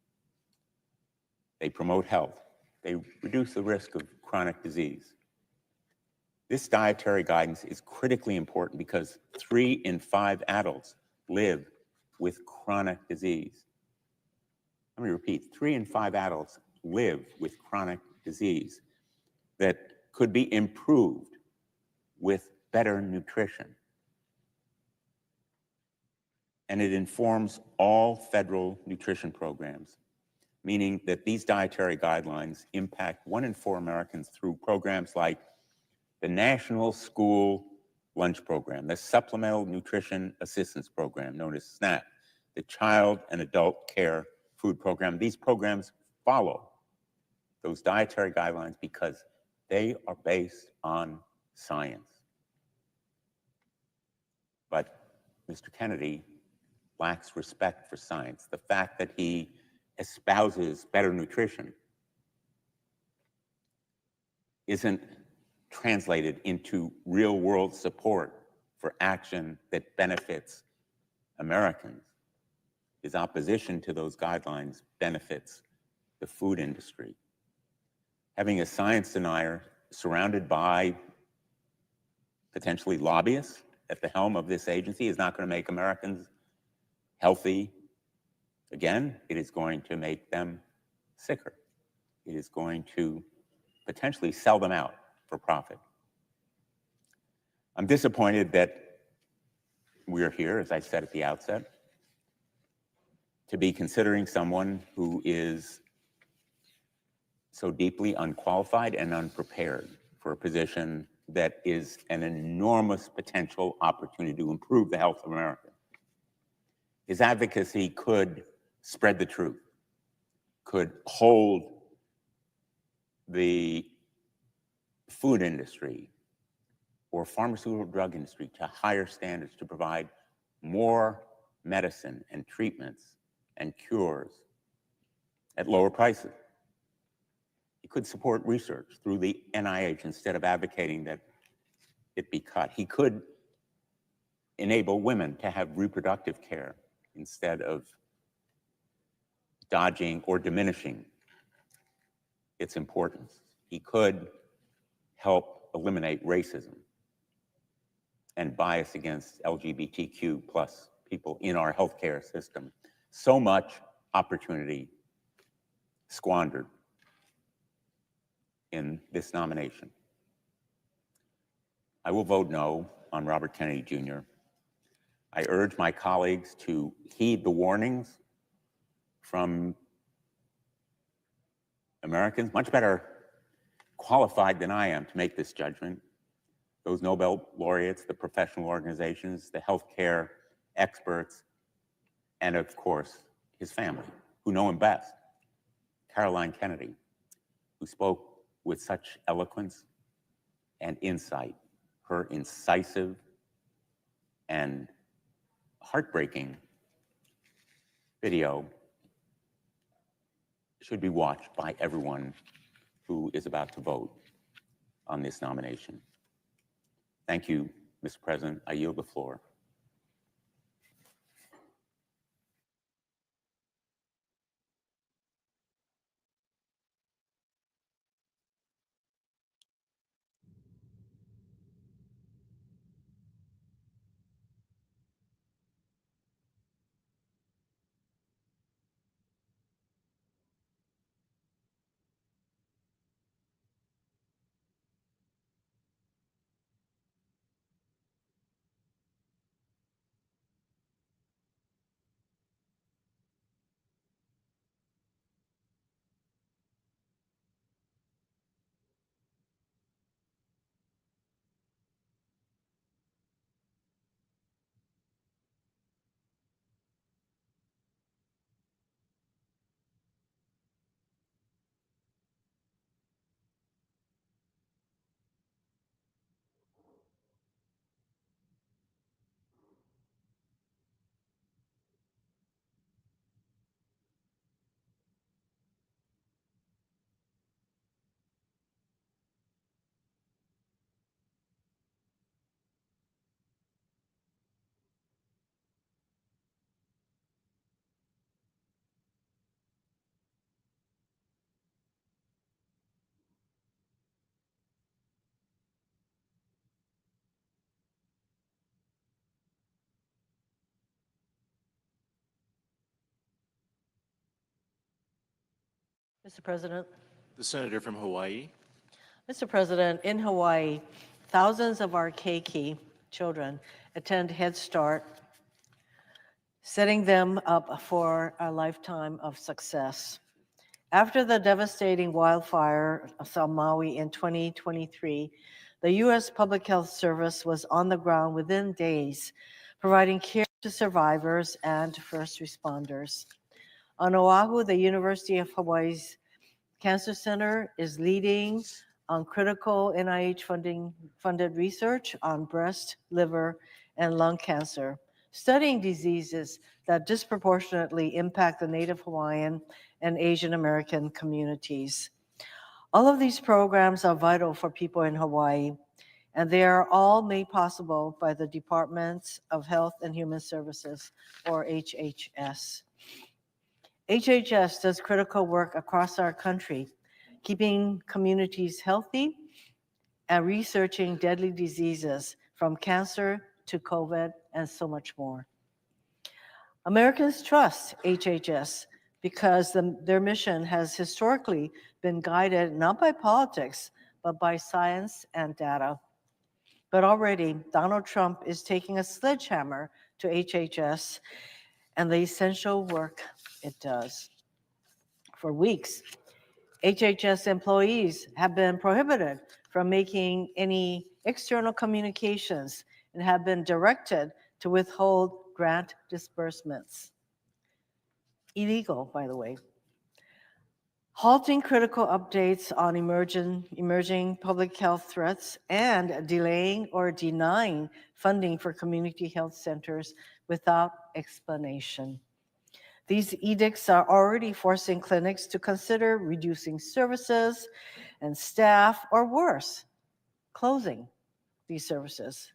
They promote health. They reduce the risk of chronic disease. This dietary guidance is critically important because 3 in 5 adults live with chronic disease. Let me repeat, 3 in 5 adults live with chronic disease that could be improved with better nutrition. And it informs all federal nutrition programs, meaning that these dietary guidelines impact 1 in 4 Americans through programs like the National School Lunch Program, the Supplemental Nutrition Assistance Program, known as SNAP, the Child and Adult Care Food Program. These programs follow those dietary guidelines because they are based on science. But Mr. Kennedy lacks respect for science. The fact that he espouses better nutrition isn't translated into real-world support for action that benefits Americans. His opposition to those guidelines benefits the food industry. Having a science denier surrounded by potentially lobbyists at the helm of this agency is not going to make Americans healthy. Again, it is going to make them sicker. It is going to potentially sell them out for profit. I'm disappointed that we are here, as I said at the outset, to be considering someone who is so deeply unqualified and unprepared for a position that is an enormous potential opportunity to improve the health of America. His advocacy could spread the truth, could hold the food industry or pharmaceutical drug industry to higher standards to provide more medicine and treatments and cures at lower prices. He could support research through the NIH instead of advocating that it be cut. He could enable women to have reproductive care instead of dodging or diminishing its importance. He could help eliminate racism and bias against LGBTQ plus people in our healthcare system. So much opportunity squandered in this nomination. I will vote no on Robert Kennedy Jr. I urge my colleagues to heed the warnings from Americans, much better qualified than I am to make this judgment. Those Nobel laureates, the professional organizations, the healthcare experts, and of course, his family, who know him best. Caroline Kennedy, who spoke with such eloquence and insight. Her incisive and heartbreaking video should be watched by everyone who is about to vote on this nomination. Thank you, Mr. President. I yield the floor. Mr. President. The senator from Hawaii. Mr. President, in Hawaii, thousands of our keiki children attend Head Start, setting them up for a lifetime of success. After the devastating wildfire of Maui in 2023, the U.S. Public Health Service was on the ground within days, providing care to survivors and first responders. On Oahu, the University of Hawaii's Cancer Center is leading on critical NIH-funded research on breast, liver, and lung cancer, studying diseases that disproportionately impact the Native Hawaiian and Asian American communities. All of these programs are vital for people in Hawaii, and they are all made possible by the Departments of Health and Human Services, or HHS. HHS does critical work across our country, keeping communities healthy and researching deadly diseases from cancer to COVID and so much more. Americans trust HHS because their mission has historically been guided not by politics, but by science and data. But already, Donald Trump is taking a sledgehammer to HHS and the essential work it does. For weeks, HHS employees have been prohibited from making any external communications and have been directed to withhold grant disbursements. Illegal, by the way. Halting critical updates on emerging public health threats and delaying or denying funding for community health centers without explanation. These edicts are already forcing clinics to consider reducing services and staff, or worse, closing these services,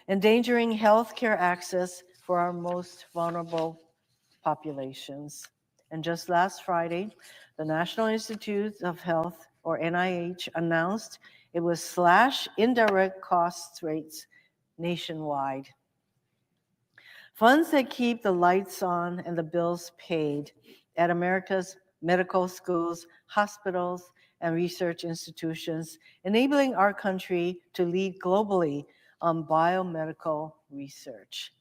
endangering healthcare access for our most vulnerable populations. And just last Friday, the National Institutes of Health, or NIH, announced it would slash indirect cost rates nationwide. Funds that keep the lights on and the bills paid at America's medical schools, hospitals, and research institutions, enabling our country to lead globally on biomedical research.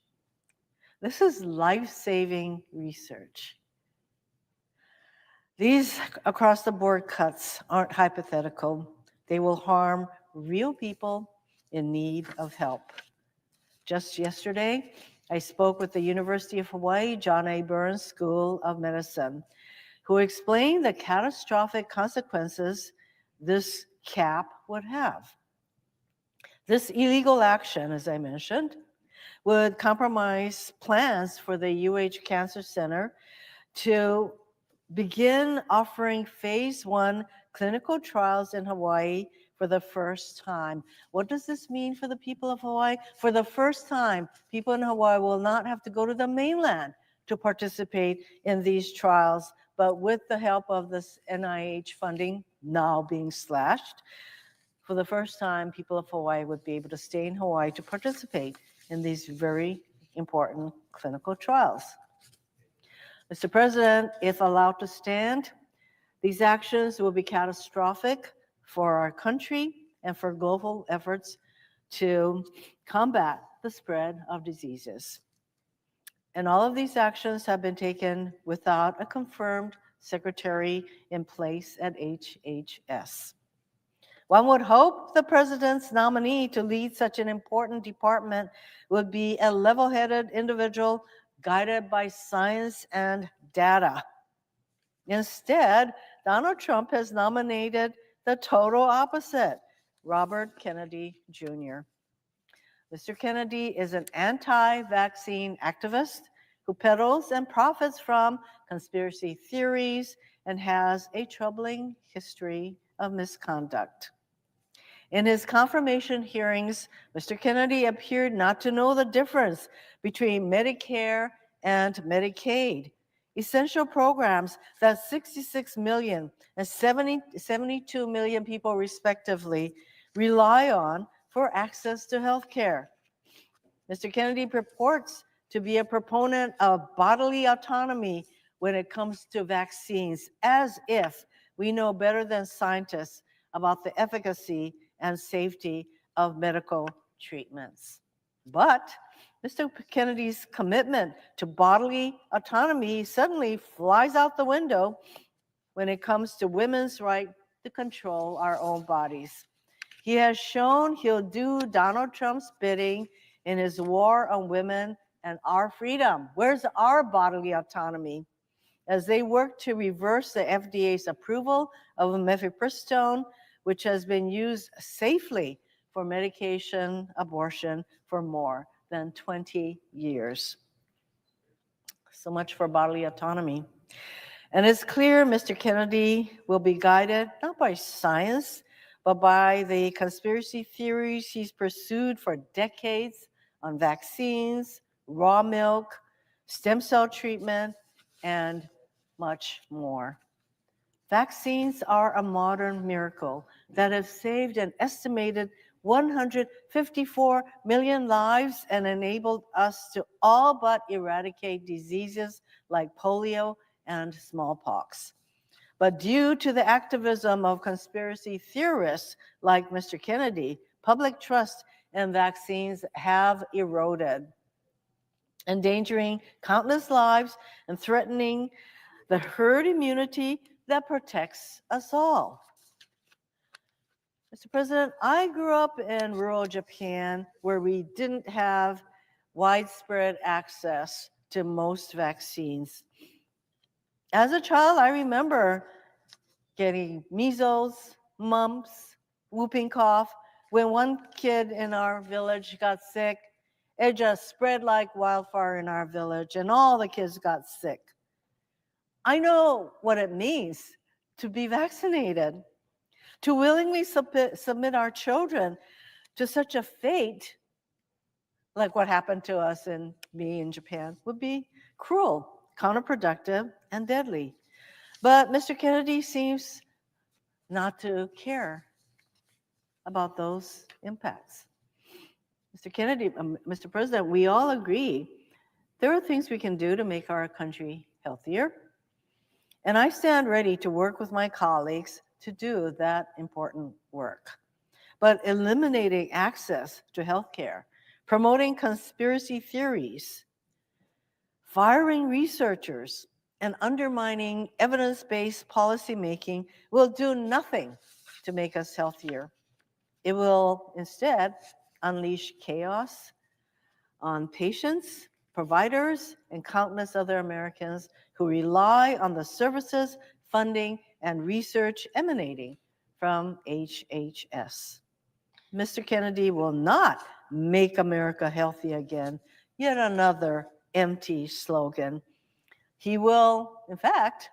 This is life-saving research. These across-the-board cuts aren't hypothetical. They will harm real people in need of help. Just yesterday, I spoke with the University of Hawaii John A. Burns School of Medicine, who explained the catastrophic consequences this cap would have. This illegal action, as I mentioned, would compromise plans for the UH Cancer Center to begin offering phase 1 clinical trials in Hawaii for the first time. What does this mean for the people of Hawaii? For the first time, people in Hawaii will not have to go to the mainland to participate in these trials, but with the help of this NIH funding now being slashed, for the first time, people of Hawaii would be able to stay in Hawaii to participate in these very important clinical trials. Mr. President, if allowed to stand, these actions will be catastrophic for our country and for global efforts to combat the spread of diseases. And all of these actions have been taken without a confirmed secretary in place at HHS. One would hope the president's nominee to lead such an important department would be a level-headed individual guided by science and data. Instead, Donald Trump has nominated the total opposite, Robert Kennedy Jr. Mr. Kennedy is an anti-vaccine activist who peddles and profits from conspiracy theories and has a troubling history of misconduct. In his confirmation hearings, Mr. Kennedy appeared not to know the difference between Medicare and Medicaid, essential programs that 66 million and 72 million people respectively rely on for access to health care. Mr. Kennedy purports to be a proponent of bodily autonomy when it comes to vaccines, as if we know better than scientists about the efficacy and safety of medical treatments. But Mr. Kennedy's commitment to bodily autonomy suddenly flies out the window when it comes to women's right to control our own bodies. He has shown he'll do Donald Trump's bidding in his war on women and our freedom. Where's our bodily autonomy? As they work to reverse the FDA's approval of mifepristone, which has been used safely for medication abortion for more than 20 years. So much for bodily autonomy. And it's clear Mr. Kennedy will be guided not by science, but by the conspiracy theories he's pursued for decades on vaccines, raw milk, stem cell treatment, and much more. Vaccines are a modern miracle that have saved an estimated 154 million lives and enabled us to all but eradicate diseases like polio and smallpox. But due to the activism of conspiracy theorists like Mr. Kennedy, public trust in vaccines have eroded, endangering countless lives and threatening the herd immunity that protects us all. Mr. President, I grew up in rural Japan where we didn't have widespread access to most vaccines. As a child, I remember getting measles, mumps, whooping cough. When one kid in our village got sick, it just spread like wildfire in our village, and all the kids got sick. I know what it means to be vaccinated. To willingly submit our children to such a fate, like what happened to us and me in Japan, would be cruel, counterproductive, and deadly. But Mr. Kennedy seems not to care about those impacts. Mr. Kennedy, Mr. President, we all agree there are things we can do to make our country healthier. And I stand ready to work with my colleagues to do that important work. But eliminating access to healthcare, promoting conspiracy theories, firing researchers, and undermining evidence-based policymaking will do nothing to make us healthier. It will instead unleash chaos on patients, providers, and countless other Americans who rely on the services, funding, and research emanating from HHS. Mr. Kennedy will not make America healthy again, yet another empty slogan. He will, in fact,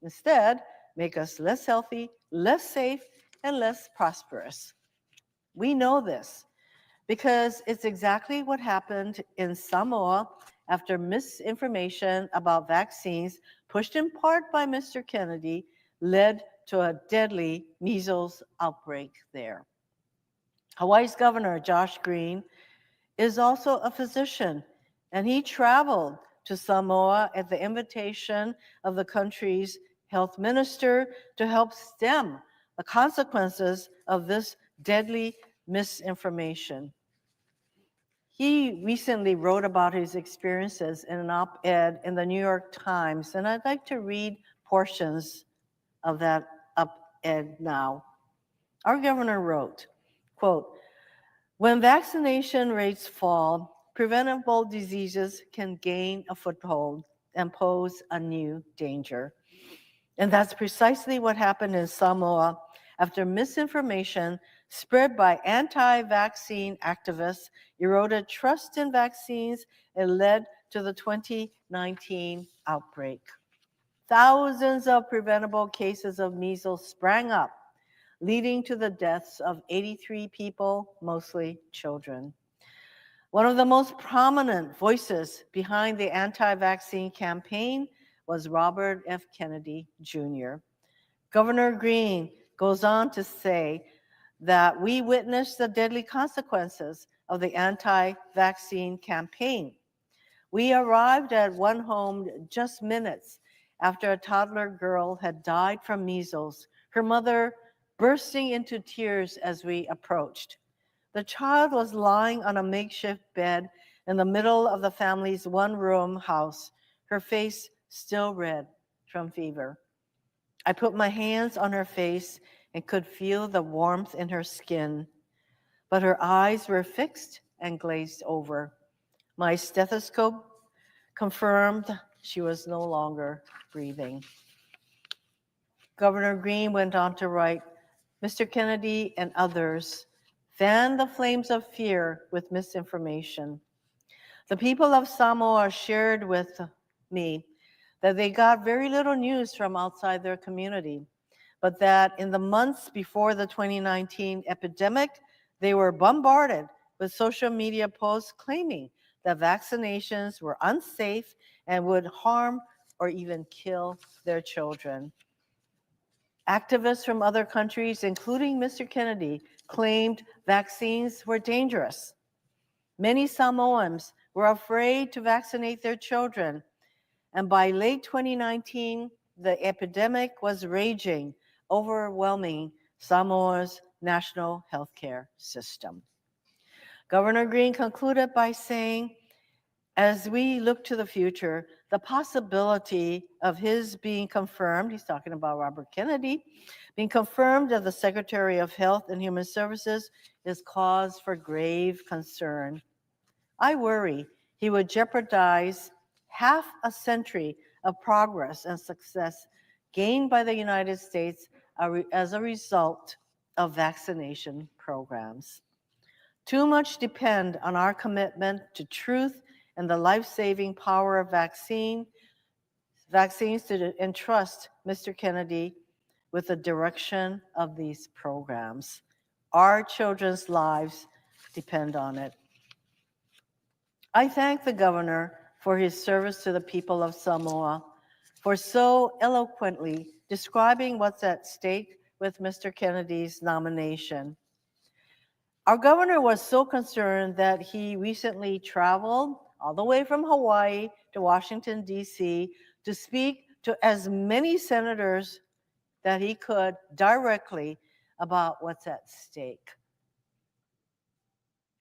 instead, make us less healthy, less safe, and less prosperous. We know this because it's exactly what happened in Samoa after misinformation about vaccines, pushed in part by Mr. Kennedy, led to a deadly measles outbreak there. Hawaii's Governor Josh Green is also a physician, and he traveled to Samoa at the invitation of the country's health minister to help stem the consequences of this deadly misinformation. He recently wrote about his experiences in an op-ed in the New York Times, and I'd like to read portions of that op-ed now. Our governor wrote, quote, "When vaccination rates fall, preventable diseases can gain a foothold and pose a new danger." And that's precisely what happened in Samoa after misinformation spread by anti-vaccine activists eroded trust in vaccines and led to the 2019 outbreak. Thousands of preventable cases of measles sprang up, leading to the deaths of 83 people, mostly children. One of the most prominent voices behind the anti-vaccine campaign was Robert F. Kennedy Jr. Governor Green goes on to say that we witnessed the deadly consequences of the anti-vaccine campaign. We arrived at one home just minutes after a toddler girl had died from measles, her mother bursting into tears as we approached. The child was lying on a makeshift bed in the middle of the family's one-room house, her face still red from fever. I put my hands on her face and could feel the warmth in her skin, but her eyes were fixed and glazed over. My stethoscope confirmed she was no longer breathing. Governor Green went on to write, Mr. Kennedy and others fanned the flames of fear with misinformation. The people of Samoa shared with me that they got very little news from outside their community, but that in the months before the 2019 epidemic, they were bombarded with social media posts claiming that vaccinations were unsafe and would harm or even kill their children. Activists from other countries, including Mr. Kennedy, claimed vaccines were dangerous. Many Samoans were afraid to vaccinate their children, and by late 2019, the epidemic was raging, overwhelming Samoa's national healthcare system. Governor Green concluded by saying, as we look to the future, the possibility of his being confirmed, he's talking about Robert Kennedy, being confirmed as the Secretary of Health and Human Services is cause for grave concern. I worry he would jeopardize half a century of progress and success gained by the United States as a result of vaccination programs. Too much depend on our commitment to truth and the life-saving power of vaccines to entrust Mr. Kennedy with the direction of these programs. Our children's lives depend on it. I thank the governor for his service to the people of Samoa, for so eloquently describing what's at stake with Mr. Kennedy's nomination. Our governor was so concerned that he recently traveled all the way from Hawaii to Washington, D.C. to speak to as many senators that he could directly about what's at stake.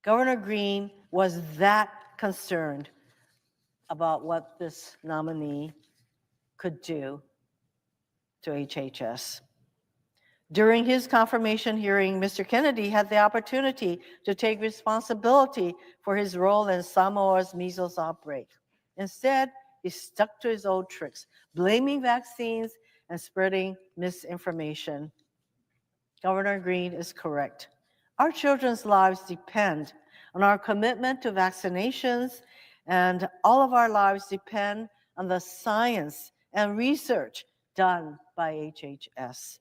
Governor Green was that concerned about what this nominee could do to HHS. During his confirmation hearing, Mr. Kennedy had the opportunity to take responsibility for his role in Samoa's measles outbreak. Instead, he stuck to his old tricks, blaming vaccines and spreading misinformation. Governor Green is correct. Our children's lives depend on our commitment to vaccinations, and all of our lives depend on the science and research done by HHS.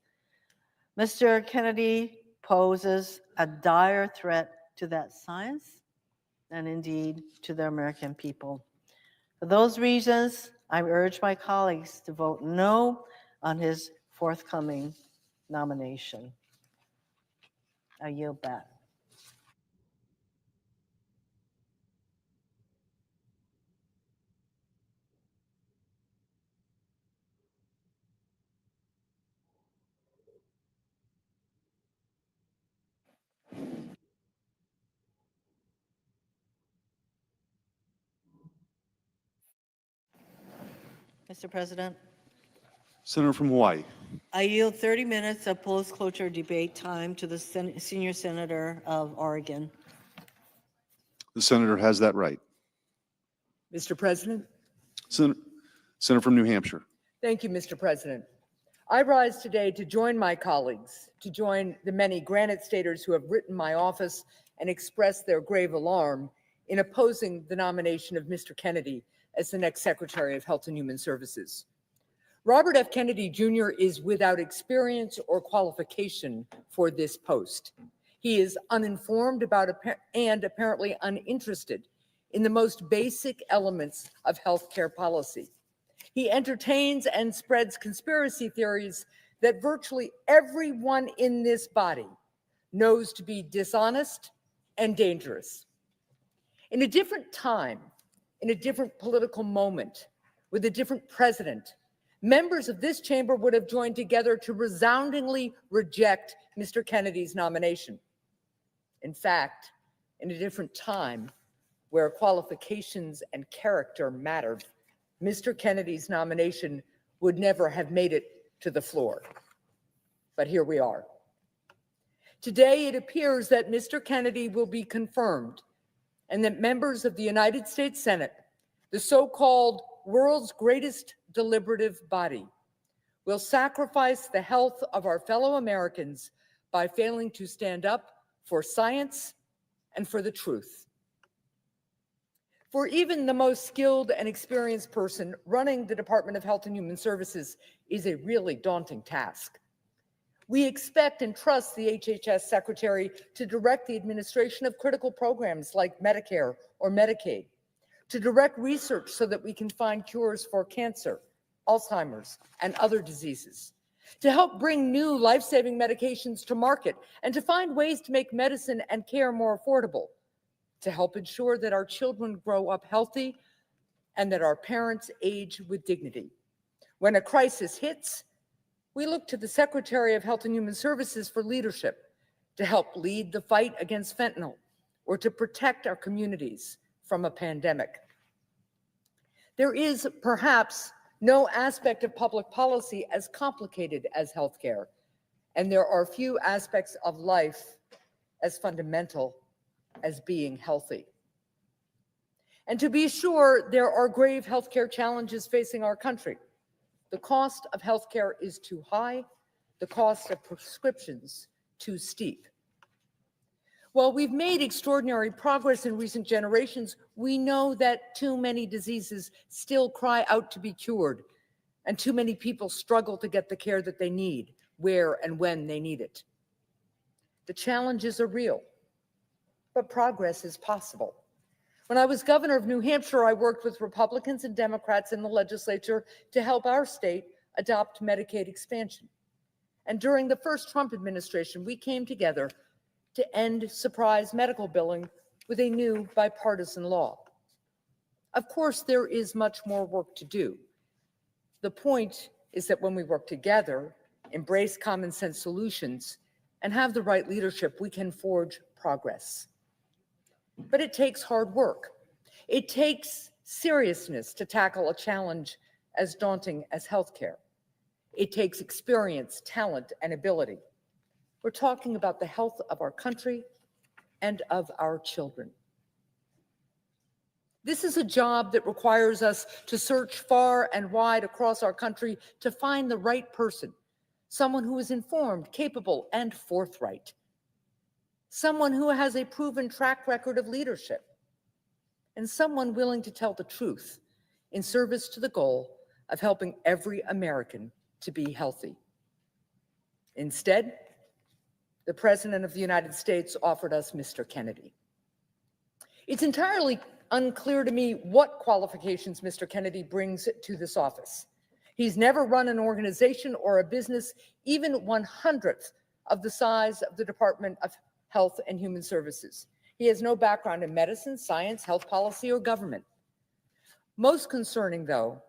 Mr. Kennedy poses a dire threat to that science and indeed to the American people. For those reasons, I urge my colleagues to vote no on his forthcoming nomination. I yield back. Mr. President, Senator from Hawaii. I yield 30 minutes of post-cloture debate time to the senior senator of Oregon. The senator has that right. Mr. President. Senator from New Hampshire. Thank you, Mr. President. I rise today to join my colleagues, to join the many Granite Staters who have written my office and expressed their grave alarm in opposing the nomination of Mr. Kennedy as the next Secretary of Health and Human Services. Robert F. Kennedy Jr. is without experience or qualification for this post. He is uninformed about and apparently uninterested in the most basic elements of healthcare policy. He entertains and spreads conspiracy theories that virtually everyone in this body knows to be dishonest and dangerous. In a different time, in a different political moment, with a different president, members of this chamber would have joined together to resoundingly reject Mr. Kennedy's nomination. In fact, in a different time, where qualifications and character mattered, Mr. Kennedy's nomination would never have made it to the floor. But here we are. Today, it appears that Mr. Kennedy will be confirmed and that members of the United States Senate, the so-called world's greatest deliberative body, will sacrifice the health of our fellow Americans by failing to stand up for science and for the truth. For even the most skilled and experienced person, running the Department of Health and Human Services is a really daunting task. We expect and trust the HHS Secretary to direct the administration of critical programs like Medicare or Medicaid, to direct research so that we can find cures for cancer, Alzheimer's, and other diseases, to help bring new life-saving medications to market, and to find ways to make medicine and care more affordable, to help ensure that our children grow up healthy and that our parents age with dignity. When a crisis hits, we look to the Secretary of Health and Human Services for leadership to help lead the fight against fentanyl or to protect our communities from a pandemic. There is perhaps no aspect of public policy as complicated as healthcare, and there are few aspects of life as fundamental as being healthy. And to be sure, there are grave healthcare challenges facing our country. The cost of healthcare is too high, the cost of prescriptions too steep. While we've made extraordinary progress in recent generations, we know that too many diseases still cry out to be cured, and too many people struggle to get the care that they need, where and when they need it. The challenges are real, but progress is possible. When I was governor of New Hampshire, I worked with Republicans and Democrats in the legislature to help our state adopt Medicaid expansion. And during the first Trump administration, we came together to end surprise medical billing with a new bipartisan law. Of course, there is much more work to do. The point is that when we work together, embrace common sense solutions, and have the right leadership, we can forge progress. But it takes hard work. It takes seriousness to tackle a challenge as daunting as healthcare. It takes experience, talent, and ability. We're talking about the health of our country and of our children. This is a job that requires us to search far and wide across our country to find the right person, someone who is informed, capable, and forthright, someone who has a proven track record of leadership, and someone willing to tell the truth in service to the goal of helping every American to be healthy. Instead, the President of the United States offered us Mr. Kennedy. It's entirely unclear to me what qualifications Mr. Kennedy brings to this office. He's never run an organization or a business even 1/100th of the size of the Department of Health and Human Services. He has no background in medicine, science, health policy, or government. Most concerning, though,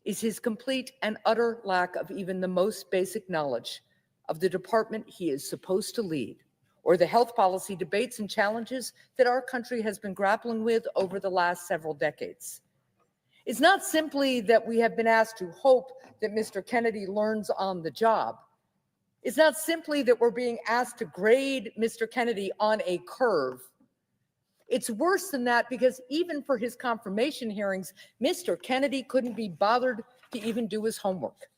is his complete and utter lack of even the most basic knowledge of the department he is supposed to lead, or the health policy debates and challenges that our country has been grappling with over the last several decades. It's not simply that we have been asked to hope that Mr. Kennedy learns on the job. It's not simply that we're being asked to grade Mr. Kennedy on a curve. It's worse than that, because even for his confirmation hearings, Mr. Kennedy couldn't be bothered to even do his homework.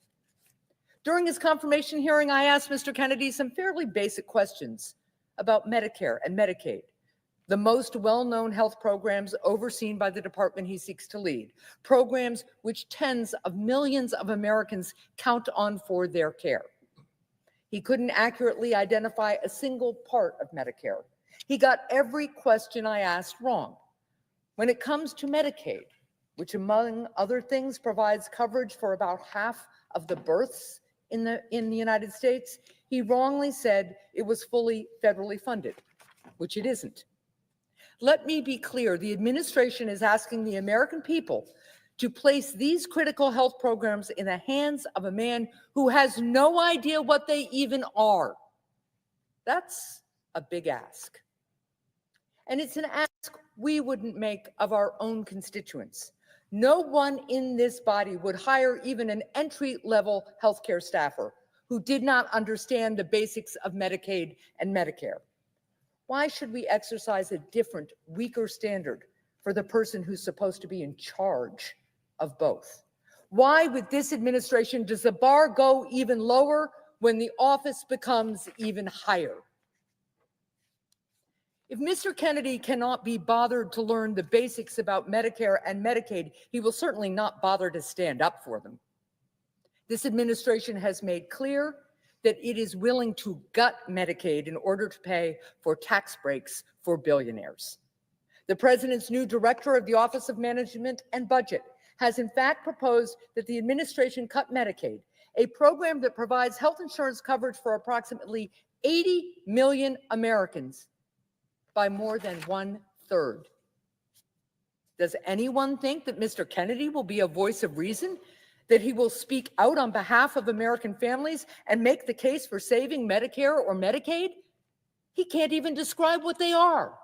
During his confirmation hearing, I asked Mr. Kennedy some fairly basic questions about Medicare and Medicaid, the most well-known health programs overseen by the department he seeks to lead, programs which tens of millions of Americans count on for their care. He couldn't accurately identify a single part of Medicare. He got every question I asked wrong. When it comes to Medicaid, which among other things provides coverage for about half of the births in the United States, he wrongly said it was fully federally funded, which it isn't. Let me be clear, the administration is asking the American people to place these critical health programs in the hands of a man who has no idea what they even are. That's a big ask. And it's an ask we wouldn't make of our own constituents. No one in this body would hire even an entry-level healthcare staffer who did not understand the basics of Medicaid and Medicare. Why should we exercise a different, weaker standard for the person who's supposed to be in charge of both? Why, with this administration, does the bar go even lower when the office becomes even higher? If Mr. Kennedy cannot be bothered to learn the basics about Medicare and Medicaid, he will certainly not bother to stand up for them. This administration has made clear that it is willing to gut Medicaid in order to pay for tax breaks for billionaires. The president's new director of the Office of Management and Budget has in fact proposed that the administration cut Medicaid, a program that provides health insurance coverage for approximately 80 million Americans, by more than 1/3. Does anyone think that Mr. Kennedy will be a voice of reason, that he will speak out on behalf of American families and make the case for saving Medicare or Medicaid? He can't even describe what they are.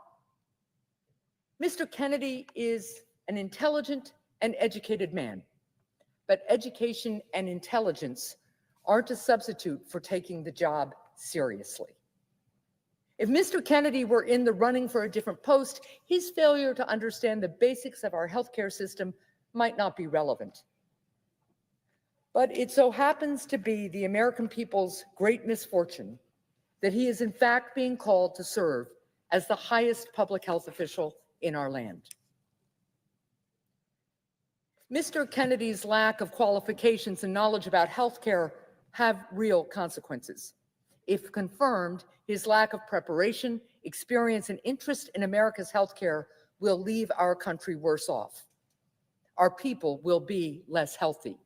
Mr. Kennedy is an intelligent and educated man, but education and intelligence aren't a substitute for taking the job seriously. If Mr. Kennedy were in the running for a different post, his failure to understand the basics of our healthcare system might not be relevant. But it so happens to be the American people's great misfortune that he is in fact being called to serve as the highest public health official in our land. Mr. Kennedy's lack of qualifications and knowledge about healthcare have real consequences. If confirmed, his lack of preparation, experience, and interest in America's healthcare will leave our country worse off. Our people will be less healthy.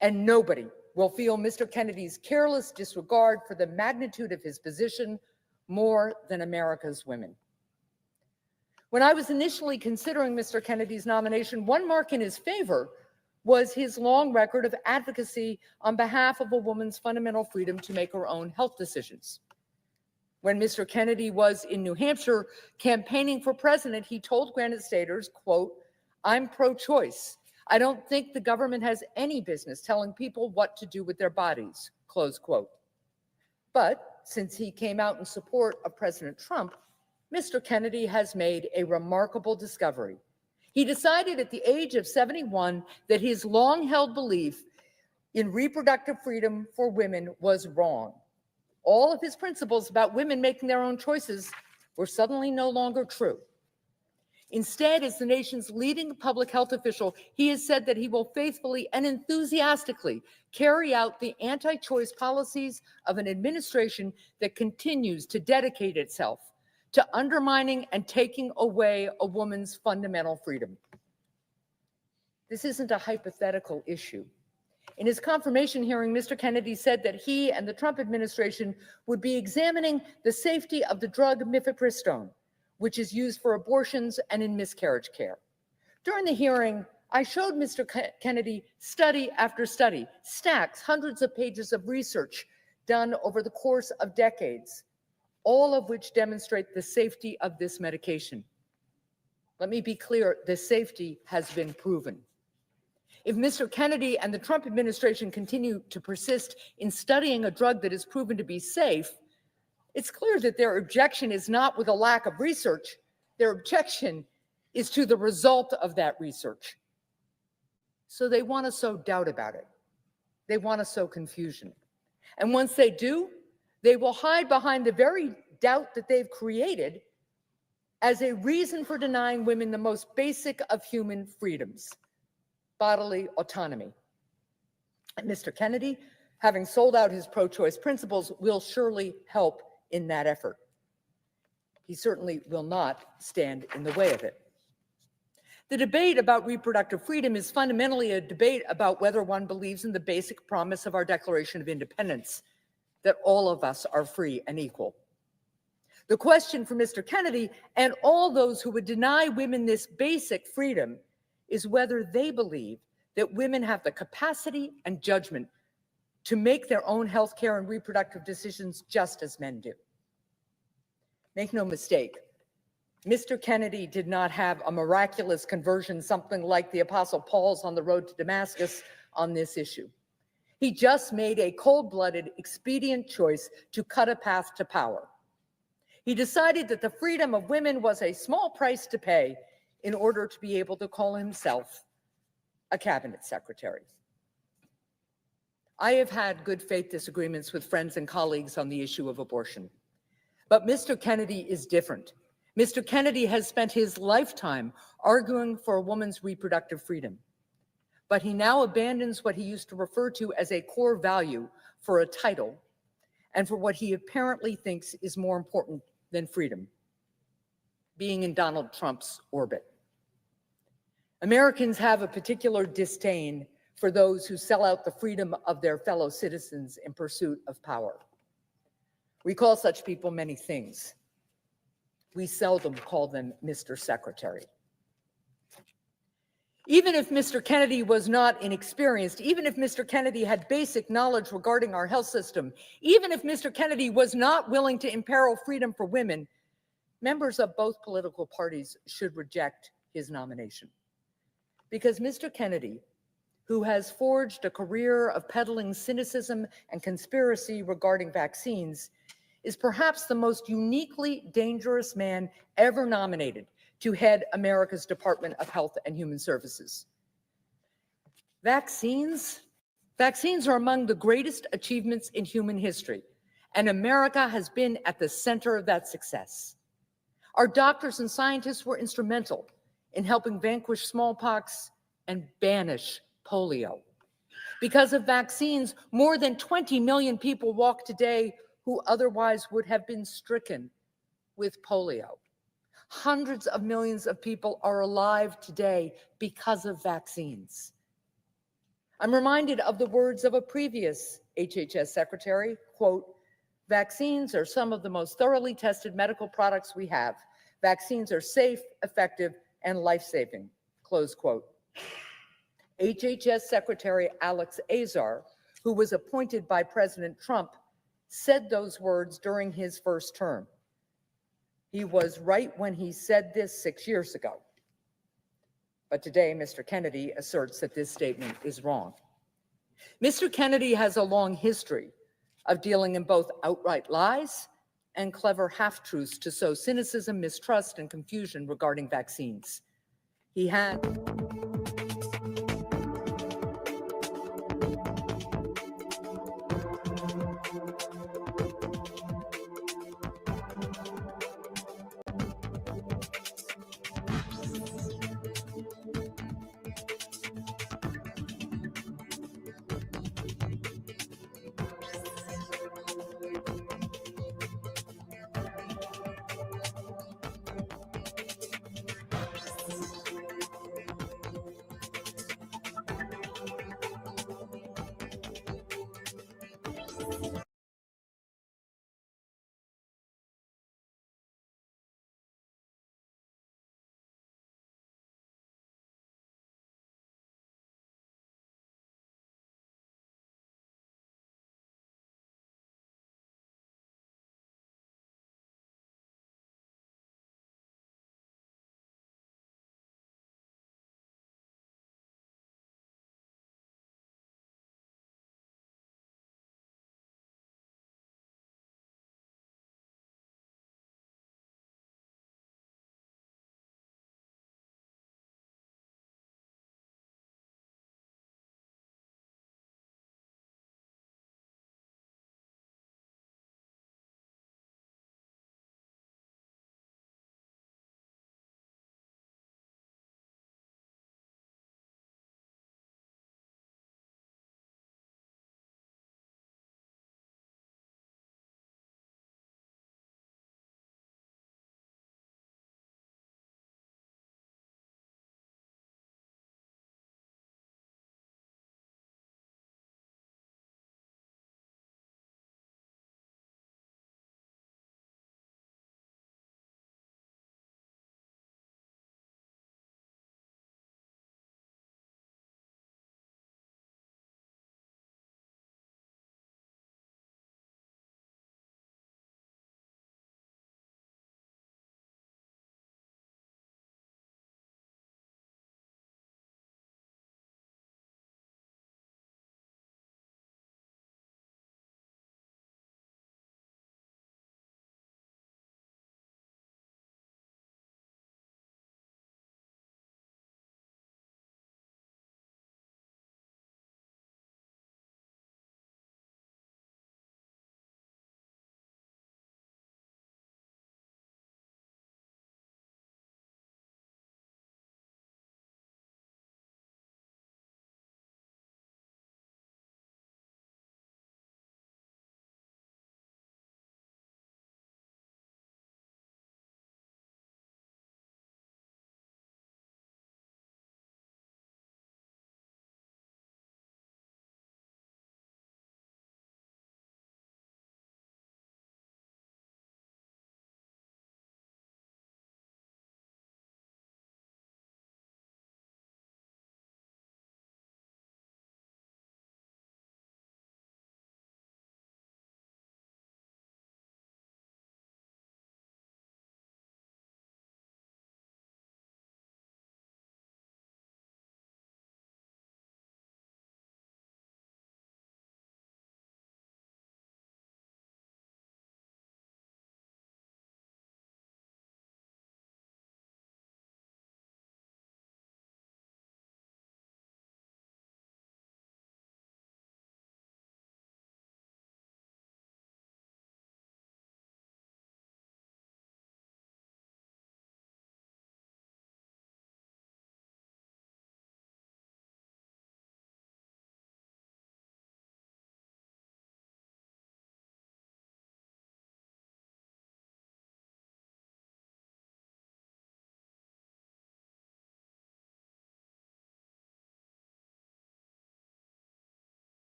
And nobody will feel Mr. Kennedy's careless disregard for the magnitude of his position more than America's women. When I was initially considering Mr. Kennedy's nomination, one mark in his favor was his long record of advocacy on behalf of a woman's fundamental freedom to make her own health decisions. When Mr. Kennedy was in New Hampshire campaigning for president, he told Granite Staters, quote, "I'm pro-choice. I don't think the government has any business telling people what to do with their bodies," close quote. But since he came out in support of President Trump, Mr. Kennedy has made a remarkable discovery. He decided at the age of 71 that his long-held belief in reproductive freedom for women was wrong. All of his principles about women making their own choices were suddenly no longer true. Instead, as the nation's leading public health official, he has said that he will faithfully and enthusiastically carry out the anti-choice policies of an administration that continues to dedicate itself to undermining and taking away a woman's fundamental freedom. This isn't a hypothetical issue. In his confirmation hearing, Mr. Kennedy said that he and the Trump administration would be examining the safety of the drug mifepristone, which is used for abortions and in miscarriage care. During the hearing, I showed Mr. Kennedy study after study, stacks, hundreds of pages of research done over the course of decades, all of which demonstrate the safety of this medication. Let me be clear, the safety has been proven. If Mr. Kennedy and the Trump administration continue to persist in studying a drug that is proven to be safe, it's clear that their objection is not with a lack of research. Their objection is to the result of that research. So they want to sow doubt about it. They want to sow confusion. And once they do, they will hide behind the very doubt that they've created as a reason for denying women the most basic of human freedoms, bodily autonomy. And Mr. Kennedy, having sold out his pro-choice principles, will surely help in that effort. He certainly will not stand in the way of it. The debate about reproductive freedom is fundamentally a debate about whether one believes in the basic promise of our Declaration of Independence, that all of us are free and equal. The question for Mr. Kennedy and all those who would deny women this basic freedom is whether they believe that women have the capacity and judgment to make their own healthcare and reproductive decisions just as men do. Make no mistake, Mr. Kennedy did not have a miraculous conversion, something like the Apostle Paul's on the road to Damascus on this issue. He just made a cold-blooded, expedient choice to cut a path to power. He decided that the freedom of women was a small price to pay in order to be able to call himself a cabinet secretary. I have had good faith disagreements with friends and colleagues on the issue of abortion. But Mr. Kennedy is different. Mr. Kennedy has spent his lifetime arguing for a woman's reproductive freedom. But he now abandons what he used to refer to as a core value for a title and for what he apparently thinks is more important than freedom, being in Donald Trump's orbit. Americans have a particular disdain for those who sell out the freedom of their fellow citizens in pursuit of power. We call such people many things. We seldom call them Mr. Secretary. Even if Mr. Kennedy was not inexperienced, even if Mr. Kennedy had basic knowledge regarding our health system, even if Mr. Kennedy was not willing to imperil freedom for women, members of both political parties should reject his nomination. Because Mr. Kennedy, who has forged a career of peddling cynicism and conspiracy regarding vaccines, is perhaps the most uniquely dangerous man ever nominated to head America's Department of Health and Human Services. Vaccines are among the greatest achievements in human history, and America has been at the center of that success. Our doctors and scientists were instrumental in helping vanquish smallpox and banish polio. Because of vaccines, more than 20 million people walk today who otherwise would have been stricken with polio. Hundreds of millions of people are alive today because of vaccines. I'm reminded of the words of a previous HHS secretary, quote, "Vaccines are some of the most thoroughly tested medical products we have. Vaccines are safe, effective, and life-saving," close quote. HHS Secretary Alex Azar, who was appointed by President Trump, said those words during his first term. He was right when he said this 6 years ago. But today, Mr. Kennedy asserts that this statement is wrong. Mr. Kennedy has a long history of dealing in both outright lies and clever half-truths to sow cynicism, mistrust, and confusion regarding vaccines. He had...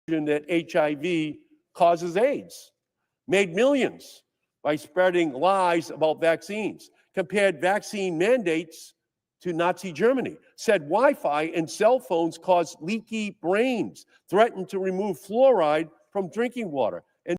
that HIV causes AIDS, made millions by spreading lies about vaccines, compared vaccine mandates to Nazi Germany, said Wi-Fi and cell phones cause leaky brains, threatened to remove fluoride from drinking water,